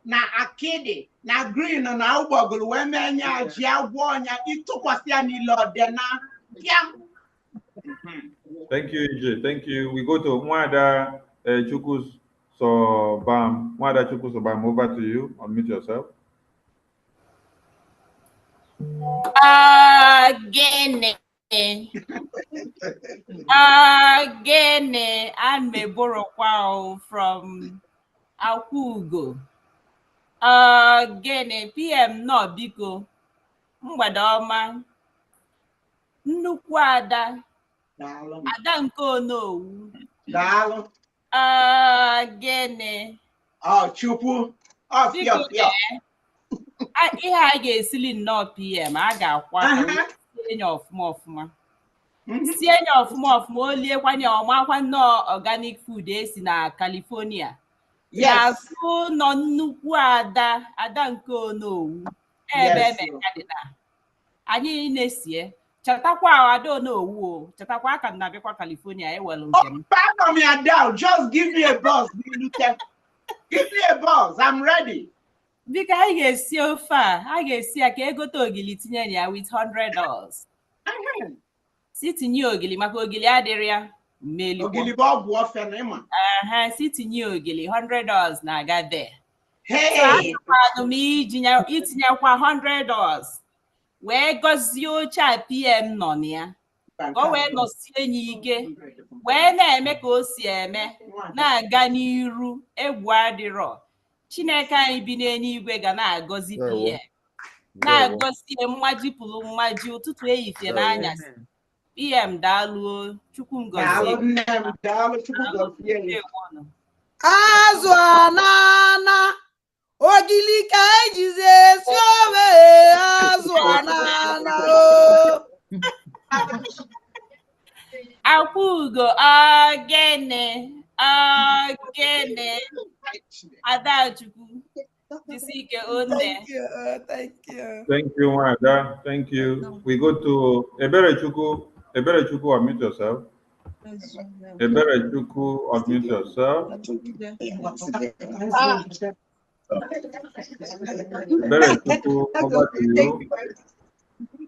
Na akidi na green na ubogulu wemenya jiagwonya itukwasi ni lodena. Thank you, EJ. Thank you. We go to Mwada Chukus Sobam. Mwada Chukus Sobam, over to you. Unmute yourself. Again, and me borrow from Akugo. Again, PM no biko. Mwadoma. Nnukwu ada. Ada nke onowu. Daalụ. Gịnị? Oh, Chukwu. Oh, ihe a ga-esili nnọọ PM, a ga-akwa enye ọfụma. Sie enye ọfụma, o liekwanye ọmakwa nnọọ organic food esi na California. N'azụ nọ nnukwu ada nke onowu. Ebe emekadịna. Anyị na-esie. Chatakwa Adonowu. Chatakwa aka na bịakwa California ewelu njem. Back on me down. Just give me a buzz. Give me a buzz. I'm ready. Bika I ga-esi ofe a ga-esi ya ka egote ogili tinye ya with $100. Si tinye ogili maka ogili adịrị ya mmeli. Ogili bụ ọgwụ ofe na ịma. Si tinye ogili $100 na-aga there. Hey. So m itinyekwa $100. Wee gọzie oche a PM nọ na ya ka o wee nọsie enyi ike wee na-eme ka o si eme na-aga n'iru egwu adịrọ. Chineke anyị bi n'eluigwe ga na-agọzi PM na-agọzie mmaji pụrụ mmaji ụtụtụ ehihie n'anyasị. PM daalụ, Chukwu ngọzie. Azụ anana ogili ka ejizi esi ofe azụ anana o. Akwụgo ogene Ada Chukwu. Thank you. Thank you. Thank you, Wanda. Thank you. We go to Ebere Chukwu. Ebere Chukwu, unmute yourself. Ebere Chukwu, unmute yourself. Ebere Chukwu, over to you.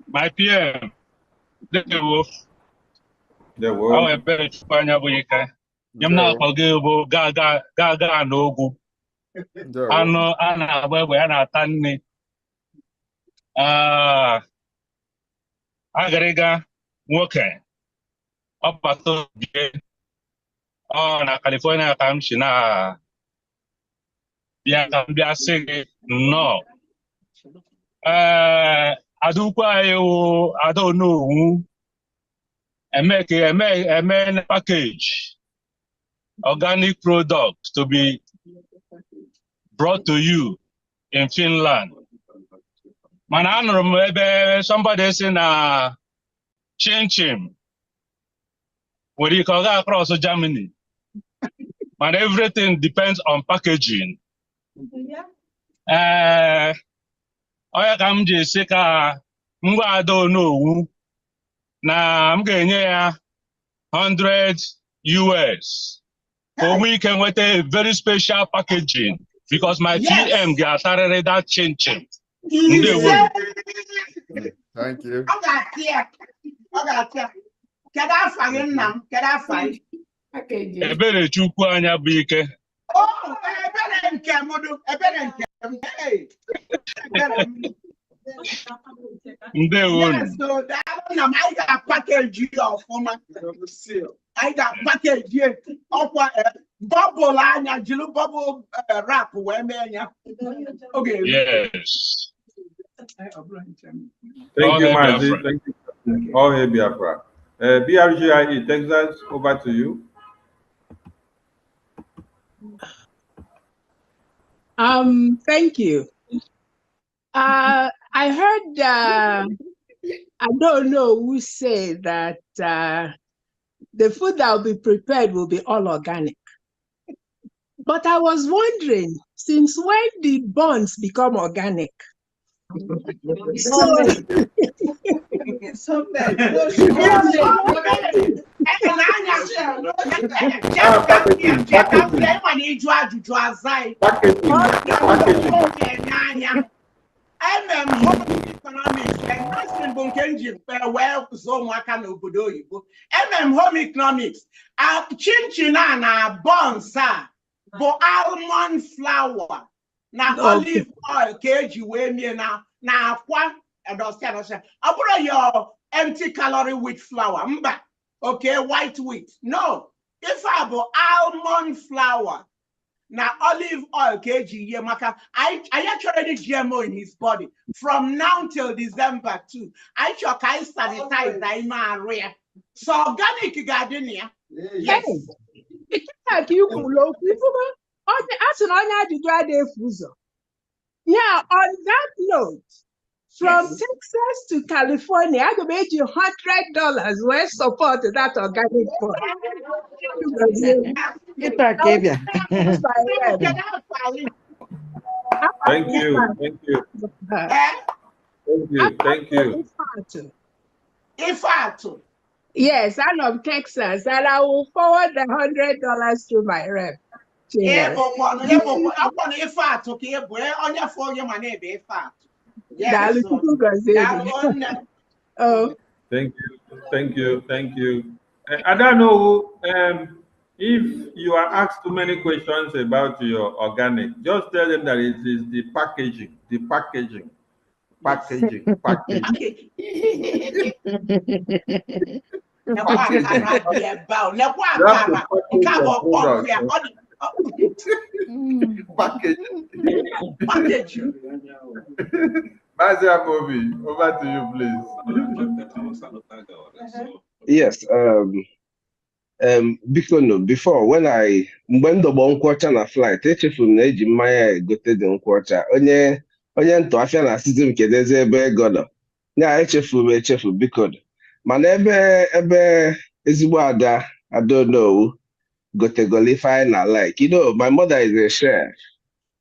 My PM. There will. Oh, Ebere Chukwu anya bụ ike. Nyem na-akpọga bụ ga n'ogwu. Anụ a na-agba egbe ya na-ata nne. Agịrịga nwoke. Ọ bata oge. Na California ka m si na bịa ka m bịa sị gị nnọọ. Adukwu anyị wụ Ada Onowu. Eme package. Organic products to be brought to you in Finland. Mana anụrụ m ebe somebody si na chin nwere ike ọ ga across Germany. But everything depends on packaging. Onye ka m ji esi ka ngwa Ada Onowu na m ga-enye ya 100 US. For we can get a very special packaging because my TM get that chin. Thank you. I got here. Can I find them? Can I find? Ebere Chukwu anya bụ ike. Oh, ebere nke modu, ebere nke. Hey. Yes, so that I got package of I got package of bubble anya jilu bubble wrap where okay. Yes. Thank you, Mazi. Thank you. All hail Biafra. BRGIE Texas, over to you. Thank you. I heard, I don't know who said that the food that will be prepared will be all organic. But I was wondering, since when did buns become organic? home economics. Chinchina na bonsa, bo almond flour, na olive oil, kg we me na akwa, understand? Abura your empty calorie wheat flour, mba, okay, white wheat. No, if I bo almond flour, na olive oil kg ye maka I actually GMO in his body from now till December 2. I shock I sanitize my area. So organic gardenia. Yes. Yeah, on that note, from Texas to California, I could make you $100 worth support that organic food. Thank you. Ifatu. Yes, I'm of Texas, and I will forward the $100 to my rep. Oh. Thank you. I don't know if you are asked too many questions about your organic, just tell them that it is the packaging. Over to you, please. Yes. Before when the one na flight, echefu na eji mmanya egote dị nkwọcha onye ntụ afịa na asịzi m kedezi ebe ego nọ ya echefu biko mana ebe ezigbo Ada Onowu gotegolify na like. You know, my mother is a chef.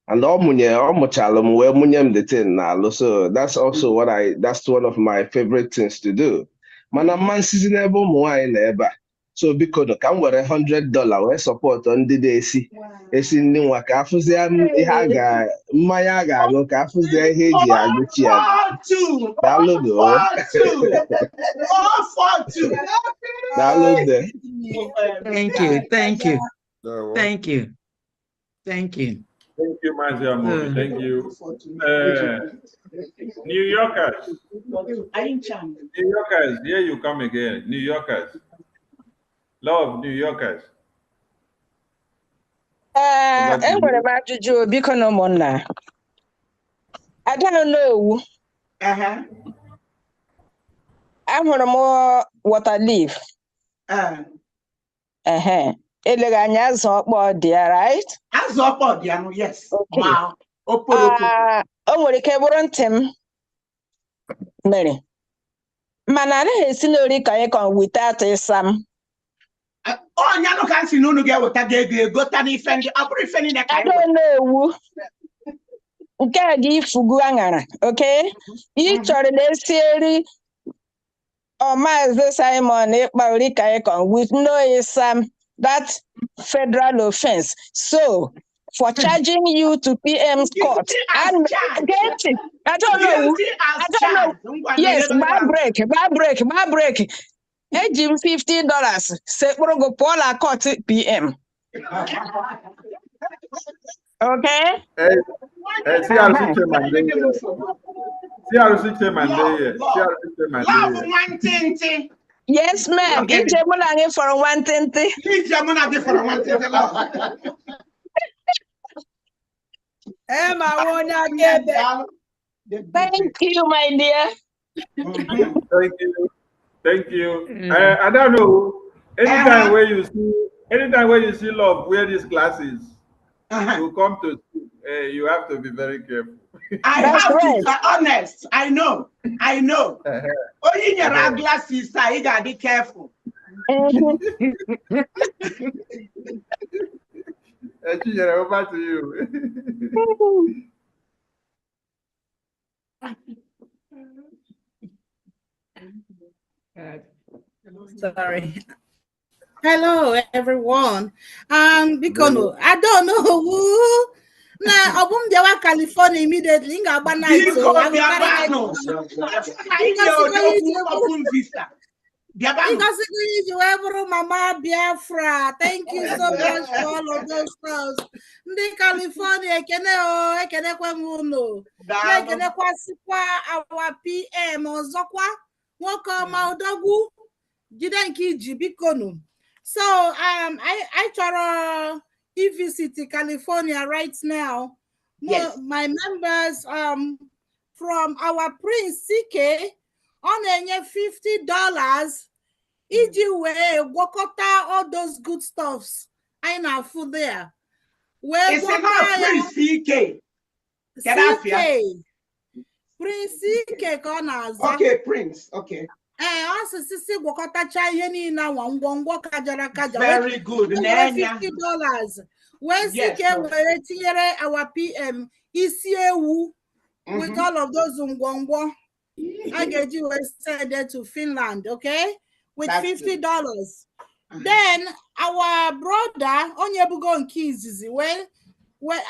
And the thing now. So that's also that's one of my favorite things to do. Mana man seasonable never. So because the can wear $100 we support on the day see. Esi ndị nwa ka afụzi ihe a ga mmanya a ga-aṅụ ka afụzi ihe eji agụchi ya. Daalụ do. Daalụ do. Thank you. Thank you. Thank you. Thank you. Thank you, Mazi. Thank you. New Yorkers. New Yorkers, here you come again. New Yorkers. Love New Yorkers. Enwere m ajụjụ biko na ụmụnna. I don't know. Ahụrụ m water leaf. Eleghị anya azụ ọkpọ dị ya, right? Azụ ọkpọ dị ya, no, yes. Wow. O nwere ike bụrụ ntị m mere. Mana anaghị esi n'ori ka anyị kan without ịsam. Onya no kan si n'unu ga-eweta ga-egota n'ife ndị ọ bụrụ ife niile ka I don't know. Nke a dị ifugu aṅara, okay? Ị chọrọ na-esi eri Maazị Simon Ekpa ori ka anyị kan with no ịsam. That's federal offense. So, for charging you to PM's court, and I don't know. Yes, bad break. Ejim $50. Sekporo Paula court PM. Okay? Yes, ma'am. Okay. For one thing. Thank you, my dear. Thank you. I don't know. Anytime where you see love, wear these glasses. To come to school, you have to be very careful. I have to be honest. I know. Only your glasses, you gotta be careful. Over to you. Sorry. Hello, everyone. Because I don't know who. Now, Obum Biawa, California immediately. Inga Banai. So I will Mama Biafra. Thank you so much for all of those stuff. Ndi California, kene kwa muno. Kene kwa sikwa our PM ozokwa. Woko maudogu. Jidenki jibikono. So I try to visit California right now. Yes. My members from our Prince CK on $50. EG walk out all those good stuffs. I know food there. Well, it's not Prince CK. Prince CK corners. Okay, Prince. Okay. Also, sisi wakota chai ni na wangwangwa kajara. Very good. $50. When CK were tiere our PM isiewu with all of those ngwangwa. I get you there to Finland, okay? With $50. Then our brother Onyebugo Nkizizi when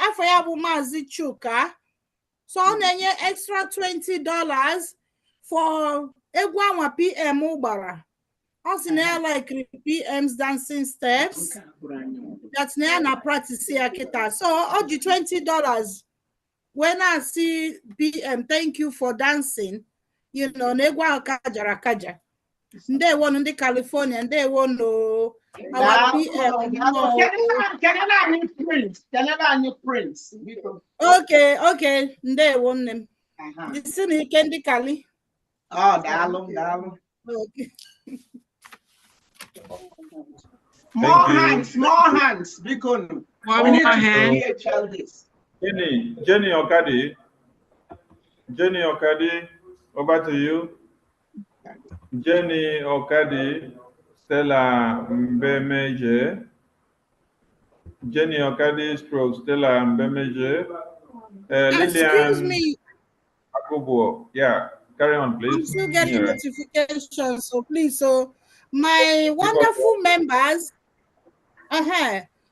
after Abu Mazi Chuka, so on extra $20 for Egwa PM Ubara. Also now like PM's dancing steps. That's now na practice here. So all the $20. When I see PM, thank you for dancing. You know, Negwa Kaja. They want in the California and they want to our PM. Prince. Okay. They want them. This is Candy Kali. Oh, Dalum. Okay. More hands. Because we need to this. Jenny Okadi, over to you. Jenny Okadi, Stella Mbemeje, Jenny Okadi, stroke Stella Mbemeje, Excuse Lillian me. Akubo. Yeah, carry on, please. I'm still getting notifications, so please, so my wonderful members,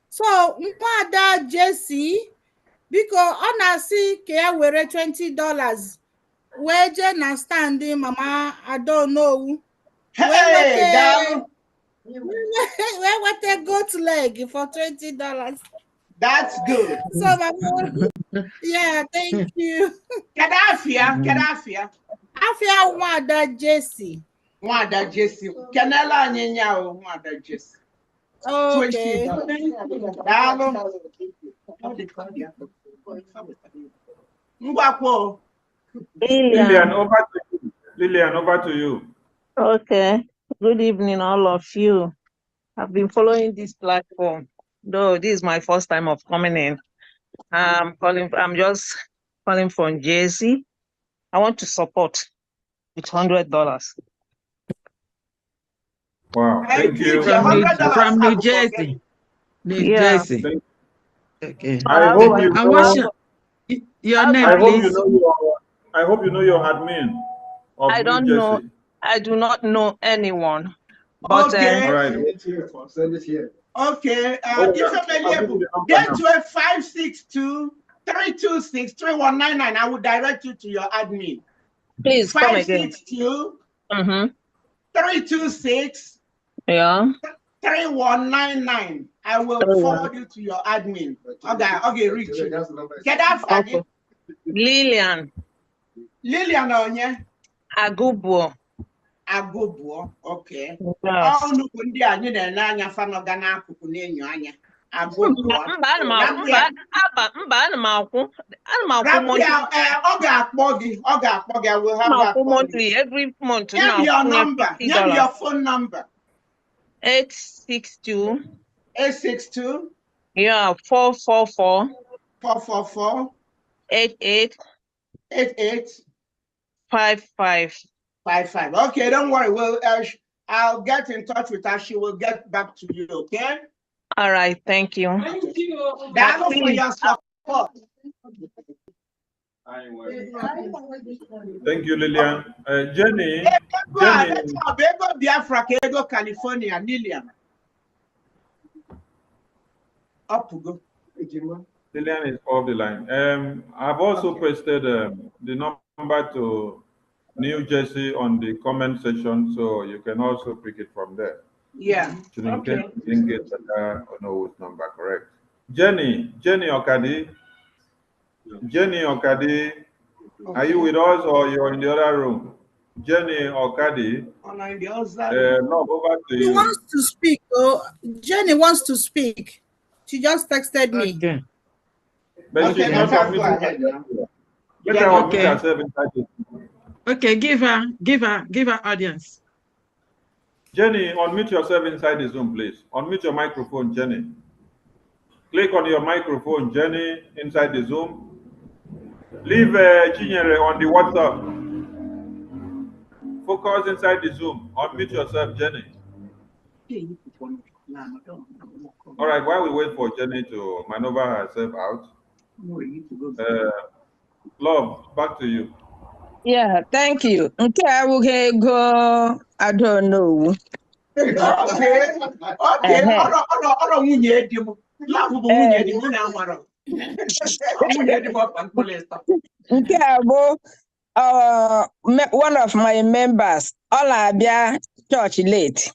so Mpada Jesse, because on see care were $20. Where Jen standing, Mama, I don't know. Hey, where what a goat leg for $20. That's good. So, Mama, yeah, thank you. Kadafia. Afia Wada Jesse. Wada Jesse. Canela Nyanya, Wada Jesse. Okay. Lillian, over to you. Lillian, over to you. Okay. Good evening, all of you. I've been following this platform, though this is my first time of coming in. I'm just calling from Jersey. I want to support with $100. Wow, thank you. From New Jersey. New Jersey. Okay. I hope you know. Your name, please. I hope you know your admin of I don't New know. Jersey. I do not know anyone. But okay. All right. Okay. Get to a 562-326-3199. I will direct you to your admin. Please come again. 562-326. Yeah. 3199. I will forward you to your admin. Okay, reach you. Get that faggy. Lillian. Lillian Onye. Agubuo. Agubuo. Okay. Yes. Oh, no, kundi anyi na nanya fano gana kukunenyo anya. Agubuo. Mba ana m akwụ I will have her monthly every month. Name your number. Name your phone number. 862. 862. Yeah, 444. 444. 88. 88. 55. 55. Okay, don't worry. Well, I'll get in touch with her. She will get back to you. Okay. All right. Thank you. Thank you. That's for your support. Thank you, Lillian. Jenny. Biafra, California, Lillian. Up to go. Lillian is off the line. I've also pasted the number to New Jersey on the comment section, so you can also pick it from there. Yeah. Okay. Didn't get that number correct. Jenny Okadi. Jenny Okadi, are you with us or you're in the other room? Jenny Okadi. Love, over to you. She wants to speak. Oh, Jenny wants to speak. She just texted me. Okay. But she must have herself inside it. Okay, give her audience. Jenny, unmute yourself inside the Zoom, please. Unmute your microphone, Jenny. Click on your microphone, Jenny, inside the Zoom. Leave Chinyere on the WhatsApp. Focus inside the Zoom. Unmute yourself, Jenny. All right, while we wait for Jenny to maneuver herself out, Love, back to you. Yeah, thank you. Okay, go. I don't know. Okay. One of my members, all Abia church late.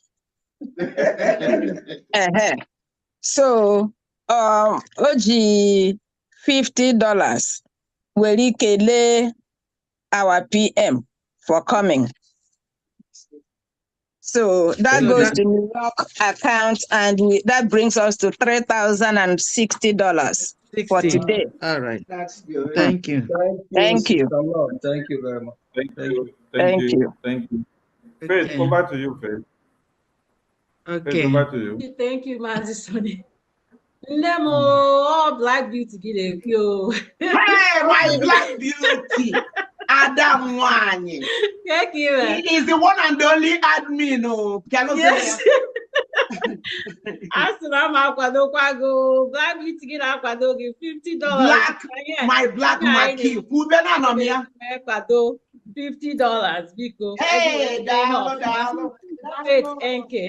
So, OG $50. Will lay our PM for coming. So that goes to New York account, and that brings us to $3,060 for today. All right. That's good. Thank you. Thank you. Thank you very much. Thank you. Faith, over to you, Faith. Okay. Faith, over to you. Thank you, Mazi Sonny. Nemo, all Black Beauty get a few. Hey, my Black Beauty. Adam Wanye. Thank you. He is the one and only admin. Oh, yes. Asuna makwadokwago. Black beauty gị na-akwado gị $50. My black marquee. Kubena no mia. Kwado $50 biko. Hey, dalo. Faith enke.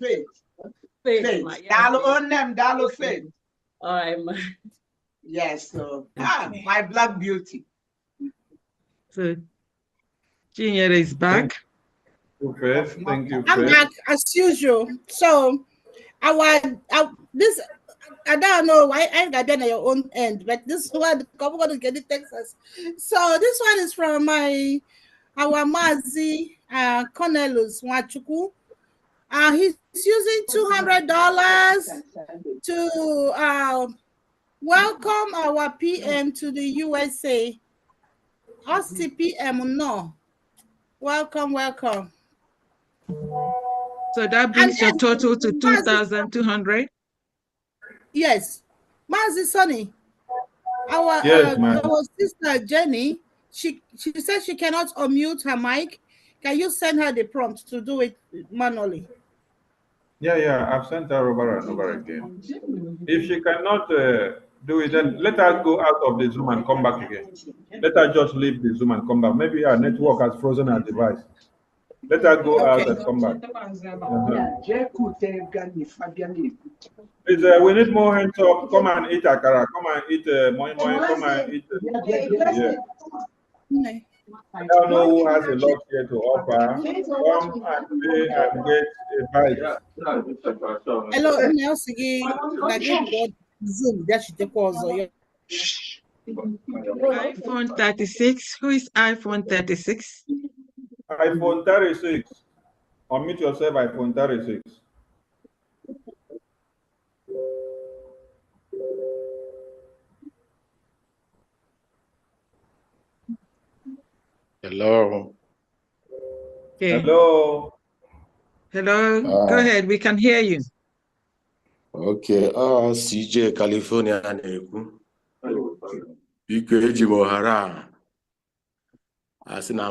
Faith. Dalo on them, dalo faith. All right, ma. Yes, so my black beauty. So Chinyere is back. Thank you. I'm back as usual. So this I don't know why I got done at your own end, but this one I'm going to get it Texas. So this one is from our Mazi Cornelius Wachuku. He's using $200 to welcome our PM to the USA. Us PM no. Welcome. So that brings your total to 2,200. Yes, Mazi Sonny, our sister Jenny, she said she cannot unmute her mic. Can you send her the prompt to do it manually? Yeah, I've sent her over and over again. If she cannot do it, then let her go out of the Zoom and come back again. Let her just leave the Zoom and come back. Maybe her network has frozen her device. Let her go out and come back. Please, we need more hands up. Come and eat akara. Come and eat moi moi. Come and eat. I don't know who has a lot here to offer. Come and pay and get a bite. Hello, Zoom. iPhone 36. Who is iPhone 36? iPhone 36. Unmute yourself, iPhone 36. Hello. Okay. Hello. Go ahead. We can hear you. Okay. CJ California na-ekwu. Biko eji m ohere a asị na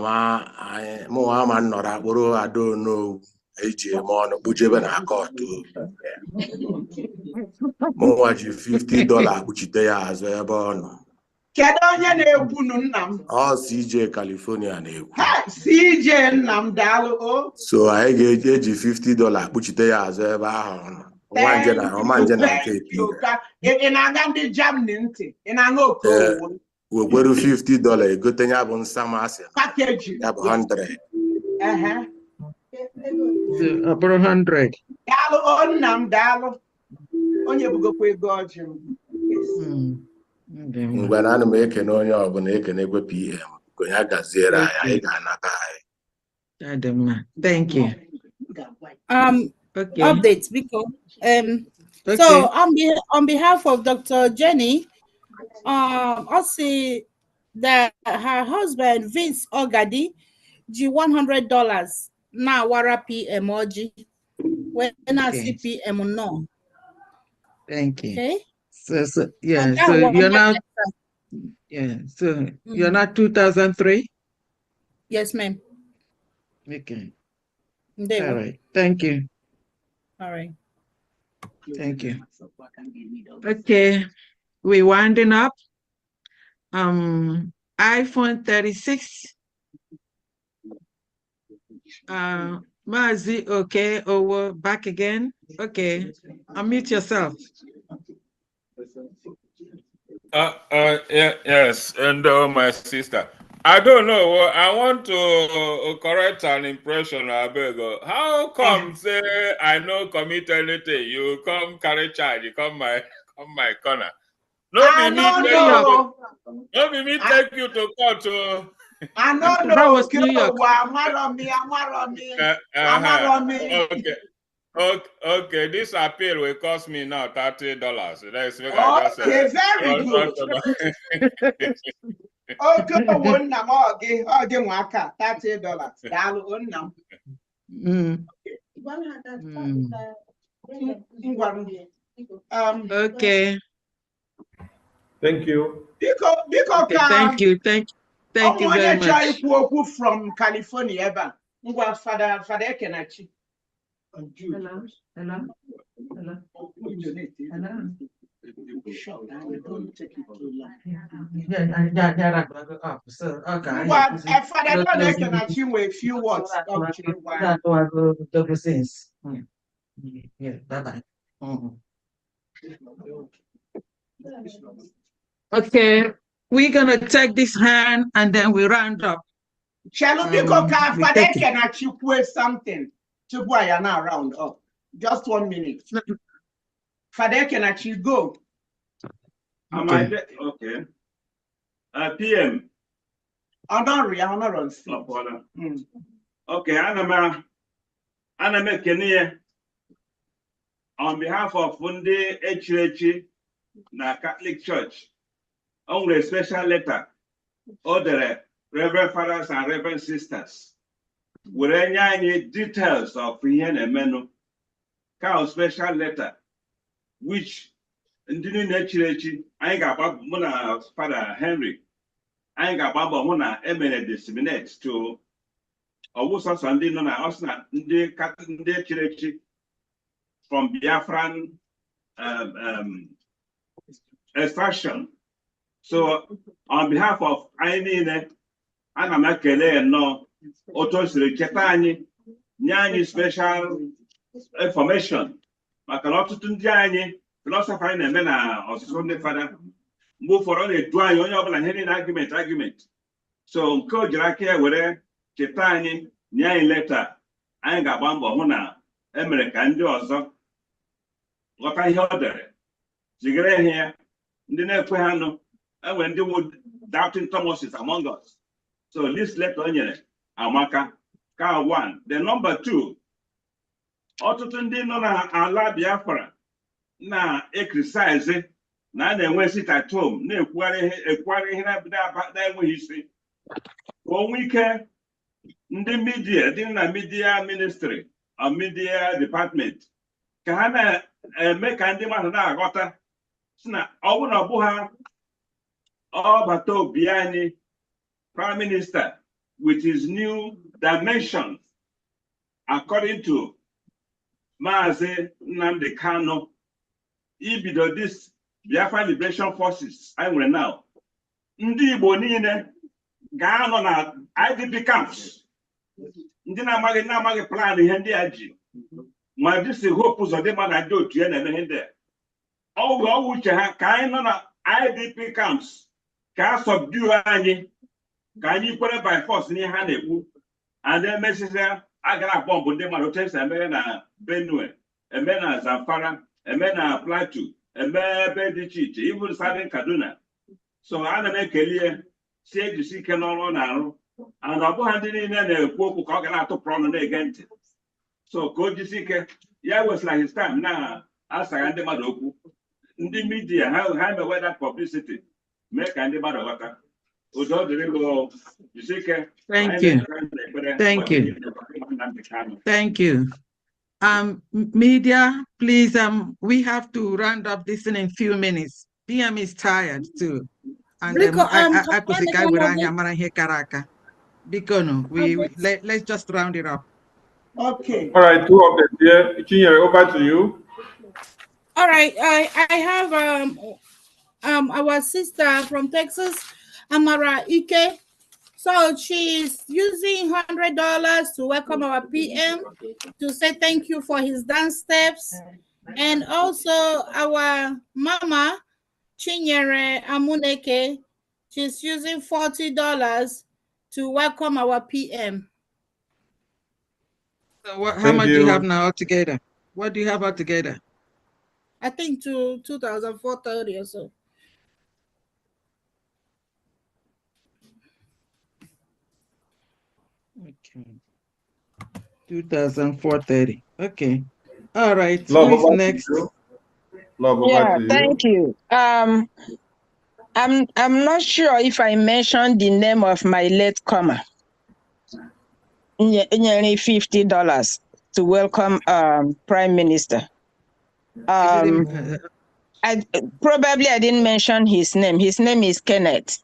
mụnwa ma nnọrọ akpụrụ Adaonowu eji eme ọnụ kpujebe na akọtụ. Mụnwa ji $50 kpuchite ya azụ ebe ọ nọ. Kedu onye na-ekwu nna m? CJ California na-ekwu. CJ nna m daalụ. So anyị ga-eji $50 kpuchite ya azụ ebe ahụ ọ nọ. Ọmanje na nke ị na-aga ndị Germany ntị, ị na-aṅụ okowo. Wekwere $50 egote ya bụ nsamasị. Ya bụ 100. Ọ bụrụ 100. Daalụ nna m daalụ. Onye bugokwa ego ọjị m. Mgbe na ana m ekene onye ọbụla ekenekwe PM ka ya gaziere anyị ga-anata anyị. Thank you. Okay. Updates because so on behalf of Dr. Jenny, I'll say that her husband Vince Ogadi G $100 now wara PM Oji when I see PM no. Thank you. Okay. So you're now you're not 2003. Yes, ma'am. Okay. All right. Thank you. All right. Thank you. Okay, we're winding up. iPhone 36. Mazi, okay, over back again. Okay, unmute yourself. Yes, and my sister. I don't know. I want to correct an impression. I beg. How come say I no commit anything? You come carry charge. You come my corner. No be me take you to court. I know. That was New York. Okay. This appeal will cost me now $30. That's okay, very good. Okay, $30. Okay. Thank you. Thank you very much. From California, Father Kenachi. Hello. Hello. Hello. Hello. So, okay. Father, don't let can achieve a few words. That was double sense. Yeah, bye-bye. Okay, we're gonna take this hand and then we round up. Shall we go? Father, can achieve something to why you're now round up. Just 1 minute. Father, can achieve go. Okay. PM. Honor on stage. Okay, Anna Kenya. On behalf of Funde Echirechi na Catholic Church, on a special letter, order Reverend Fathers and Reverend Sisters. We any details of Priyan Emeno, special letter, which in the Echirechi, I got Mona Father Henry, I got Baba Mona Emene disseminate to Owusa Sunday Nona Osna, the Catholic Echirechi from Biafran extraction. So, on behalf of Aine, Anna Makele and no Autos Chetani, Nyani special information. Makalotun philosopher and men or Sunday father move for all a dry on any argument. So, Kojaki, where Chetani, Nyani letter, Anga Bamba Huna, America, and also what I heard. Zigre here, the and when they would doubting Thomas is among us. So this letter on Amaka, car 1. The number 2, Otutundi no na ala Biafra na exercise na na sit at home na ekware here about that history. One weekend, the media, the media ministry or media department, can make and demand na Sna Obuna Buha Obato Biani Prime Minister with his new dimensions, according to Maze Nnamdi Kanu, ibido this Biafra Liberation Forces, I will now. Ndi Igbo niile ga-anọ na IDP camps. Ndị na-amaghị plan ihe ndị a ji. Ma dịsị hope ụzọ dị mma na dị otu ya na-eme ihe ndị a. Ọ uche ha ka anyị nọ na IDP camps ka a subdue anyị ka anyị kwere by force n'ihe ha na-ekwu and then mesịsịa agara bọmbụ ndị mmadụ otu esi eme na Benue, eme na Zamfara, eme na Plateau, eme ebe dị iche iche, even Southern Kaduna. So ana m ekele si ejisi ike n'ọrụ na-arụ and ọ bụghị ndị niile na-ekwu okwu ka ọ ga na-atụpụrụ ọnụ na-ege ntị. So ka o jisi ike ya wesịla his time na-asaga ndị mmadụ okwu. Ndị media ha mewe that publicity mee ka ndị mmadụ ghọta. Udo dịrị gị jisi ike. Thank you. Thank you. Thank you. Media, please, we have to round up this in a few minutes. PM is tired too. And let's just round it up. Okay. All right, two of them here. Chinyere, over to you. All right, I have our sister from Texas, Amara Ike. So she's using $100 to welcome our PM, to say thank you for his dance steps. And also our mama, Chinyere Amuneke, she's using $40 to welcome our PM. So how much do you have now altogether? What do you have altogether? I think to 2,430 or so. Okay. 2,430. Okay. All right. Who's next? Yeah, thank you. I'm not sure if I mentioned the name of my late comer. Nearly $50 to welcome Prime Minister. I didn't mention his name. His name is Kenneth.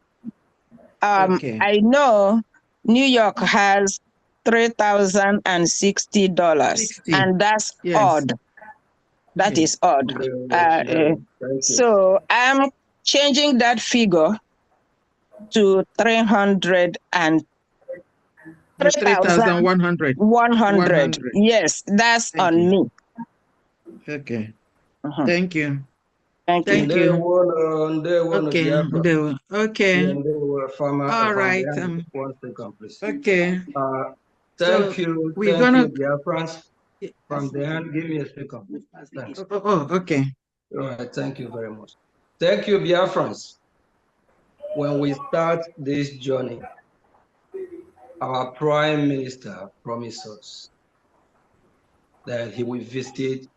Okay. I know New York has $3,060, and that's odd. That is odd. So I'm changing that figure to 3,100. 100. Yes, that's on me. Okay. Thank you. Thank you. Thank you. Okay. Okay. All right. 1 second, please. Okay. Thank So you. we're Thank gonna. you, Biafrans. From the hand, give me a second, please. Thanks. Okay. All right. Thank you very much. Thank you, Biafrans. When we start this journey, our Prime Minister promised us that he will visit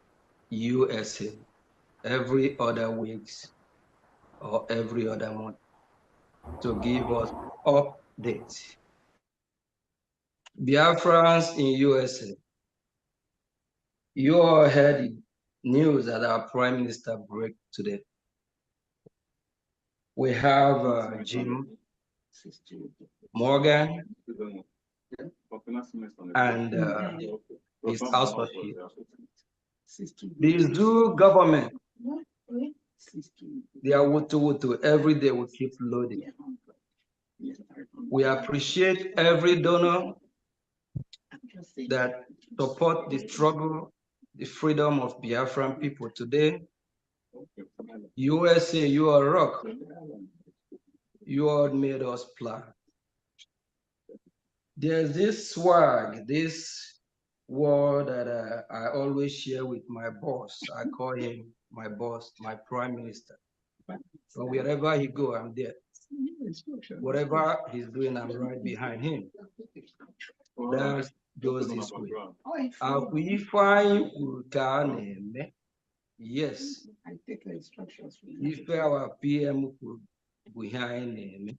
USA every other weeks or every other month to give us updates. Biafrans in USA, you all heard the news that our Prime Minister broke today. We have Jim Morgan and his associate. The zoo government, they are wutu every day we keep loading. We appreciate every donor that support the struggle, the freedom of Biafran people today. USA, you are rock. You all made us plan. There's this swag, this word that I always share with my boss. I call him my boss, my Prime Minister. So wherever he go, I'm there. Whatever he's doing, I'm right behind him. That goes this way. Yes. If our PM behind him.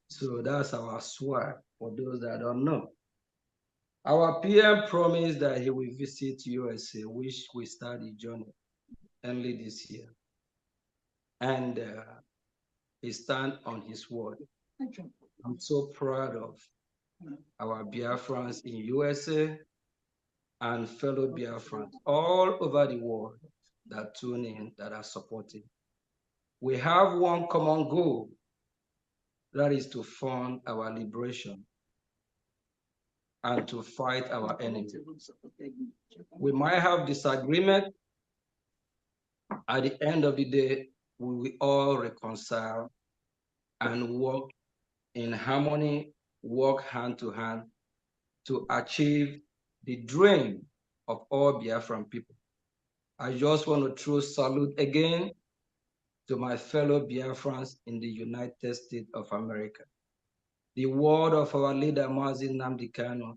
So that's our swag for those that don't know. Our PM promised that he will visit USA, which we start the journey early this year. And he stand on his word. I'm so proud of our Biafrans in USA and fellow Biafrans all over the world that tune in, that are supporting. We have one common goal, that is to fund our liberation and to fight our enemy. We might have disagreement. At the end of the day, we will all reconcile and work in harmony, work hand to hand to achieve the dream of all Biafran people. I just want to throw salute again to my fellow Biafrans in the United States of America. The word of our leader, Mazi Nnamdi Kanu,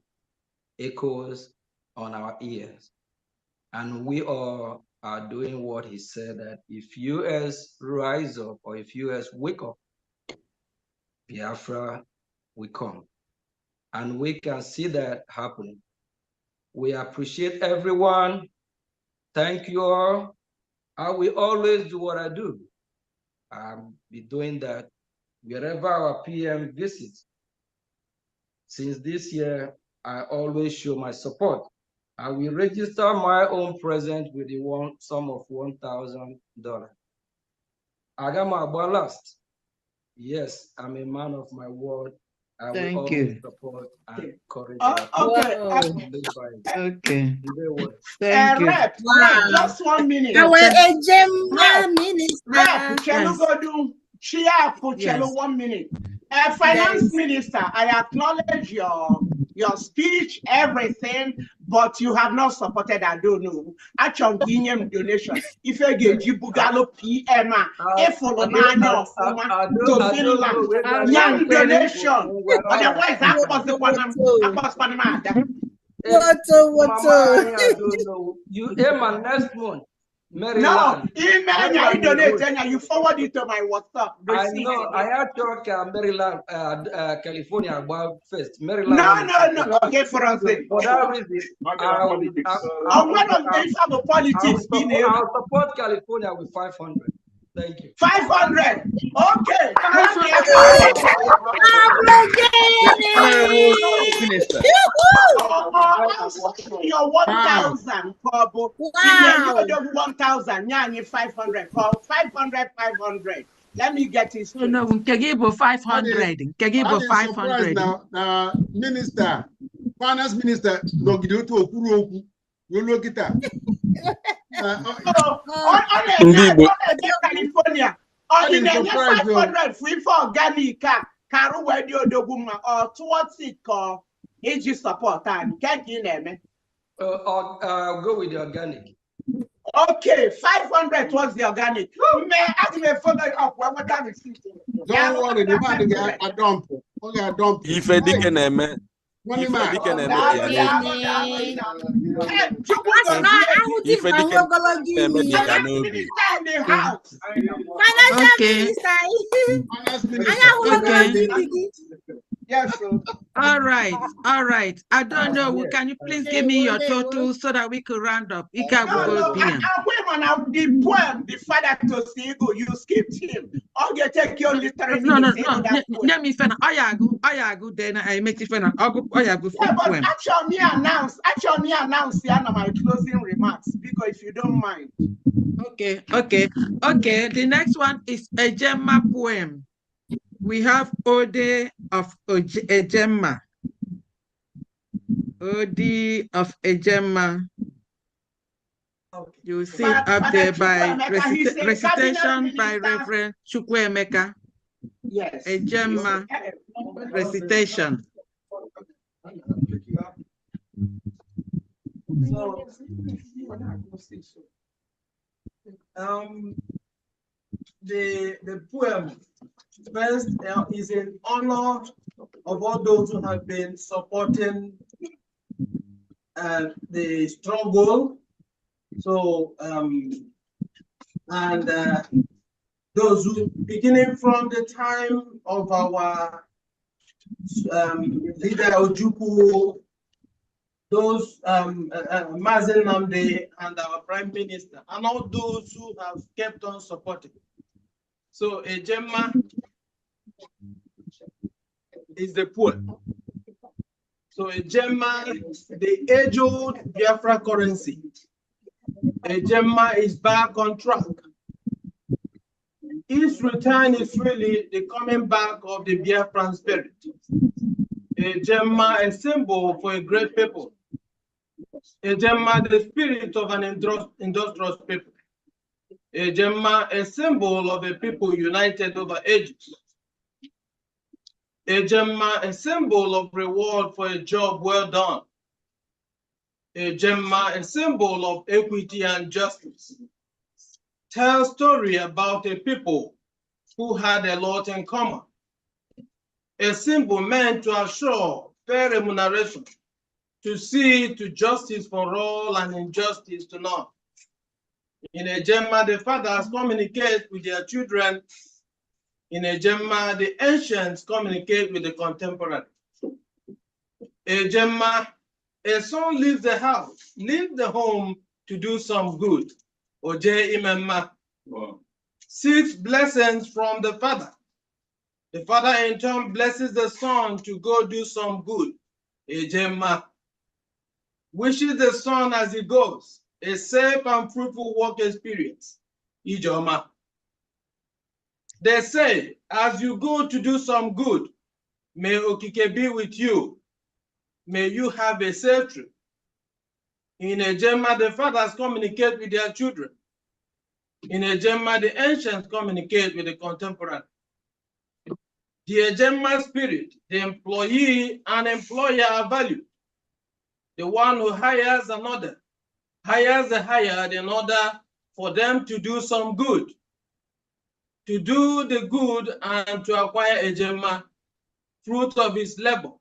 echoes on our ears. And we all are doing what he said, that if US rise up or if US wake up, Biafra will come. And we can see that happening. We appreciate everyone. Thank you all. I will always do what I do. I'll be doing that wherever our PM visits. Since this year, I always show my support. I will register my own present with the sum of $1,000. Agama last. Yes, I'm a man of my word. I will always support and encourage. Okay. Okay. Thank you. Rep, just 1 minute. Rep, can you go do Chia for 1 minute? Finance Minister, I acknowledge your speech, everything, but you have not supported, I don't know. Actually, Guinean donation. If I get you Bugalo PM, if follow to Finland, young donation. Otherwise, that was the one I'm You aim on next month. Maryland. No, email you donate and you forward it to my WhatsApp. I know. I had talked Maryland, California about first. Maryland. No. Okay, for us. For that reason, I'll support California with 500. Thank you. 500. Okay. Minister. Your 1,000, Kobo. Wow. 1,000. Yeah, 500. 500, 500. Let me get it straight. No, Nkegebo 500. Nkegebo 500. Now, Minister, Finance Minister, no give to Okuroku. You look at that. California. Or in 500 free for organic Karu Wedio Doguma or towards it called AG support and can't you name it? Go with the organic. Okay, 500 towards the organic. May ask me follow up what time is it? Don't worry, the man get a dump. Okay, a dump. If a dick and a man. If a dick and a man. If a dick and a man. Yes, sir. All right. I don't know. Can you please give me your total so that we could round up? The poem, the father to Sigo, you skipped him. Or you take your literary. No. Let me finish. Ayagu, then I make it finish. But actually, announce my closing remarks because if you don't mind. Okay. The next one is a Gemma poem. We have Ode of Ejemma. Ode of Ejemma. You will see it up there by recitation by Reverend Chukwuemeka. Yes. Ejemma recitation. The poem first is in honor of all those who have been supporting the struggle. So those who, beginning from the time of our leader Ojukwu, those Mazen Namde and our Prime Minister, and all those who have kept on supporting. So Ejemma is the poem. So Ejemma, the age-old Biafra currency. Ejemma is back on track. Its return is really the coming back of the Biafran spirit. Ejemma, a symbol for a great people. Ejemma, the spirit of an industrious people. Ejemma, a symbol of a people united over ages. Ejemma, a symbol of reward for a job well done. Ejemma, a symbol of equity and justice. Tell story about a people who had a lot in common. A symbol meant to assure fair remuneration, to see to justice for all and injustice to none. In Ejemma, the fathers communicate with their children. In Ejemma, the ancients communicate with the contemporary. Ejemma, a son leaves the house, leaves the home to do some good. Oje Imemma seeks blessings from the father. The father in turn blesses the son to go do some good. Ejemma wishes the son as he goes a safe and fruitful work experience. Ijoma. They say, as you go to do some good, may Okike be with you. May you have a safe trip. In Ejemma, the fathers communicate with their children. In Ejemma, the ancients communicate with the contemporary. The Ejemma spirit, the employee and employer are valued. The one who hires another hires the hired in order for them to do some good. To do the good and to acquire Ejemma, fruit of his labor.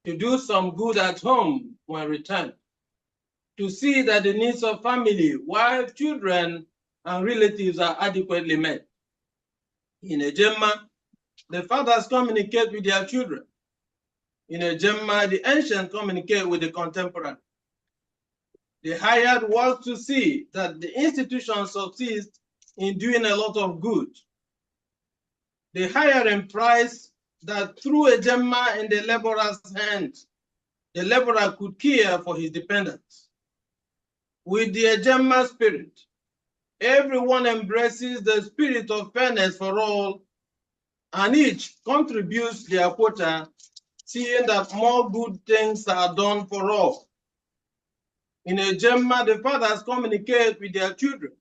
To do some good at home when returned. To see that the needs of family, wife, children, and relatives are adequately met. In Ejemma, the fathers communicate with their children. In Ejemma, the ancients communicate with the contemporary. The hired works to see that the institution succeeds in doing a lot of good. The higher price that through a gemma in the laborer's hand, the laborer could care for his dependents. With the gemma spirit, everyone embraces the spirit of fairness for all, and each contributes their quota, seeing that more good things are done for all. In a gemma, the fathers communicate with their children.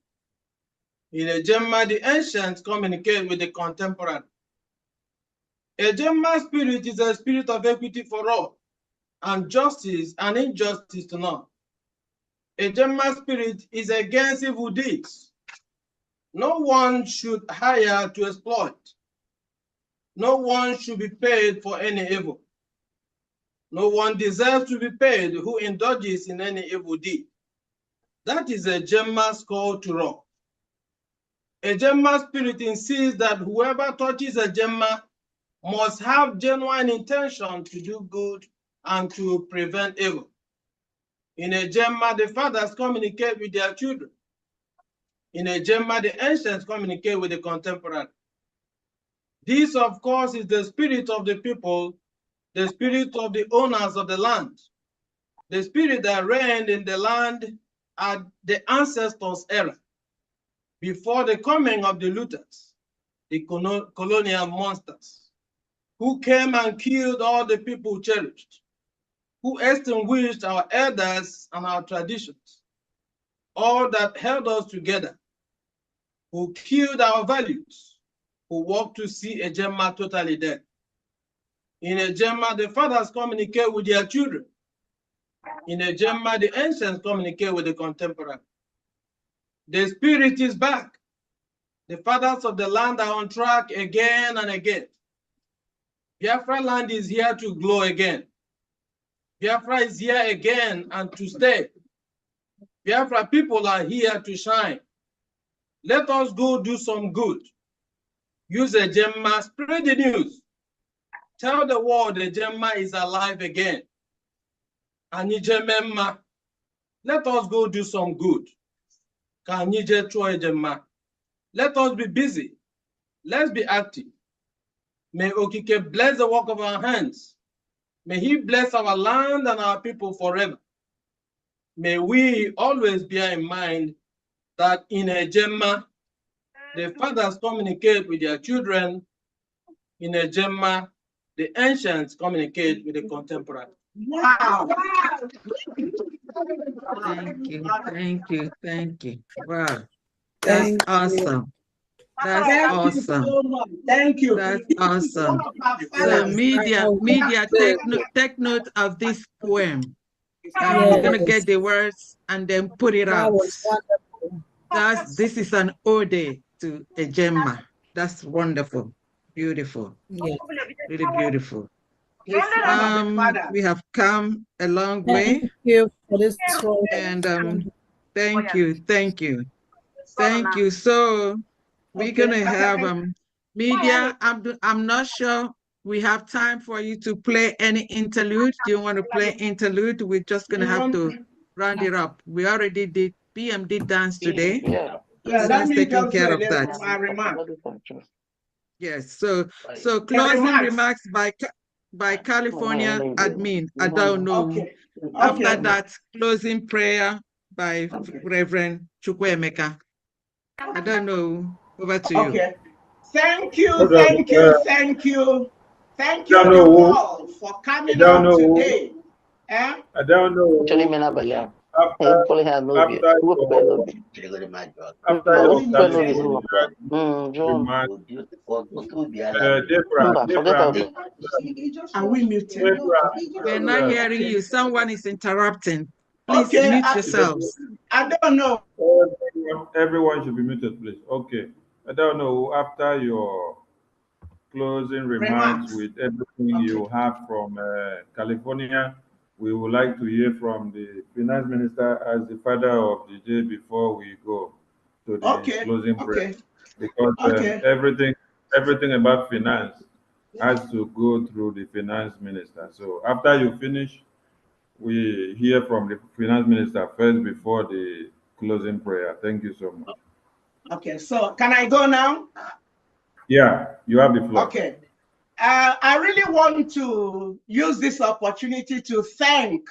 In a gemma, the ancients communicate with the contemporary. A gemma spirit is a spirit of equity for all, and justice and injustice to none. A gemma spirit is against evil deeds. No one should hire to exploit. No one should be paid for any evil. No one deserves to be paid who indulges in any evil deed. That is a gemma's call to rock. A gemma spirit insists that whoever touches a gemma must have genuine intention to do good and to prevent evil. In a gemma, the fathers communicate with their children. In a gemma, the ancients communicate with the contemporary. This, of course, is the spirit of the people, the spirit of the owners of the land, the spirit that reigned in the land at the ancestors' era, before the coming of the looters, the colonial monsters, who came and killed all the people cherished, who extinguished our elders and our traditions, all that held us together, who killed our values, who walked to see a gemma totally dead. In a gemma, the fathers communicate with their children. In a gemma, the ancients communicate with the contemporary. The spirit is back. The fathers of the land are on track again and again. Biafra land is here to glow again. Biafra is here again and to stay. Biafra people are here to shine. Let us go do some good. Use a gemma, spread the news. Tell the world the gemma is alive again. Anijemema. Let us go do some good. Kanije Troy Gemma. Let us be busy. Let's be active. May Okike bless the work of our hands. May he bless our land and our people forever. May we always bear in mind that in a gemma, the fathers communicate with their children. In a gemma, the ancients communicate with the contemporary. Wow. Thank you, thank you, thank you. Wow, that's awesome. That's awesome. So much. Thank you. That's awesome. So media, take note of this poem. We're gonna get the words and then put it out. This is an ode to a gemma. That's wonderful, beautiful, really beautiful. We have come a long way. Thank you for this. And thank you. So we're gonna have media. I'm not sure we have time for you to play any interlude. Do you want to play interlude? We're just gonna have to round it up. We already did. PM did dance today. Yeah, let me taking just care say of that. my remark. Yes. So closing remarks by California admin. I don't know. Okay. After that, closing prayer by Reverend Chukwuemeka. I don't know. Over to you. Okay. Thank you, thank you, thank you. Thank you all for coming out today. I don't know. After Are we muted? We're not hearing you. Someone is interrupting. Please mute yourselves. I don't know. Everyone should be muted, please. Okay. I don't know. After your closing remarks with everything you have from California, we would like to hear from the finance minister as the father of the day before we go to the closing prayer. Because everything about finance has to go through the finance minister. So after you finish, we hear from the finance minister first before the closing prayer. Thank you so much. Okay, so can I go now? Yeah, you have the floor. Okay. I really want to use this opportunity to thank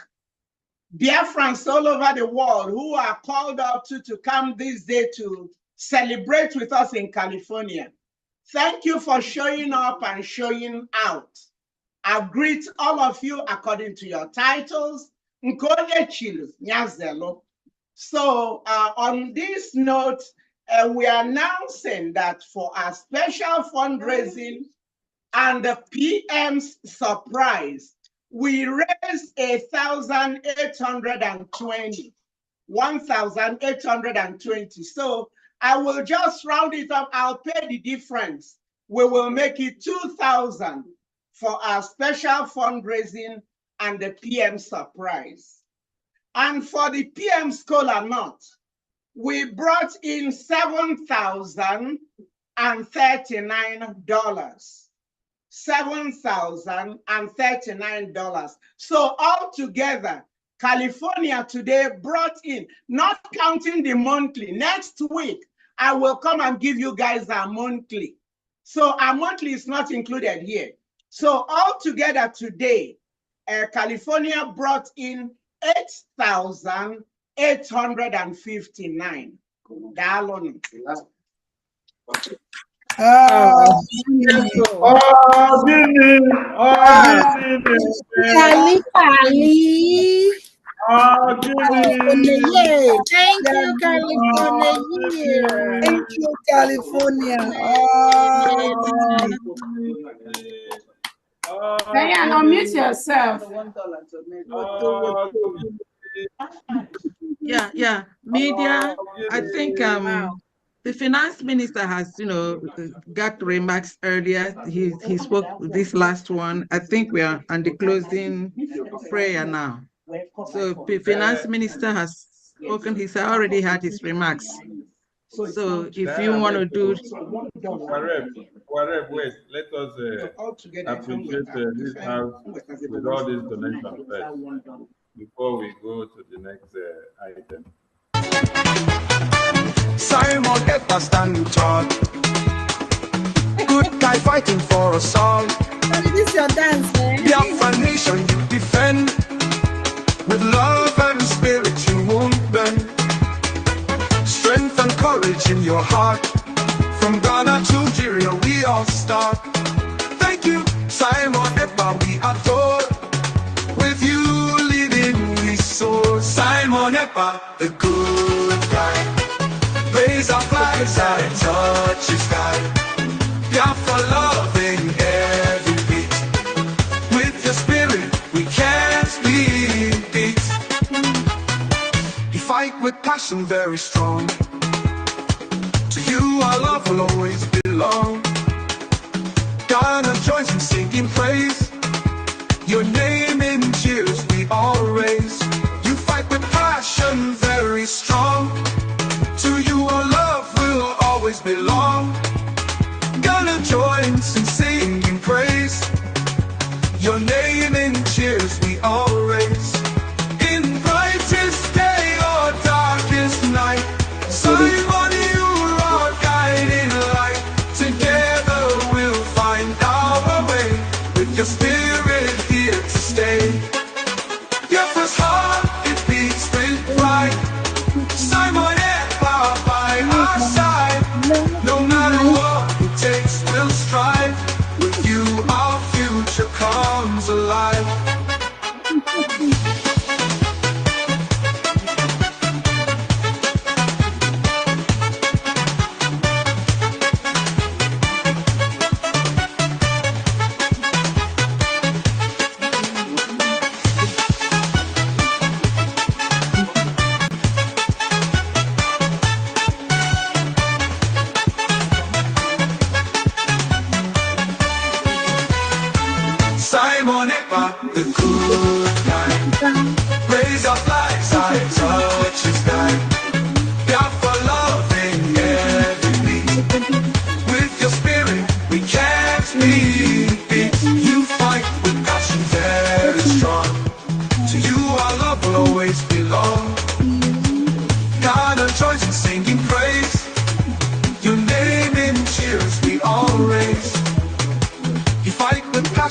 Biafrans all over the world who are called up to come this day to celebrate with us in California. Thank you for showing up and showing out. I greet all of you according to your titles. So on this note, we are announcing that for our special fundraising and the PM's surprise, we raised 1,820. 1,820. So I will just round it up. I'll pay the difference. We will make it 2,000 for our special fundraising and the PM surprise. And for the PM Scholar Nut, we brought in $7,039. $7,039. So altogether, California today brought in, not counting the monthly. Next week, I will come and give you guys our monthly. So our monthly is not included here. So altogether today, California brought in $8,859. Thank you, California. Thank you, California. Diane, unmute yourself. Yeah. Media, I think the finance minister has, got remarks earlier. He spoke this last one. I think we are on the closing prayer now. So the finance minister has spoken. He's already had his remarks. So if you want to do... Wait, let us appreciate this house with all these donations first before we go to the next item. Simon Ekpa standing tall, good guy fighting for us all. This is your dance, man. Biafra nation you defend, with love and spirit you won't bend. Strength and courage in your heart, from Ghana to Nigeria we all start. Thank you, Simon Ekpa, we adore. With you leading we soar. Simon Ekpa, the good guy, raise our flags and touch the sky. Biafra loving every beat. With your spirit we can't be beat. You fight with passion very strong. To you our love will always belong. Ghana joins in singing praise. Your name in cheers we all raise. You fight with passion very strong. To you our love will always belong. Ghana joins in singing praise. Your name in cheers we all raise. In brightest day or darkest night, Simon, you are our guiding light. Together we'll find our way, with your spirit here to stay. Biafra's heart, it beats with pride. Simon Ekpa by our side. No matter what it takes, we'll strive. With you our future comes alive.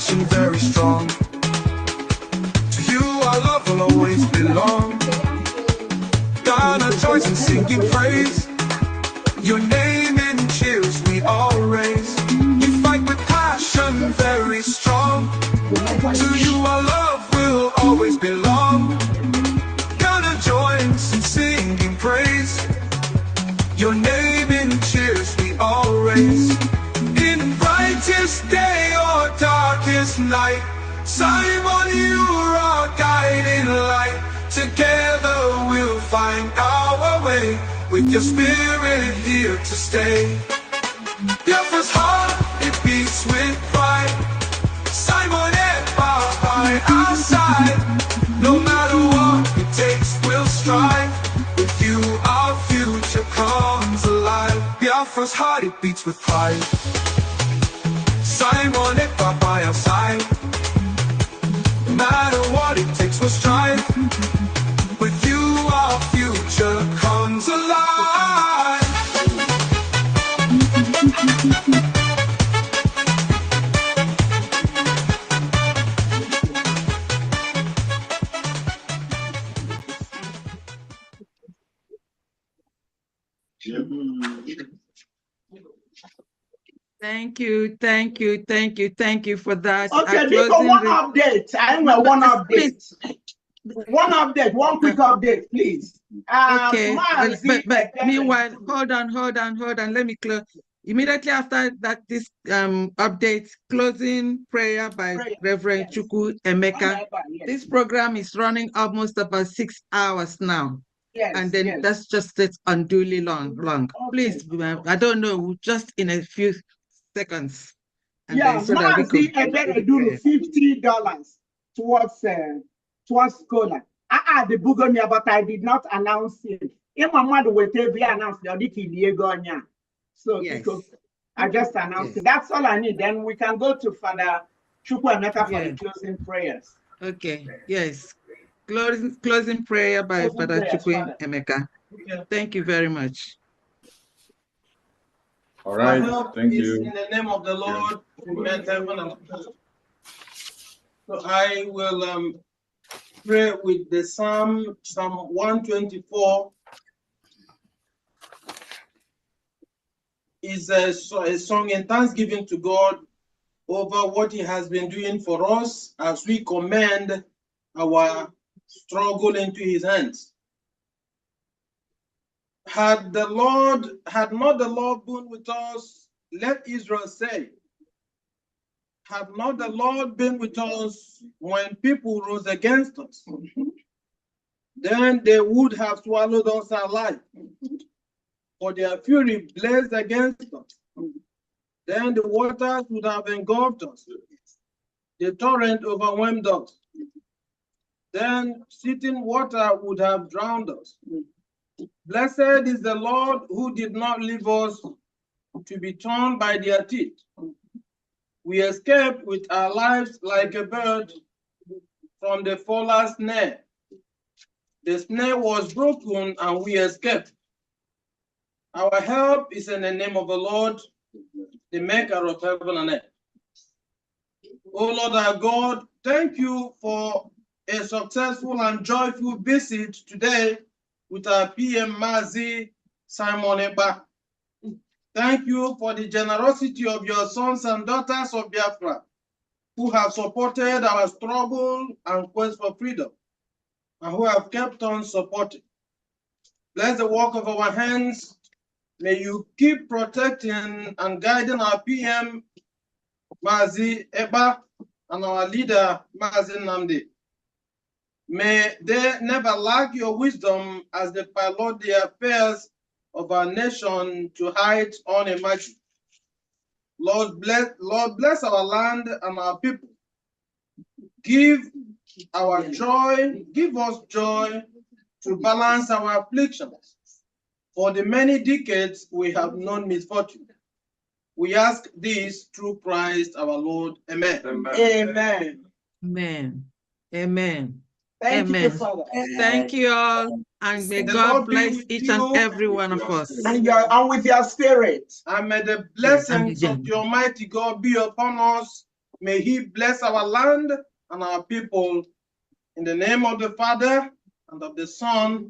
passion very strong. To you our love will always belong. Ghana joys in singing praise. Your name in cheers we all raise. You fight with passion very strong. To you our love will always belong. Ghana joins in singing praise. Your name in cheers we all raise. In brightest day or darkest night, Simon, you're our guiding light. Together we'll find our way, with your spirit here to stay. Biafra's heart, it beats with pride. Simon, Ekpa by our side. No matter what it takes, we'll strive. With you, our future comes alive. Biafra's heart, it beats with pride. Simon, Ekpa by our side. No matter what it takes, we'll strive. With you, our future comes alive. Thank you for that. Okay, because one update. I know one update. One update, one quick update, please. Okay, but meanwhile, hold on. Let me close. Immediately after that, this update, closing prayer by Reverend Chukwu Emeka. Yes. This program is running almost about 6 hours now. Yes, and then yes. that's just it unduly long. Okay. Please, I don't know, just in a few seconds. And Yeah, then so that we could do $50 towards scholar. The Bugonia, but I did not announce him. If my mother will be announced the so yes. Because I just announced it. That's all I need. Then we can go to Father Chukwu Emeka for the closing prayers. Okay, yes. Closing prayer by Father Chukwu Emeka. Okay. Thank you very much. All right, thank you. In the name of the Lord, who made heaven and earth. So I will pray with the Psalm 124. Is a song in thanksgiving to God over what He has been doing for us as we commend our struggle into His hands. Had not the Lord been with us, let Israel say, had not the Lord been with us when people rose against us, then they would have swallowed us alive. For their fury blazed against us. Then the waters would have engulfed us. The torrent overwhelmed us. Then sitting water would have drowned us. Blessed is the Lord who did not leave us to be torn by their teeth. We escaped with our lives like a bird from the fowler's snare. The snare was broken and we escaped. Our help is in the name of the Lord, the maker of heaven and earth. Oh Lord our God, thank you for a successful and joyful visit today with our PM Mazi Simon Ekpa. Thank you for the generosity of your sons and daughters of Biafra who have supported our struggle and quest for freedom and who have kept on supporting. Bless the work of our hands. May you keep protecting and guiding our PM, Mazi Ekpa, and our leader, Mazi Nnamdi. May they never lack your wisdom as they pilot the affairs of our nation to heights unimagined. Lord bless our land and our people. Give us joy to balance our afflictions. For the many decades we have known misfortune. We ask this through Christ our Lord. Amen. Amen. Amen. Amen. Thank Amen. you, Father. Thank you all, and may God bless each and every one of us. And with your spirit. And may the blessings of the Almighty God be upon us May he bless our land and our people. In the name of the Father, and of the Son,